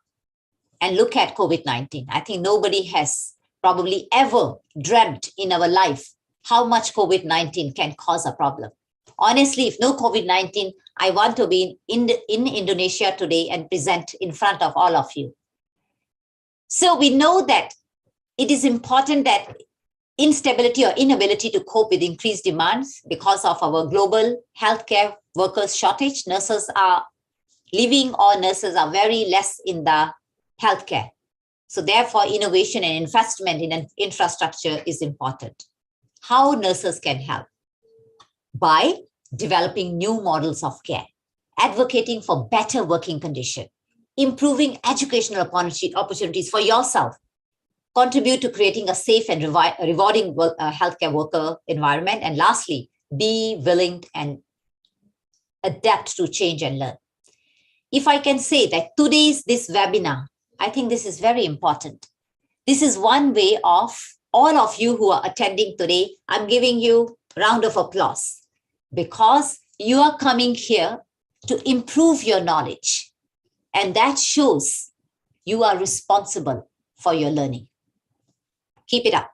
And look at COVID-19. I think nobody has probably ever dreamt in our life how much COVID-19 can cause a problem. Honestly, if no COVID-19, I want to be in Indonesia today and present in front of all of you. So we know that it is important that instability or inability to cope with increased demands because of our global healthcare workers shortage. Nurses are leaving, or nurses are very less in the healthcare. So therefore, innovation and investment in an infrastructure is important. How nurses can help? By developing new models of care, advocating for better working conditions, improving educational opportunities for yourself, contribute to creating a safe and rewarding healthcare worker environment, and lastly, be willing and adapt to change and learn. If I can say that this webinar, I think this is very important. This is one way of all of you who are attending today, I'm giving you a round of applause because you are coming here to improve your knowledge. And that shows you are responsible for your learning. Keep it up.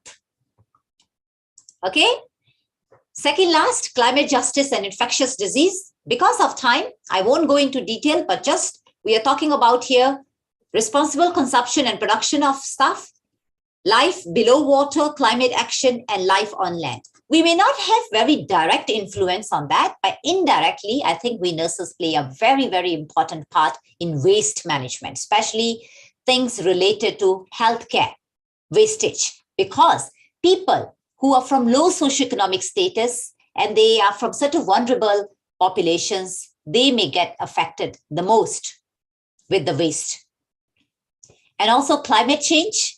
Okay. Second last, climate justice and infectious disease. Because of time, I won't go into detail, but just we are talking about here responsible consumption and production of stuff, life below water, climate action, and life on land. We may not have very direct influence on that, but indirectly, I think we nurses play a very, very important part in waste management, especially things related to healthcare wastage, because people who are from low socioeconomic status and they are from such vulnerable populations, they may get affected the most with the waste. And also climate change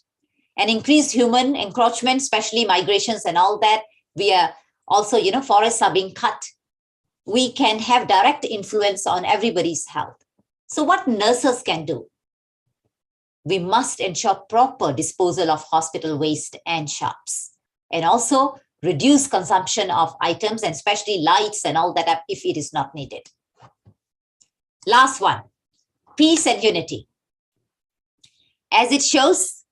and increased human encroachment, especially migrations and all that. We are also, forests are being cut. We can have direct influence on everybody's health. So what nurses can do? We must ensure proper disposal of hospital waste and sharps, and also reduce consumption of items and especially lights and all that if it is not needed. Last one, peace and unity. As it shows,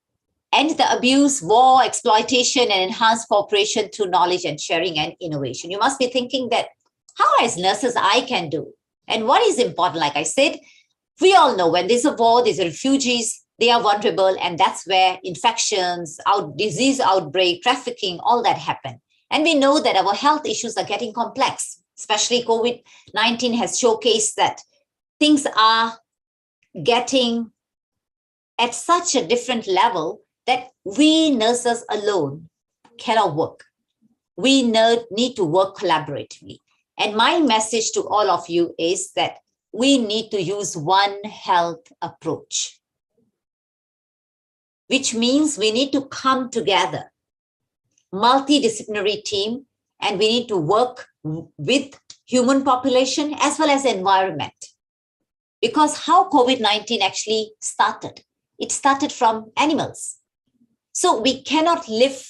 end the abuse, war, exploitation, and enhance cooperation through knowledge and sharing and innovation. You must be thinking that how as nurses I can do. And what is important, like I said, we all know when there's a war, there's refugees, they are vulnerable, and that's where infections, disease outbreak, trafficking, all that happen. And we know that our health issues are getting complex, especially COVID-19 has showcased that things are getting at such a different level that we nurses alone cannot work. We need to work collaboratively. And my message to all of you is that we need to use one health approach, which means we need to come together multidisciplinary team, and we need to work with human population as well as environment. Because how COVID-19 actually started? It started from animals. So we cannot live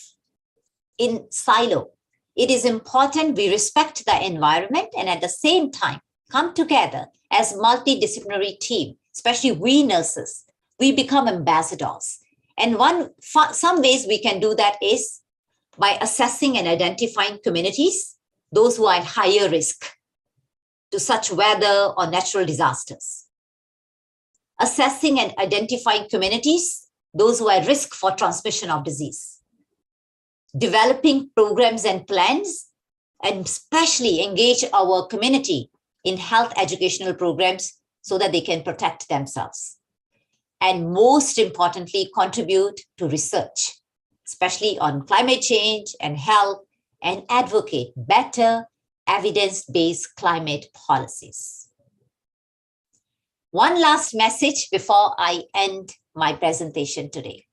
in silo. It is important we respect the environment and at the same time come together as multidisciplinary team, especially we nurses. We become ambassadors. And some ways we can do that is by assessing and identifying communities, those who are at higher risk to such weather or natural disasters. Assessing and identifying communities, those who are at risk for transmission of disease. Developing programs and plans, and especially engage our community in health educational programs so that they can protect themselves. And most importantly, contribute to research, especially on climate change and health, and advocate better evidence-based climate policies. One last message before I end my presentation today.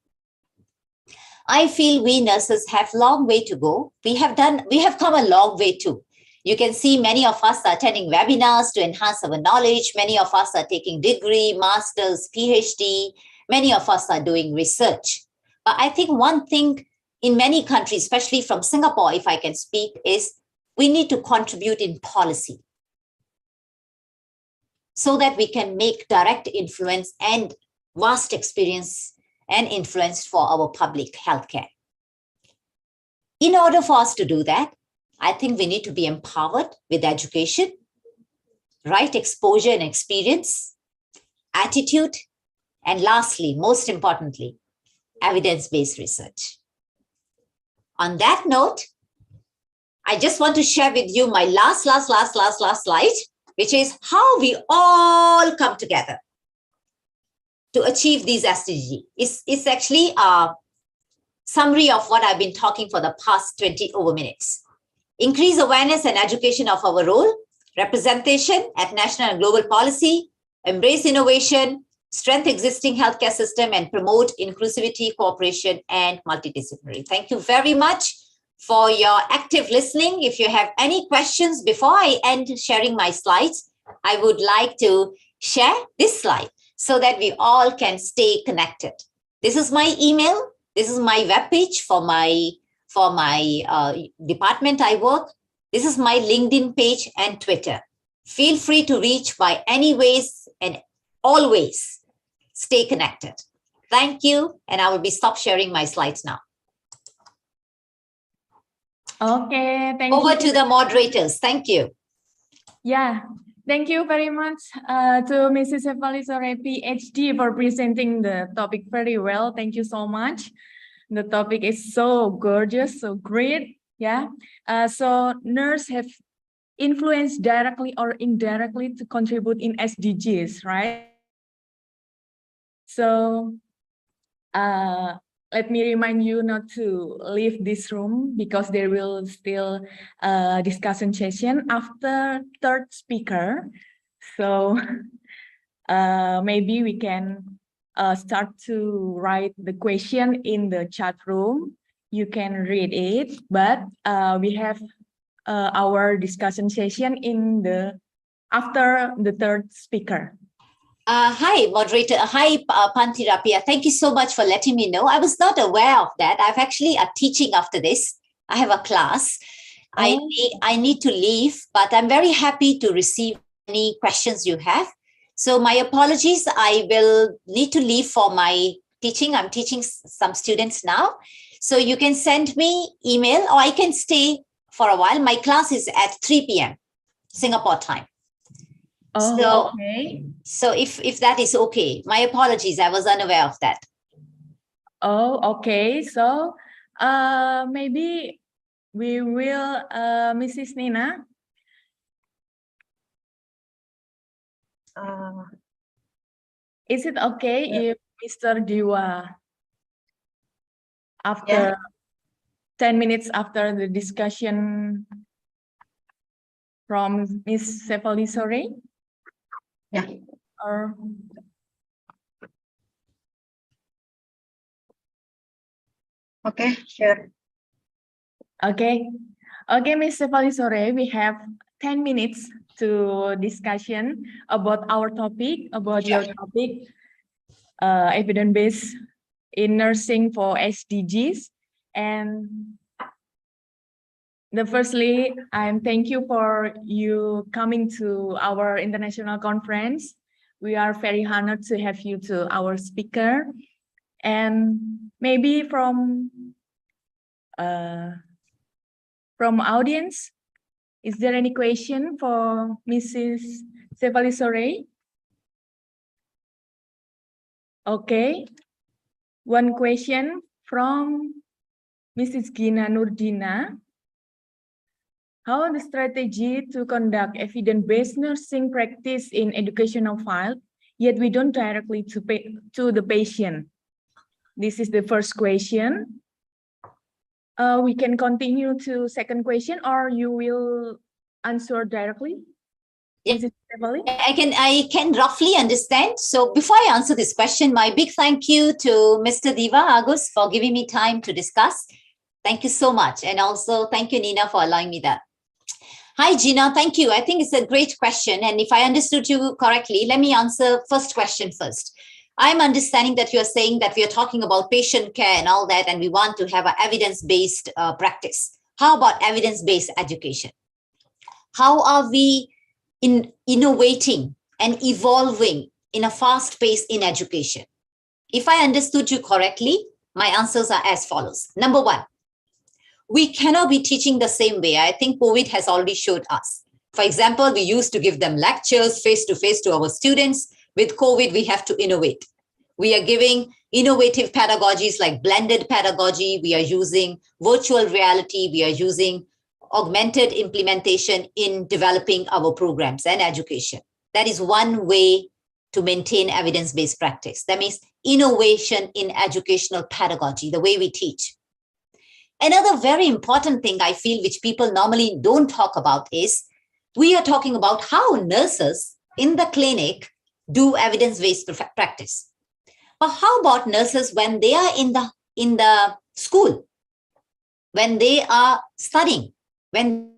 I feel we nurses have a long way to go. We have come a long way too. You can see many of us are attending webinars to enhance our knowledge. Many of us are taking degree, masters, PhD. Many of us are doing research. But I think one thing in many countries, especially from Singapore, if I can speak, is we need to contribute in policy so that we can make direct influence and vast experience and influence for our public healthcare. In order for us to do that, I think we need to be empowered with education, right exposure and experience, attitude, and lastly, most importantly, evidence-based research. On that note, I just want to share with you my last slide, which is how we all come together to achieve these SDGs. It's actually a summary of what I've been talking for the past 20 over minutes. Increase awareness and education of our role, representation at national and global policy, embrace innovation, strengthen existing healthcare system, and promote inclusivity, cooperation, and multidisciplinary. Thank you very much for your active listening. If you have any questions before I end sharing my slides, I would like to share this slide so that we all can stay connected. This is my email. This is my webpage for my department I work. This is my LinkedIn page and Twitter. Feel free to reach by any ways and always stay connected. Thank you. And I will be stop sharing my slides now. Okay, thank you. Over to the moderators. Thank you. Yeah, thank you very much to Mrs. Evalisore, PhD, for presenting the topic very well. Thank you so much. The topic is so gorgeous, so great. Yeah. So nurses have influenced directly or indirectly to contribute in SDGs, right? So let me remind you not to leave this room because there will still discussion session after third speaker. So maybe we can start to write the question in the chat room. You can read it, but we have our discussion session in the after the third speaker. Hi, moderator. Hi, Pantirapia. Thank you so much for letting me know. I was not aware of that. I've actually teaching after this. I have a class. I need to leave, but I'm very happy to receive any questions you have. So my apologies. I will need to leave for my teaching. I'm teaching some students now. So you can send me email or I can stay for a while. My class is at 3 p.m. Singapore time. Oh, so, okay. So if that is okay, my apologies. I was unaware of that. Oh, okay. So maybe we will, Mrs. Nina. Is it okay if Mr. Diwa, after 10 minutes after the discussion from Ms. Evalisore? Yeah. Or okay, sure. Okay. Okay, Ms. Sore, we have 10 minutes to discussion about our topic, about your topic, evidence-based in nursing for SDGs. And firstly, thank you for you coming to our international conference. We are very honored to have you to our speaker. And maybe from audience, is there any question for Mrs. Sore? Okay. One question from Mrs. Gina Nurdina. How the strategy to conduct evidence-based nursing practice in educational field, yet we don't directly to the patient? This is the first question. We can continue to second question, or you will answer directly? Yeah, I can roughly understand. So before I answer this question, my big thank you to Mr. Diva Agus for giving me time to discuss. Thank you so much. And also thank you, Nina, for allowing me that. Hi, Gina. Thank you. I think it's a great question. And if I understood you correctly, let me answer first question first. I'm understanding that you're saying that we are talking about patient care and all that, and we want to have an evidence-based practice. How about evidence-based education? How are we innovating and evolving in a fast pace in education? If I understood you correctly, my answers are as follows. Number one, we cannot be teaching the same way. I think COVID has already showed us. For example, we used to give them lectures face-to-face to our students. With COVID, we have to innovate. We are giving innovative pedagogies like blended pedagogy. We are using virtual reality. We are using augmented implementation in developing our programs and education. That is one way to maintain evidence-based practice. That means innovation in educational pedagogy, the way we teach. Another very important thing I feel which people normally don't talk about is we are talking about how nurses in the clinic do evidence-based practice. But how about nurses when they are in the school, when they are studying, when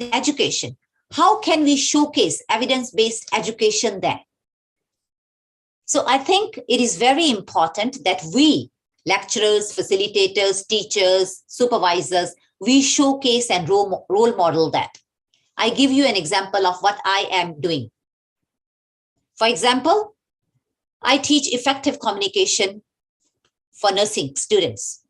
education? How can we showcase evidence-based education there? So I think it is very important that we, lecturers, facilitators, teachers, supervisors, we showcase and role model that. I give you an example of what I am doing. For example, I teach effective communication for nursing students.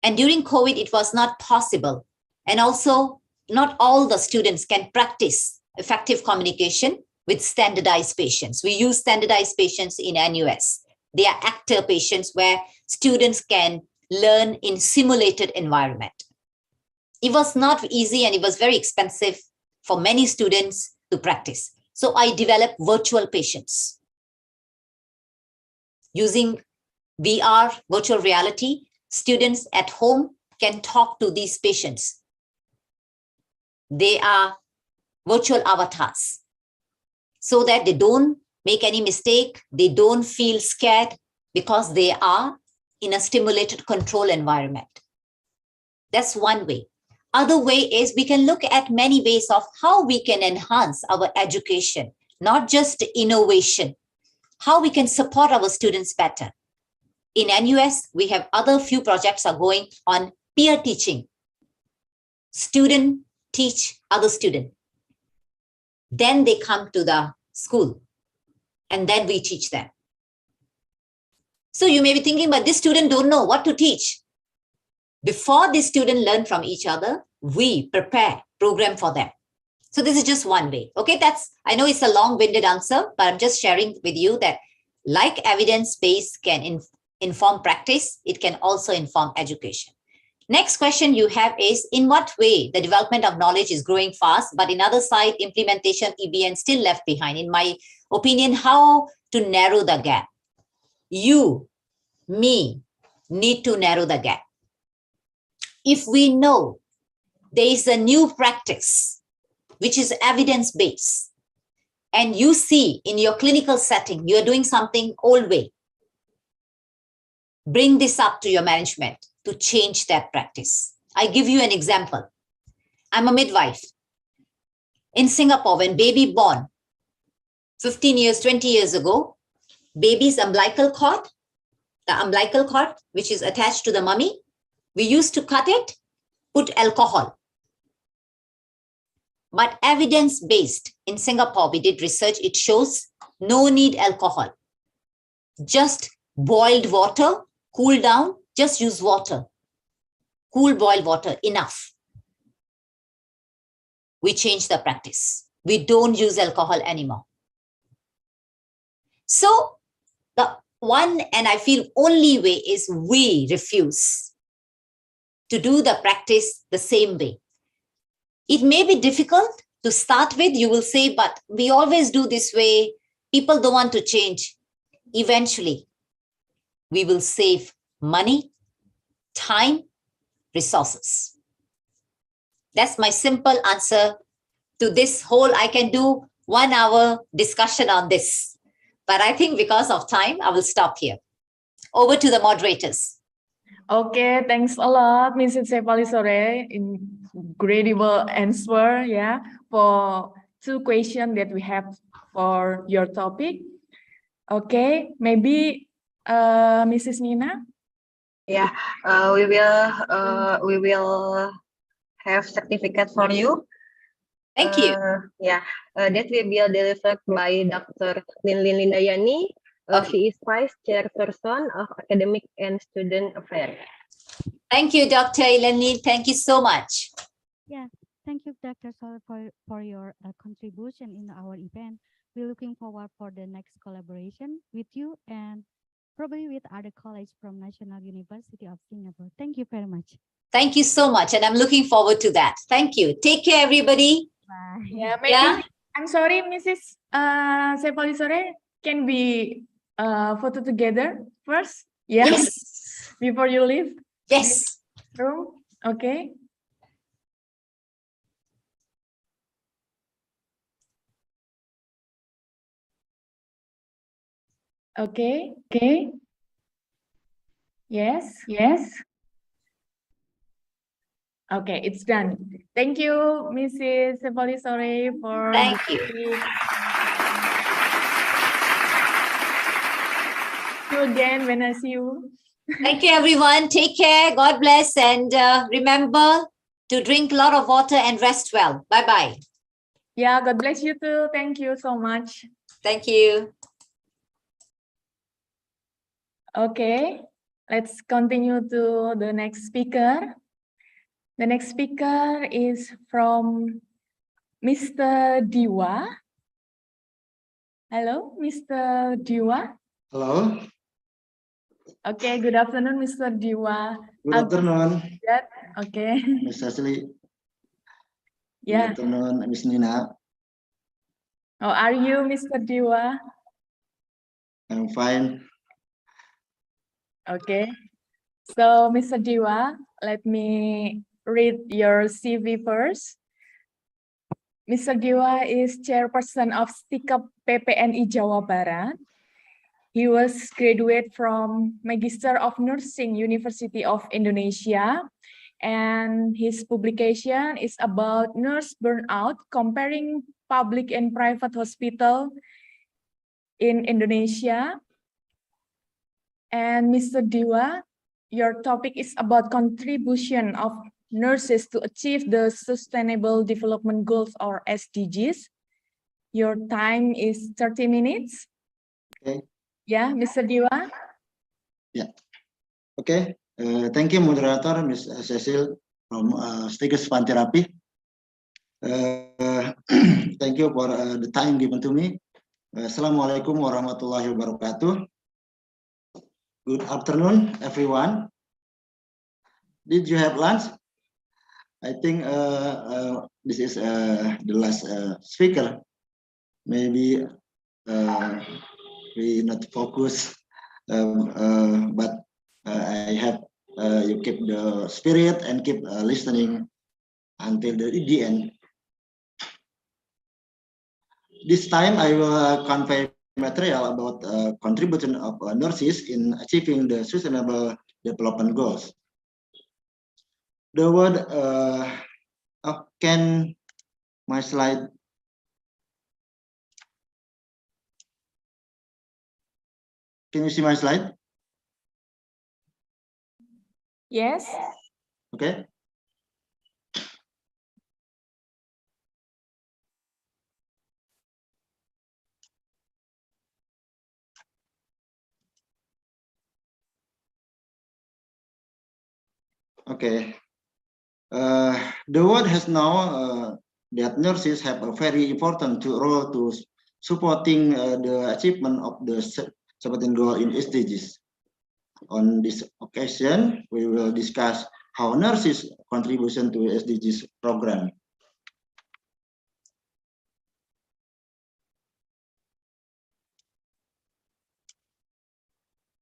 And during COVID, it was not possible. And also, not all the students can practice effective communication with standardized patients. We use standardized patients in NUS. They are actor patients where students can learn in simulated environment. It was not easy and it was very expensive for many students to practice. So I developed virtual patients. Using VR, virtual reality, students at home can talk to these patients. They are virtual avatars so that they don't make any mistake. They don't feel scared because they are in a stimulated control environment. That's one way. Other way is we can look at many ways of how we can enhance our education, not just innovation, how we can support our students better. In NUS, we have other few projects are going on peer teaching. Student teach other student. Then they come to the school and then we teach them. So you may be thinking, but this student don't know what to teach. Before this student learn from each other, we prepare program for them. So this is just one way. Okay, I know it's a long-winded answer, but I'm just sharing with you that like evidence-based can inform practice, it can also inform education. Next question you have is, in what way the development of knowledge is growing fast, but in other side, implementation EBN still left behind? In my opinion, how to narrow the gap? You, me, need to narrow the gap. If we know there is a new practice, which is evidence-based, and you see in your clinical setting, you're doing something old way, bring this up to your management to change that practice. I give you an example. I'm a midwife. In Singapore, when baby born, 15 years, 20 years ago, baby's umbilical cord, which is attached to the mummy, we used to cut it, put alcohol. But evidence-based, in Singapore, we did research, it shows no need alcohol. Just boiled water, cool down, just use water. Cool boiled water, enough. We changed the practice. We don't use alcohol anymore. So the one, and I feel only way, is we refuse to do the practice the same way. It may be difficult to start with, you will say, but we always do this way. People don't want to change. Eventually, we will save money, time, resources. That's my simple answer to this whole, I can do 1 hour discussion on this. But I think because of time, I will stop here. Over to the moderators. Okay, thanks a lot, Mrs. Sepalisore. Incredible answer, yeah, for 2 questions that we have for your topic. Okay, maybe Mrs. Nina? Yeah, we will have certificate for you. Thank you. Yeah, that will be delivered by Dr. Linlin Lindayani. She is Vice Chairperson of Academic and Student Affairs. Thank you, Dr. Ilani. Thank you so much. Yeah, thank you, Dr. Sol, for your contribution in our event. We're looking forward for the next collaboration with you and probably with other colleagues from National University of Singapore. Thank you very much. Thank you so much. And I'm looking forward to that. Thank you. Take care, everybody. Bye. Yeah, maybe, I'm sorry, Mrs. Sepalisore, can we photo together first? Yeah. Yes. Before you leave? Yes. Room? Okay. Okay. Okay. Yes. Yes. Okay, it's done. Thank you, Mrs. Sepalisore, for Thank you. See you again when I see you. Thank you, everyone. Take care. God bless. And remember to drink a lot of water and rest well. Bye-bye. Yeah, God bless you too. Thank you so much. Thank you. Okay, let's continue to the next speaker. The next speaker is from Mr. Diwa. Hello, Mr. Diwa. Hello. Okay, good afternoon, Mr. Diwa. Good afternoon. Okay. Miss Ashley. Yeah. Good afternoon, Miss Nina. How are you, Mr. Diwa? I'm fine. Okay. So, Mr. Diwa, let me read your CV first. Mr. Diwa is chairperson of STIkep PPNI Jawa Barat. He was graduate from Magister of Nursing, University of Indonesia, and his publication is about nurse burnout, comparing public and private hospital in Indonesia. And Mr. Diwa, your topic is about contribution of nurses to achieve the Sustainable Development Goals, or SDGs. Your time is 30 minutes. Okay. Yeah, Mr. Diwa. Yeah. Okay. Thank you, moderator, Ms. Cecil from STIkep PPNI. Thank you for the time given to me. Assalamualaikum warahmatullahi wabarakatuh. Good afternoon, everyone. Did you have lunch? I think this is the last speaker. Maybe we not focus, but I hope you keep the spirit and keep listening until the end. This time I will convey material about contribution of nurses in achieving the Sustainable Development Goals. the word can my slide. Can you see my slide? Yes. Okay. Okay. The world has now that nurses have a very important role to supporting the achievement of the 17 goal in SDGs. On this occasion, we will discuss how nurses contribution to SDGs program.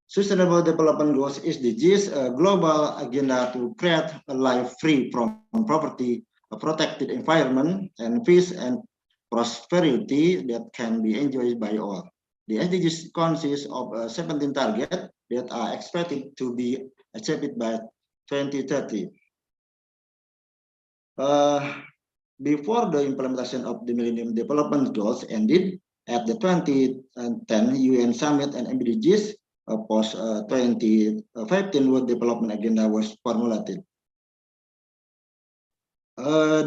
Sustainable Development Goals SDGs, a global agenda to create a life free from poverty, a protected environment, and peace and prosperity that can be enjoyed by all. The SDGs consists of 17 targets that are expected to be achieved by 2030. Before the implementation of the Millennium Development Goals ended at the 2010 UN Summit and MDGs, post 2015 World Development Agenda was formulated.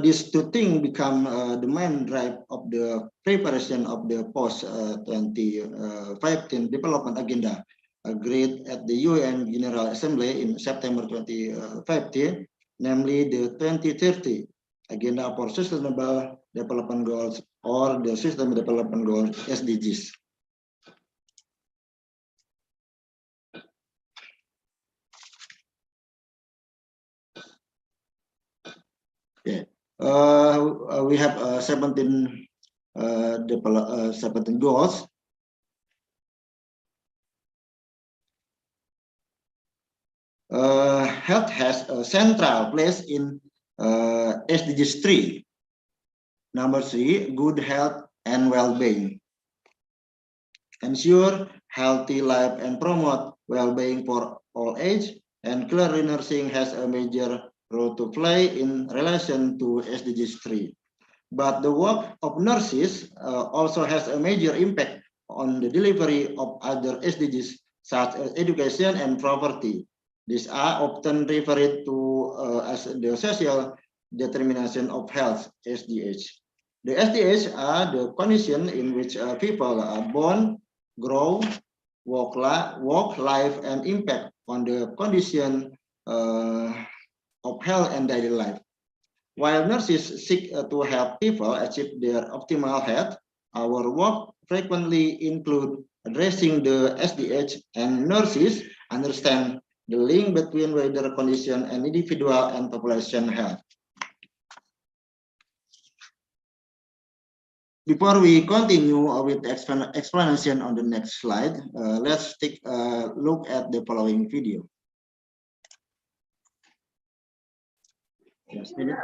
These two things become the main drive of the preparation of the post 2015 Development Agenda agreed at the UN General Assembly in September 2015, namely the 2030 Agenda for Sustainable Development Goals, or the Sustainable Development Goals SDGs. Yeah. We have 17 17 goals. Health has a central place in SDGs 3. Number 3, good health and well-being. Ensure healthy life and promote well-being for all age, and clearly nursing has a major role to play in relation to SDGs 3. But the work of nurses also has a major impact on the delivery of other SDGs, such as education and poverty. These are often referred to as the social determination of health, SDH. The SDH are the conditions in which people are born, grow, work, life, and impact on the condition of health and daily life. While nurses seek to help people achieve their optimal health, our work frequently include addressing the SDH, and nurses understand the link between weather condition and individual and population health. Before we continue with the explanation on the next slide, let's take a look at the following video. Just a minute.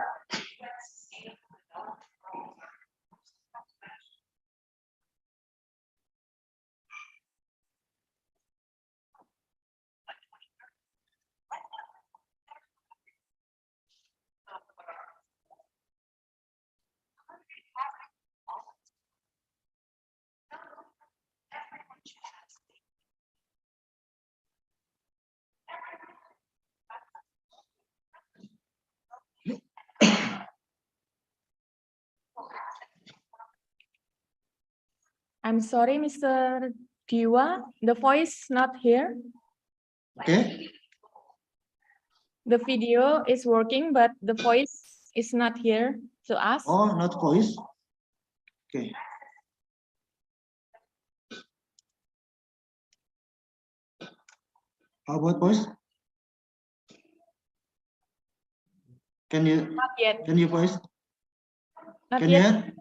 I'm sorry, Mr. Kiwa, the voice not here. Okay. The video is working, but the voice is not here to us. Oh, not voice. Okay. How about voice? Can you? Not yet. Can you voice? Not Can yet. you hear?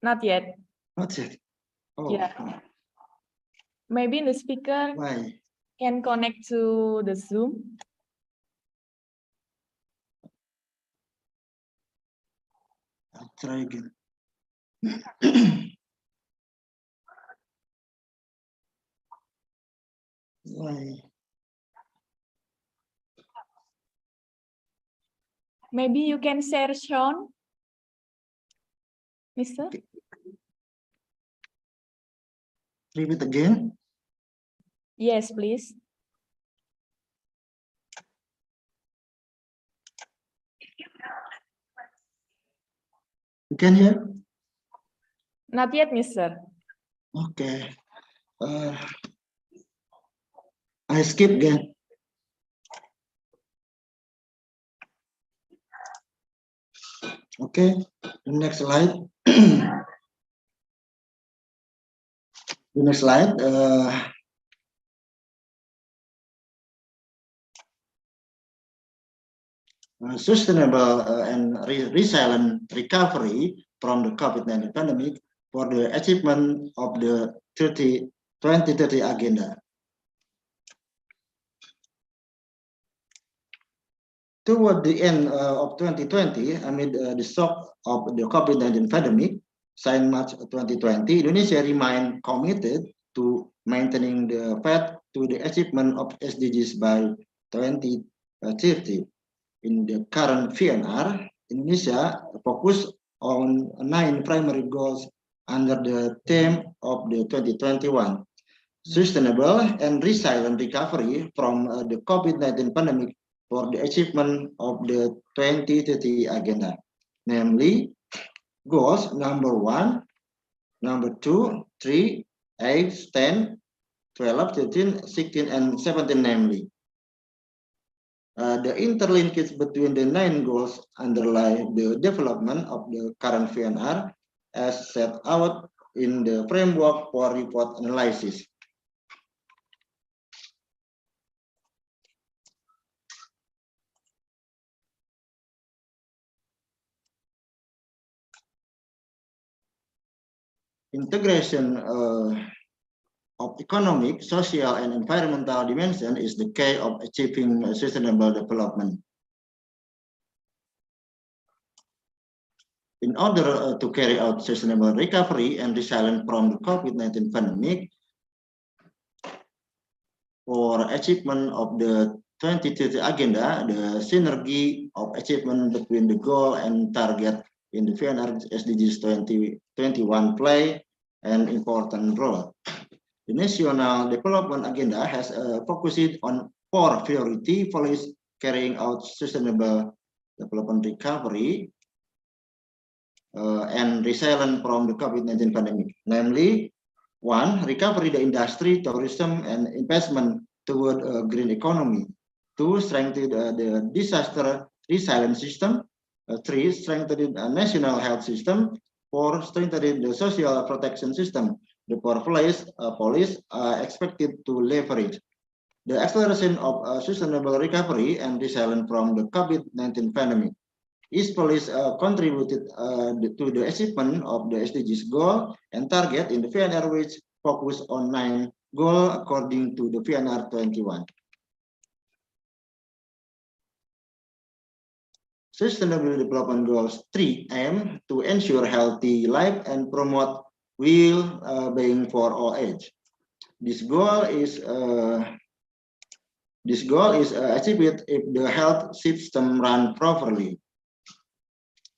Not yet. Not yet. Oh. Yeah. Maybe the speaker Why? can connect to the Zoom. I'll try again. Why? Maybe you can share, Sean. Mister? Repeat again. Yes, please. You can hear? Not yet, Mister. Okay. I skip again. Okay, the next slide. The next slide. Sustainable and resilient recovery from the COVID-19 pandemic for the achievement of the 2030 agenda. Toward the end of 2020, amid the shock of the COVID-19 pandemic, since March 2020, Indonesia remained committed to maintaining the path to the achievement of SDGs by 2030. In the current VNR, Indonesia focused on 9 primary goals under the theme of the 2021 Sustainable and Resilient Recovery from the COVID-19 pandemic for the achievement of the 2030 agenda, namely goals number 1, number 2, 3, 8, 10, 12, 13, 16, and 17, namely. The interlinkage between the 9 goals underlie the development of the current VNR as set out in the framework for report analysis. Integration of economic, social, and environmental dimension is the key of achieving sustainable development. In order to carry out sustainable recovery and resilience from the COVID-19 pandemic, for achievement of the 2030 agenda, the synergy of achievement between the goal and target in the VNR SDGs 2021 play an important role. The National Development Agenda has focused on 4 priority policies carrying out sustainable development recovery and resilience from the COVID-19 pandemic, namely 1. Recovery the industry, tourism, and investment toward a green economy. 2. Strengthen the disaster resilient system. 3. Strengthen the national health system. 4. Strengthen the social protection system. The 4 policies are expected to leverage the acceleration of sustainable recovery and resilience from the COVID-19 pandemic. Each policy contributed to the achievement of the SDGs goal and target in the VNR, which focus on 9 goals according to the VNR 21. Sustainable Development Goals 3 aim to ensure healthy life and promote well-being for all age. This goal is achieved if the health system run properly,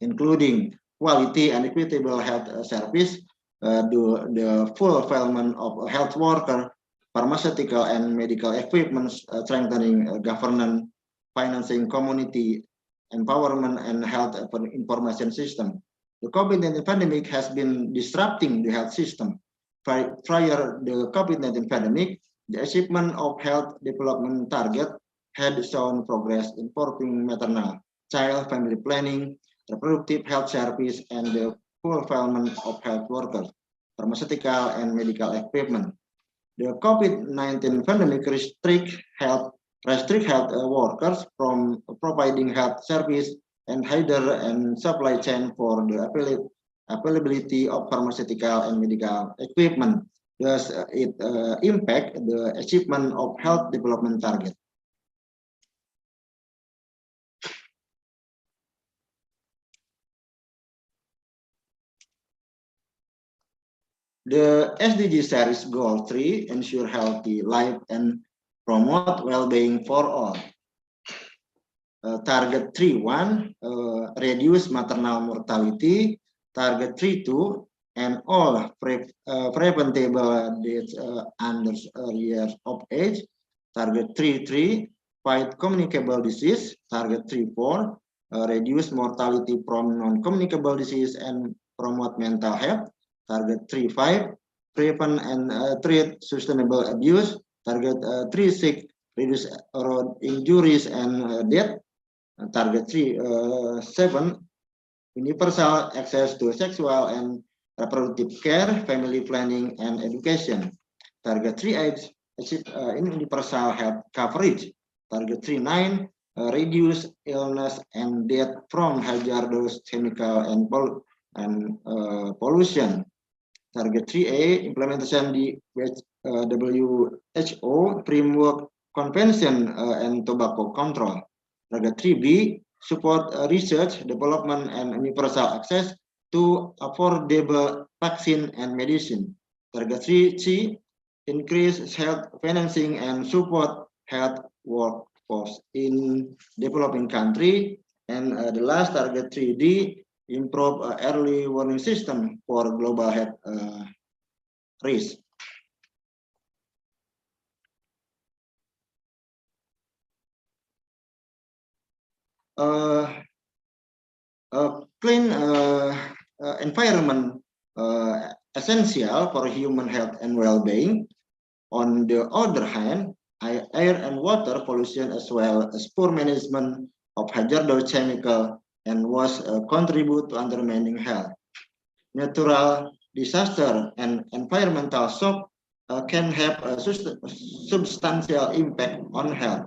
including quality and equitable health service, the fulfillment of health worker, pharmaceutical and medical equipment, strengthening governance, financing community empowerment, and health information system. The COVID-19 pandemic has been disrupting the health system. Prior the COVID-19 pandemic, the achievement of health development target had shown progress in improving maternal, child, family planning, reproductive health service, and the fulfillment of health workers, pharmaceutical and medical equipment. The COVID-19 pandemic restrict health workers from providing health service and hinder and supply chain for the availability of pharmaceutical and medical equipment. Thus, it impact the achievement of health development target. The SDG series goal 3 ensure healthy life and promote well-being for all. Target 3.1, reduce maternal mortality. Target 3.2, and all preventable deaths under years of age. Target 3.3, fight communicable disease. Target 3.4, reduce mortality from non-communicable disease and promote mental health. Target 3.5, prevent and treat sustainable abuse. Target 3.6, reduce road injuries and death. Target 3.7, universal access to sexual and reproductive care, family planning, and education. Target 3.8, universal health coverage. Target 3.9, reduce illness and death from hazardous chemical and pollution. Target 3A, implementation the WHO framework convention and tobacco control. Target 3B, support research, development, and universal access to affordable vaccine and medicine. Target 3C, increase health financing and support health workforce in developing country. And the last, target 3D, improve early warning system for global health risk. Clean environment essential for human health and well-being. On the other hand, air and water pollution as well as poor management of hazardous chemical and waste contribute to undermining health. Natural disaster and environmental shock can have a substantial impact on health,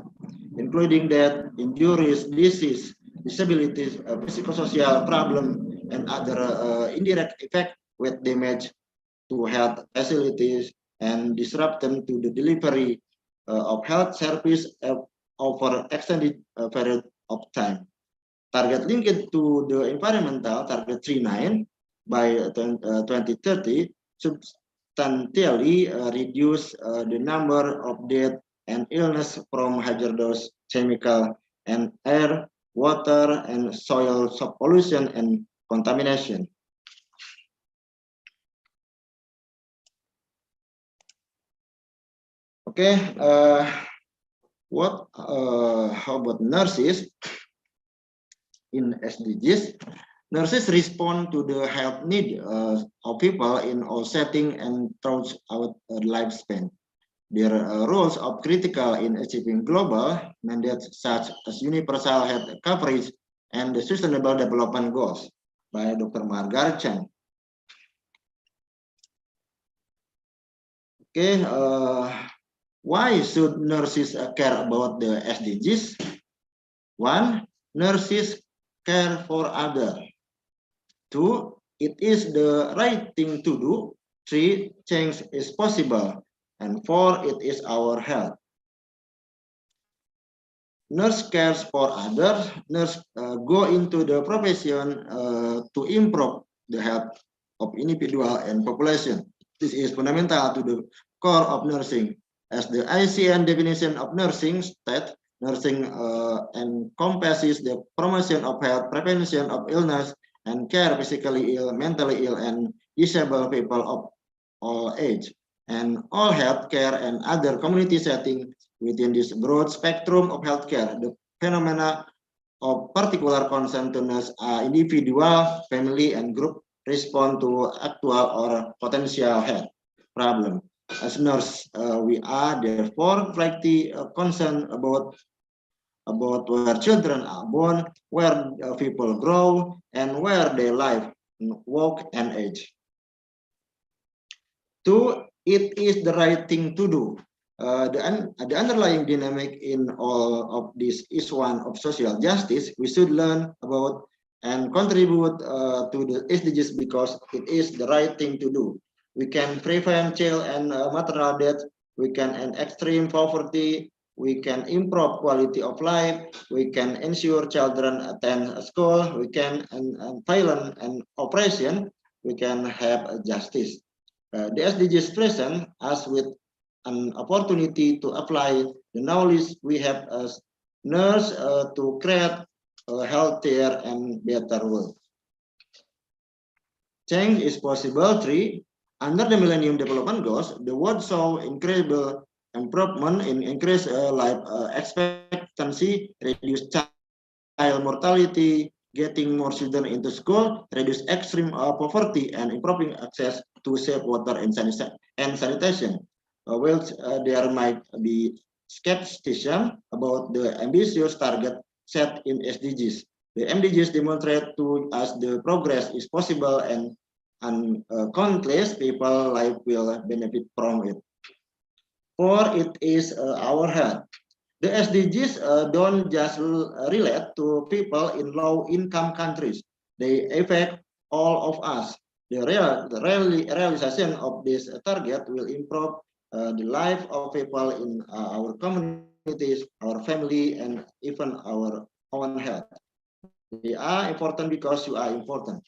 including death, injuries, disease, disabilities, psychosocial problem, and other indirect effects with damage to health facilities and disruption to the delivery of health service over extended period of time. Target linked to the environmental, target 3.9, by 2030, substantially reduce the number of death and illness from hazardous chemical and air, water, and soil pollution and contamination. Okay, how about nurses in SDGs? Nurses respond to the health need of people in all settings and throughout our lifespan. Their roles are critical in achieving global mandates such as universal health coverage and the Sustainable Development Goals by Dr. Margaret Chan. Okay, why should nurses care about the SDGs? 1. Nurses care for others. 2. It is the right thing to do. 3. Change is possible. And 4. It is our health. Nurse cares for others. Nurse go into the profession to improve the health of individual and population. This is fundamental to the core of nursing. As the IVCN definition of nursing states, nursing encompasses the promotion of health, prevention of illness, and care physically ill, mentally ill, and disabled people of all age, and all healthcare and other community settings within this broad spectrum of healthcare. The phenomena of particular concern to nurse are individual, family, and group respond to actual or potential health problem. As nurse, we are therefore greatly concerned about where children are born, where people grow, and where they live, work, and age. 2. It is the right thing to do. The underlying dynamic in all of this is one of social justice. We should learn about and contribute to the SDGs because it is the right thing to do. We can prevent child and maternal death. We can end extreme poverty. We can improve quality of life. We can ensure children attend school. We can end violence and oppression. We can have justice. The SDGs present us with an opportunity to apply the knowledge we have nurse to create a healthier and better world. Change is possible. 3. Under the Millennium Development Goals, the world saw incredible improvement in increased life expectancy, reduced child mortality, getting more children into school, reduce extreme poverty, and improving access to safe water and sanitation. Well, there might be skepticism about the ambitious target set in SDGs. The MDGs demonstrate to us the progress is possible and countless people life will benefit from it. 4. It is our health. The SDGs don't just relate to people in low-income countries. They affect all of us. The realization of this target will improve the life of people in our communities, our family, and even our own health. They are important because you are important.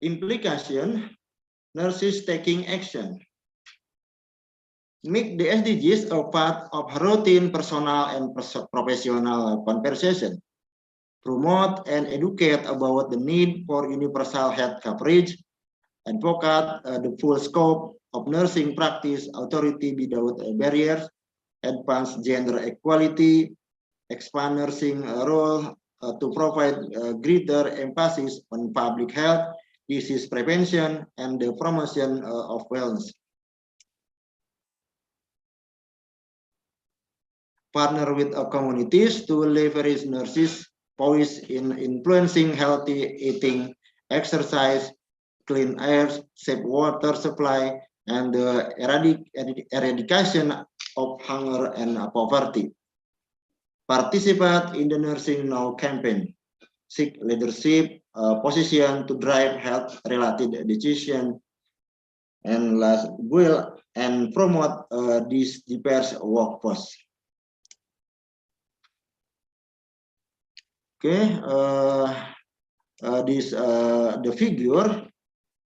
Implication: nurses taking action. Make the SDGs a part of routine personal and professional conversation. Promote and educate about the need for universal health coverage. Advocate the full scope of nursing practice, authority without barriers. Advance gender equality. Expand nursing role to provide greater emphasis on public health, disease prevention, and the promotion of wellness. Partner with communities to leverage nurses' voice in influencing healthy eating, exercise, clean air, safe water supply, and the eradication of hunger and poverty. Participate in the Nursing Now campaign. Seek leadership position to drive health-related decisions, and last will and promote this diverse workforce. Okay, the figure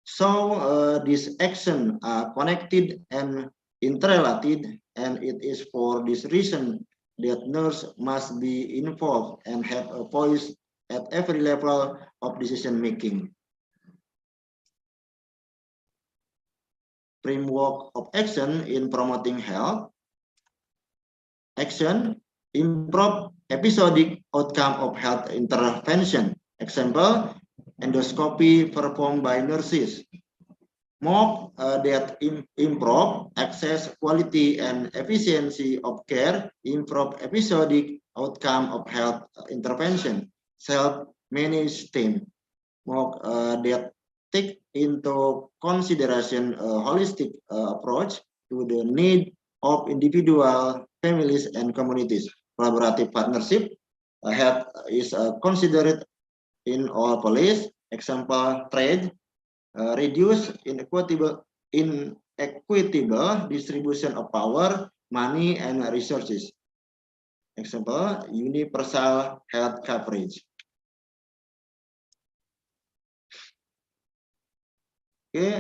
show this action are connected and interrelated, and it is for this reason that nurse must be involved and have a voice at every level of decision making. Framework of action in promoting health. Action: improve episodic outcome of health intervention. Example, endoscopy performed by nurses. More that improve access, quality, and efficiency of care. Improve episodic outcome of health intervention. Self-managed team. More that take into consideration a holistic approach to the need of individual, families, and communities. Collaborative partnership health is considered in all policies. Example, trade, reduce inequitable distribution of power, money, and resources. Example, universal health coverage. Okay,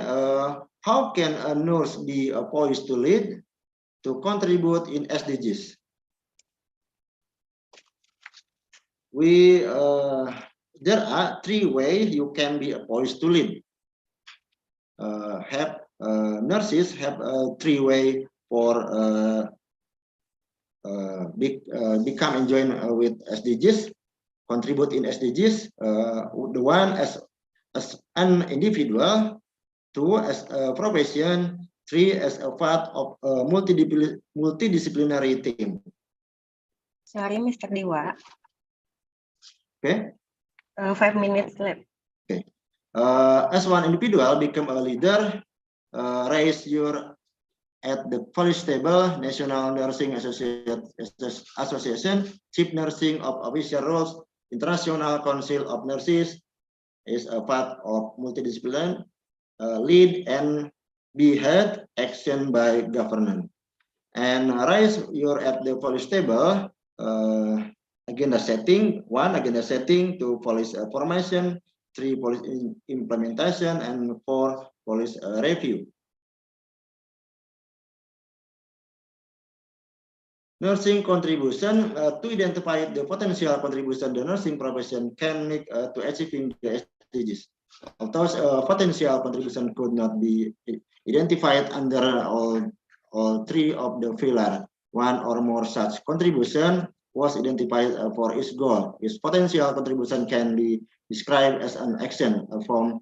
how can a nurse be poised to lead, to contribute in SDGs? There are 3 ways you can be poised to lead. Nurses have 3 ways for become and join with SDGs, contribute in SDGs. The one as an individual, 2 as a profession, 3 as a part of a multidisciplinary team. Sorry, Mr. Dewa. Okay. 5 minutes left. Okay. As one individual, become a leader. Raise your at the policy table, National Nursing Association, Chief Nursing of Official Roles, International Council of Nurses is a part of multidisciplinary. Lead and be head action by government. And raise your at the policy table. Agenda setting, 1 agenda setting, 2 policy formation, 3 policy implementation, and 4 policy review. nursing contribution to identify the potential contribution the nursing profession can make to achieving the SDGs. Although potential contribution could not be identified under all three of the pillars, one or more such contribution was identified for its goal. Its potential contribution can be described as an action, a form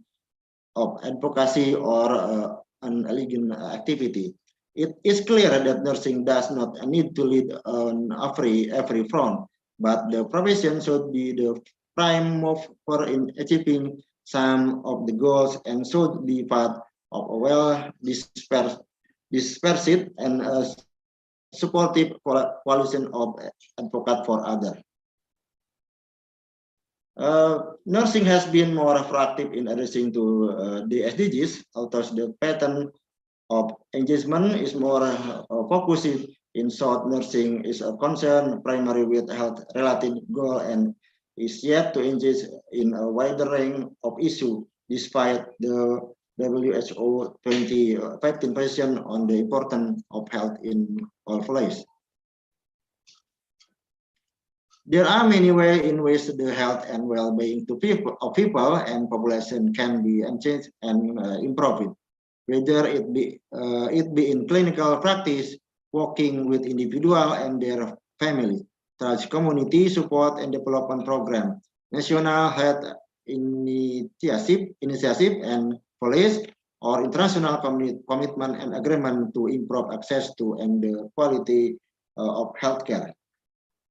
of advocacy, or an elegant activity. It is clear that nursing does not need to lead on every front, but the profession should be the prime mover in achieving some of the goals and should be part of a well-dispersed and supportive coalition of advocates for others. Nursing has been more proactive in addressing to the SDGs, although the pattern of engagement is more focused in short. Nursing is a concern primarily with health-related goal and is yet to engage in a wider range of issues, despite the WHO 2015 position on the importance of health in all places. There are many ways in which the health and well-being of people and population can be enhanced and improved, whether it be in clinical practice, working with individuals and their families, through community support and development program, national health initiative and police, or international commitment and agreement to improve access to and the quality of healthcare.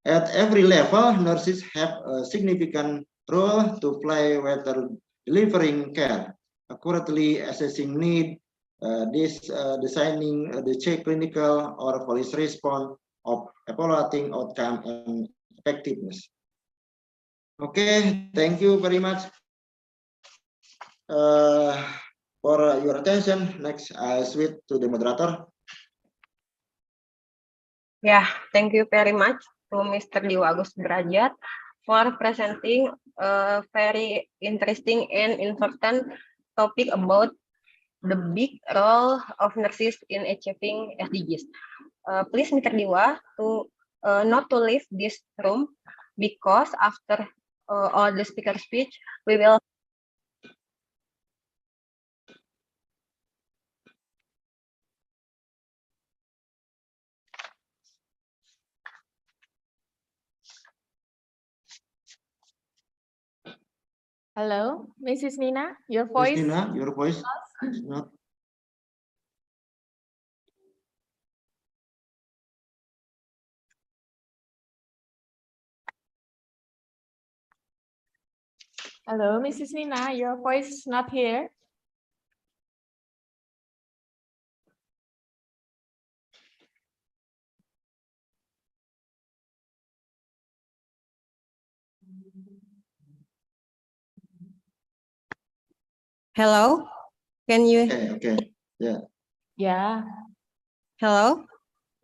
At every level, nurses have a significant role to play, whether delivering care, accurately assessing need, designing the check clinical or police response, of evaluating outcome and effectiveness. Okay, thank you very much for your attention. Next, I switch to the moderator. Yeah, thank you very much to Mr. Dewa Agus Derajat for presenting a very interesting and important topic about the big role of nurses in achieving SDGs. Please, Mr. Dewa, to not to leave this room, because after all the speaker speech, we will. Hello, Mrs. Nina, your voice. Miss Nina, your voice is not. Hello, Mrs. Nina, your voice is not here. Hello, can you? Okay, yeah. Yeah. Hello.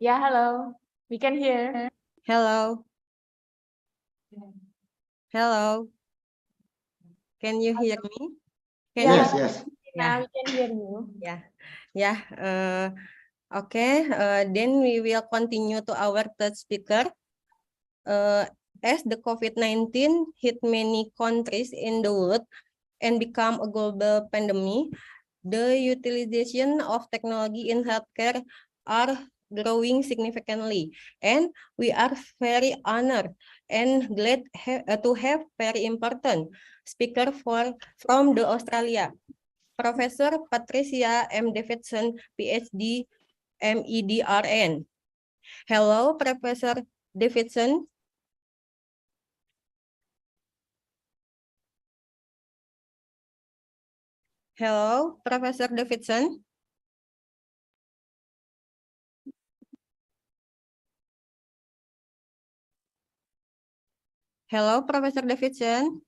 Yeah, hello. We can hear. Hello. Hello. Can you hear me? Yes, yes. Now we can hear you. Yeah. Okay. Then we will continue to our third speaker. As the COVID-19 hit many countries in the world and become a global pandemic, the utilization of technology in healthcare are growing significantly, and we are very honored and glad to have very important speaker from the Australia, Professor Patricia M. Davidson, PhD, MEDRN. Hello, Professor Davidson. Hello, Professor Davidson. Hello, Professor Davidson.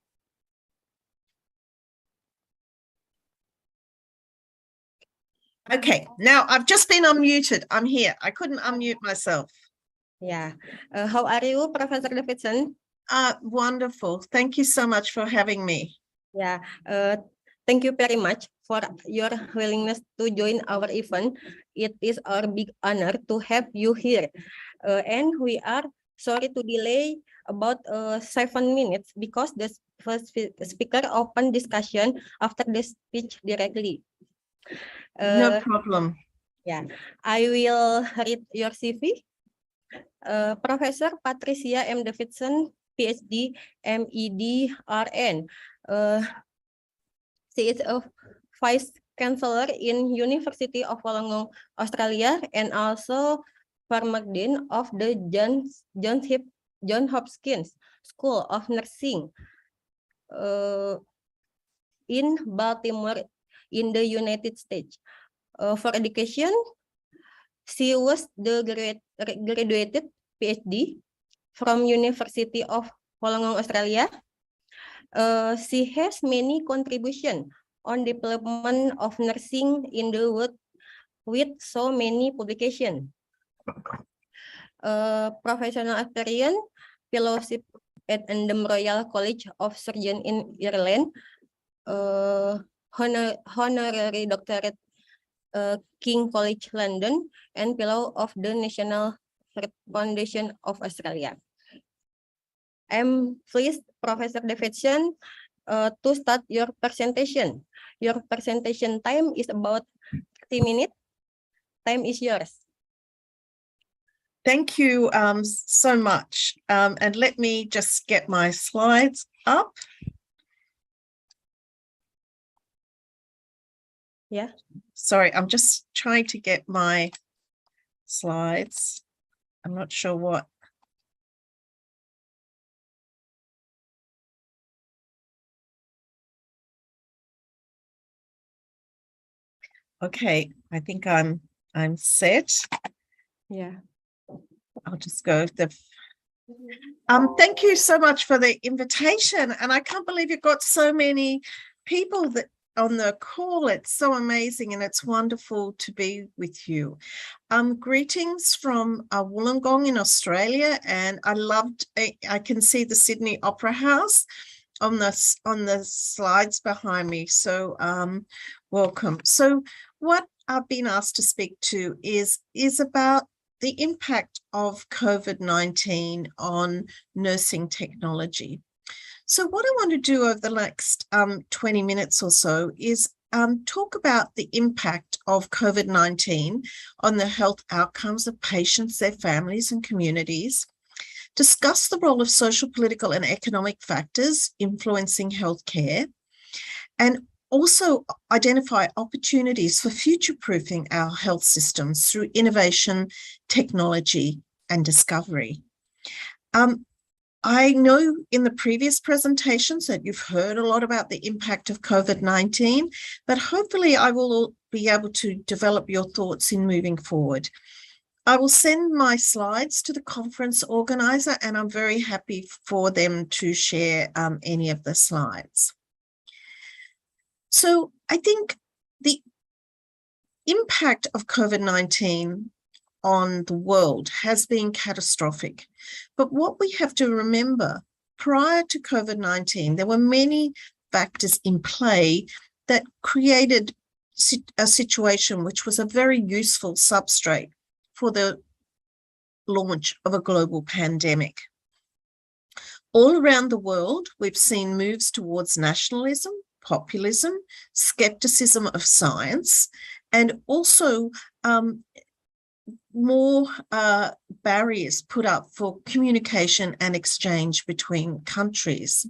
Okay, now I've just been unmuted. I'm here. I couldn't unmute myself. Yeah. How are you, Professor Davidson? Wonderful. Thank you so much for having me. Yeah. Thank you very much for your willingness to join our event. It is our big honor to have you here. And we are sorry to delay about 7 minutes because the first speaker opened discussion after the speech directly. No problem. Yeah, I will read your CV. Professor Patricia M. Davidson, PhD, MED, RN. She is a Vice Chancellor in University of Wollongong, Australia, and also former Dean of the Johns Hopkins School of Nursing in Baltimore, in the United States. For education, she was the graduated PhD from University of Wollongong, Australia. She has many contributions on development of nursing in the world with so many publications. Professional experience, fellowship at the Royal College of Surgeons in Ireland, honorary doctorate King College London, and fellow of the National Heart Foundation of Australia. I'm pleased, Professor Davidson, to start your presentation. Your presentation time is about 30 minutes. Time is yours. Thank you so much. And let me just get my slides up. Yeah. Sorry, I'm just trying to get my slides. I'm not sure what. Okay, I think I'm set. Yeah. I'll just go. Thank you so much for the invitation, and I can't believe you've got so many people that on the call. It's so amazing, and it's wonderful to be with you. Greetings from Wollongong in Australia, and I can see the Sydney Opera House on the slides behind me. So welcome. So what I've been asked to speak to is about the impact of COVID-19 on nursing technology. So what I want to do over the next 20 minutes or so is talk about the impact of COVID-19 on the health outcomes of patients, their families and communities, discuss the role of social, political and economic factors influencing healthcare, and also identify opportunities for future-proofing our health systems through innovation, technology and discovery. I know in the previous presentations that you've heard a lot about the impact of COVID-19, but hopefully I will be able to develop your thoughts in moving forward. I will send my slides to the conference organizer, and I'm very happy for them to share any of the slides. So I think the impact of COVID-19 on the world has been catastrophic. But what we have to remember, prior to COVID-19, there were many factors in play that created a situation which was a very useful substrate for the launch of a global pandemic. All around the world, we've seen moves towards nationalism, populism, skepticism of science, and also more barriers put up for communication and exchange between countries.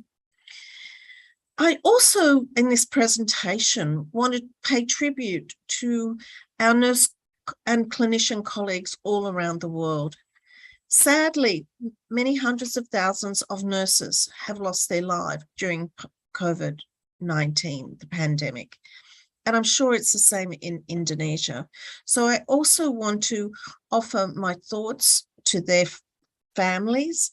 I also, in this presentation, want to pay tribute to our nurse and clinician colleagues all around the world. Sadly, many hundreds of thousands of nurses have lost their lives during COVID-19, the pandemic. And I'm sure it's the same in Indonesia. So I also want to offer my thoughts to their families,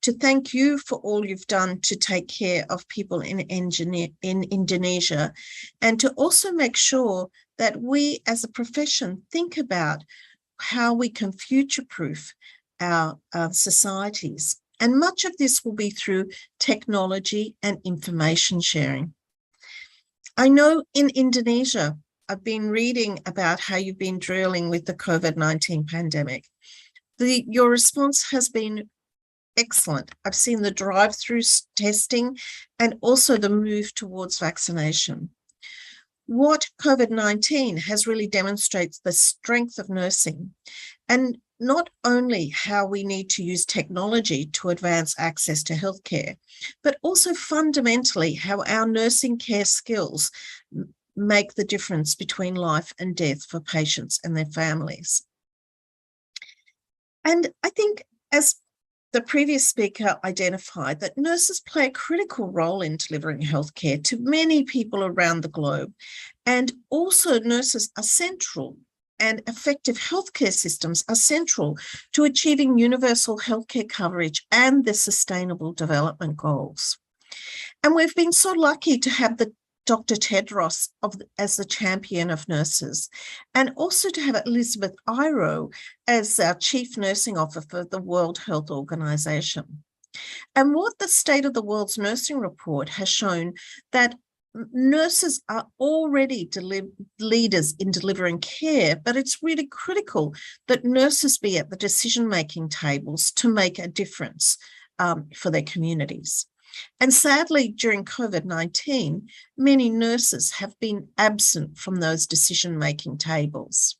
to thank you for all you've done to take care of people in Indonesia, and to also make sure that we as a profession think about how we can future-proof our societies. And much of this will be through technology and information sharing. I know in Indonesia, I've been reading about how you've been dealing with the COVID-19 pandemic. Your response has been excellent. I've seen the drive-through testing and also the move towards vaccination. What COVID-19 has really demonstrates the strength of nursing, and not only how we need to use technology to advance access to healthcare, but also fundamentally how our nursing care skills make the difference between life and death for patients and their families. And I think, as the previous speaker identified, that nurses play a critical role in delivering healthcare to many people around the globe. And also nurses are central, and effective healthcare systems are central to achieving universal healthcare coverage and the Sustainable Development Goals. And we've been so lucky to have Dr. Tedros as the champion of nurses, and also to have Elizabeth Iro as our Chief Nursing Officer for the World Health Organization. And what the State of the World's Nursing Report has shown, that nurses are already leaders in delivering care, but it's really critical that nurses be at the decision-making tables to make a difference for their communities. And sadly, during COVID-19, many nurses have been absent from those decision-making tables.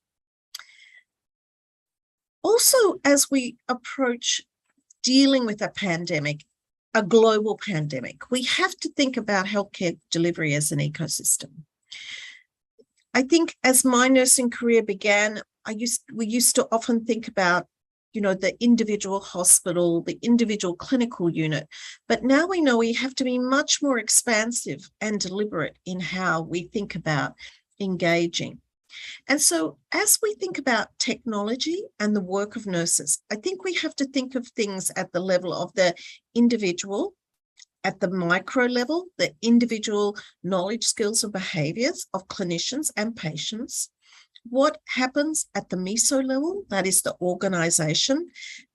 Also, as we approach dealing with a pandemic, a global pandemic, we have to think about healthcare delivery as an ecosystem. I think as my nursing career began, we used to often think about, the individual hospital, the individual clinical unit, but now we know we have to be much more expansive and deliberate in how we think about engaging. And so as we think about technology and the work of nurses, I think we have to think of things at the level of the individual, at the micro level, the individual knowledge, skills and behaviors of clinicians and patients. What happens at the meso level, that is the organization,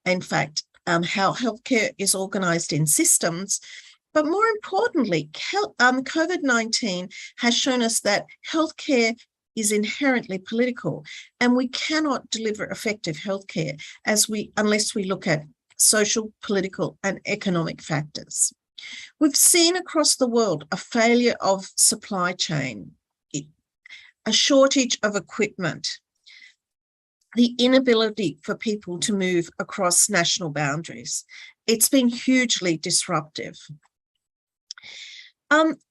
in fact, how healthcare is organized in systems. But more importantly, COVID-19 has shown us that healthcare is inherently political, and we cannot deliver effective healthcare unless we look at social, political, and economic factors. We've seen across the world a failure of supply chain, a shortage of equipment, the inability for people to move across national boundaries. It's been hugely disruptive.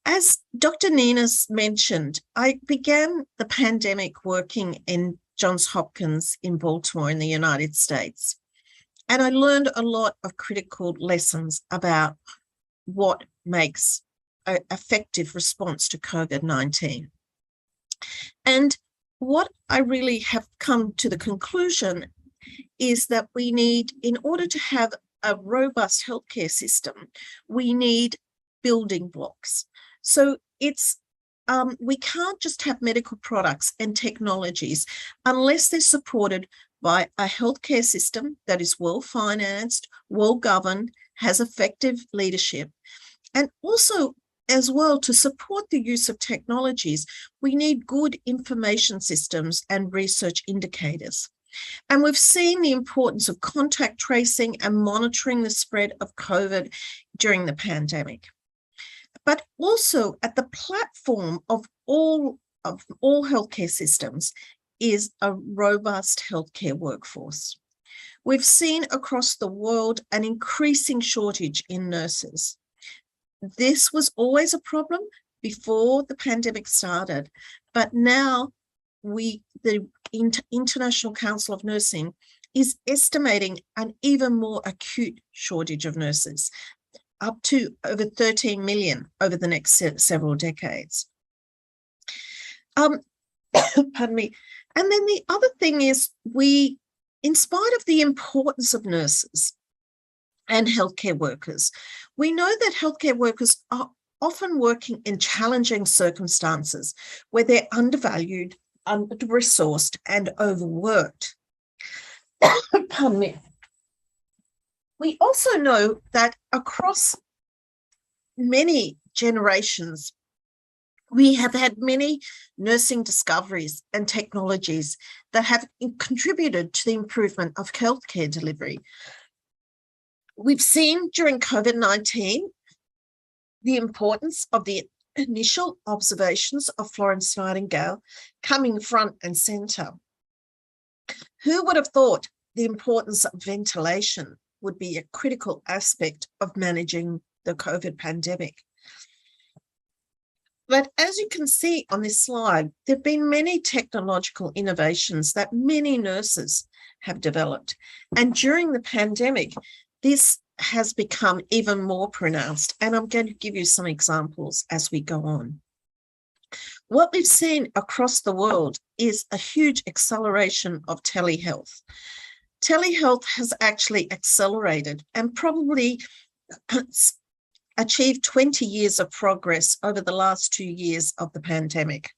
As Dr. Nina's mentioned, I began the pandemic working in Johns Hopkins in Baltimore in the United States. And I learned a lot of critical lessons about what makes an effective response to COVID-19. And what I really have come to the conclusion is that we need, in order to have a robust healthcare system, we need building blocks. So we can't just have medical products and technologies unless they're supported by a healthcare system that is well-financed, well-governed, has effective leadership. And also, as well, to support the use of technologies, we need good information systems and research indicators. And we've seen the importance of contact tracing and monitoring the spread of COVID during the pandemic. But also at the platform of all healthcare systems is a robust healthcare workforce. We've seen across the world an increasing shortage in nurses. This was always a problem before the pandemic started, but now the International Council of Nursing is estimating an even more acute shortage of nurses, up to over 13 million over the next several decades. Pardon me. And then the other thing is, in spite of the importance of nurses and healthcare workers, we know that healthcare workers are often working in challenging circumstances where they're undervalued, under-resourced, and overworked. Pardon me. We also know that across many generations We have had many nursing discoveries and technologies that have contributed to the improvement of healthcare delivery. We've seen during COVID-19 the importance of the initial observations of Florence Nightingale coming front and centre. Who would have thought the importance of ventilation would be a critical aspect of managing the COVID pandemic? But as you can see on this slide, there have been many technological innovations that many nurses have developed. And during the pandemic, this has become even more pronounced. And I'm going to give you some examples as we go on. What we've seen across the world is a huge acceleration of telehealth. Telehealth has actually accelerated and probably achieved 20 years of progress over the last 2 years of the pandemic.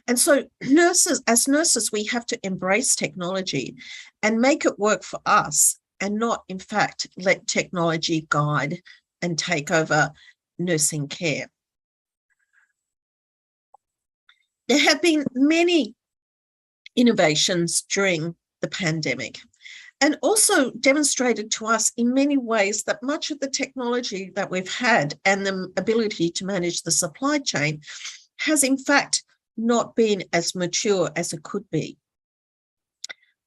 And so as nurses, we have to embrace technology and make it work for us and not, in fact, let technology guide and take over nursing care. There have been many innovations during the pandemic, and also demonstrated to us in many ways that much of the technology that we've had and the ability to manage the supply chain has in fact not been as mature as it could be.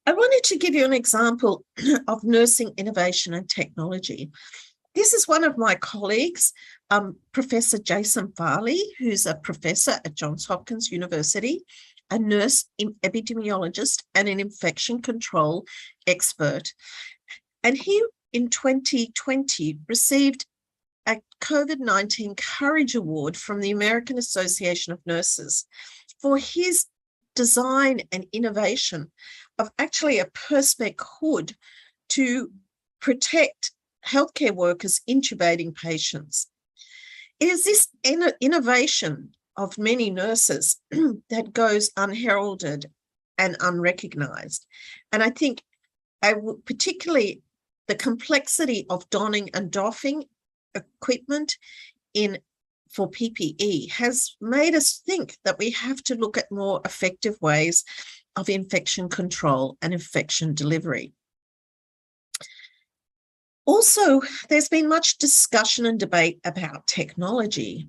I wanted to give you an example of nursing innovation and technology. This is one of my colleagues, Professor Jason Farley, who's a professor at Johns Hopkins University, a nurse epidemiologist and an infection control expert. And he, in 2020, received a COVID-19 Courage Award from the American Association of Nurses for his design and innovation of actually a Perspex hood to protect healthcare workers intubating patients. It is this innovation of many nurses that goes unheralded and unrecognized. And I think particularly the complexity of donning and doffing equipment for PPE has made us think that we have to look at more effective ways of infection control and infection delivery. Also, there's been much discussion and debate about technology,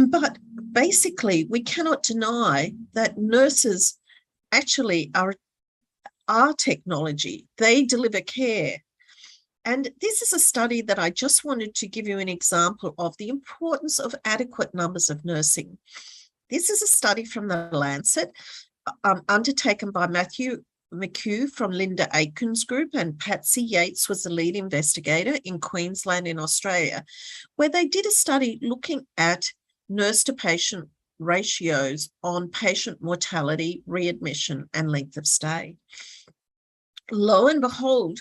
but basically we cannot deny that nurses actually are technology. They deliver care. And this is a study that I just wanted to give you an example of the importance of adequate numbers of nursing. This is a study from the Lancet, undertaken by Matthew McHugh from Linda Aiken's group, and Patsy Yates was the lead investigator in Queensland in Australia, where they did a study looking at nurse to patient ratios on patient mortality, readmission, and length of stay. Lo and behold,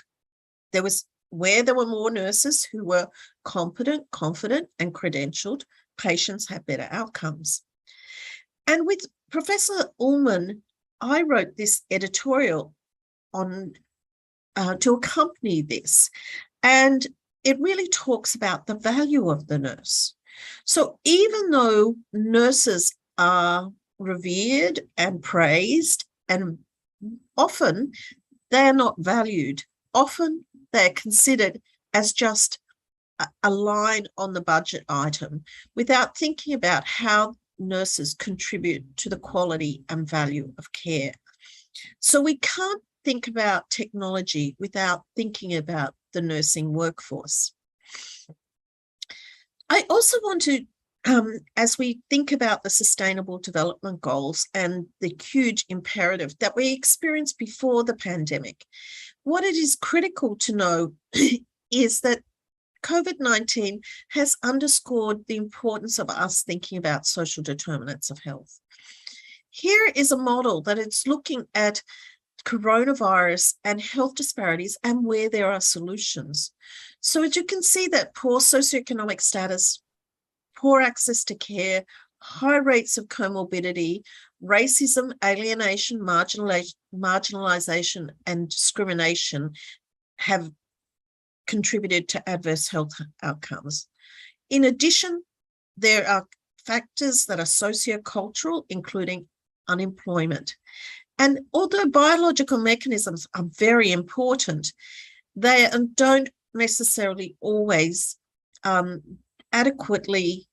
where there were more nurses who were competent, confident, and credentialed, patients had better outcomes. And with Professor Ullman, I wrote this editorial on to accompany this, and it really talks about the value of the nurse. So even though nurses are revered and praised, and often they're not valued, often they're considered as just a line on the budget item without thinking about how nurses contribute to the quality and value of care. So we can't think about technology without thinking about the nursing workforce. I also want to, as we think about the Sustainable Development Goals and the huge imperative that we experienced before the pandemic, what it is critical to know is that COVID-19 has underscored the importance of us thinking about social determinants of health. Here is a model that is looking at coronavirus and health disparities and where there are solutions. So as you can see that poor socioeconomic status, poor access to care, high rates of comorbidity, racism, alienation, marginalization, and discrimination have contributed to adverse health outcomes. In addition, there are factors that are sociocultural, including unemployment. And although biological mechanisms are very important, they don't necessarily always adequately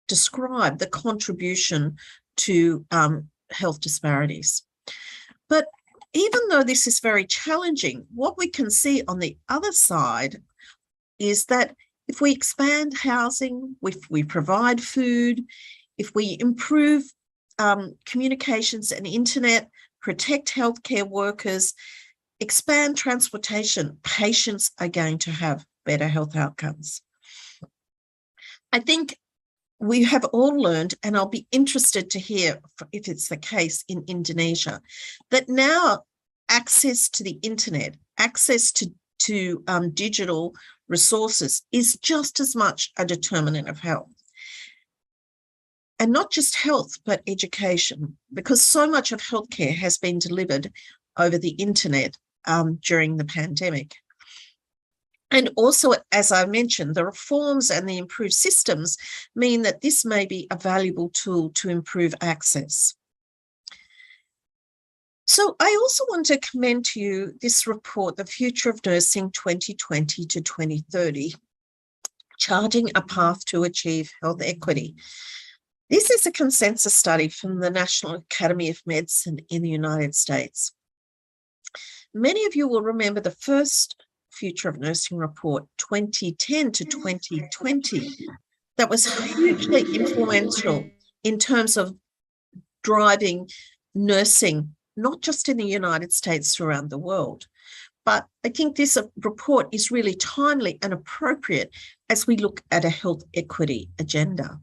describe the contribution to health disparities. But even though this is very challenging, what we can see on the other side is that if we expand housing, if we provide food, if we improve communications and internet, protect healthcare workers, expand transportation, patients are going to have better health outcomes. I think we have all learned, and I'll be interested to hear if it's the case in Indonesia, that now access to the internet, access to digital resources is just as much a determinant of health. And not just health, but education, because so much of healthcare has been delivered over the internet during the pandemic. And also, as I mentioned, the reforms and the improved systems mean that this may be a valuable tool to improve access. So I also want to commend to you this report, The Future of Nursing 2020 to 2030, Charting a Path to Achieve Health Equity. This is a consensus study from the National Academy of Medicine in the United States. Many of you will remember the first Future of Nursing report, 2010 to 2020, that was hugely influential in terms of driving nursing, not just in the United States, around the world. But I think this report is really timely and appropriate as we look at a health equity agenda.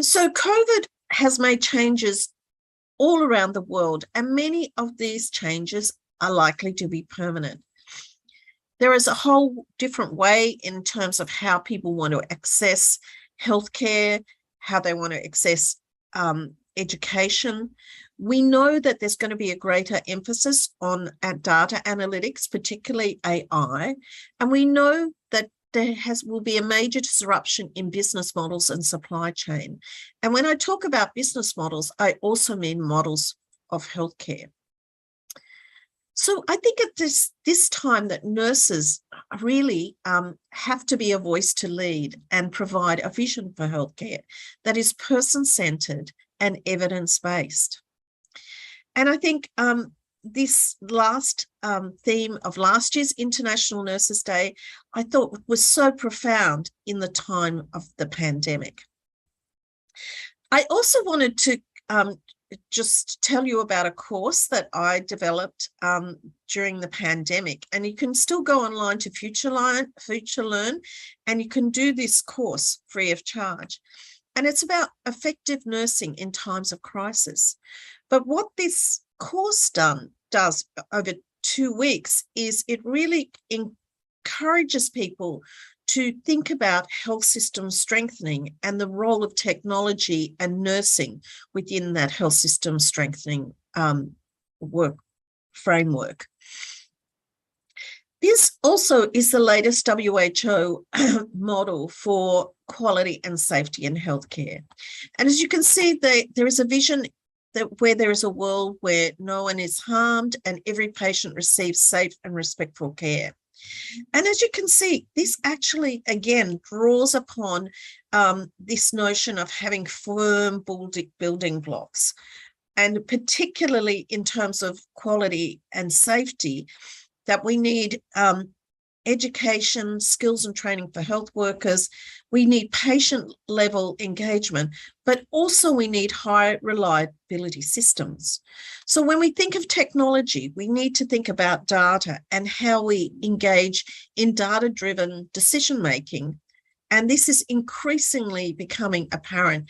So COVID has made changes all around the world, and many of these changes are likely to be permanent. There is a whole different way in terms of how people want to access healthcare, how they want to access education. We know that there's going to be a greater emphasis on data analytics, particularly AI, and we know that there will be a major disruption in business models and supply chain. And when I talk about business models, I also mean models of healthcare. So I think at this time that nurses really have to be a voice to lead and provide a vision for healthcare that is person-centered and evidence-based. And I think this last theme of last year's International Nurses Day, I thought was so profound in the time of the pandemic. I also wanted to just tell you about a course that I developed during the pandemic, and you can still go online to FutureLearn, and you can do this course free of charge. And it's about effective nursing in times of crisis. But what this course does over 2 weeks is it really encourages people to think about health system strengthening and the role of technology and nursing within that health system strengthening work framework. This also is the latest WHO model for quality and safety in healthcare. And as you can see, there is a vision that where there is a world where no one is harmed and every patient receives safe and respectful care. And as you can see, this actually, again, draws upon this notion of having firm building blocks. And particularly in terms of quality and safety, that we need education, skills and training for health workers. We need patient-level engagement, but also we need high reliability systems. So when we think of technology, we need to think about data and how we engage in data-driven decision-making. And this is increasingly becoming apparent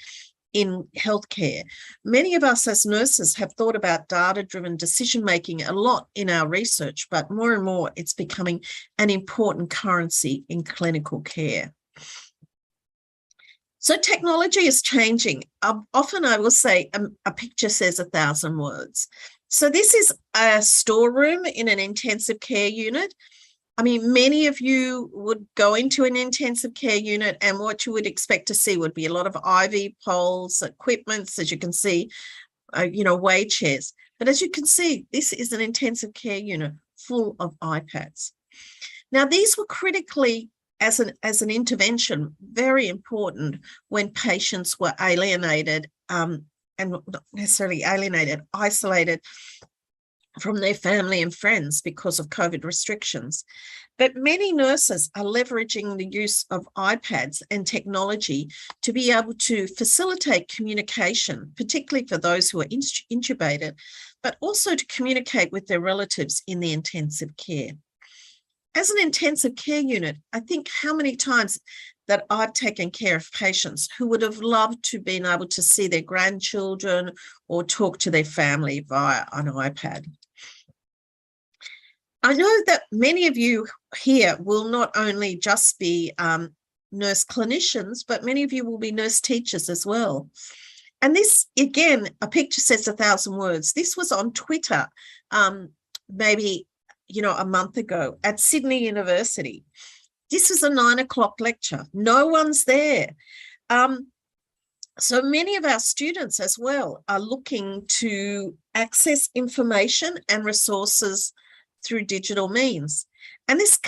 in healthcare. Many of us as nurses have thought about data-driven decision-making a lot in our research, but more and more it's becoming an important currency in clinical care. So technology is changing. Often I will say a picture says 1,000 words. So this is a storeroom in an intensive care unit. I mean, many of you would go into an intensive care unit, and what you would expect to see would be a lot of IV poles, equipments, as you can see, weigh chairs. But as you can see, this is an intensive care unit full of iPads. Now, these were critically, as an intervention, very important when patients were alienated, and not necessarily alienated, isolated from their family and friends because of COVID restrictions. But many nurses are leveraging the use of iPads and technology to be able to facilitate communication, particularly for those who are intubated, but also to communicate with their relatives in the intensive care. As an intensive care unit, I think how many times that I've taken care of patients who would have loved to been able to see their grandchildren or talk to their family via an iPad. I know that many of you here will not only just be nurse clinicians, but many of you will be nurse teachers as well. And this, again, a picture says 1,000 words. This was on Twitter maybe, a month ago at Sydney University. This is a 9 o'clock lecture. No one's there. So many of our students as well are looking to access information and resources through digital means. And this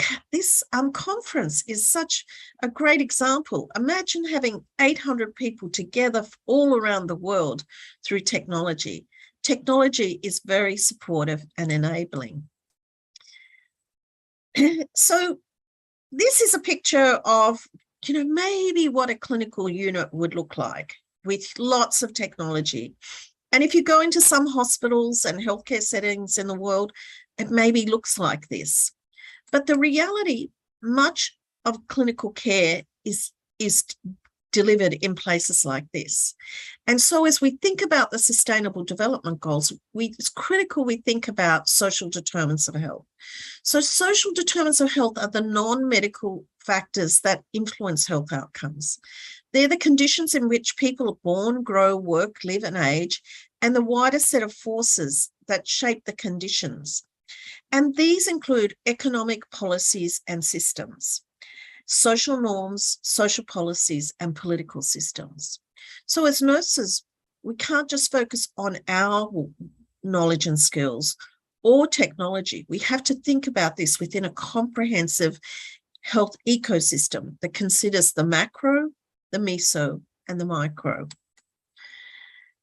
conference is such a great example. Imagine having 800 people together all around the world through technology. Technology is very supportive and enabling. So this is a picture of, maybe what a clinical unit would look like with lots of technology. And if you go into some hospitals and healthcare settings in the world, it maybe looks like this. But the reality, much of clinical care is delivered in places like this. And so as we think about the Sustainable Development Goals, it's critical we think about social determinants of health. So social determinants of health are the non-medical factors that influence health outcomes. They're the conditions in which people are born, grow, work, live, and age, and the wider set of forces that shape the conditions. And these include economic policies and systems, social norms, social policies, and political systems. So as nurses, we can't just focus on our knowledge and skills or technology. We have to think about this within a comprehensive health ecosystem that considers the macro, the meso, and the micro.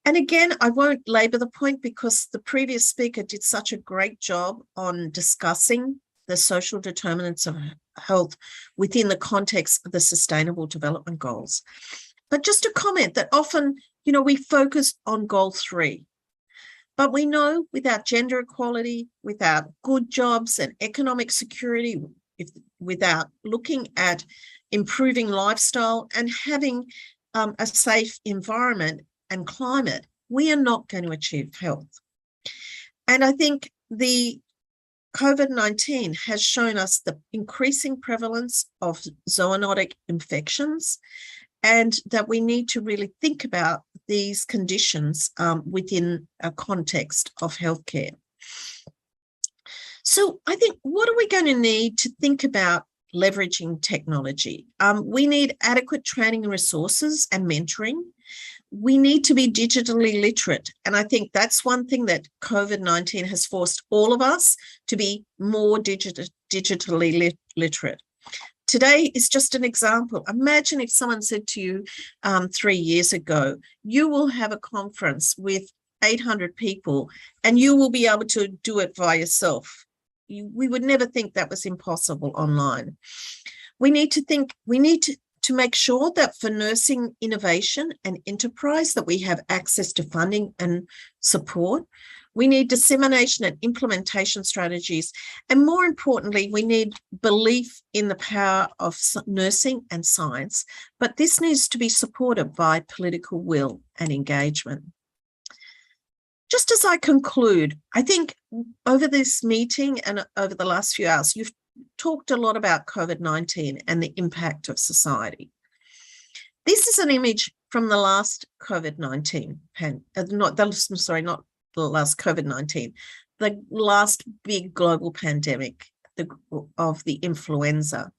And again, I won't labor the point because the previous speaker did such a great job on discussing the social determinants of health within the context of the Sustainable Development Goals. But just a comment that often, we focus on goal 3. But we know without gender equality, without good jobs and economic security, without looking at improving lifestyle and having a safe environment and climate, we are not going to achieve health. And I think the COVID-19 has shown us the increasing prevalence of zoonotic infections and that we need to really think about these conditions within a context of healthcare. So I think, what are we going to need to think about leveraging technology? We need adequate training and resources and mentoring. We need to be digitally literate. And I think that's one thing that COVID-19 has forced all of us to be more digitally literate. Today is just an example. Imagine if someone said to you 3 years ago, you will have a conference with 800 people and you will be able to do it by yourself. We would never think that was impossible online. We need to make sure that for nursing innovation and enterprise that we have access to funding and support. We need dissemination and implementation strategies. And more importantly, we need belief in the power of nursing and science, but this needs to be supported by political will and engagement. Just as I conclude, I think over this meeting and over the last few hours, you've talked a lot about COVID-19 and the impact of society. This is an image from the last COVID-19, not the last COVID-19, the last big global pandemic the influenza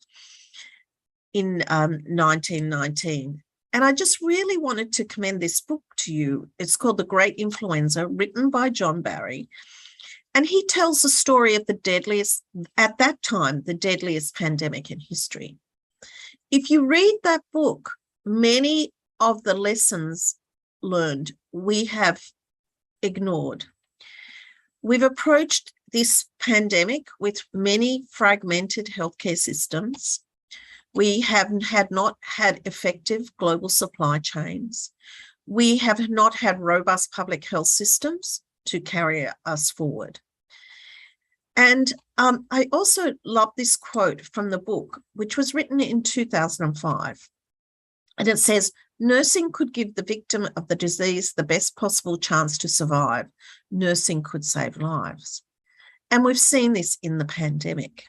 in 1919. And I just really wanted to commend this book to you. It's called The Great Influenza, written by John Barry. And he tells the story of the deadliest, at that time, the deadliest pandemic in history. If you read that book, many of the lessons learned we have ignored. We've approached this pandemic with many fragmented healthcare systems. We have not had effective global supply chains. We have not had robust public health systems to carry us forward. And I also love this quote from the book, which was written in 2005. And it says, nursing could give the victim of the disease the best possible chance to survive. Nursing could save lives. And we've seen this in the pandemic.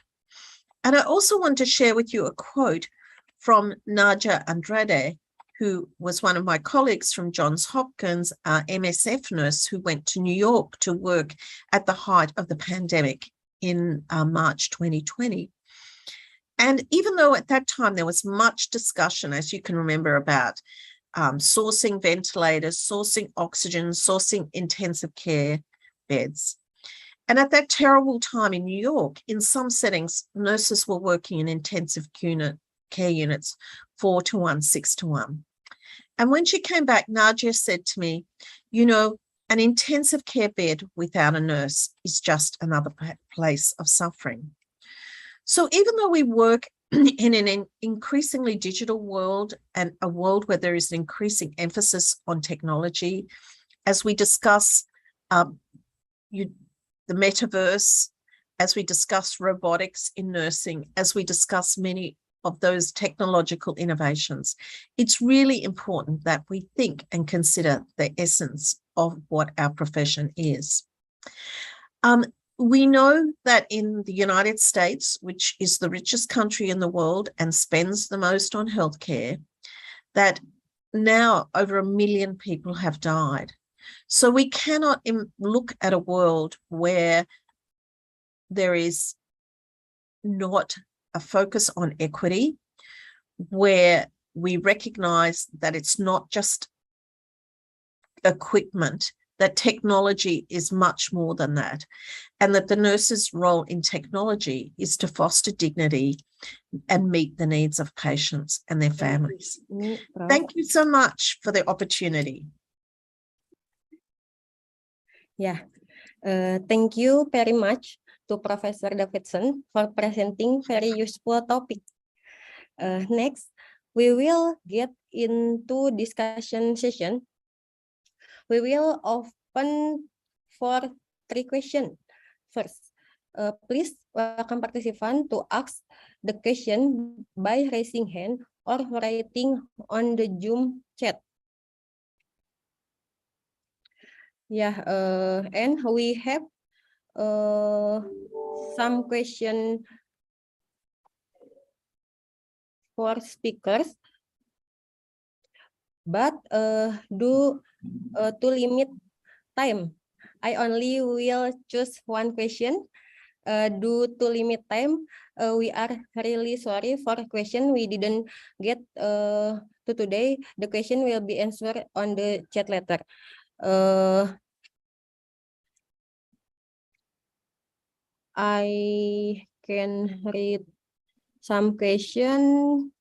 And I also want to share with you a quote from Nadia Andrade, who was one of my colleagues from Johns Hopkins, MSF nurse who went to New York to work at the height of the pandemic in March 2020. And even though at that time there was much discussion, as you can remember, about sourcing ventilators, sourcing oxygen, sourcing intensive care beds. And at that terrible time in New York, in some settings, nurses were working in intensive care units 4-1, 6-1. And when she came back, Nadia said to me, you know, an intensive care bed without a nurse is just another place of suffering. So even though we work in an increasingly digital world and a world where there is an increasing emphasis on technology, as we discuss the metaverse, as we discuss robotics in nursing, as we discuss many of those technological innovations, it's really important that we think and consider the essence of what our profession is. We know that in the United States, which is the richest country in the world and spends the most on healthcare, that now over 1 million people have died. So we cannot look at a world where there is not a focus on equity, where we recognize that it's not just equipment, that technology is much more than that, and that the nurse's role in technology is to foster dignity and meet the needs of patients and their families. Thank you so much for the opportunity. Yeah, thank you very much to Professor Davidson for presenting very useful topic. Next, we will get into discussion session. We will open for 3 questions. First, please welcome participant to ask the question by raising hand or writing on the Zoom chat. Yeah, and we have some question for speakers, but to limit time, I only will choose 1 question. Due to limit time, we are really sorry for question we didn't get to today. The question will be answered on the chat later. I can read some question.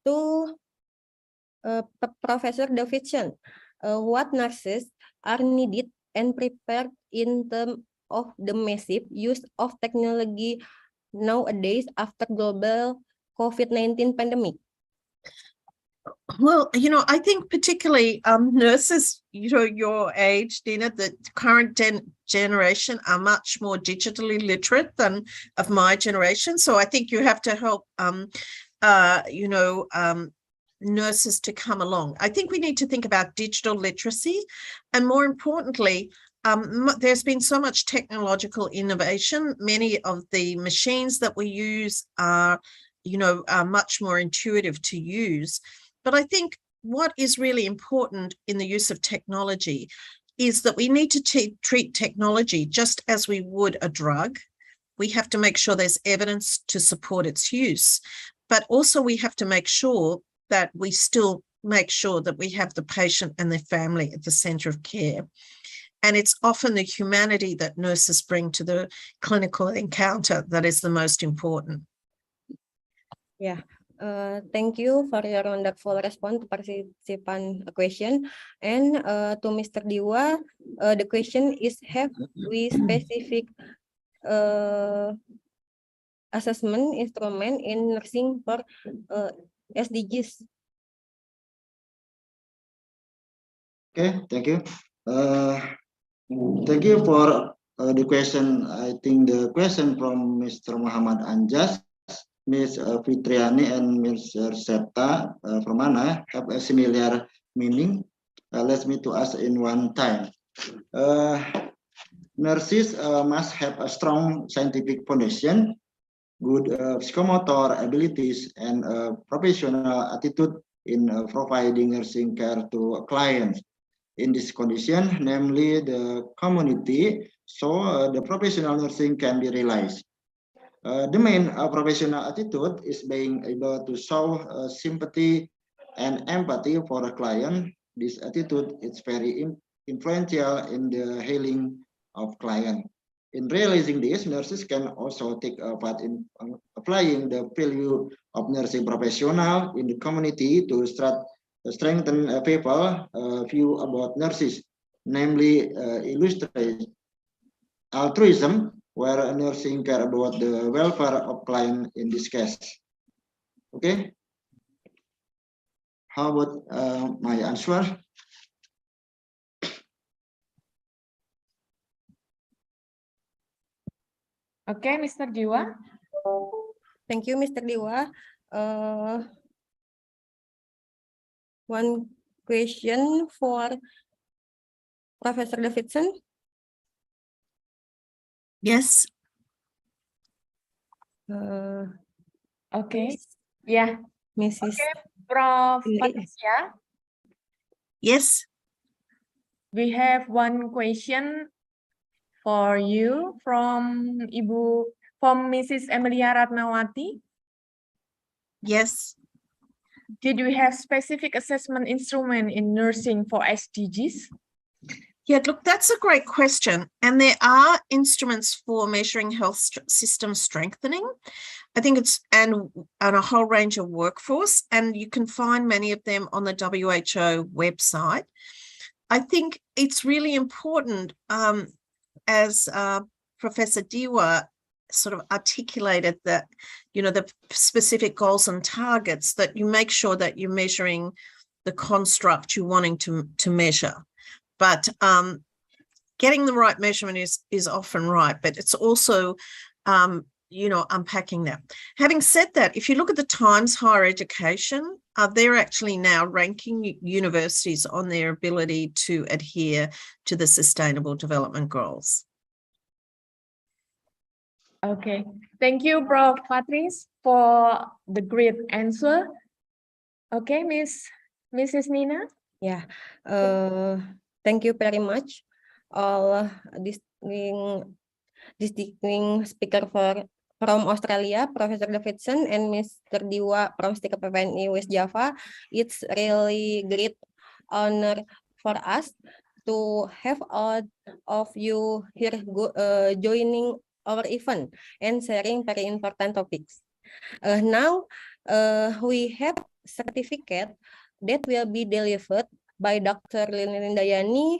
To Professor Davidson, what nurses are needed and prepared in terms of the massive use of technology nowadays after global COVID-19 pandemic? Well, you know, I think particularly nurses, you know, your age, Dina, the current generation are much more digitally literate than of my generation. So I think you have to help, nurses to come along. I think we need to think about digital literacy, and more importantly, there's been so much technological innovation. Many of the machines that we use are much more intuitive to use. But I think what is really important in the use of technology is that we need to treat technology just as we would a drug. We have to make sure there's evidence to support its use, but also we have to make sure that we still make sure that we have the patient and their family at the center of care. And it's often the humanity that nurses bring to the clinical encounter that is the most important. Yeah. Thank you for your wonderful response to participant question. And to Mr. Diwa, the question is, have we specific assessment instrument in nursing for SDGs? Okay, thank you. Thank you for the question. I think the question from Mr. Muhammad Anjas, Ms. Fitriani, and Mr. Septa from Mana have a similar meaning. Let me to ask in one time. Nurses must have a strong scientific foundation, good psychomotor abilities, and professional attitude in providing nursing care to clients. In this condition, namely the community, so the professional nursing can be realized. The main professional attitude is being able to show sympathy and empathy for the client. This attitude is very influential in the healing of client. In realizing this, nurses can also take a part in applying the value of nursing professional in the community to strengthen people view about nurses, namely illustrate altruism, where nursing care about the welfare of client in this case. Okay. How about my answer? Okay, Mr. Diwa. Thank you, Mr. Diwa. One question for Professor Davidson. Yes. Okay. Yeah. Mrs. Okay, Prof. Patricia. Yes. We have one question for you from Mrs. Emilia Ratnawati. Yes. Did we have specific assessment instrument in nursing for SDGs? Yeah, look, that's a great question. And there are instruments for measuring health system strengthening. I think it's and a whole range of workforce, and you can find many of them on the WHO website. I think it's really important, as Professor Diwa sort of articulated, that, the specific goals and targets, that you make sure that you're measuring the construct you're wanting to measure. But getting the right measurement is often right, but it's also, unpacking that. Having said that, if you look at the Times Higher Education, they're actually now ranking universities on their ability to adhere to the Sustainable Development Goals. Okay, thank you, Prof. Patrice, for the great answer. Okay, Mrs. Nina. Yeah, thank you very much, all distinguished speaker from Australia, Professor Davidson and Mr. Diwa from STIkep PPNI West Java. It's really great honor for us to have all of you here joining our event and sharing very important topics. Now we have certificate that will be delivered by Dr. Linda Yani.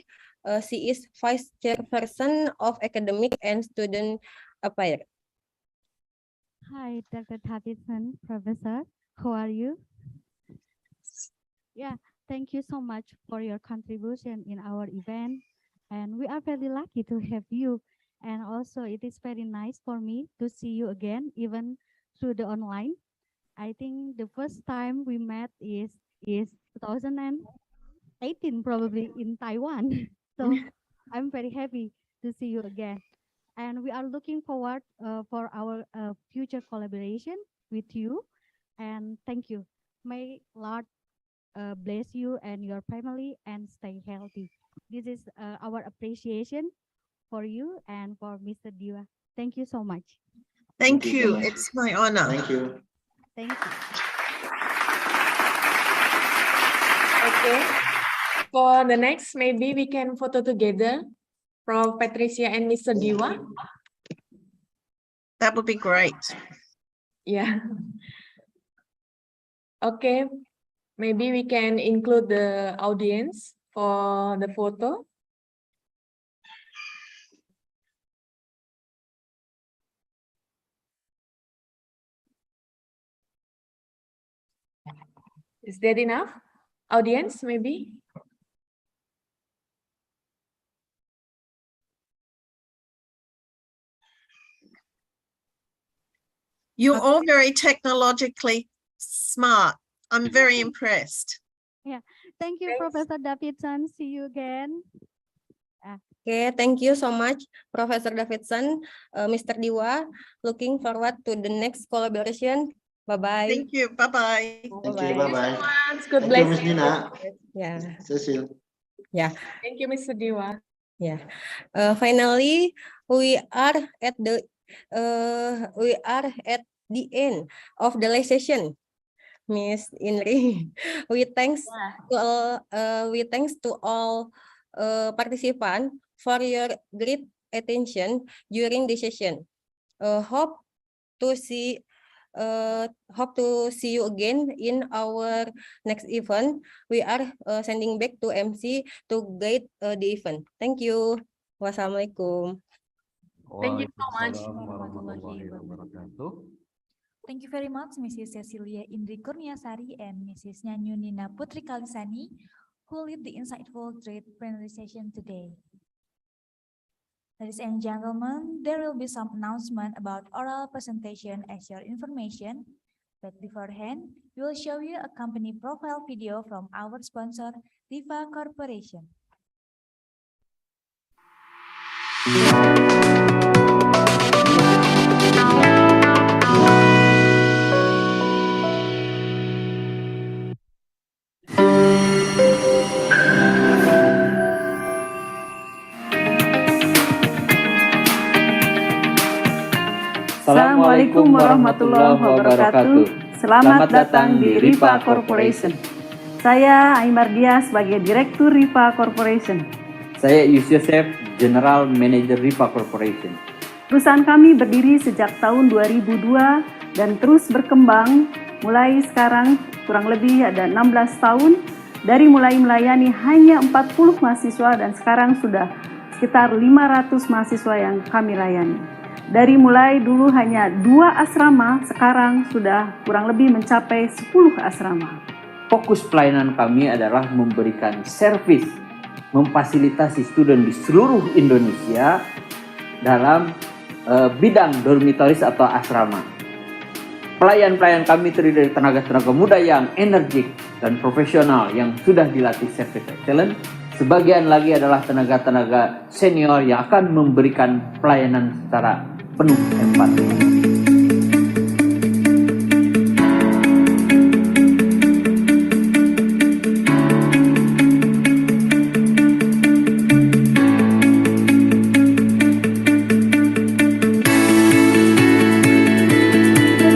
She is Vice Chairperson of Academic and Student Affairs. Hi, Dr. Davidson, Professor. How are you? Yeah, thank you so much for your contribution in our event. And we are very lucky to have you. And also it is very nice for me to see you again, even through the online. I think the first time we met is 2018, probably in Taiwan. So I'm very happy to see you again. And we are looking forward for our future collaboration with you. And thank you. May Lord bless you and your family and stay healthy. This is our appreciation for you and for Mr. Diwa. Thank you so much. Thank so you. much. It's my honor. Thank you. Thank you. Okay. For the next, maybe we can photo together, Prof. Patricia and Mr. Diwa. That would be great. Yeah. Okay. Maybe we can include the audience for the photo. Is that enough? Audience, maybe? You're all very technologically smart. I'm very impressed. Yeah. Thank you, Professor Davidson. See you again. Okay, thank you so much, Professor Davidson, Mr. Diwa. Looking forward to the next collaboration. Bye-bye. Thank you. Bye-bye. Thank you. Bye-bye. Good Thank you, Miss blessing. Nina. Yeah. Cecil. Yeah. Thank you, Mr. Diwa. Yeah. Finally, we are at the end of the session. Miss Inri, we thanks to all participants for your great attention during the session. Hope to see you again in our next event. We are sending back to MC to guide the event. Thank you. Wassalamualaikum. Thank you so much. Waalaikumsalam warahmatullahi wabarakatuh. Thank you very much, Mrs. Cecilia Indri Kurniasari and Mrs. Nyanyu Nina Putri Kalisani, who lead the insightful trade plenary session today. Ladies and gentlemen, there will be some announcement about oral presentation as your information, but beforehand, we will show you a company profile video from our sponsor, Riva Corporation. Assalamualaikum warahmatullahi wabarakatuh. Selamat datang di Riva Corporation. Saya Aimar Dia sebagai Direktur Riva Corporation. Saya Yusuf, General Manager Riva Corporation. Perusahaan kami berdiri sejak tahun 2002 dan terus berkembang. Mulai sekarang kurang lebih ada 16 tahun. Dari mulai melayani hanya 40 mahasiswa dan sekarang sudah sekitar 500 mahasiswa yang kami layani. Dari mulai dulu hanya 2 asrama, sekarang sudah kurang lebih mencapai 10 asrama. Fokus pelayanan kami adalah memberikan servis, memfasilitasi student di seluruh Indonesia dalam bidang dormitoris atau asrama. Pelayan-pelayan kami terdiri dari tenaga-tenaga muda yang energik dan profesional yang sudah dilatih Service Excellence. Sebagian lagi adalah tenaga-tenaga senior yang akan memberikan pelayanan secara penuh empati.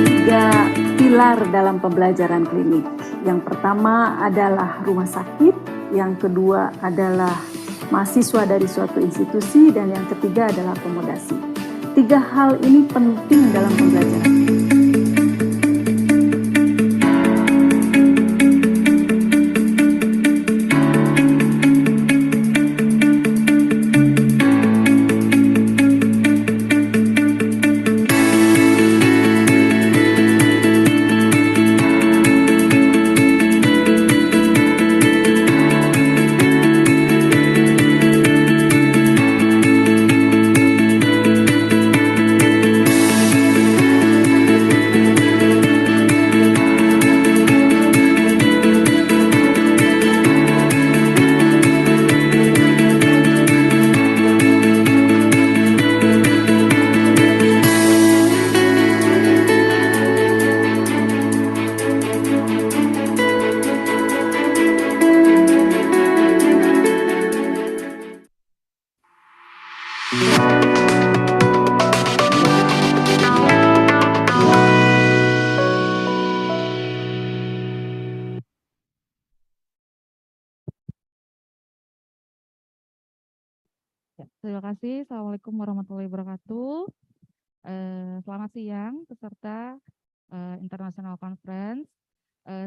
Tiga pilar dalam pembelajaran klinik. Yang pertama adalah rumah sakit, yang kedua adalah mahasiswa dari suatu institusi, dan yang ketiga adalah akomodasi. Tiga hal ini penting dalam pembelajaran. Terima kasih. Assalamualaikum warahmatullahi wabarakatuh. Selamat siang peserta International Conference.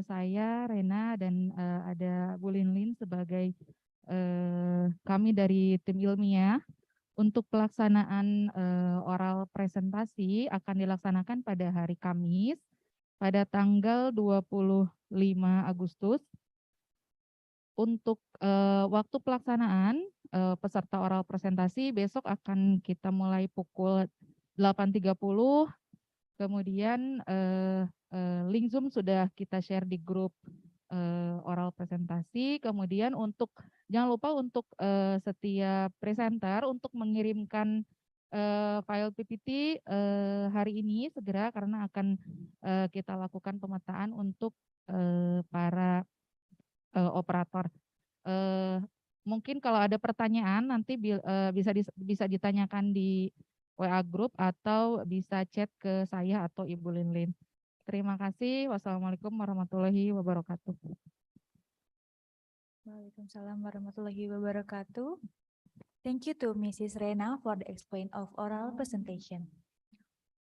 Saya Rena dan ada Bu Linlin sebagai kami dari tim ilmiah. Untuk pelaksanaan oral presentasi akan dilaksanakan pada hari Kamis pada tanggal 25 Agustus. Untuk waktu pelaksanaan peserta oral presentasi besok akan kita mulai pukul 8.30, kemudian link Zoom sudah kita share di grup oral presentasi, kemudian jangan lupa untuk setiap presenter untuk mengirimkan file PPT hari ini segera karena akan kita lakukan pemetaan untuk para operator. Mungkin kalau ada pertanyaan nanti bisa ditanyakan di WA Group atau bisa chat ke saya atau Ibu Linlin. Terima kasih. Wassalamualaikum warahmatullahi wabarakatuh. Waalaikumsalam warahmatullahi wabarakatuh. Thank you to Mrs. Rena for the explain of oral presentation.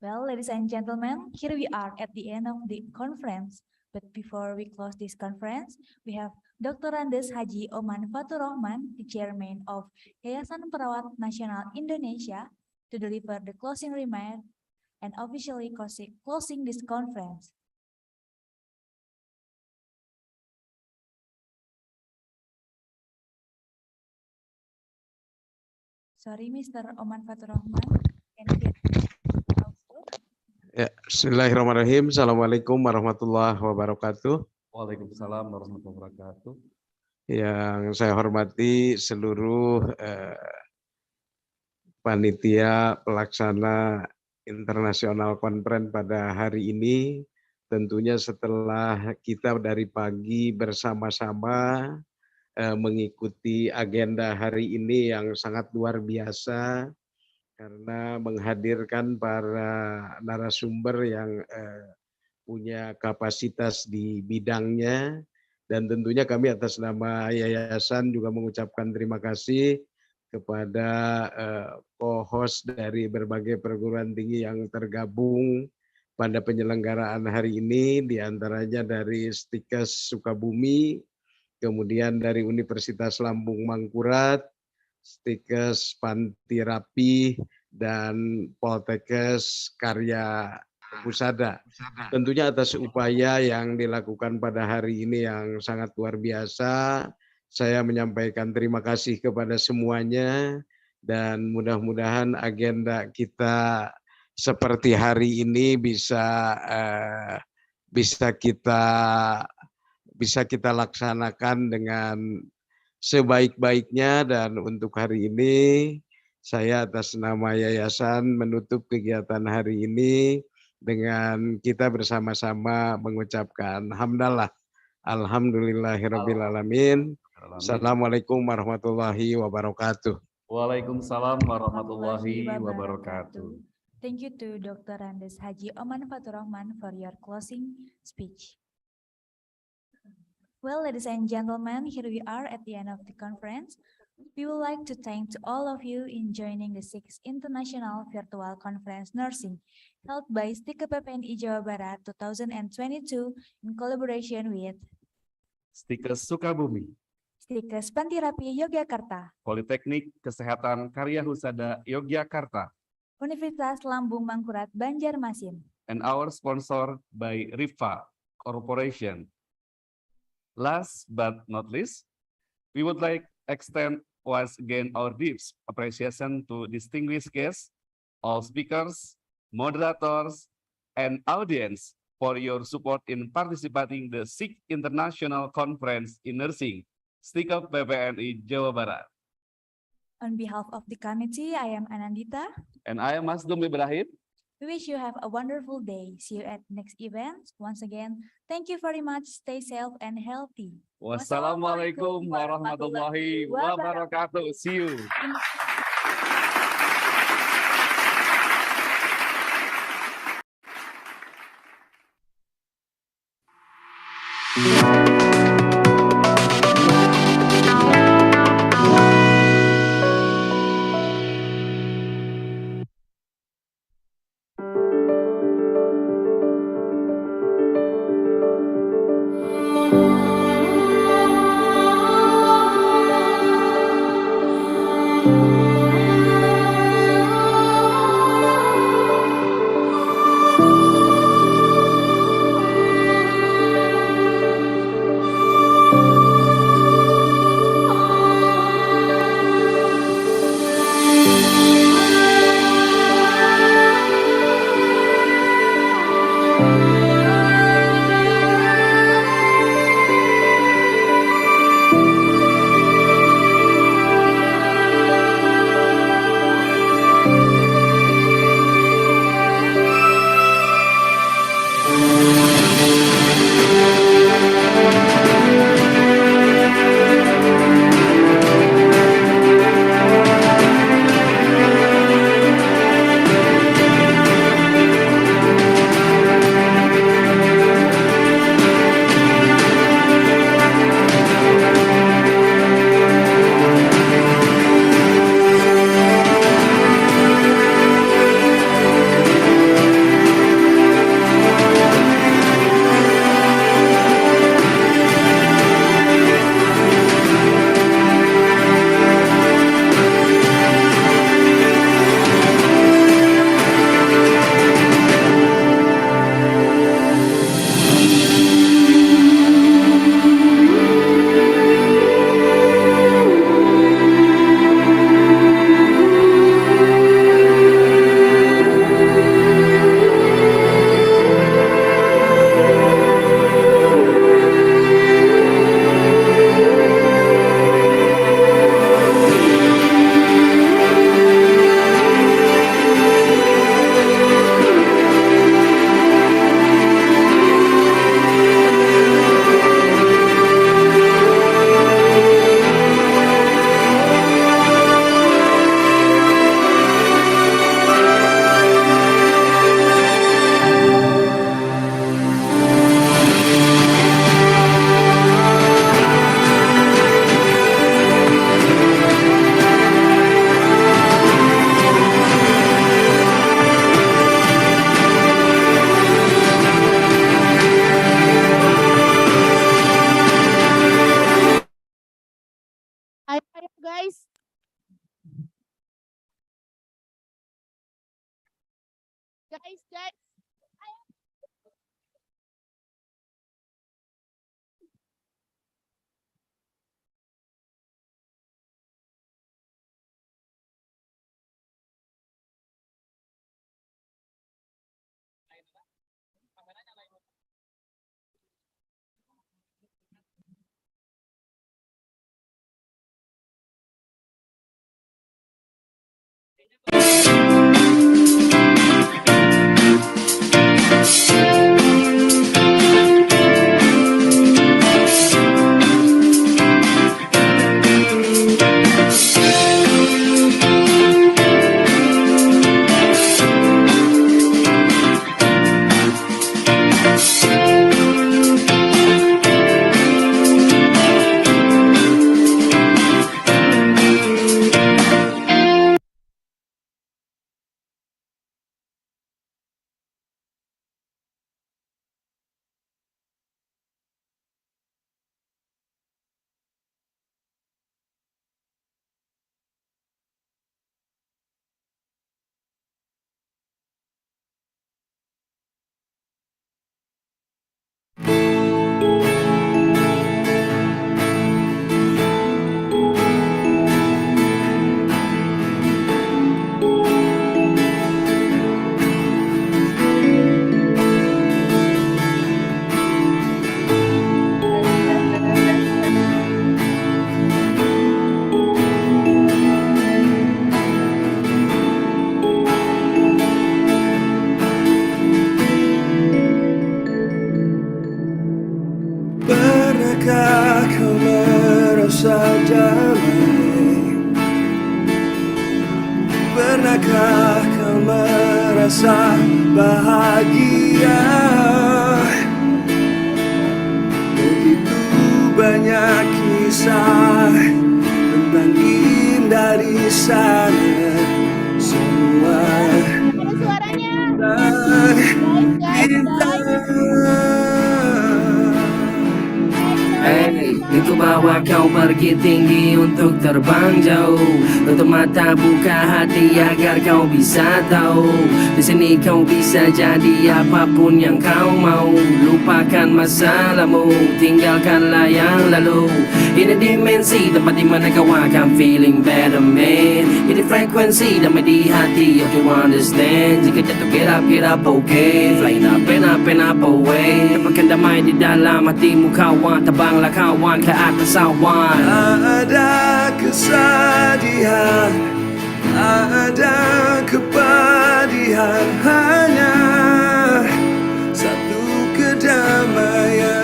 Well, ladies and gentlemen, here we are at the end of the conference. But before we close this conference, we have Dr. Andes Haji Oman Fatur Rahman, the Chairman of Yayasan Perawat Nasional Indonesia, to deliver the closing remark and officially closing this conference. Sorry, Mr. Oman Fatur Rahman. Ya, Bismillahirrahmanirrahim. Assalamualaikum warahmatullahi wabarakatuh. Waalaikumsalam warahmatullahi wabarakatuh. Yang saya hormati seluruh panitia pelaksana International Conference pada hari ini. Tentunya setelah kita dari pagi bersama-sama mengikuti agenda hari ini yang sangat luar biasa, karena menghadirkan para narasumber yang punya kapasitas di bidangnya, dan tentunya kami atas nama yayasan juga mengucapkan terima kasih kepada co-host dari berbagai perguruan tinggi yang tergabung pada penyelenggaraan hari ini, diantaranya dari STIkep Sukabumi, kemudian dari Universitas Lambung Mangkurat, STIkep Pantirapi, dan Poltekkes Karya Husada. Tentunya atas upaya yang dilakukan pada hari ini yang sangat luar biasa, saya menyampaikan terima kasih kepada semuanya, dan mudah-mudahan agenda kita seperti hari ini bisa kita laksanakan dengan sebaik-baiknya. Dan untuk hari ini saya atas nama yayasan menutup kegiatan hari ini dengan kita bersama-sama mengucapkan hamdalah alhamdulillahirabbil alamin. Assalamualaikum warahmatullahi wabarakatuh. Waalaikumsalam warahmatullahi wabarakatuh. Thank you to Dr. Andes Haji Oman Fatur Rahman for your closing speech. Well, ladies and gentlemen, here we are at the end of the conference. We would like to thank to all of you in joining the 6th International Virtual Conference Nursing held by STIkep PPNI Jawa Barat 2022 in collaboration with STIkep Sukabumi, STIkep Pantirapi Yogyakarta, Politeknik Kesehatan Karya Husada Yogyakarta, Universitas Lambung Mangkurat Banjarmasin, and our sponsor by RIFA Corporation. Last but not least, we would like extend once again our deep appreciation to distinguished guests, all speakers, moderators, and audience for your support in participating the 6th International Conference in Nursing, STIkep PPNI Jawa Barat. On behalf of the committee, I am Anandita. And I am Masdum Ibrahim. We wish you have a wonderful day. See you at next event. Once again, thank you very much. Stay safe and healthy. Wassalamualaikum warahmatullahi wabarakatuh. See you. Ayo guys. Guys. Pernahkah kau merasa damai? Pernahkah kau merasa bahagia? Begitu banyak kisah tentang indah di sana. Semua Hey, itu bawa kau pergi tinggi untuk terbang jauh. Tutup mata, buka hati agar kau bisa tahu. Di sini kau bisa jadi apapun yang kau mau. Lupakan masalahmu, tinggalkanlah yang lalu. Ini dimensi tempat dimana kau akan feeling better man. Ini frekuensi damai di hati, if you understand. Jika jatuh get up okay. Flying up and up away. Dapatkan damai di dalam hatimu kawan. Terbanglah kawan ke atas awan. Tak ada kesedihan, tak ada kepedihan, hanya satu kedamaian.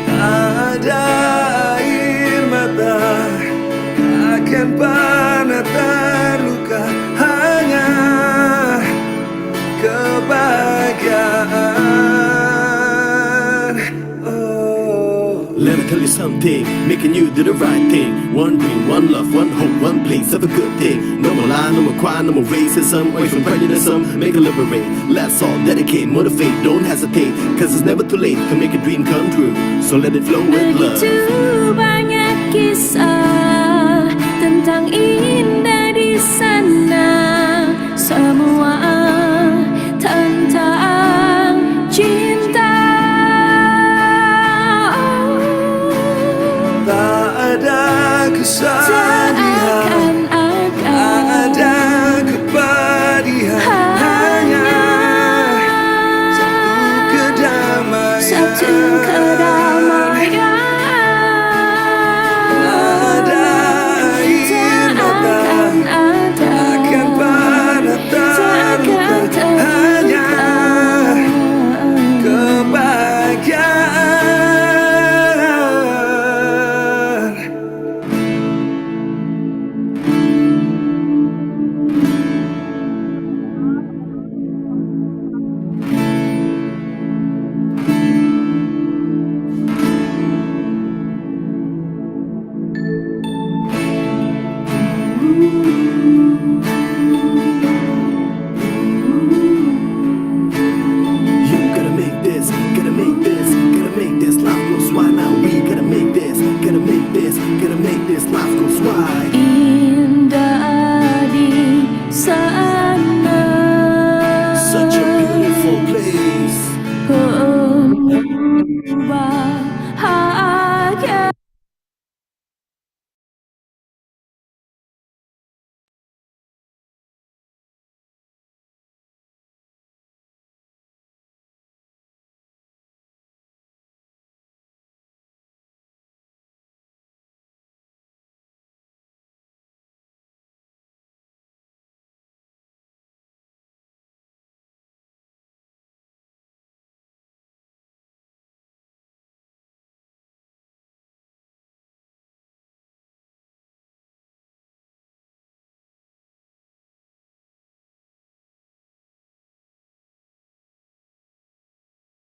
Tak ada air mata, takkan pernah terluka, hanya kebahagiaan. Let me tell you something, making you do the right thing. One dream, one love, one hope, one place of a good thing. No more lie, no more cry, no more racism. Away from prejudice, make a liberate. Let's all dedicate, motivate, don't hesitate. Cause it's never too late to make a dream come true. So let it flow with love. Begitu banyak kisah tentang indah di sana. Semua tentang cinta. Tak ada kesalahan.